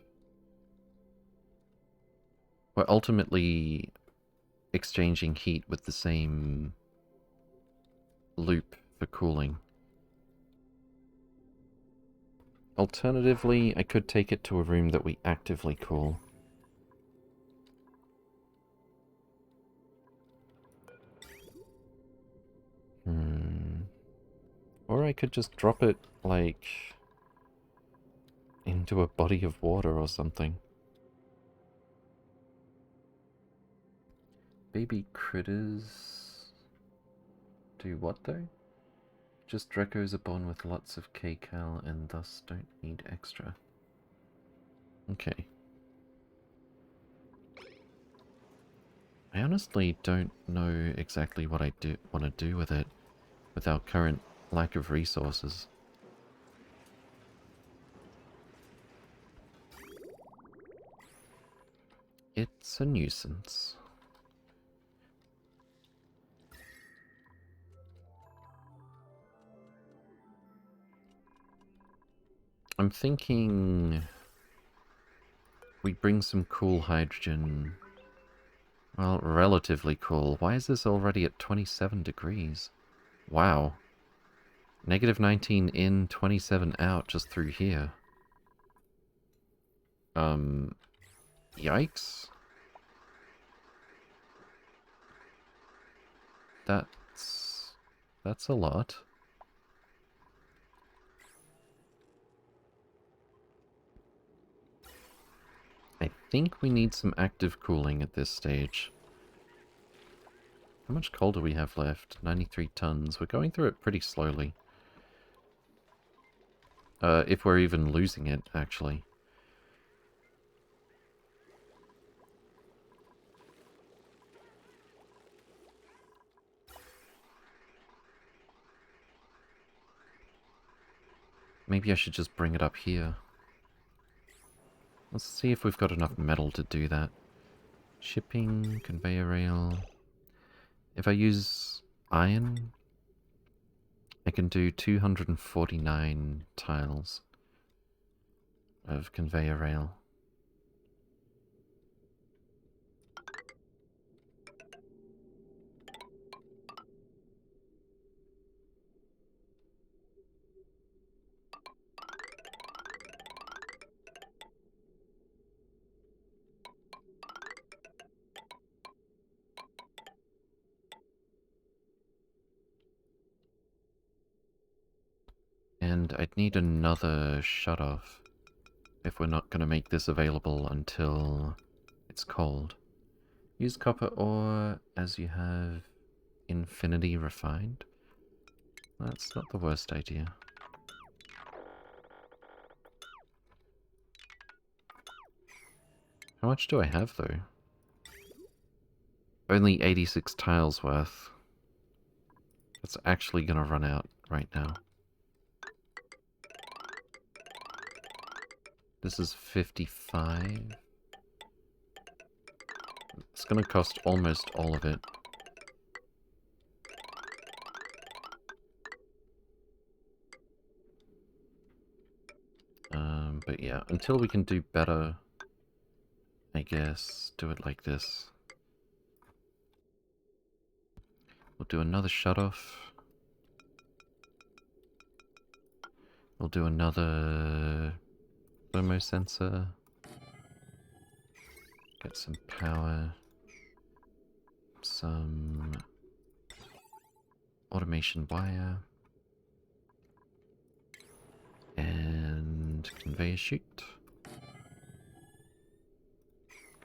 We're ultimately exchanging heat with the same loop for cooling. Alternatively, I could take it to a room that we actively cool. Or I could just drop it, like, into a body of water or something. Baby critters... do what, though? Just Drekos are born with lots of kcal and thus don't need extra. Okay. I honestly don't know exactly what I want to do with it with our current lack of resources. It's a nuisance. I'm thinking we bring some cool hydrogen. Well, relatively cool. Why is this already at 27 degrees? Wow. Negative 19 in, 27 out just through here. Yikes. That's a lot. I think we need some active cooling at this stage. How much coal do we have left? 93 tons. We're going through it pretty slowly. If we're even losing it, actually. Maybe I should just bring it up here. Let's see if we've got enough metal to do that. Shipping, conveyor rail. If I use iron, I can do 249 tiles of conveyor rail. And I'd need another shut-off if we're not going to make this available until it's cold. Use copper ore as you have infinity refined. That's not the worst idea. How much do I have, though? Only 86 tiles worth. That's actually going to run out right now. This is 55. It's going to cost almost all of it. But yeah, until we can do better, I guess, do it like this. We'll do another shut-off. We'll do another thermosensor. Get some power. Some automation wire. And conveyor chute.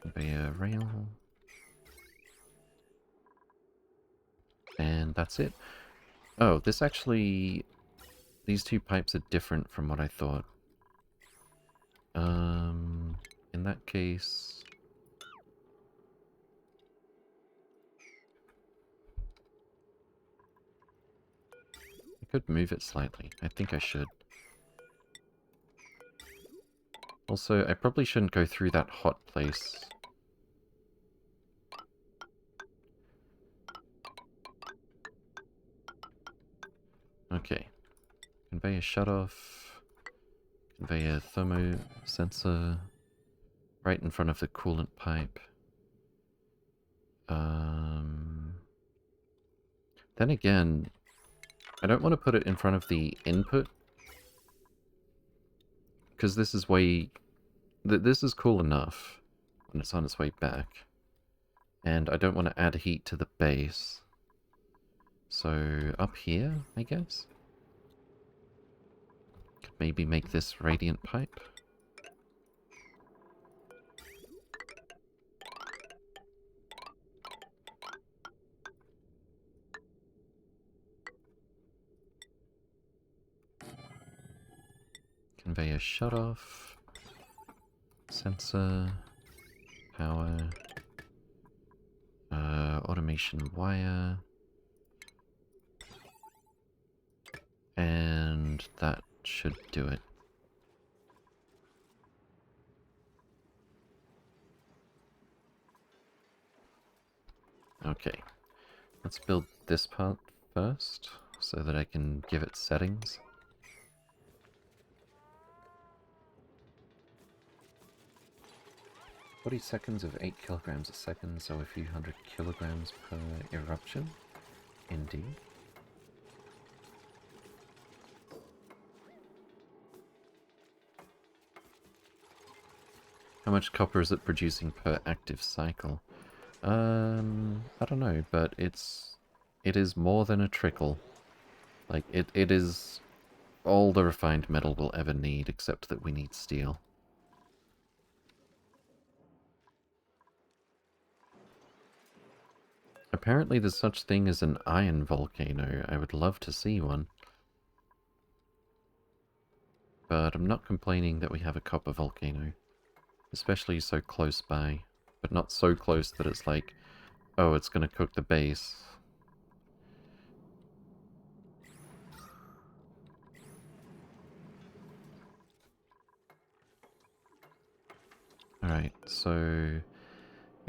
Conveyor rail. And that's it. Oh, this actually... These two pipes are different from what I thought. In that case... I could move it slightly. I think I should. Also, I probably shouldn't go through that hot place. Okay. Conveyor shut-off. Conveyor thermo sensor. Right in front of the coolant pipe. Then again, I don't want to put it in front of the input. Because this is way... This is cool enough when it's on its way back. And I don't want to add heat to the base. So, up here, I guess? Could maybe make this radiant pipe. Conveyor shut-off. Sensor. Power. Automation wire. And that should do it. Okay. Let's build this part first, so that I can give it settings. "40 seconds of 8 kilograms a second, so a few hundred kilograms per eruption." Indeed. How much copper is it producing per active cycle? I don't know, but it is more than a trickle. Like, it is all the refined metal we'll ever need, except that we need steel. Apparently there's such thing as an iron volcano. I would love to see one. But I'm not complaining that we have a copper volcano. Especially so close by. But not so close that it's like, oh, it's gonna cook the base. Alright, so...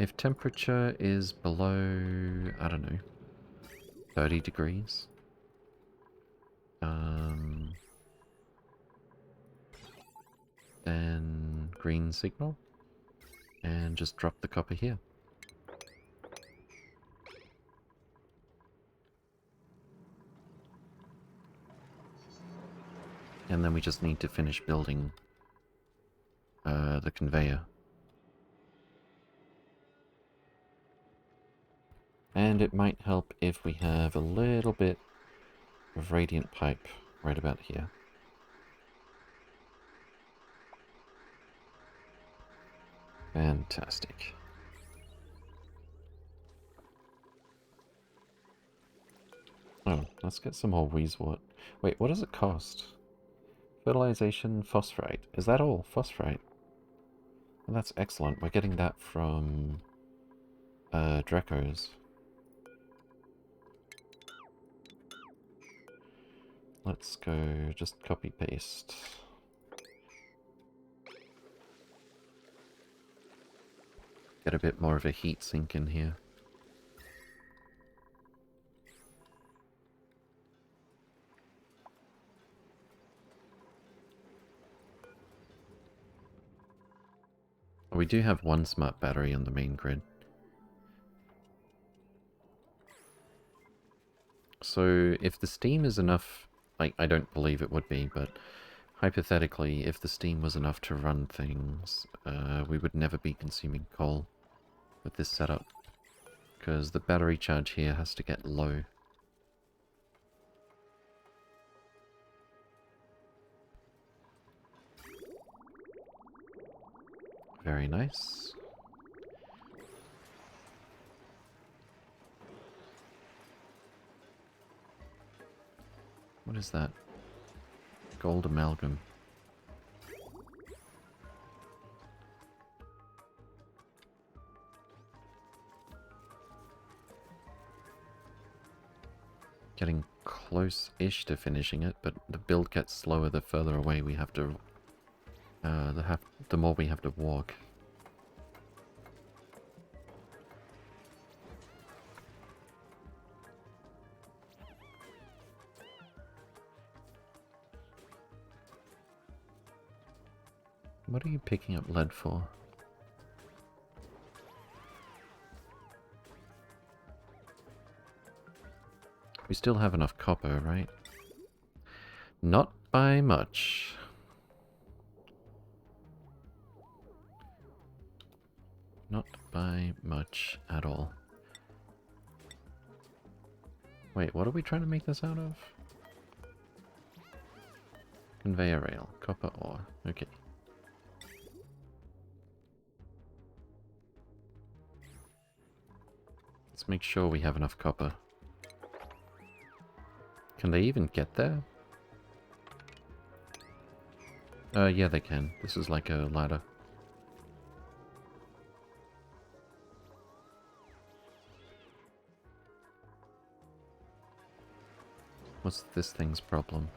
If temperature is below, I don't know, 30 degrees, then green signal, and just drop the copper here. And then we just need to finish building the conveyor. And it might help if we have a little bit of radiant pipe right about here. Fantastic. Oh, let's get some more Wheezewort. Wait, what does it cost? Fertilization, phosphorite. Is that all? Phosphorite? Well, that's excellent. We're getting that from Draco's. Let's go just copy paste. Get a bit more of a heat sink in here. We do have one smart battery on the main grid. So if the steam is enough, I don't believe it would be, but hypothetically, if the steam was enough to run things, we would never be consuming coal with this setup, because the battery charge here has to get low. Very nice. What is that? Gold amalgam. Getting close-ish to finishing it, but the build gets slower the further away we have to... the more we have to walk. What are you picking up lead for? We still have enough copper, right? Not by much. Not by much at all. Wait, what are we trying to make this out of? Conveyor rail, copper ore. Okay. Let's make sure we have enough copper. Can they even get there? Yeah, they can. This is like a ladder. What's this thing's problem?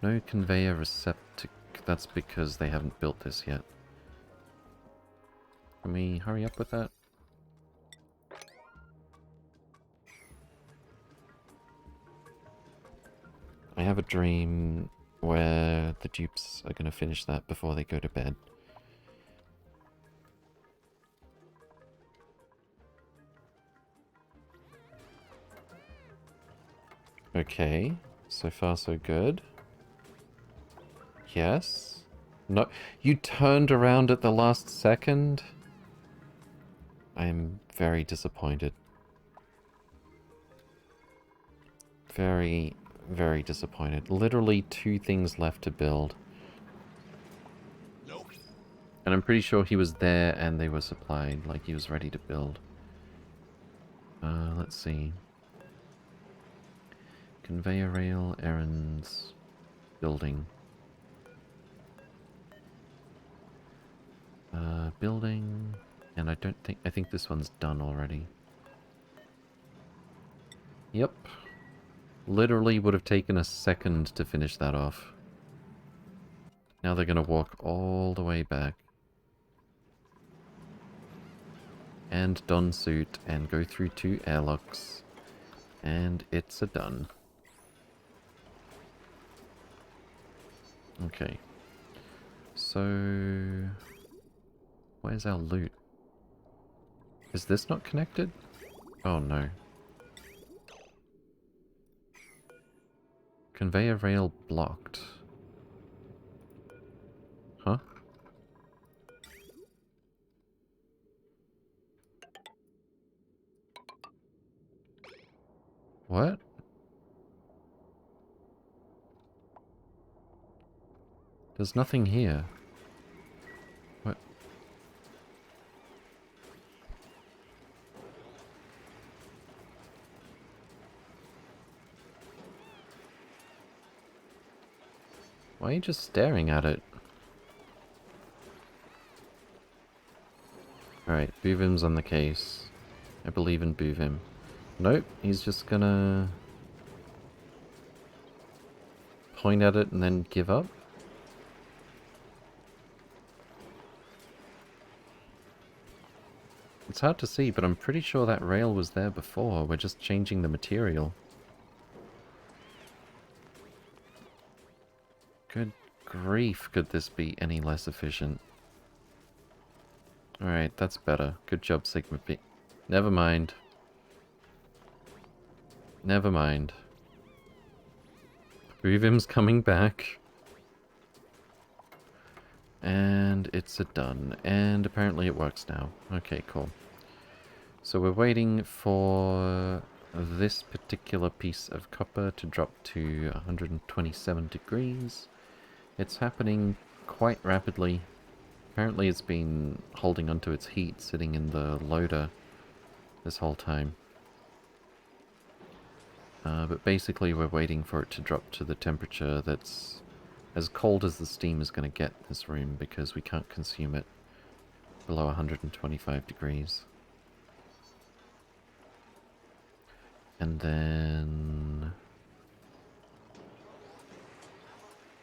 No conveyor receptacle. That's because they haven't built this yet. Can we hurry up with that? I have a dream where the dupes are going to finish that before they go to bed. Okay, so far so good. Yes? No, you turned around at the last second? I am very disappointed. Very, very disappointed. Literally 2 things left to build. Nope. And I'm pretty sure he was there and they were supplied, like he was ready to build. Let's see. Conveyor rail, errands, building. Building, and I think this one's done already. Yep. Literally would have taken a second to finish that off. Now they're gonna walk all the way back. and don suit and go through 2 airlocks. And it's a done. Okay. So... where's our loot? Is this not connected? Oh no. Conveyor rail blocked. Huh? What? There's nothing here. What? Why are you just staring at it? Alright, Boovim's on the case. I believe in Boovim. Nope, he's just gonna... point at it and then give up? It's hard to see, but I'm pretty sure that rail was there before. We're just changing the material. Good grief, could this be any less efficient? Alright, that's better. Good job, Sigma P. Never mind. Never mind. Boovim's coming back. And it's a done. And apparently it works now. Okay, cool. So we're waiting for this particular piece of copper to drop to 127 degrees. It's happening quite rapidly. Apparently it's been holding onto its heat sitting in the loader this whole time. But basically we're waiting for it to drop to the temperature that's as cold as the steam is going to get in this room, because we can't consume it below 125 degrees. And then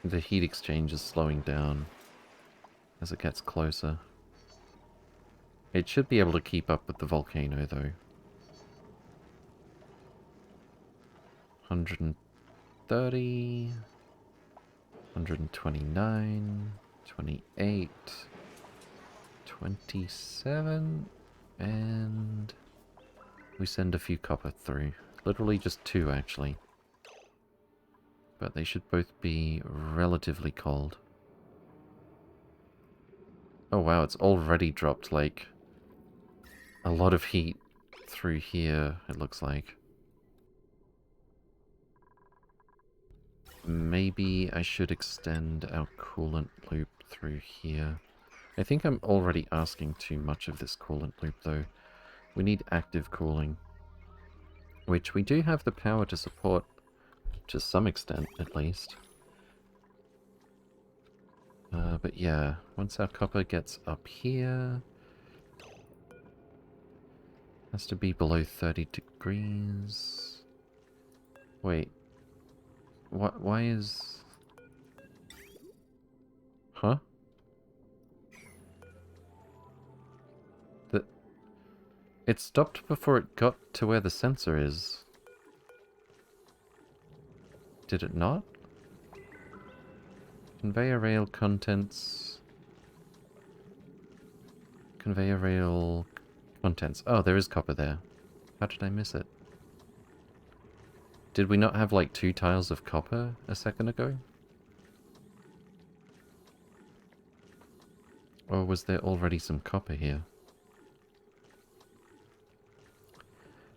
the heat exchange is slowing down as it gets closer. It should be able to keep up with the volcano though. 130, 129, 28, 27, and we send a few copper through. Literally just 2 actually. But they should both be relatively cold. Oh wow, it's already dropped like a lot of heat through here, it looks like. Maybe I should extend our coolant loop through here. I think I'm already asking too much of this coolant loop though. We need active cooling, which we do have the power to support to some extent at least. But yeah, once our copper gets up here, has to be below 30 degrees. Wait. What? Why is... Huh? It stopped before it got to where the sensor is. Did it not? Conveyor rail contents... Conveyor rail contents. Oh, there is copper there. How did I miss it? Did we not have like 2 tiles of copper a second ago? Or was there already some copper here?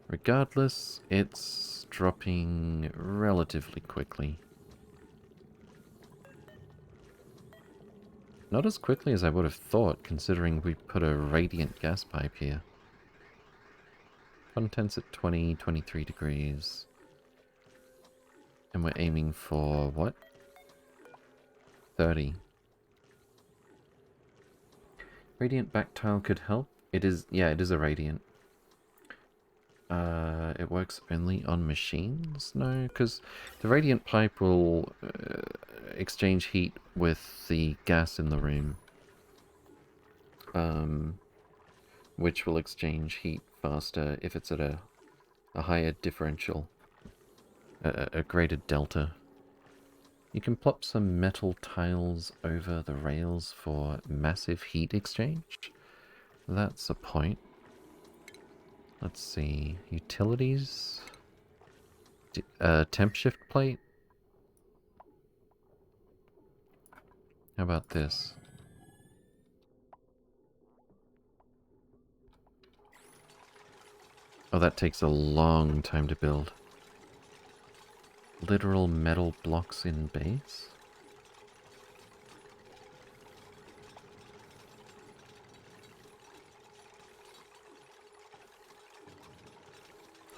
Regardless, it's dropping relatively quickly. Not as quickly as I would have thought, considering we put a radiant gas pipe here. Contents at 20, 23 degrees. And we're aiming for what? 30. Radiant back tile could help. It is, yeah, it is a radiant. It works only on machines? No, because the radiant pipe will exchange heat with the gas in the room. which will exchange heat faster if it's at a higher differential, a greater delta. You can plop some metal tiles over the rails for massive heat exchange. That's a point. Let's see. Utilities. Temp shift plate. How about this? Oh, that takes a long time to build. Literal metal blocks in base?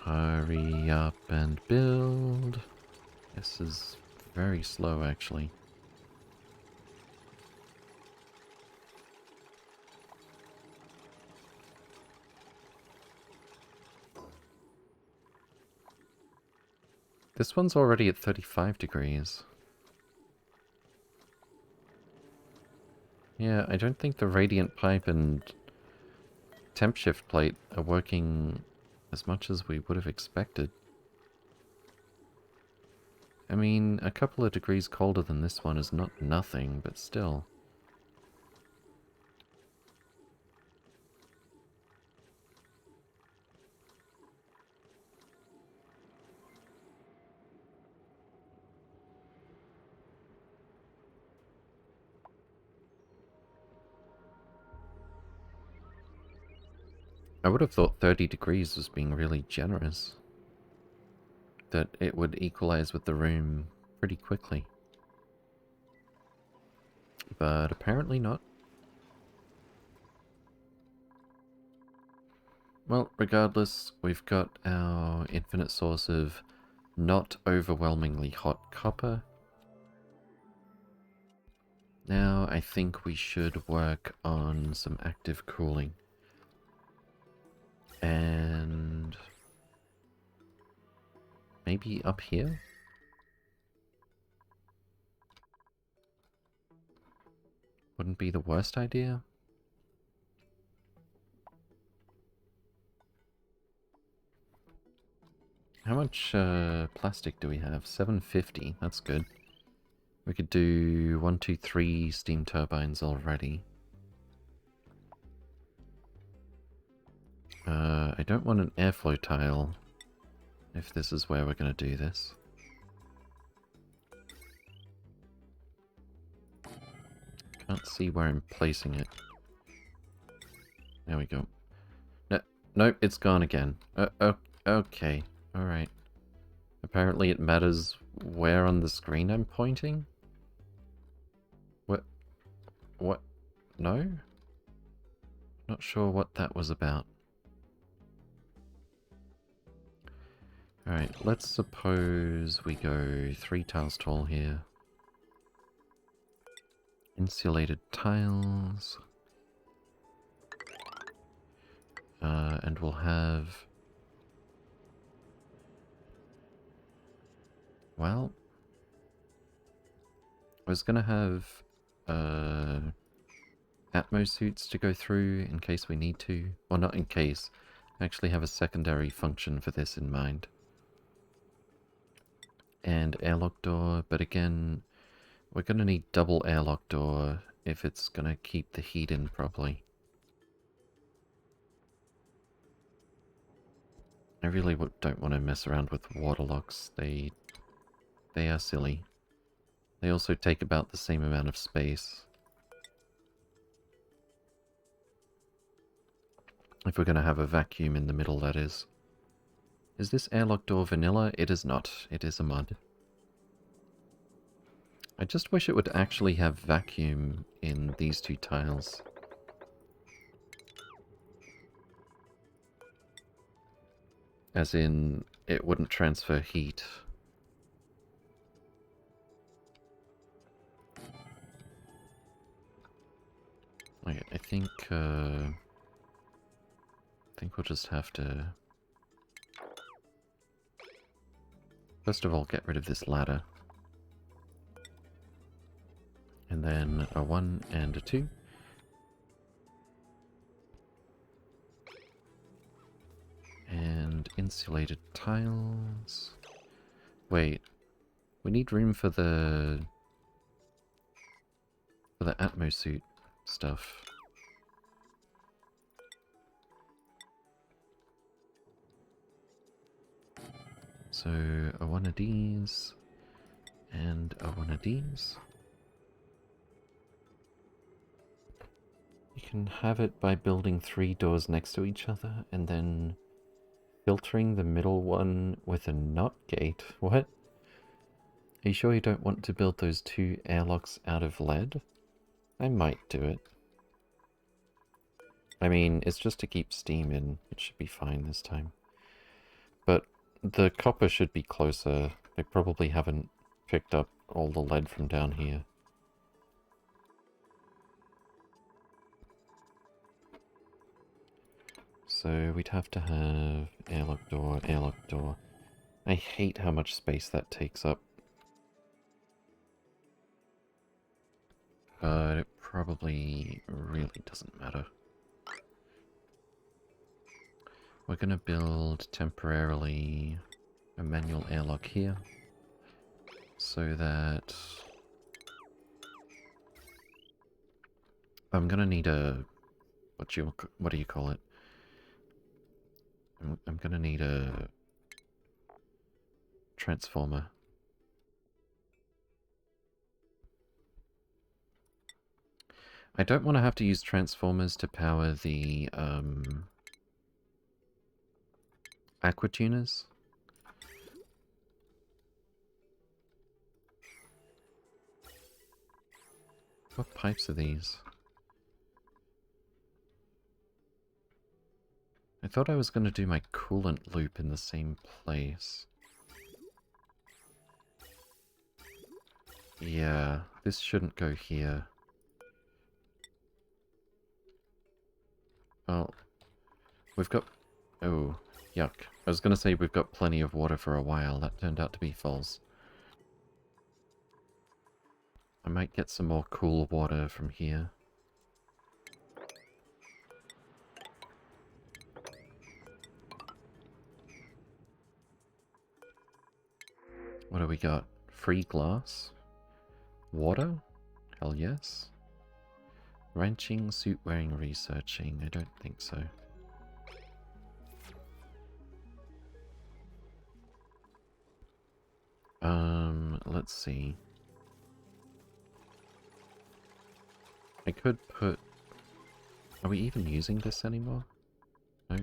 Hurry up and build. This is very slow, actually. This one's already at 35 degrees. Yeah, I don't think the radiant pipe and temp shift plate are working as much as we would have expected. I mean, a couple of degrees colder than this one is not nothing, but still. I would have thought 30 degrees was being really generous. That it would equalize with the room pretty quickly. But apparently not. Well, regardless, we've got our infinite source of not overwhelmingly hot copper. Now I think we should work on some active cooling. And maybe up here? Wouldn't be the worst idea. How much plastic do we have? 750, that's good. We could do 1, 2, 3 steam turbines already. I don't want an airflow tile if this is where we're going to do this. Can't see where I'm placing it. There we go. No, nope, it's gone again. Okay, alright. Apparently it matters where on the screen I'm pointing? What? No? Not sure what that was about. Alright, let's suppose we go 3 tiles tall here. Insulated tiles. And we'll have... Well... I was gonna have... Atmo suits to go through in case we need to. Or not in case. I actually have a secondary function for this in mind. And airlock door, but again, we're going to need double airlock door if it's going to keep the heat in properly. I really don't want to mess around with water locks. They are silly. They also take about the same amount of space. If we're going to have a vacuum in the middle, that is. Is this airlock door vanilla? It is not. It is a mod. I just wish it would actually have vacuum in these 2 tiles. As in, it wouldn't transfer heat. I think we'll just have to... First of all, get rid of this ladder. And then a 1 and a 2. insulated tiles. Wait, we need room for the atmosuit stuff. So a one of these and a one of these. You can have it by building 3 doors next to each other and then filtering the middle one with a NOT gate. What? Are you sure you don't want to build those 2 airlocks out of lead? I might do it. I mean, it's just to keep steam in. It should be fine this time. But the copper should be closer. They probably haven't picked up all the lead from down here. So we'd have to have airlock door, airlock door. I hate how much space that takes up. But it probably really doesn't matter. We're gonna build temporarily a manual airlock here, so that I'm gonna need a what do you call it? I'm gonna need a transformer. I don't want to have to use transformers to power the aquatuners. What pipes are these? I thought I was going to do my coolant loop in the same place. Yeah, this shouldn't go here. Oh, we've got... Oh, yuck. I was going to say we've got plenty of water for a while. That turned out to be false. I might get some more cool water from here. What do we got? Free glass? Water? Hell yes. Ranching, suit wearing, researching. I don't think so. Let's see. I could put... Are we even using this anymore? No?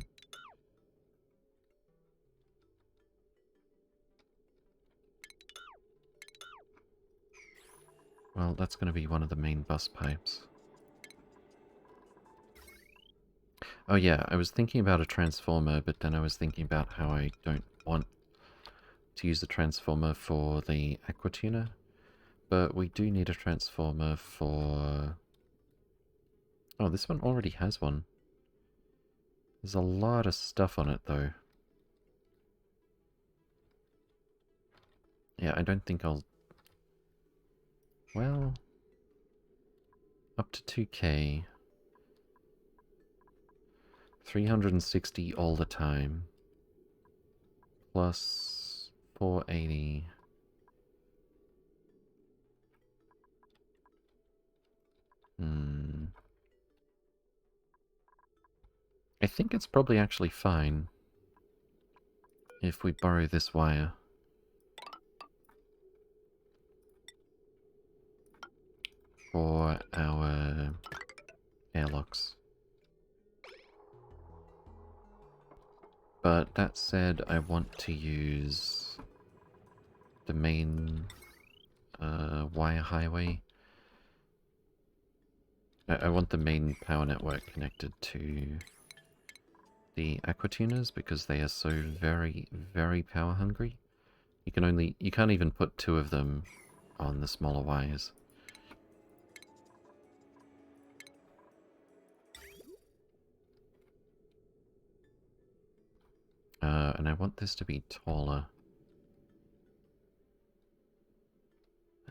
Well, that's going to be one of the main bus pipes. Oh yeah, I was thinking about a transformer, but then I was thinking about how I don't want to use the transformer for the aquatuner. But we do need a transformer for... Oh, this one already has one. There's a lot of stuff on it, though. Yeah, I don't think I'll... Well... Up to 2k. 360 all the time. Plus 480. I think it's probably actually fine if we borrow this wire. For our airlocks. But that said, I want to use the main wire highway. I want the main power network connected to the aquatuners because they are so very, very power hungry. You can't even put 2 of them on the smaller wires. And I want this to be taller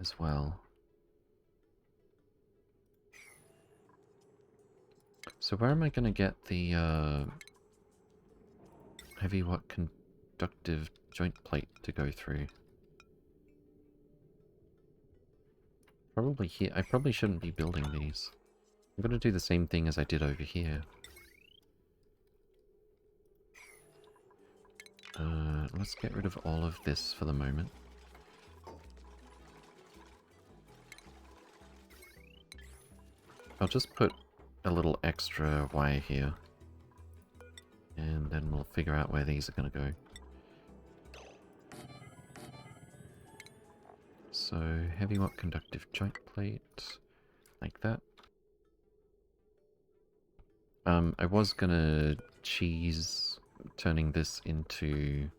as well. So where am I going to get the heavy watt conductive joint plate to go through. Probably here. I probably shouldn't be building these. I'm going to do the same thing as I did over here. Let's get rid of all of this for the moment. I'll just put a little extra wire here. And then we'll figure out where these are going to go. So, heavy watt conductive joint plate. Like that. I was going to cheese turning this into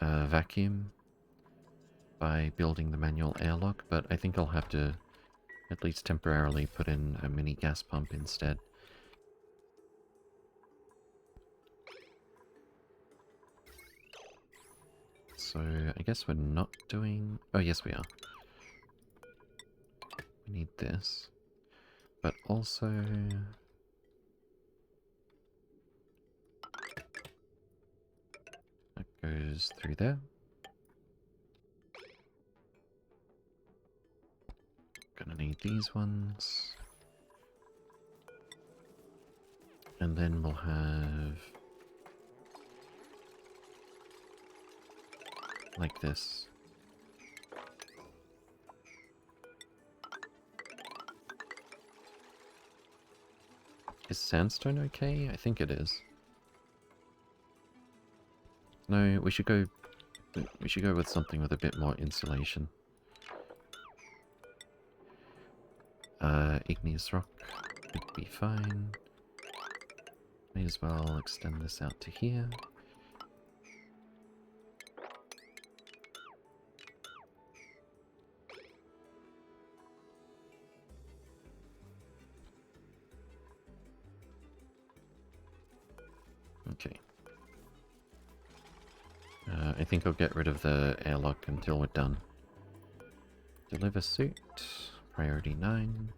a vacuum by building the manual airlock, but I think I'll have to at least temporarily put in a mini gas pump instead. So I guess we're not doing... Oh yes we are. We need this. But also... that goes through there. Gonna need these ones. And then we'll have... like this. Is sandstone okay? I think it is. No, we should go with something with a bit more insulation. Igneous rock would be fine. May as well extend this out to here. Okay. I think I'll get rid of the airlock until we're done. Deliver suit. Priority 9.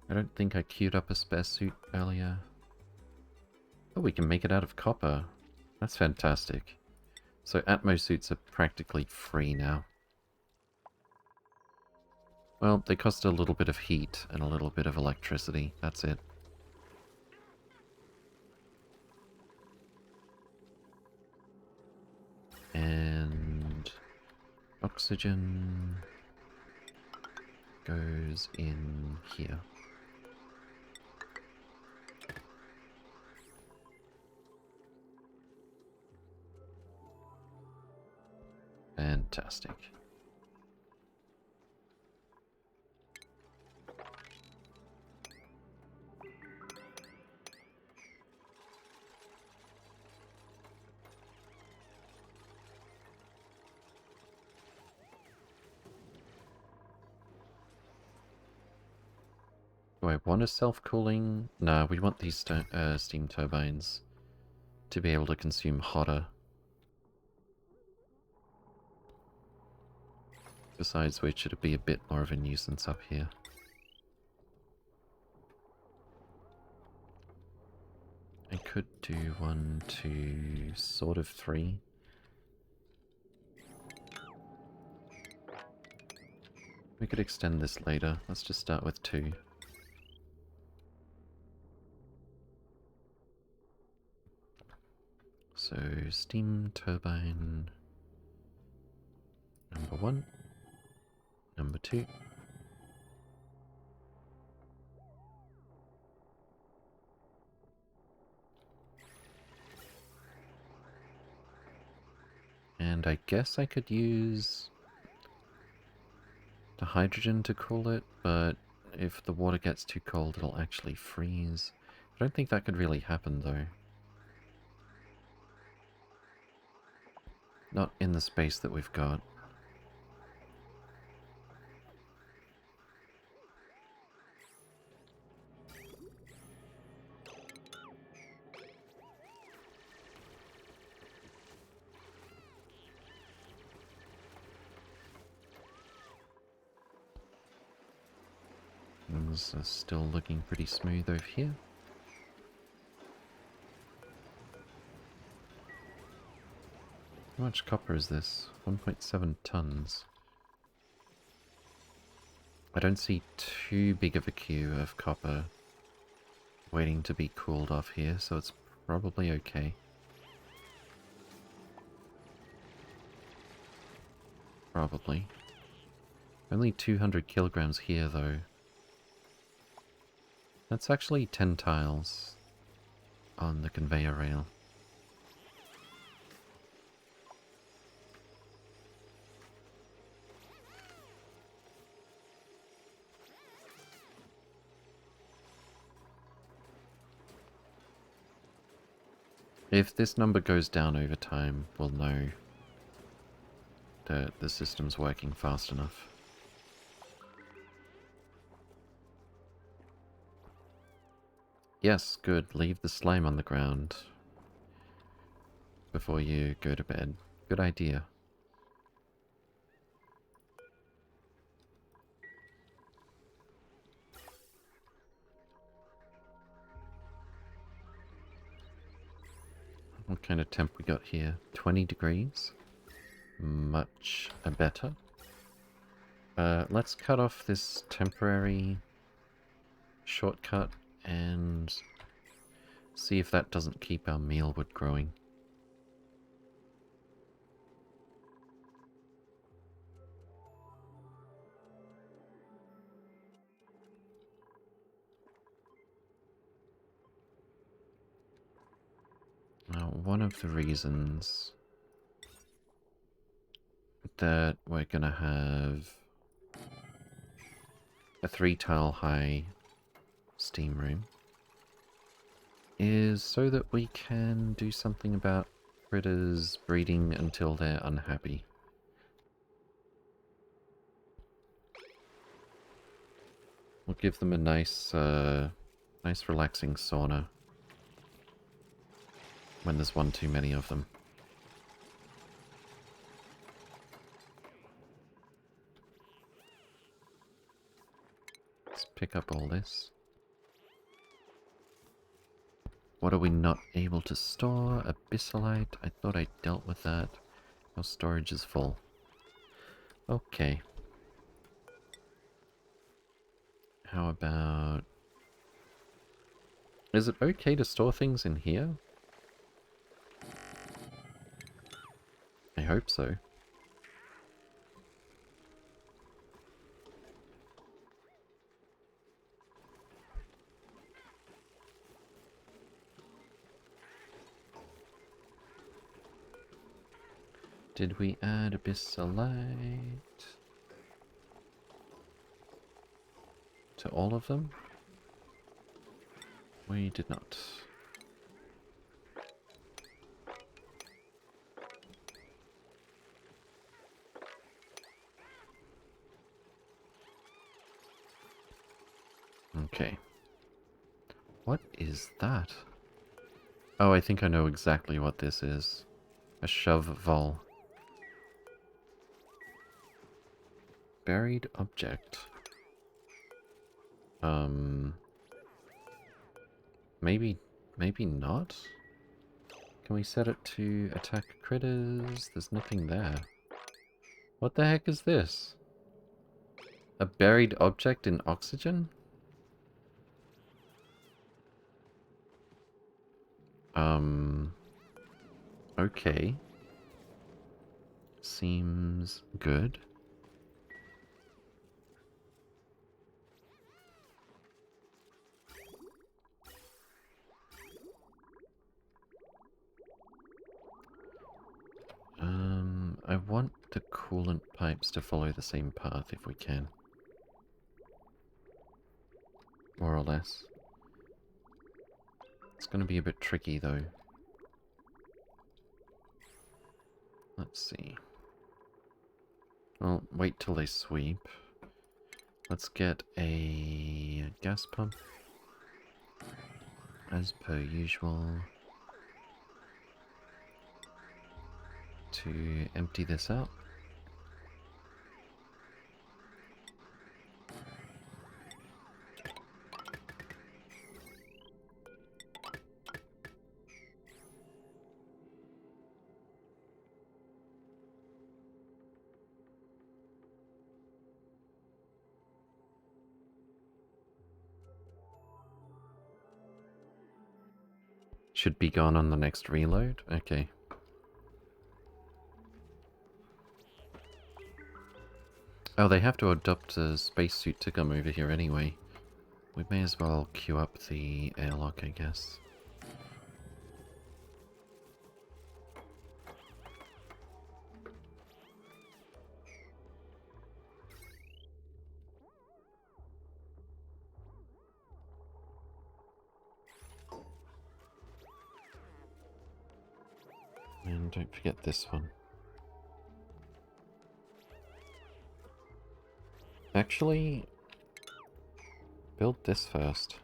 I don't think I queued up a spare suit earlier. Oh, we can make it out of copper. That's fantastic. So Atmo suits are practically free now. Well, they cost a little bit of heat and a little bit of electricity. That's it. And oxygen goes in here. Fantastic. Do I want a self-cooling? No, we want these steam turbines to be able to consume hotter. Besides which, it'd be a bit more of a nuisance up here. I could do 1, 2, sort of 3. We could extend this later. Let's just start with 2. So, steam turbine number 1, number 2. And I guess I could use the hydrogen to cool it, but if the water gets too cold, it'll actually freeze. I don't think that could really happen, though. Not in the space that we've got. Things are still looking pretty smooth over here. How much copper is this? 1.7 tons. I don't see too big of a queue of copper waiting to be cooled off here, so it's probably okay. Probably. Only 200 kilograms here, though. That's actually 10 tiles on the conveyor rail. If this number goes down over time, we'll know that the system's working fast enough. Yes, good. Leave the slime on the ground before you go to bed. Good idea. What kind of temp we got here? 20 degrees. Much better. Let's cut off this temporary shortcut and see if that doesn't keep our mealwood growing. Now, one of the reasons that we're gonna have a 3-tile high steam room is so that we can do something about critters breeding until they're unhappy. We'll give them a nice relaxing sauna when there's one too many of them. Let's pick up all this. What are we not able to store? Abyssalite? I thought I dealt with that. Our storage is full. Okay. How about... Is it okay to store things in here? I hope so. Did we add abyssalite to all of them? We did not. Okay. What is that? Oh, I think I know exactly what this is. A shove vol. Buried object. Maybe not? Can we set it to attack critters? There's nothing there. What the heck is this? A buried object in oxygen? Okay. Seems good. I want the coolant pipes to follow the same path if we can. More or less. It's going to be a bit tricky though. Let's see. Well, wait till they sweep. Let's get a gas pump. As per usual. To empty this out. should be gone on the next reload? Okay. Oh, they have to adopt a spacesuit to come over here anyway. We may as well queue up the airlock, I guess. And don't forget this one. Actually, build this first.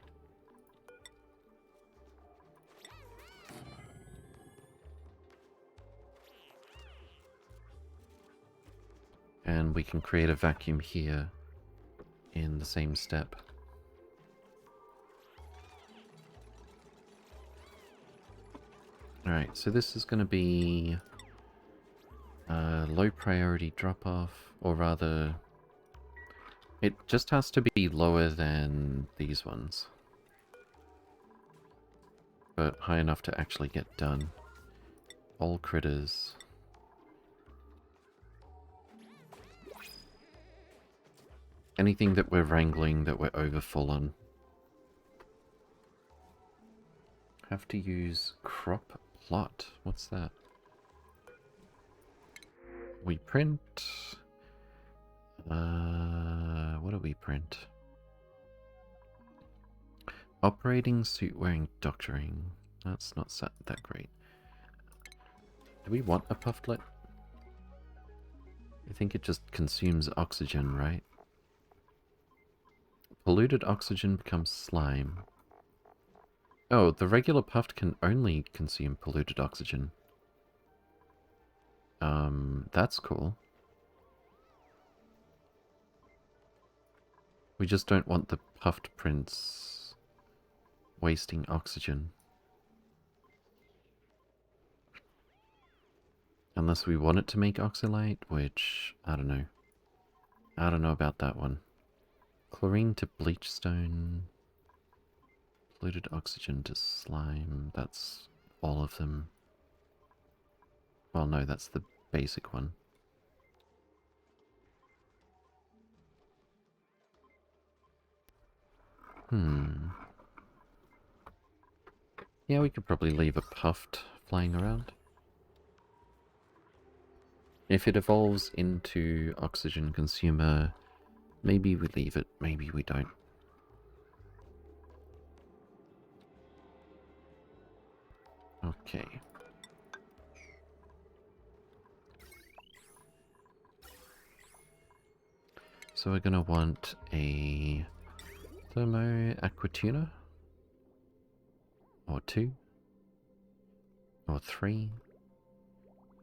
And we can create a vacuum here in the same step. Alright, so this is going to be a low priority drop-off, or rather, it just has to be lower than these ones. But high enough to actually get done. All critters. Anything that we're wrangling that we're over full on. Have to use crop plot. What's that? We print... what do we print? Operating suit wearing doctoring. That's not that great. Do we want a pufflet? I think it just consumes oxygen, right? Polluted oxygen becomes slime. Oh, the regular puffed can only consume polluted oxygen. That's cool. We just don't want the puffed prints wasting oxygen. Unless we want it to make oxalate, which, I don't know. I don't know about that one. Chlorine to bleachstone. Polluted oxygen to slime. That's all of them. Well, no, that's the basic one. Yeah, we could probably leave a puffed flying around. If it evolves into oxygen consumer, maybe we leave it, maybe we don't. Okay. So we're gonna want a thermo aquatuna, or 2, or 3.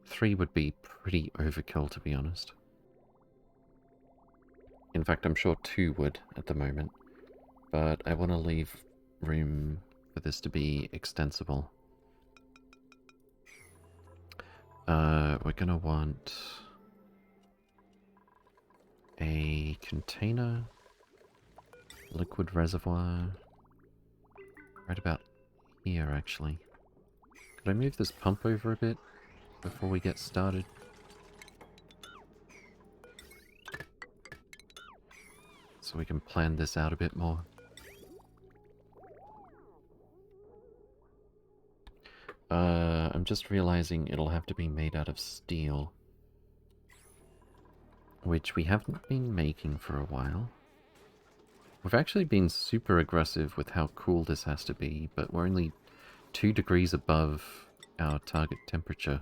3 would be pretty overkill, to be honest. In fact, I'm sure 2 would at the moment, but I want to leave room for this to be extensible. We're gonna want a container, liquid reservoir, right about here actually. Could I move this pump over a bit before we get started? So we can plan this out a bit more. I'm just realizing it'll have to be made out of steel, which we haven't been making for a while. We've actually been super aggressive with how cool this has to be, but we're only 2 degrees above our target temperature.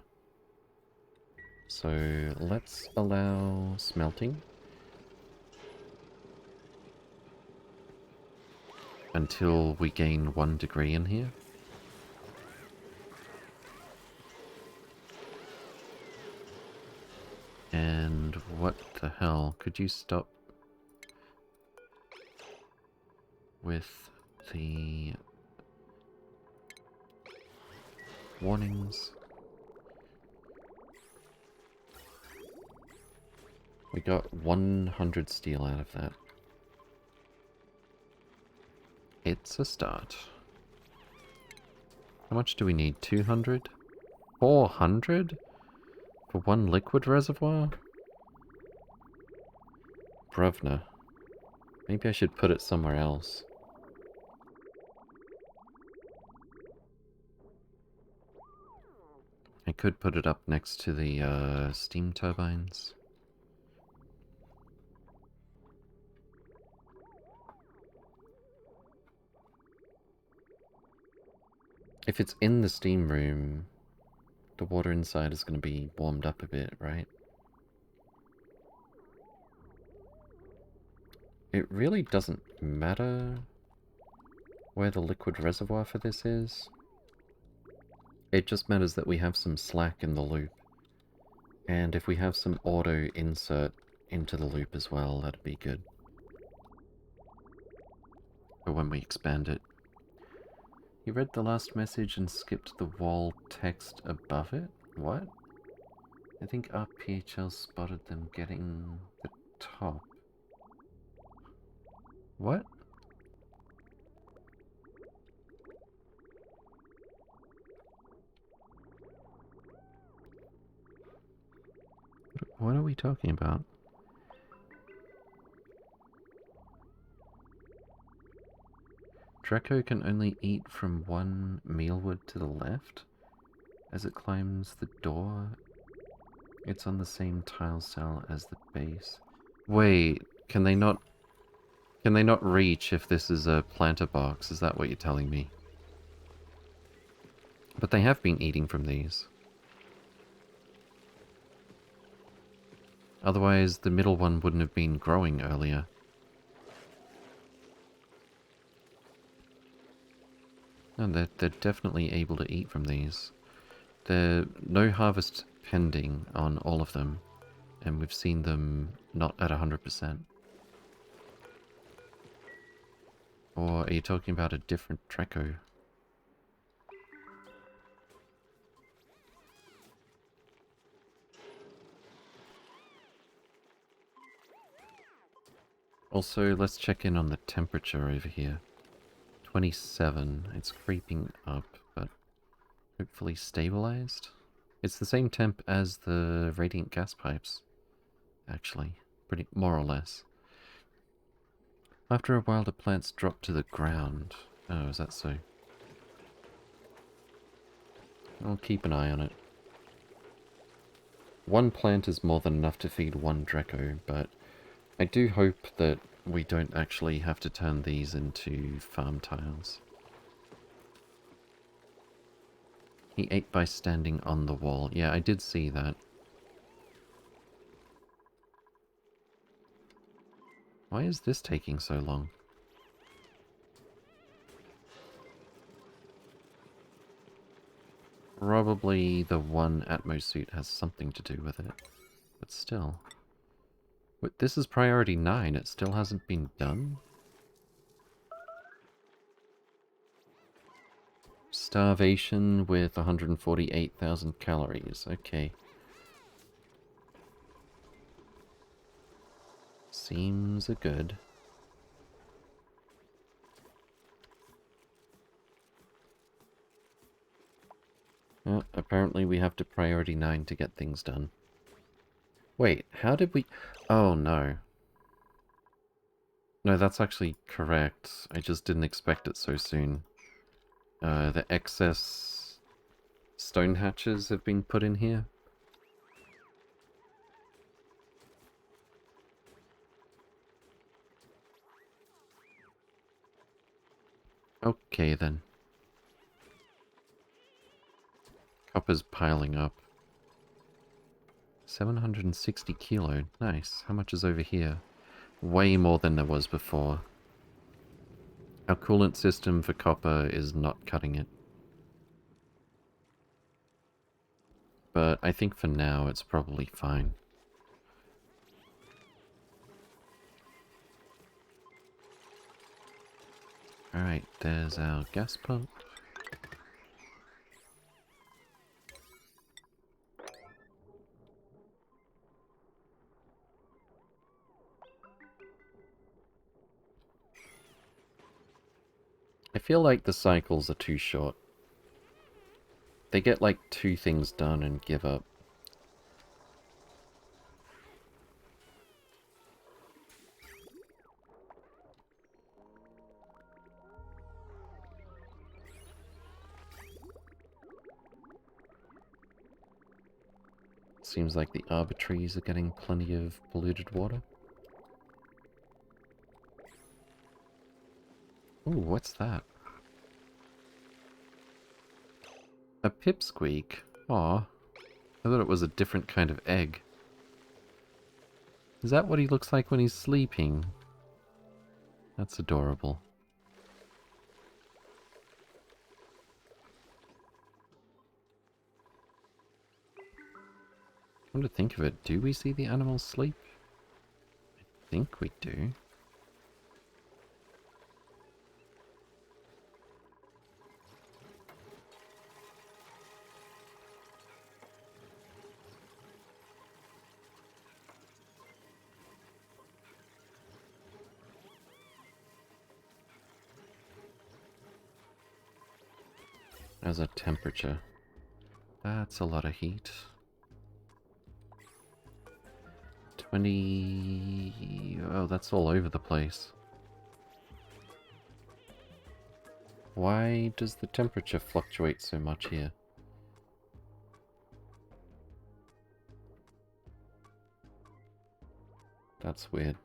So let's allow smelting until we gain 1 degree in here. And what the hell? Could you stop with the warnings? We got 100 steel out of that. It's a start. How much do we need? 200? 400? For one liquid reservoir? Bruvna. Maybe I should put it somewhere else. I could put it up next to the steam turbines. If it's in the steam room, the water inside is going to be warmed up a bit, right? It really doesn't matter where the liquid reservoir for this is. It just matters that we have some slack in the loop. And if we have some auto insert into the loop as well, that'd be good. For when we expand it. You read the last message and skipped the wall text above it? What? I think RPHL spotted them getting the top. What? What are we talking about? Draco can only eat from one mealwood to the left. As it climbs the door, it's on the same tile cell as the base. Wait, can they not reach if this is a planter box? Is that what you're telling me? But they have been eating from these. Otherwise, the middle one wouldn't have been growing earlier. No, they're definitely able to eat from these. There's no harvest pending on all of them, and we've seen them not at 100%. Or are you talking about a different Draco? Also, let's check in on the temperature over here. 27. It's creeping up, but hopefully stabilized. It's the same temp as the radiant gas pipes, actually. Pretty more or less. After a while, the plants drop to the ground. Oh, is that so? I'll keep an eye on it. One plant is more than enough to feed one Draco, but I do hope that we don't actually have to turn these into farm tiles. He ate by standing on the wall. Yeah, I did see that. Why is this taking so long? Probably the one Atmos suit has something to do with it. But still. Wait, this is priority 9. It still hasn't been done? Starvation with 148,000 calories. Okay. Seems good. Apparently we have to priority 9 to get things done. Wait, how did we... Oh, no. No, that's actually correct. I just didn't expect it so soon. The excess stone hatches have been put in here. Okay, then. Copper's piling up. 760 kilo. Nice. How much is over here? Way more than there was before. Our coolant system for copper is not cutting it. But I think for now it's probably fine. Alright, there's our gas pump. I feel like the cycles are too short. They get like 2 things done and give up. Seems like the Arbitries are getting plenty of polluted water. Ooh, what's that? A pipsqueak? Aw. I thought it was a different kind of egg. Is that what he looks like when he's sleeping? That's adorable. Come to think of it, do we see the animals sleep? I think we do. As a temperature. That's a lot of heat. 20... Oh, that's all over the place. Why does the temperature fluctuate so much here? That's weird.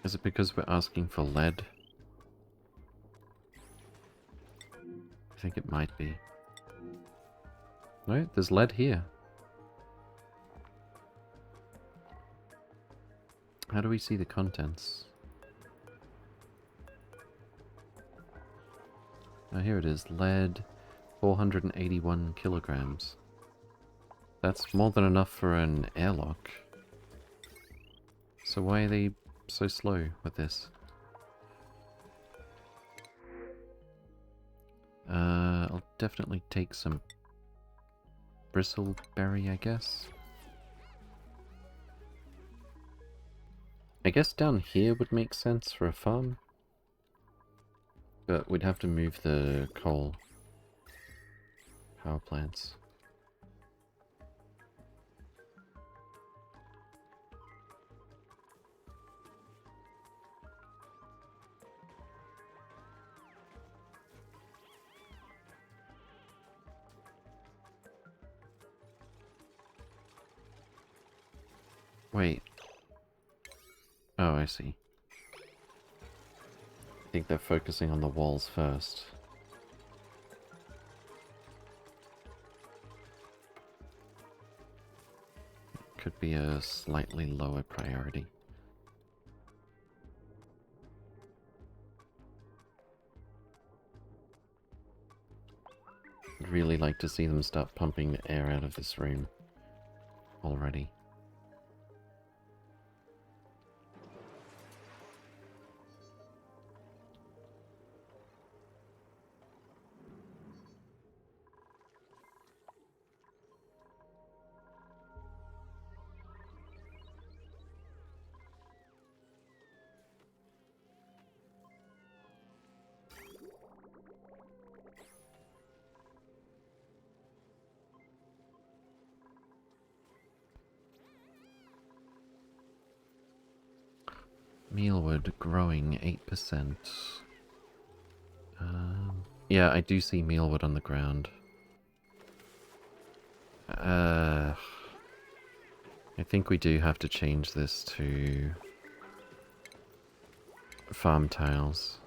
Is it because we're asking for lead? I think it might be. No, there's lead here. How do we see the contents? Oh, here it is. Lead, 481 kilograms. That's more than enough for an airlock. So why are they so slow with this? I'll definitely take some bristleberry, I guess. I guess down here would make sense for a farm. But we'd have to move the coal power plants. Wait. Oh, I see. I think they're focusing on the walls first. Could be a slightly lower priority. I'd really like to see them start pumping the air out of this room already. Mealwood growing 8%. Yeah, I do see mealwood on the ground. I think we do have to change this to farm tiles.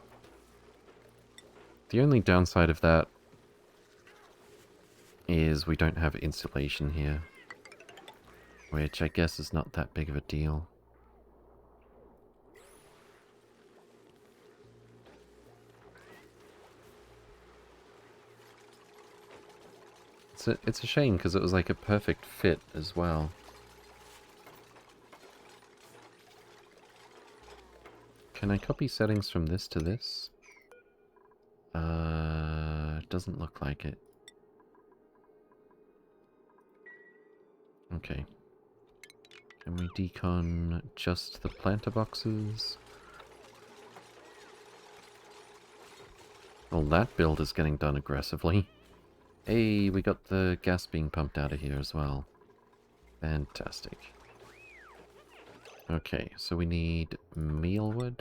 The only downside of that is we don't have insulation here, which I guess is not that big of a deal. It's a shame because it was like a perfect fit as well. Can I copy settings from this to this? Doesn't look like it. Okay. Can we decon just the planter boxes? Well, that build is getting done aggressively. Hey, we got the gas being pumped out of here as well. Fantastic. Okay, so we need mealwood.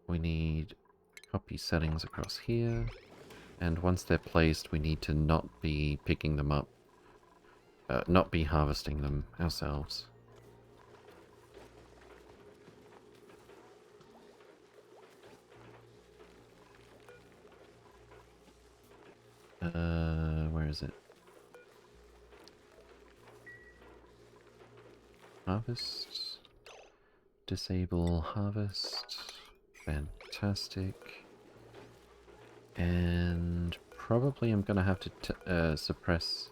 We need copy settings across here. And once they're placed, we need to not be picking them up. Not be harvesting them ourselves. Where is it? Harvest. Disable harvest. Fantastic. And probably I'm going to have to suppress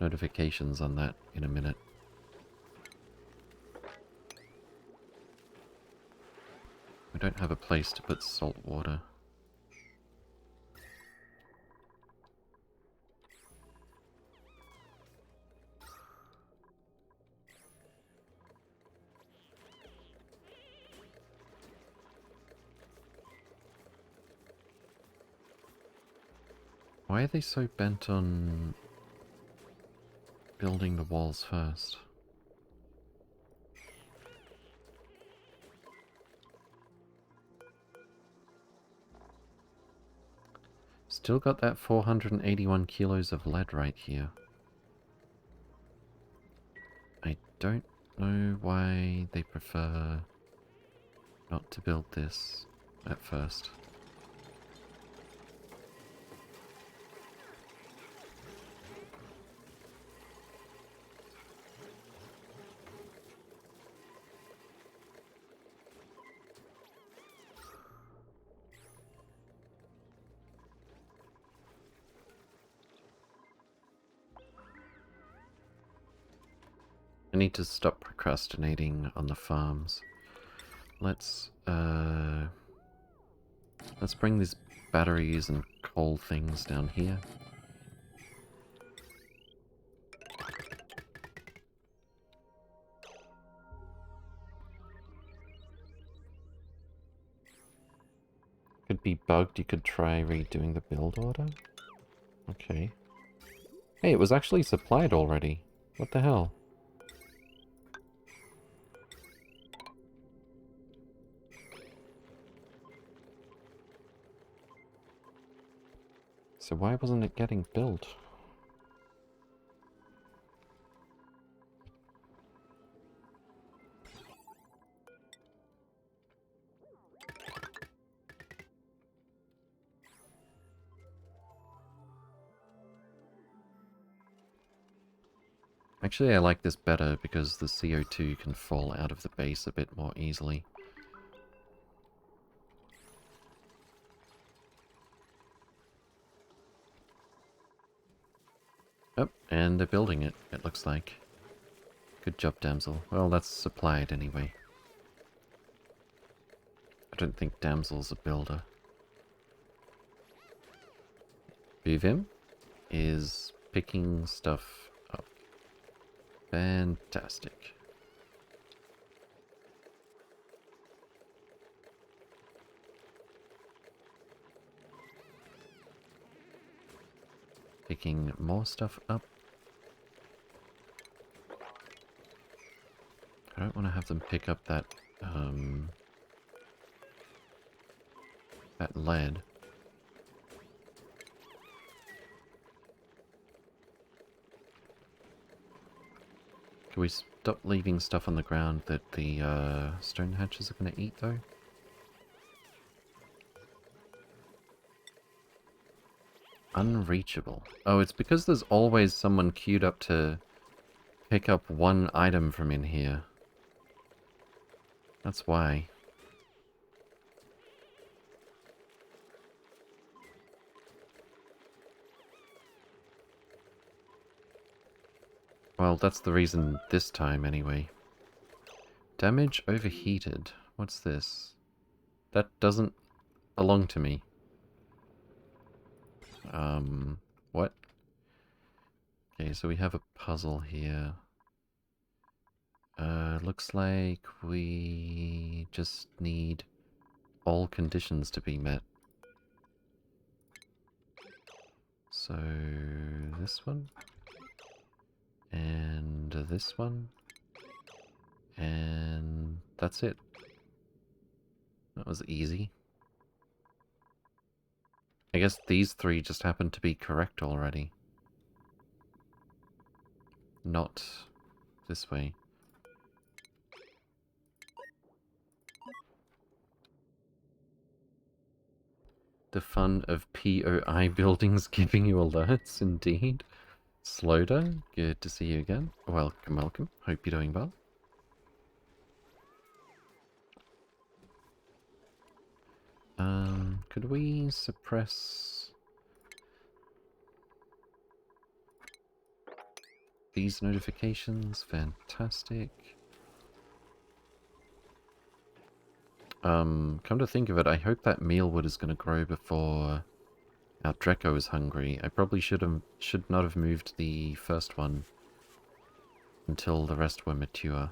notifications on that in a minute. We don't have a place to put salt water. Why are they so bent on building the walls first? Still got that 481 kilos of lead right here. I don't know why they prefer not to build this at first. I need to stop procrastinating on the farms. Let's bring these batteries and coal things down here. Could be bugged, you could try redoing the build order? Okay. Hey, it was actually supplied already. What the hell? So why wasn't it getting built? Actually, I like this better because the CO2 can fall out of the base a bit more easily. Oh, and they're building it, it looks like. Good job, damsel. Well, that's supplied anyway. I don't think damsel's a builder. Buvim is picking stuff up. Fantastic. Picking more stuff up. I don't want to have them pick up that, that lead. Can we stop leaving stuff on the ground that the stone hatches are going to eat, though? Unreachable. Oh, it's because there's always someone queued up to pick up one item from in here. That's why. Well, that's the reason this time, anyway. Damage overheated. What's this? That doesn't belong to me. What? Okay, so we have a puzzle here. Looks like we just need all conditions to be met. So this one, and this one, and that's it. That was easy. I guess these three just happen to be correct already. Not this way. The fun of POI buildings giving you alerts, indeed. Slowder, good to see you again. Welcome, welcome. Hope you're doing well. Could we suppress these notifications? Fantastic. Come to think of it, I hope that mealwood is going to grow before our Dreco is hungry. I probably should not have moved the first one until the rest were mature.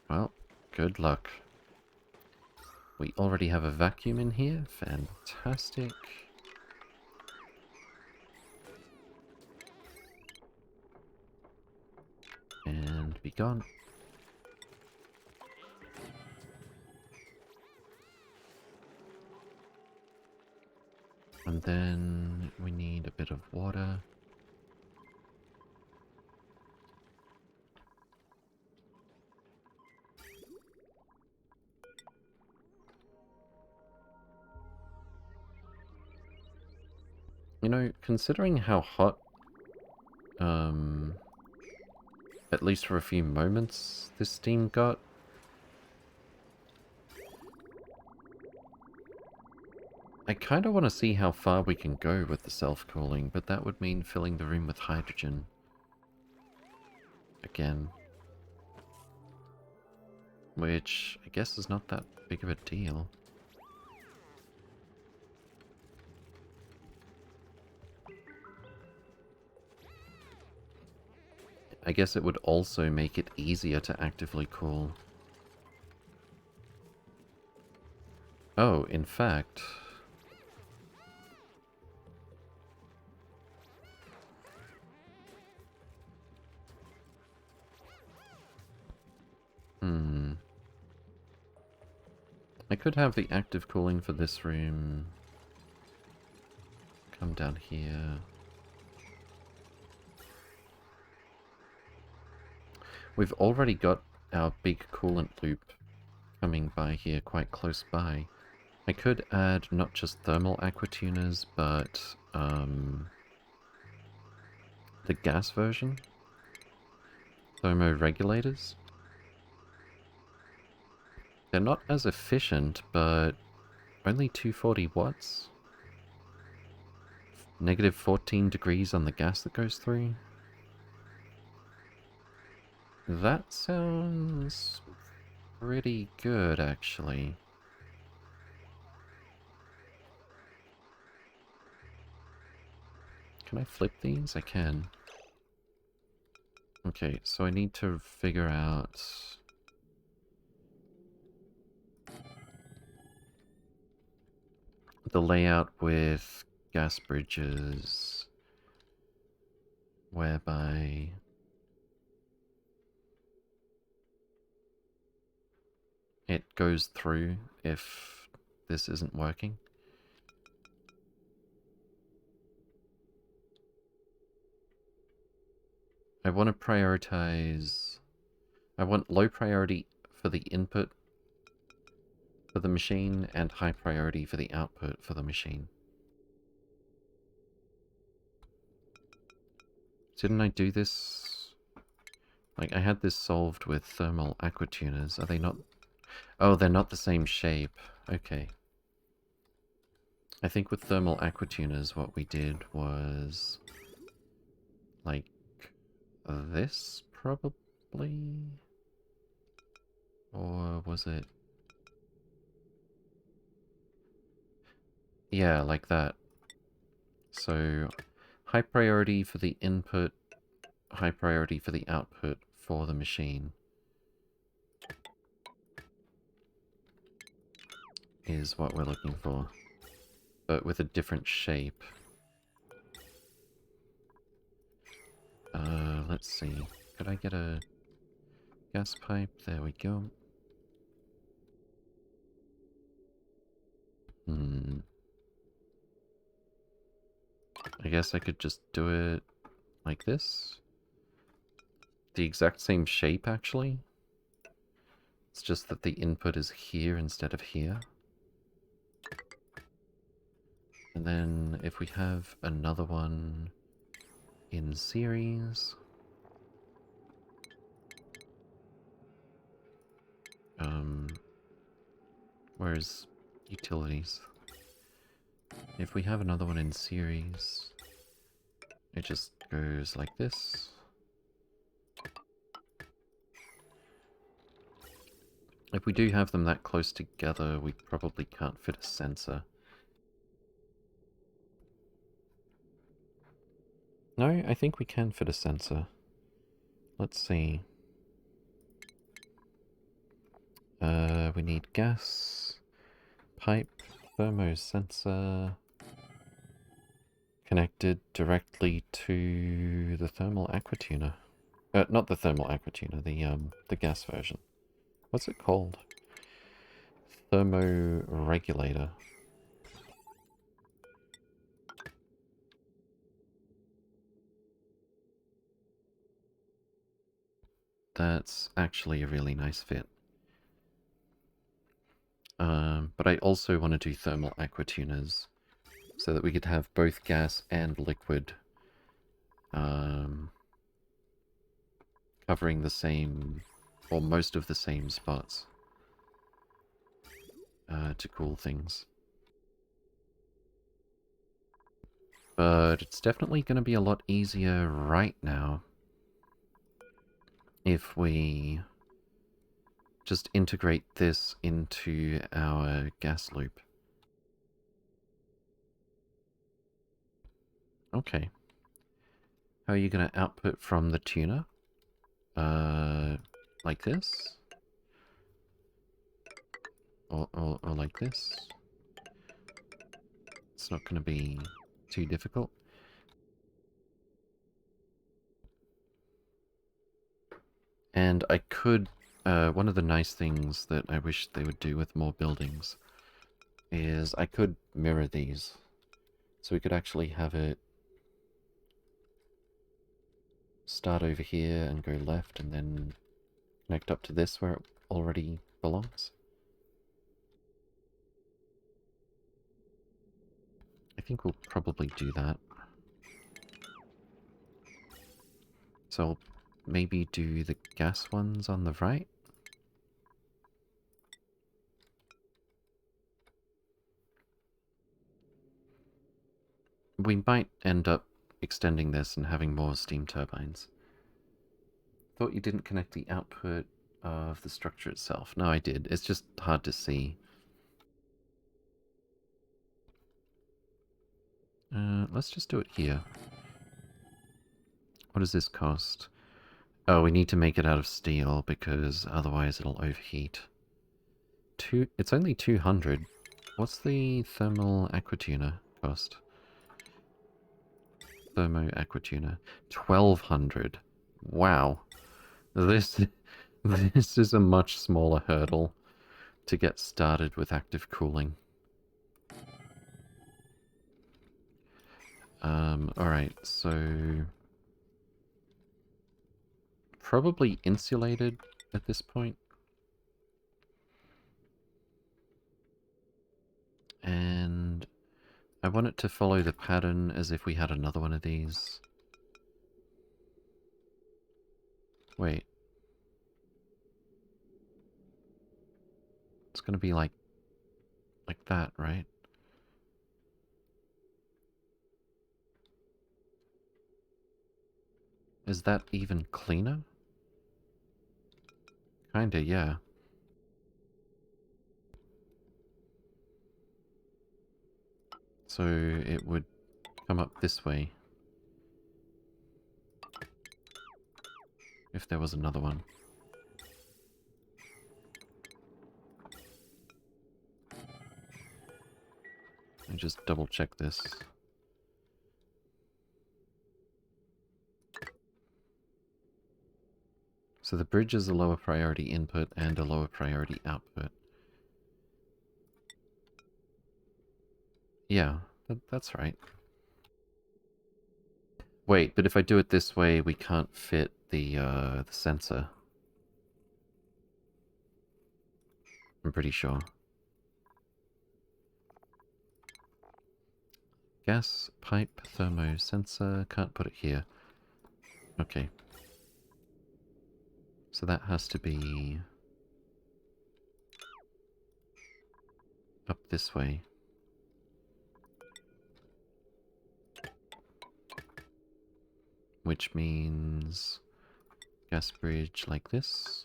Well, good luck. We already have a vacuum in here. Fantastic. And be gone. And then we need a bit of water. You know, considering how hot, at least for a few moments, this steam got, I kind of want to see how far we can go with the self-cooling, but that would mean filling the room with hydrogen. Again. Which, I guess is not that big of a deal. I guess it would also make it easier to actively cool. Oh, in fact... I could have the active cooling for this room come down here. We've already got our big coolant loop coming by here quite close by. I could add not just thermal aquatuners, but the gas version. Thermoregulators. They're not as efficient, but only 240 watts. Negative 14 degrees on the gas that goes through. That sounds pretty good, actually. Can I flip these? I can. Okay, so I need to figure out... the layout with gas bridges, whereby it goes through if this isn't working. I want to prioritize... I want low priority for the input for the machine and high priority for the output for the machine. Didn't I do this? Like, I had this solved with thermal aquatuners. Are they not... Oh, they're not the same shape. Okay. I think with thermal aquatuners what we did was... like... this, probably? Or was it... Yeah, like that. So, high priority for the input, high priority for the output for the machine is what we're looking for, but with a different shape. Let's see. Could I get a gas pipe? There we go. I guess I could just do it like this. The exact same shape, actually. It's just that the input is here instead of here. And then if we have another one in series... where's utilities? If we have another one in series, it just goes like this. If we do have them that close together, we probably can't fit a sensor. No, I think we can fit a sensor. Let's see. We need gas, pipe, thermosensor, connected directly to the thermal aquatuner. Not the thermal aquatuner, the gas version. What's it called? Thermoregulator. That's actually a really nice fit. But I also want to do thermal aquatuners so that we could have both gas and liquid covering the same, or most of the same spots to cool things. But it's definitely going to be a lot easier right now if we just integrate this into our gas loop. Okay. How are you going to output from the tuner? Like this? Or like this? It's not going to be too difficult. And I could... one of the nice things that I wish they would do with more buildings is I could mirror these. So we could actually have it start over here and go left and then connect up to this where it already belongs. I think we'll probably do that. So I'll maybe do the gas ones on the right. We might end up extending this and having more steam turbines. Thought you didn't connect the output of the structure itself. No, I did. It's just hard to see. Let's just do it here. What does this cost? Oh, we need to make it out of steel because otherwise it'll overheat. It's only 200. What's the thermal aquatuner cost? Thermo aquatuner. 1200. Wow. This is a much smaller hurdle to get started with active cooling. Alright, so... probably insulated at this point. And I want it to follow the pattern as if we had another one of these. Wait. It's gonna be like that, right? Is that even cleaner? Kinda, yeah. So it would come up this way. If there was another one. Let me just double check this. So the bridge is a lower priority input and a lower priority output. Yeah, that's right. Wait, but if I do it this way, we can't fit the sensor. I'm pretty sure. Gas, pipe, thermo, sensor. Can't put it here. Okay. So that has to be up this way. Which means gas bridge like this.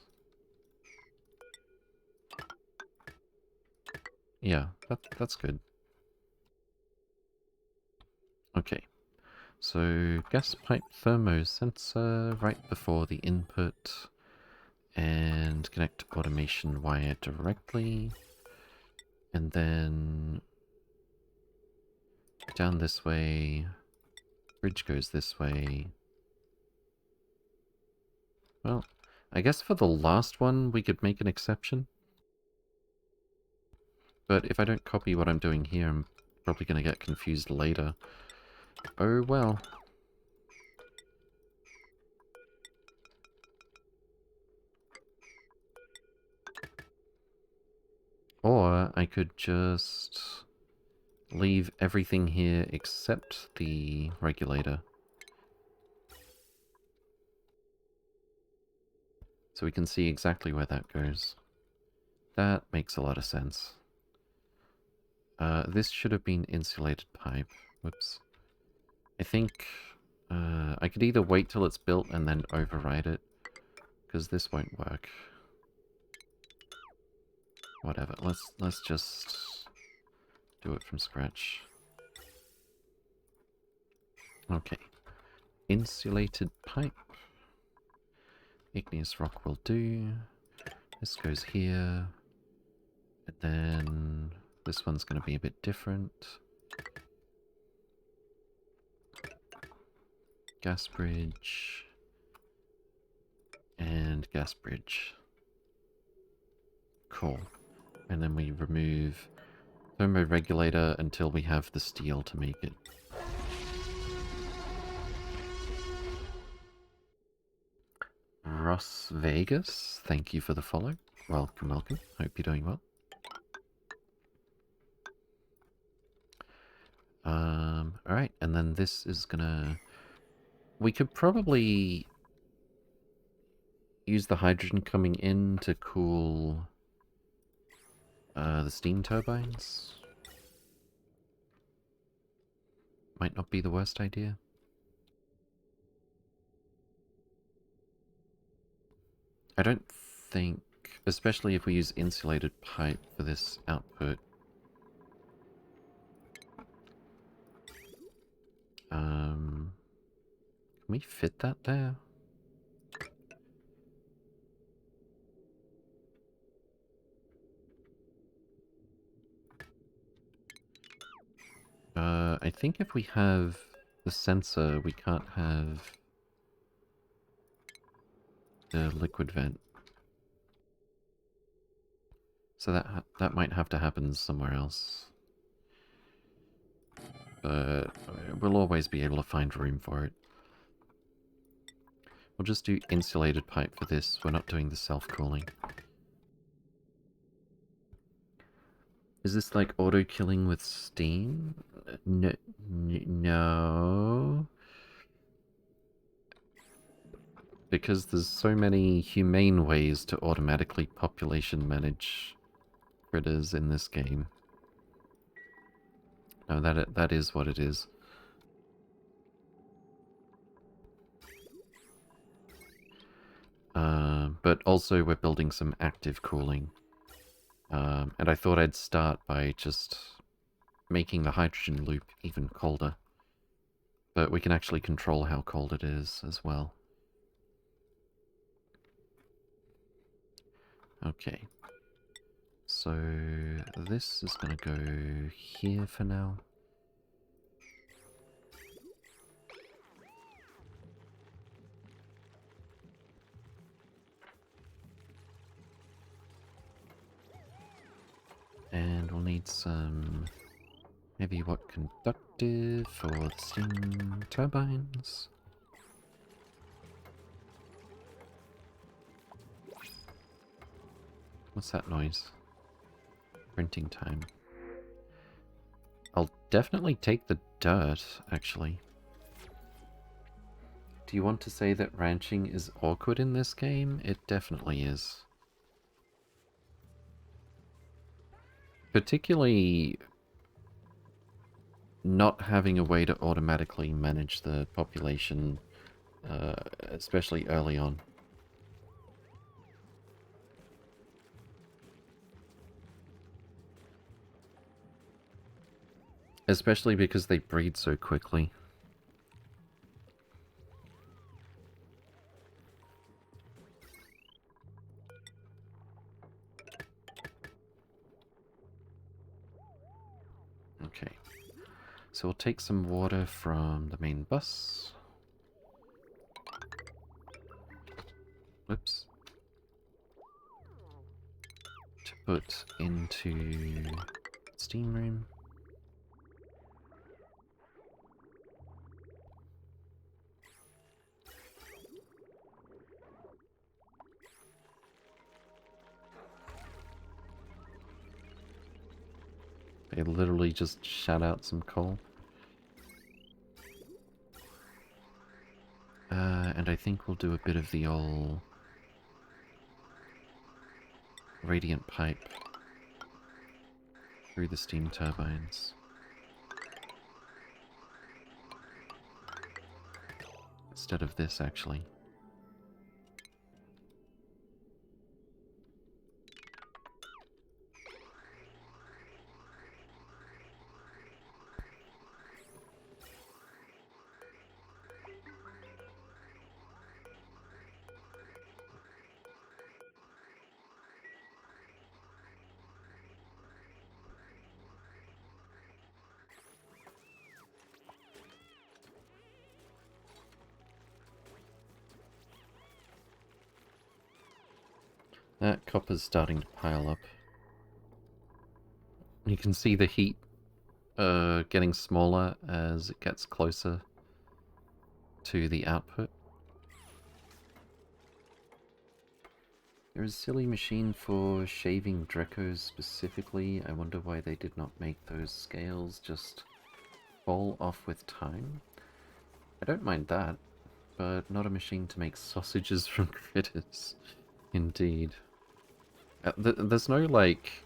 Yeah, that's good. Okay. So gas pipe thermo sensor right before the input. And connect automation wire directly. And then down this way. Bridge goes this way. Well, I guess for the last one we could make an exception. But if I don't copy what I'm doing here, I'm probably going to get confused later. Oh well. Or I could just leave everything here except the regulator. So we can see exactly where that goes. That makes a lot of sense. This should have been insulated pipe. Whoops. I think I could either wait till it's built and then override it, because this won't work. Whatever. Let's just do it from scratch. Okay. Insulated pipe. Igneous rock will do. This goes here. And then this one's going to be a bit different. Gas bridge. And gas bridge. Cool. And then we remove thermoregulator until we have the steel to make it. Ross Vegas, thank you for the follow. Welcome, welcome. Hope you're doing well. Alright, and then this is gonna... We could probably use the hydrogen coming in to cool the steam turbines. Might not be the worst idea. I don't think, especially if we use insulated pipe for this output. Can we fit that there? I think if we have the sensor, we can't have the liquid vent. So that might have to happen somewhere else. But we'll always be able to find room for it. We'll just do insulated pipe for this. We're not doing the self-cooling. Is this like auto-killing with steam? No. Because there's so many humane ways to automatically population manage critters in this game. No, that is what it is. But also we're building some active cooling. And I thought I'd start by just making the hydrogen loop even colder. But we can actually control how cold it is as well. Okay. So this is going to go here for now. And we'll need some maybe what conductive for the steam turbines. What's that noise? Printing time. I'll definitely take the dirt, actually. Do you want to say that ranching is awkward in this game? It definitely is. Particularly not having a way to automatically manage the population, especially early on. Especially because they breed so quickly. Okay. So we'll take some water from the main bus. Whoops. To put into steam room. They literally just shut out some coal. And I think we'll do a bit of the old radiant pipe through the steam turbines. Instead of this, actually. That copper's starting to pile up. You can see the heat getting smaller as it gets closer to the output. There is a silly machine for shaving Drecos specifically. I wonder why they did not make those scales just fall off with time. I don't mind that, but not a machine to make sausages from critters. Indeed. There's no, like...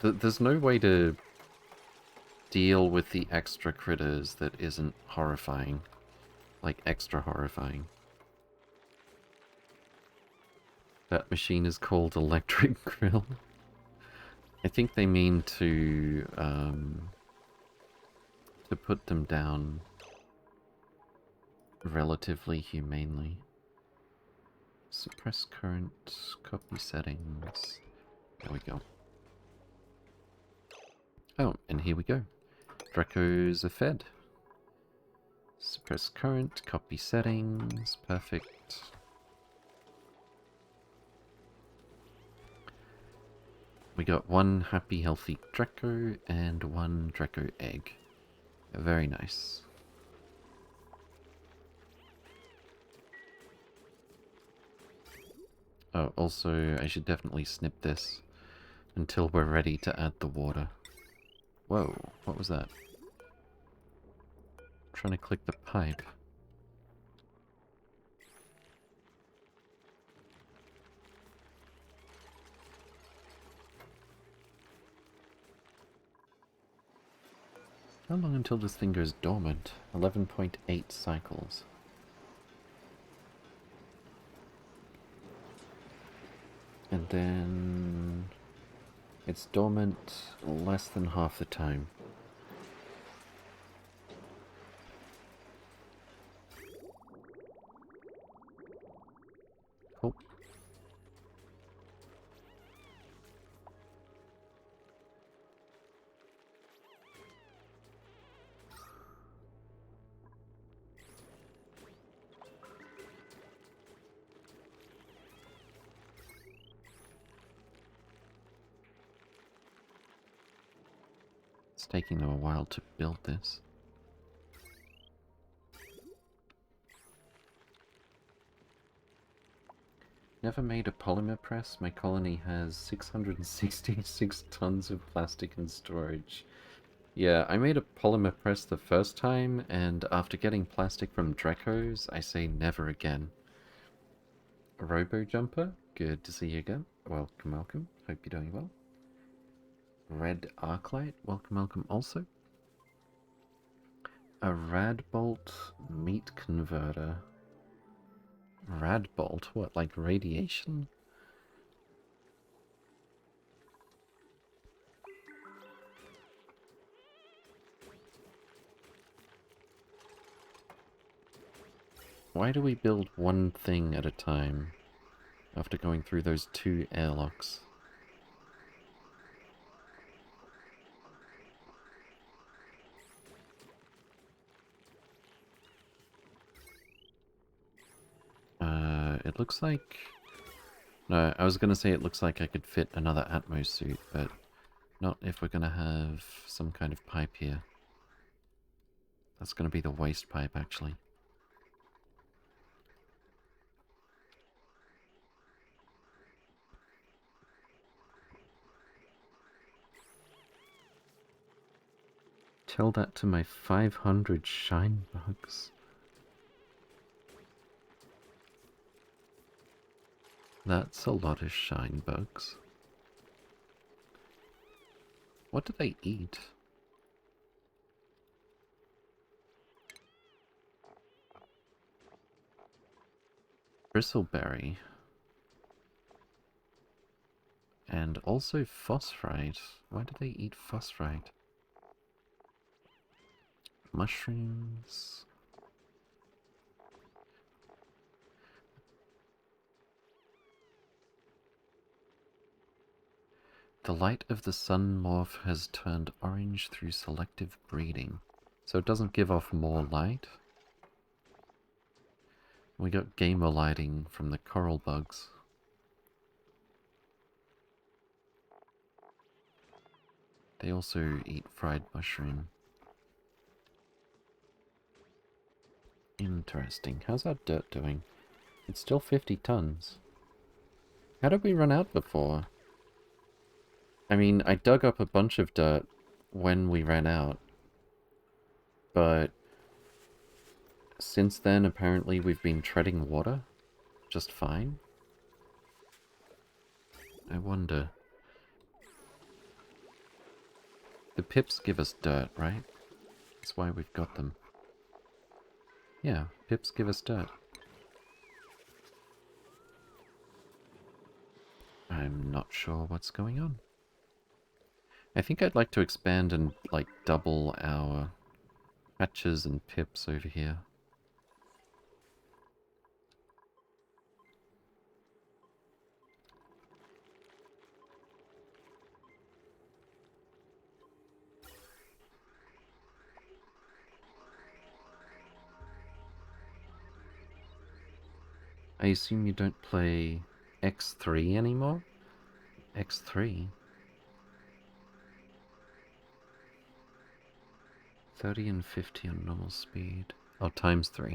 There's no way to deal with the extra critters that isn't horrifying. Like, extra horrifying. That machine is called Electric Grill. I think they mean to put them down relatively humanely. Suppress current, copy settings. There we go. Oh, and here we go. Drecos are fed. Suppress current, copy settings, perfect. We got one happy, healthy Dreco and one Dreco egg. Very nice. Oh, also, I should definitely snip this until we're ready to add the water. Whoa, what was that? I'm trying to click the pipe. How long until this thing goes dormant? 11.8 cycles. And then... It's dormant less than half the time. Oh. It's taking them a while to build this. Never made a polymer press. My colony has 666 tons of plastic in storage. Yeah, I made a polymer press the first time, and after getting plastic from Dreco's, I say never again. Robo Jumper, good to see you again. Welcome, welcome. Hope you're doing well. Red Arclight, welcome, welcome also. A Radbolt meat converter. Radbolt? What, like radiation? Why do we build one thing at a time after going through those 2 airlocks? It looks like... No, I was gonna say it looks like I could fit another Atmos suit, but not if we're gonna have some kind of pipe here. That's gonna be the waste pipe, actually. Tell that to my 500 shine bugs. That's a lot of shine bugs. What do they eat? Bristleberry. And also phosphite. Why do they eat phosphite? Mushrooms. The light of the sun morph has turned orange through selective breeding. So it doesn't give off more light. We got gamer lighting from the coral bugs. They also eat fried mushroom. Interesting. How's our dirt doing? It's still 50 tons. How did we run out before? I mean, I dug up a bunch of dirt when we ran out. But since then, apparently we've been treading water just fine. I wonder. The pips give us dirt, right? That's why we've got them. Yeah, pips give us dirt. I'm not sure what's going on. I think I'd like to expand and, like, double our patches and pips over here. I assume you don't play X3 anymore? X3? 30 and 50 on normal speed. Oh, times 3.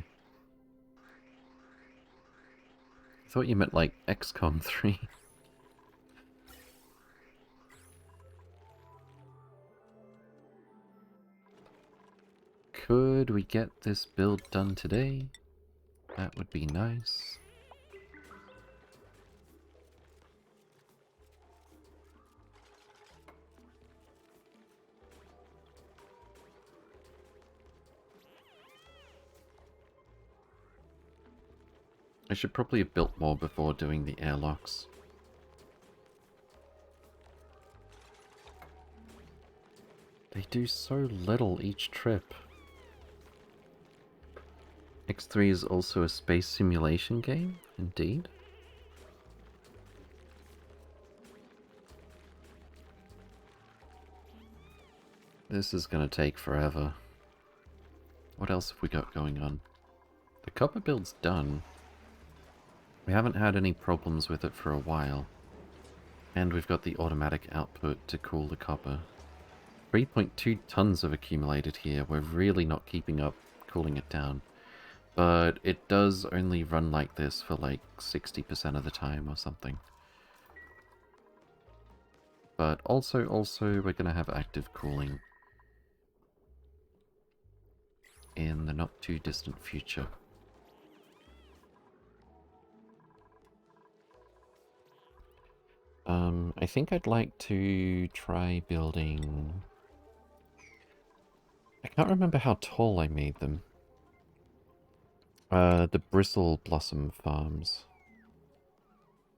I thought you meant like XCOM 3. Could we get this build done today? That would be nice. I should probably have built more before doing the airlocks. They do so little each trip. X3 is also a space simulation game, indeed. This is gonna take forever. What else have we got going on? The copper build's done. We haven't had any problems with it for a while. And we've got the automatic output to cool the copper. 3.2 tons have accumulated here. We're really not keeping up cooling it down. But it does only run like this for like 60% of the time or something. But also we're going to have active cooling in the not too distant future. I think I'd like to try building... I can't remember how tall I made them. The Bristle Blossom farms.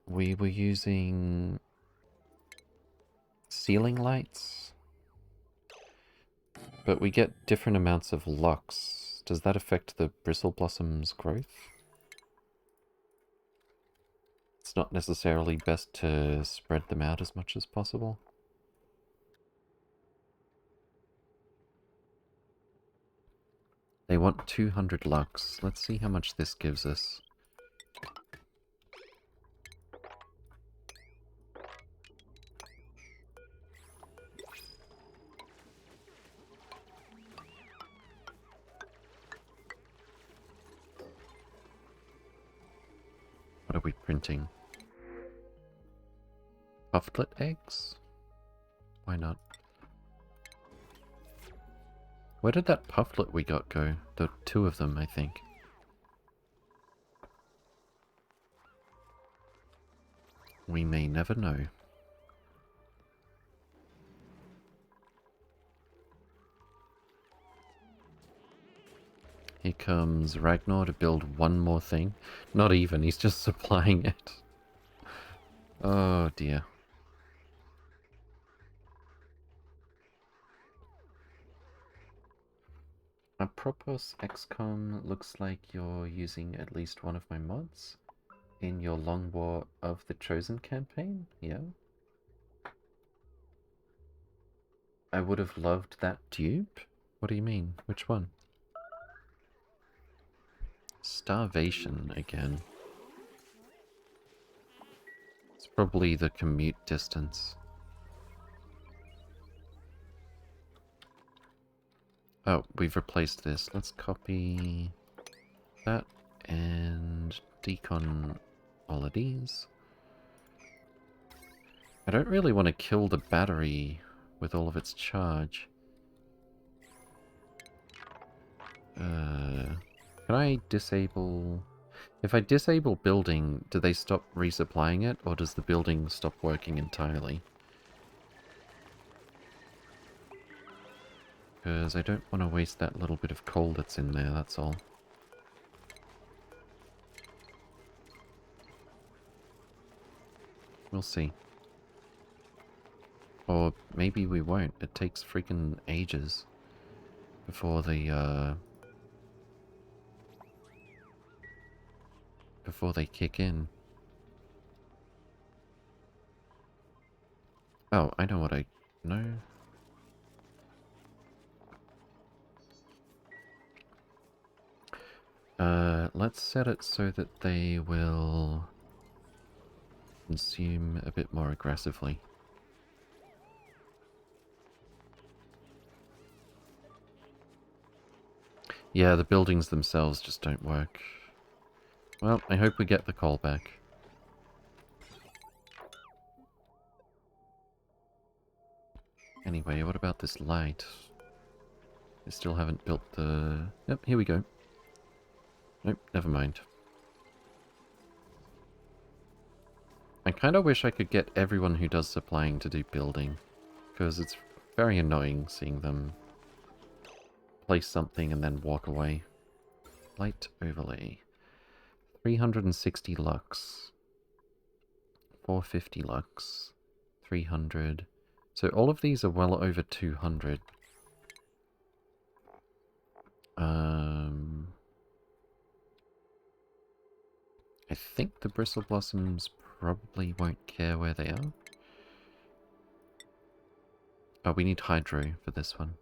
We were using ceiling lights, but we get different amounts of lux. Does that affect the Bristle Blossom's growth? It's not necessarily best to spread them out as much as possible. They want 200 lux. Let's see how much this gives us. What are we printing? Pufflet eggs? Why not? Where did that pufflet we got go? The two of them, I think. We may never know. Here comes Ragnar to build one more thing. Not even, he's just supplying it. Oh dear. Apropos XCOM, looks like you're using at least one of my mods in your Long War of the Chosen campaign, yeah? I would have loved that dupe? What do you mean? Which one? Starvation again. It's probably the commute distance. Oh, we've replaced this. Let's copy that and decon all of these. I don't really want to kill the battery with all of its charge. Can I disable... If I disable building, do they stop resupplying it, or does the building stop working entirely? Because I don't want to waste that little bit of coal that's in there, that's all. We'll see. Or maybe we won't. It takes freaking ages before the, before they kick in. Oh, I know what I know. Let's set it so that they will consume a bit more aggressively. Yeah, the buildings themselves just don't work. Well, I hope we get the coal back. Anyway, what about this light? I still haven't built the... Yep, here we go. Nope, never mind. I kind of wish I could get everyone who does supplying to do building, because it's very annoying seeing them place something and then walk away. Light overlay. 360 lux. 450 lux. 300. So all of these are well over 200. I think the Bristle Blossoms probably won't care where they are. Oh, we need Hydro for this one.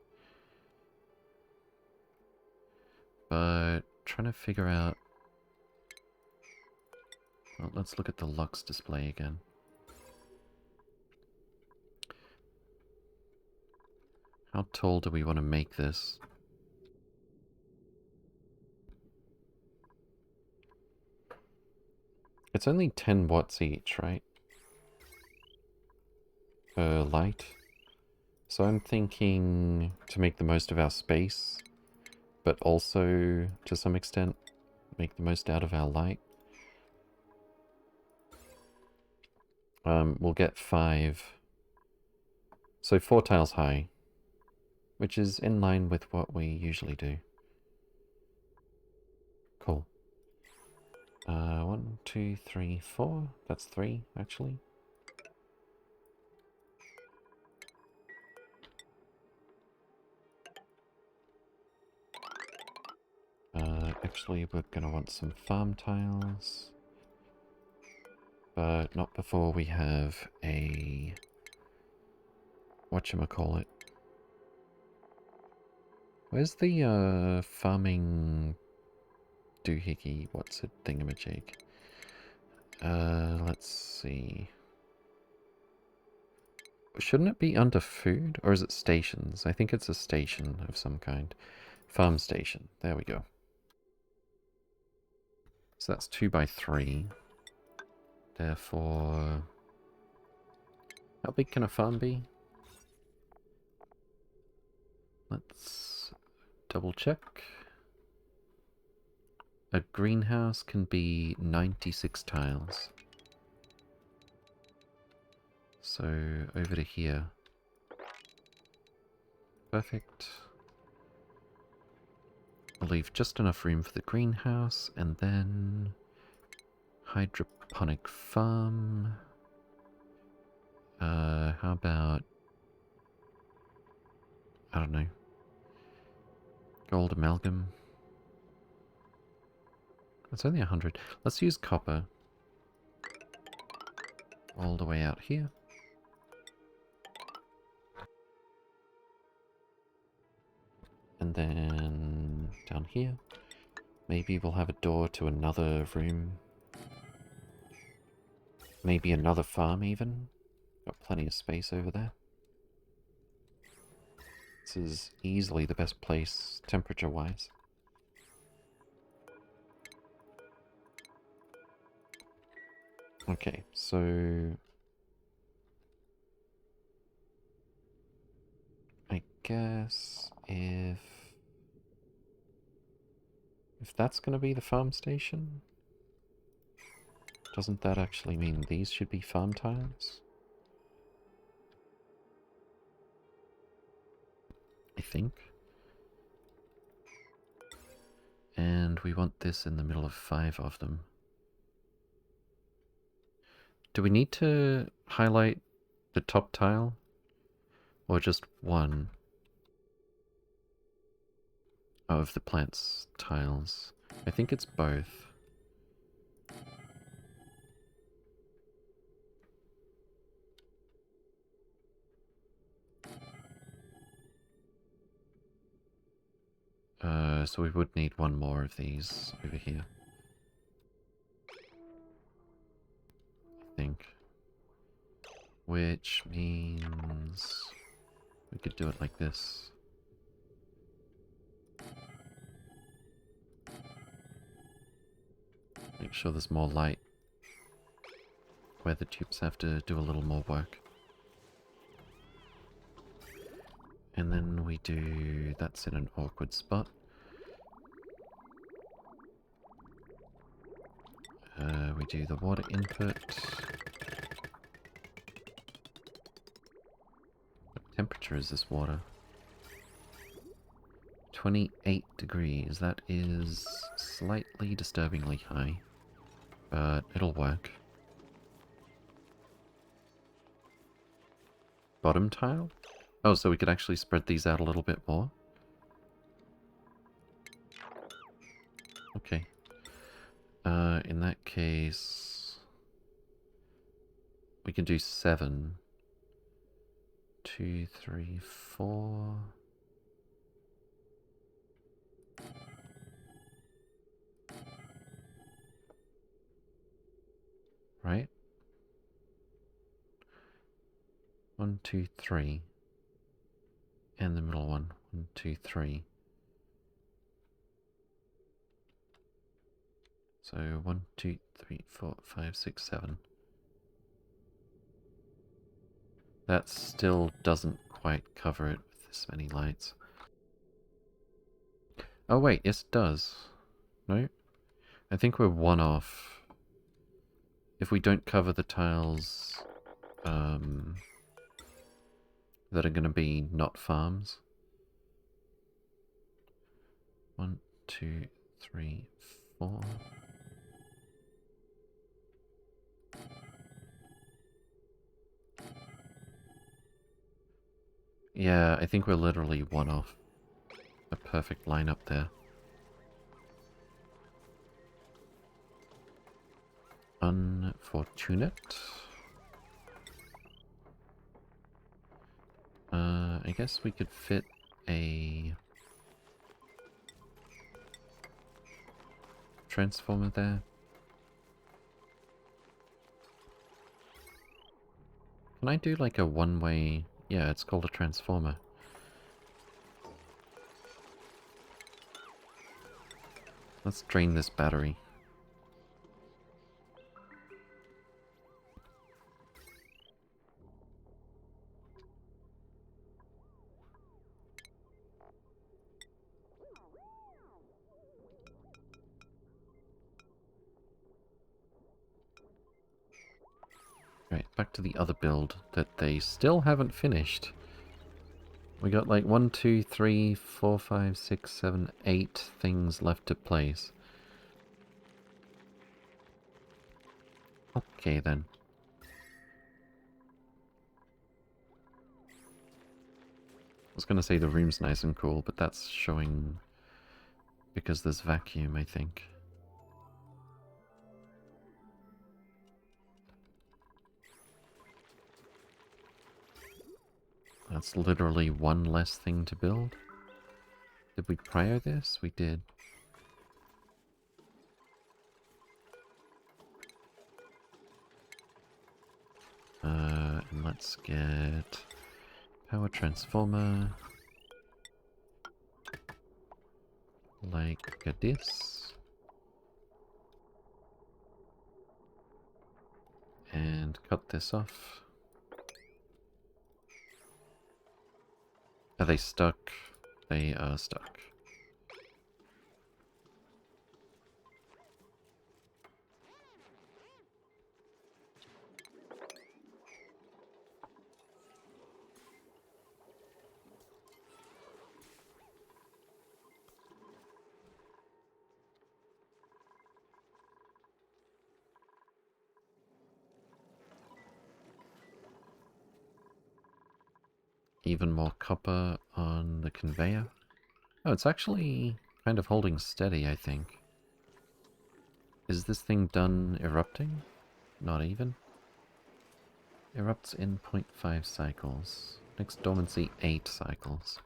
But trying to figure out... Well, let's look at the Lux display again. How tall do we want to make this? It's only 10 watts each, right? Per light. So I'm thinking to make the most of our space, but also, to some extent, make the most out of our light. We'll get 5. So 4 tiles high, which is in line with what we usually do. Cool. 1, 2, 3, 4. That's 3, actually. Actually, we're going to want some farm tiles. But not before we have a... whatchamacallit. Where's the, farming... doohickey? What's it? Thingamajig? Let's see... Shouldn't it be under food? Or is it stations? I think it's a station of some kind. Farm station. There we go. So that's 2 by 3. Therefore... How big can a farm be? Let's double check. A greenhouse can be 96 tiles. So over to here. Perfect. I'll leave just enough room for the greenhouse, and then hydroponic farm. How about, I don't know, gold amalgam? It's only 100. Let's use copper. All the way out here. And then down here. Maybe we'll have a door to another room. Maybe another farm even. Got plenty of space over there. This is easily the best place temperature-wise. Okay, so... I guess if that's going to be the farm station, doesn't that actually mean these should be farm tiles? I think. And we want this in the middle of 5 of them. Do we need to highlight the top tile? Or just one of the plant's tiles? I think it's both. So we would need one more of these over here. I think. Which means we could do it like this. Make sure there's more light where the tubes have to do a little more work. And then we do... that's in an awkward spot. We do the water input. What temperature is this water? 28 degrees. That is slightly disturbingly high. But it'll work. Bottom tile? Oh, so we could actually spread these out a little bit more? Okay. In that case, we can do 7. 2, 3, 4. Right? 1, 2, 3. And the middle one. 1, 2, 3. So 1, 2, 3, 4, 5, 6, 7. That still doesn't quite cover it with this many lights. Oh wait, yes it does. No? I think we're 1 off. If we don't cover the tiles that are going to be not farms. 1, 2, 3, 4. Yeah, I think we're literally 1 off. A perfect line up there. Unfortunate. I guess we could fit a transformer there. Can I do like a one-way... Yeah, it's called a transformer. Let's drain this battery. Right, back to the other build that they still haven't finished. We got like 1, 2, 3, 4, 5, 6, 7, 8 things left to place. Okay then. I was gonna say the room's nice and cool, but that's showing because there's vacuum, I think. That's literally 1 less thing to build. Did we prio this? We did. And let's get power transformer. Like this. And cut this off. Are they stuck? They are stuck. Even more copper on the conveyor. Oh, it's actually kind of holding steady, I think. Is this thing done erupting? Not even. Erupts in 0.5 cycles. Next dormancy, 8 cycles.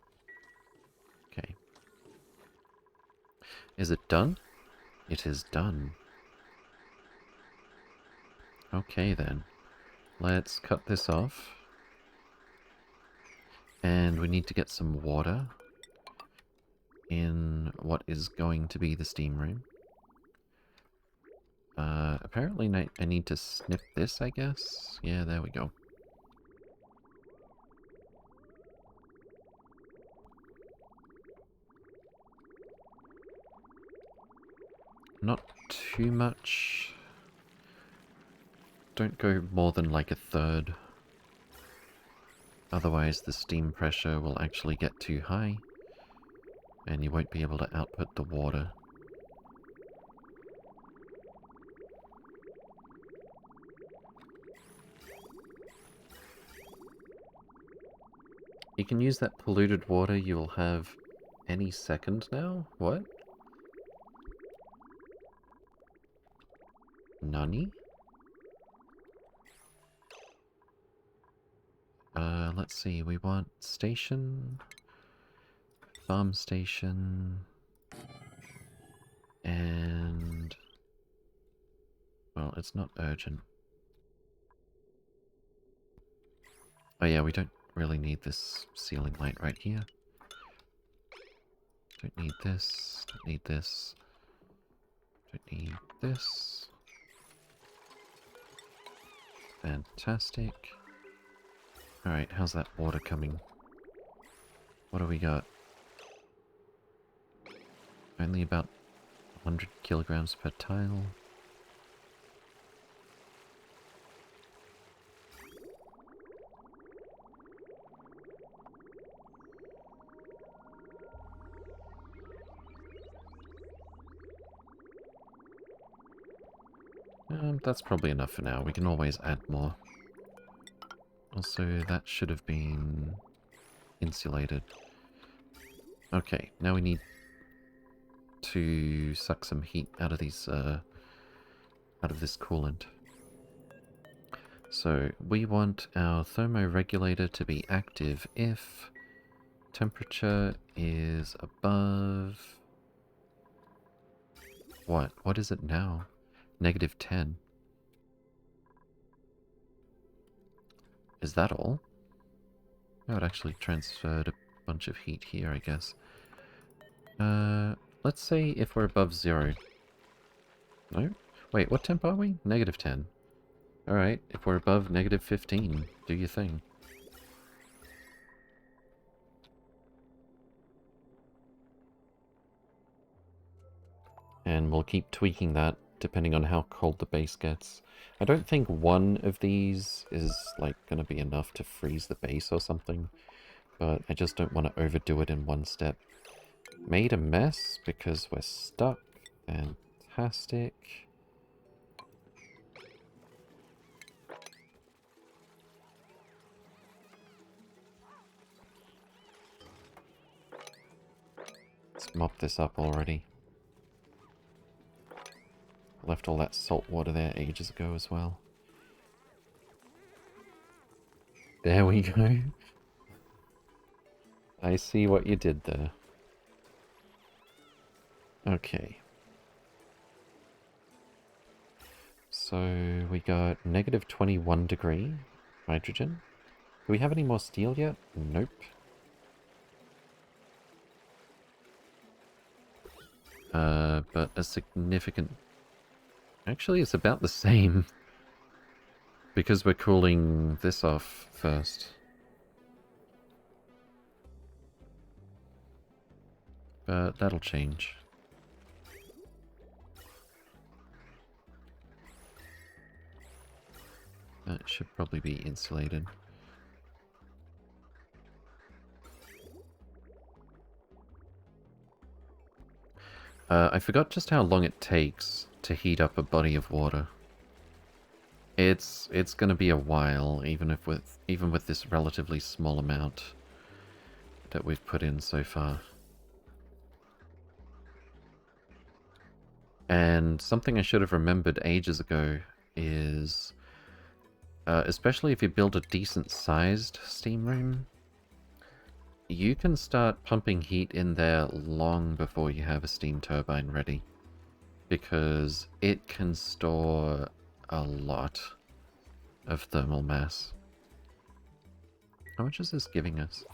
Okay. Is it done? It is done. Okay then. Let's cut this off. And we need to get some water in what is going to be the steam room. Apparently I need to snip this, I guess? Yeah, there we go. Not too much. Don't go more than like a third. Otherwise the steam pressure will actually get too high. And you won't be able to output the water. You can use that polluted water you will have any second now? What? Nani? Let's see, we want station, farm station, and... well, it's not urgent. Oh yeah, we don't really need this ceiling light right here. Don't need this, don't need this, don't need this. Fantastic. Alright, how's that water coming? What do we got? Only about 100 kilograms per tile. That's probably enough for now. We can always add more. Also, that should have been insulated. Okay, now we need to suck some heat out of these, out of this coolant. So, we want our thermoregulator to be active if temperature is above... what? What is it now? -10. Is that all? Oh, it actually transferred a bunch of heat here, I guess. Let's say if we're above 0. No? Wait, what temp are we? -10. Alright, if we're above -15, do your thing. And we'll keep tweaking that depending on how cold the base gets. I don't think one of these is, like, gonna be enough to freeze the base or something, but I just don't want to overdo it in one step. Made a mess because we're stuck. Fantastic. Let's mop this up already. Left all that salt water there ages ago as well. There we go. I see what you did there. Okay. So we got -21 degree hydrogen. Do we have any more steel yet? Nope. But a significant... actually, it's about the same. Because we're cooling this off first. But that'll change. That should probably be insulated. I forgot just how long it takes to heat up a body of water. It's gonna be a while, even with this relatively small amount that we've put in so far. And something I should have remembered ages ago is, especially if you build a decent-sized steam room, you can start pumping heat in there long before you have a steam turbine ready, because it can store a lot of thermal mass. How much is this giving us?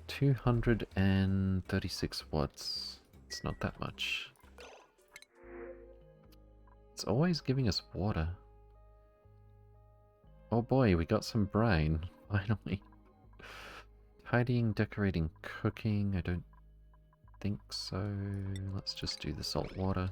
236 watts. It's not that much. It's always giving us water. Oh boy, we got some brine, finally. Tidying, decorating, cooking, I don't think so. Let's just do the salt water.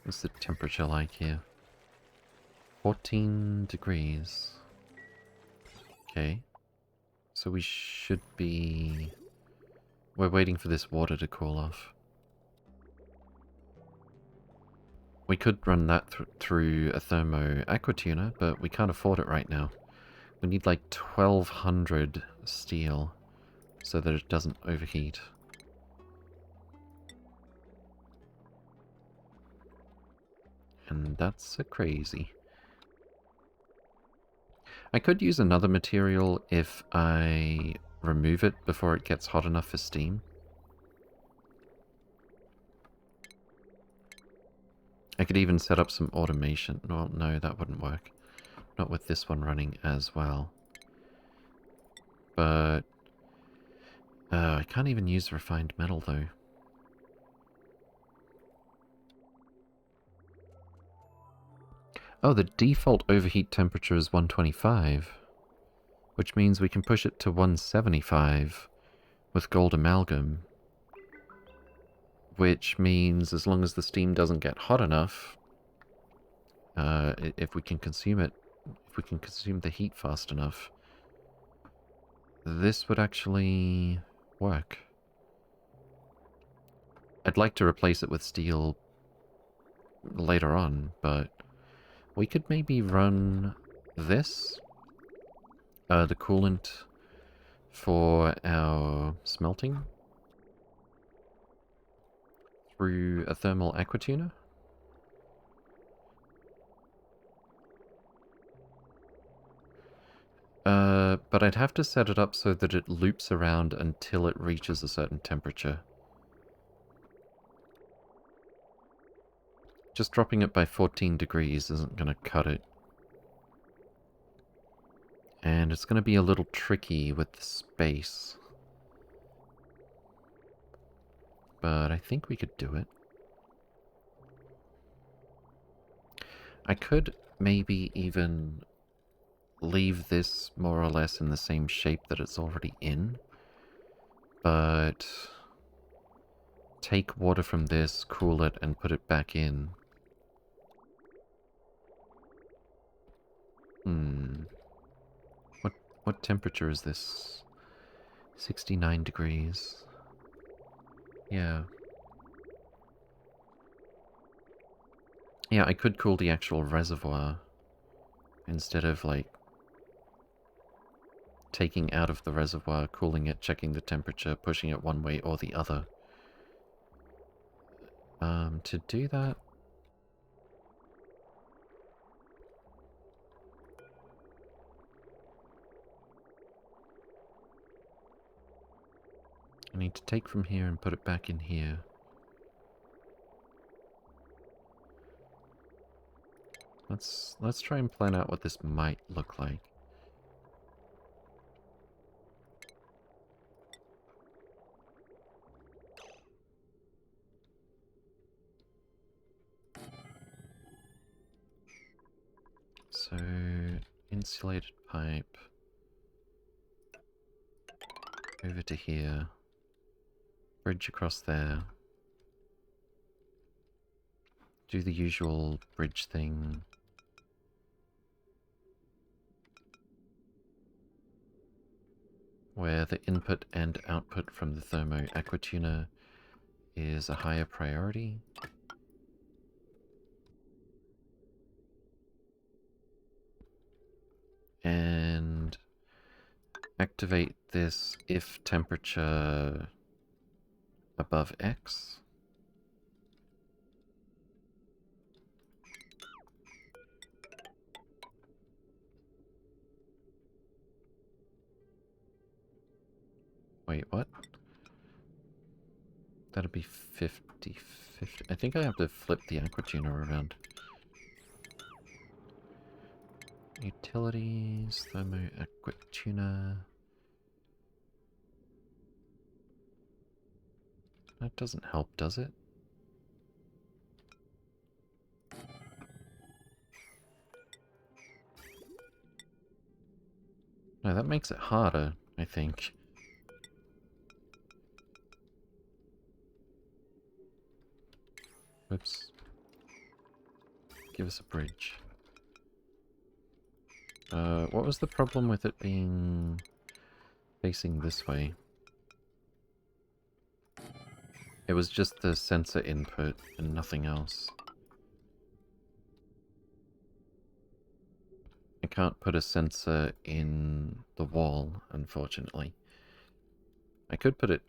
What's the temperature like here? 14 degrees. Okay. So we should be... we're waiting for this water to cool off. We could run that through a thermo aquatuner, but we can't afford it right now. We need like 1200 steel so that it doesn't overheat. And that's a crazy. I could use another material if I remove it before it gets hot enough for steam. I could even set up some automation. Well, no, that wouldn't work. Not with this one running as well. But I can't even use refined metal though. Oh, the default overheat temperature is 125, which means we can push it to 175 with gold amalgam, which means as long as the steam doesn't get hot enough, if we can consume it, if we can consume the heat fast enough, this would actually work. I'd like to replace it with steel later on, but we could maybe run this, the coolant for our smelting, through a thermal aquatuner. But I'd have to set it up so that it loops around until it reaches a certain temperature. Just dropping it by 14 degrees isn't going to cut it. And it's going to be a little tricky with the space. But I think we could do it. I could maybe even leave this more or less in the same shape that it's already in. But take water from this, cool it, and put it back in. What temperature is this? 69 degrees. Yeah. Yeah, I could cool the actual reservoir instead of, like, taking out of the reservoir, cooling it, checking the temperature, pushing it one way or the other. To do that... I need to take from here and put it back in here. Let's try and plan out what this might look like. So, insulated pipe over to here, bridge across there, do the usual bridge thing, where the input and output from the thermo aquatuner is a higher priority. And activate this if temperature above X. Wait, what? That'll be 50. I think I have to flip the aquatuner around. Utilities, thermo aquatuner. That doesn't help, does it? No, that makes it harder, I think. Whoops. Give us a bridge. What was the problem with it being facing this way? It was just the sensor input and nothing else. I can't put a sensor in the wall, unfortunately. I could put it,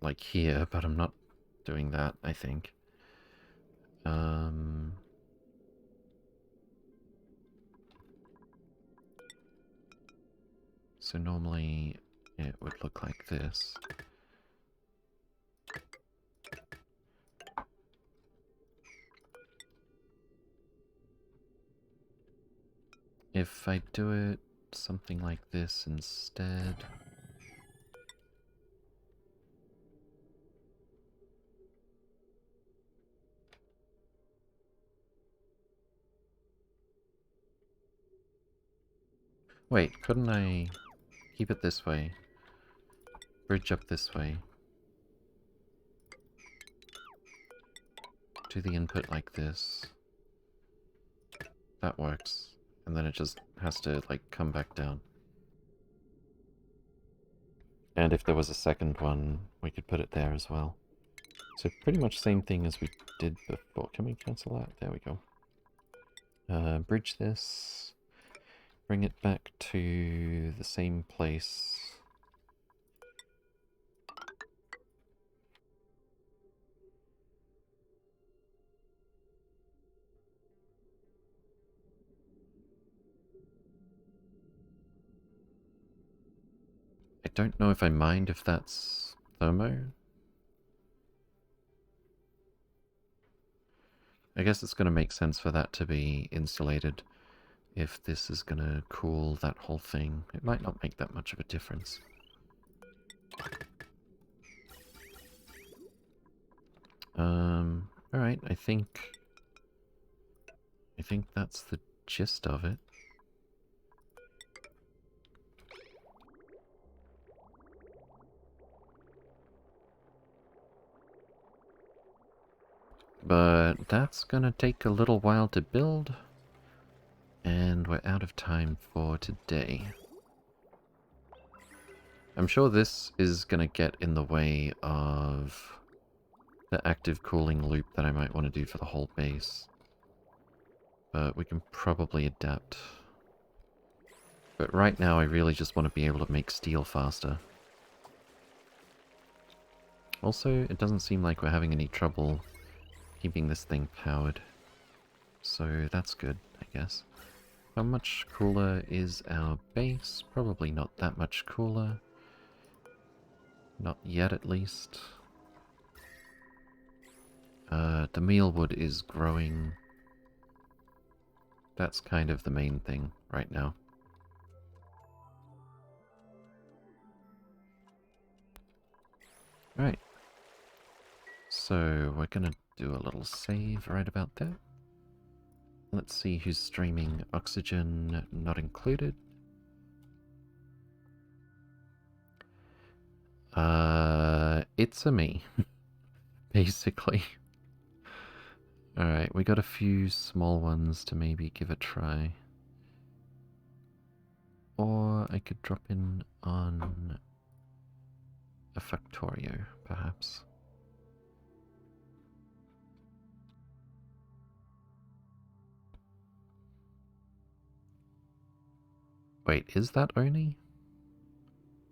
like, here, but I'm not doing that, I think. So normally it would look like this. If I do it something like this instead... Wait, couldn't I keep it this way? Bridge up this way. Do the input like this. That works. And then it just has to, like, come back down. And if there was a second one, we could put it there as well. So pretty much same thing as we did before. Can we cancel that? There we go. Bridge this. Bring it back to the same place. I don't know if I mind if that's thermo. I guess it's going to make sense for that to be insulated if this is going to cool that whole thing. It might not make that much of a difference. Alright, I think that's the gist of it. But that's gonna take a little while to build, and we're out of time for today. I'm sure this is gonna get in the way of the active cooling loop that I might want to do for the whole base. But we can probably adapt. But right now I really just want to be able to make steel faster. Also, it doesn't seem like we're having any trouble keeping this thing powered. So that's good, I guess. How much cooler is our base? Probably not that much cooler. Not yet, at least. The mealwood is growing. That's kind of the main thing right now. Right. So we're gonna do a little save right about there. Let's see who's streaming. Oxygen not included. It's a me, basically. Alright, we got a few small ones to maybe give a try. Or I could drop in on a Factorio, perhaps. Wait, is that Oni?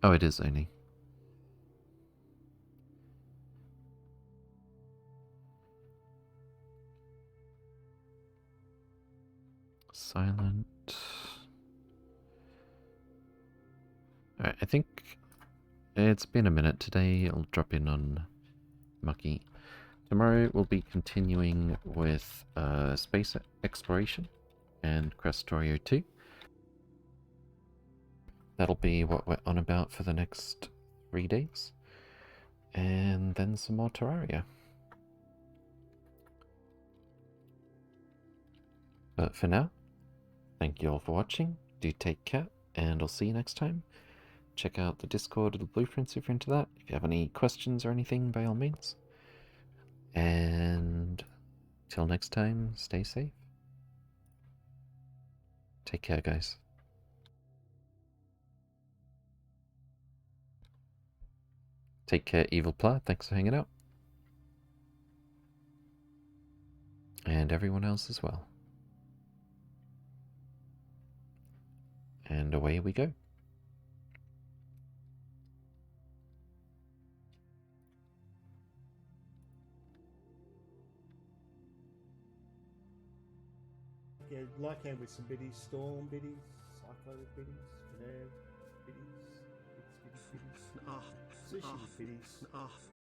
Oh, it is Oni. Silent. Alright, I think it's been a minute today. I'll drop in on Mucky. Tomorrow we'll be continuing with space exploration and Questorio 2. That'll be what we're on about for the next 3 days. And then some more Terraria. But for now, thank you all for watching. Do take care, and I'll see you next time. Check out the Discord or the blueprints if you're into that. If you have any questions or anything, by all means. And till next time, stay safe. Take care, guys. Take care, Evil Pla. Thanks for hanging out. And everyone else as well. And away we go. Yeah, Lycan with some biddies, Storm biddies, Psycho biddies, Renev biddies, biddies, biddies, biddies, Sushi biddies,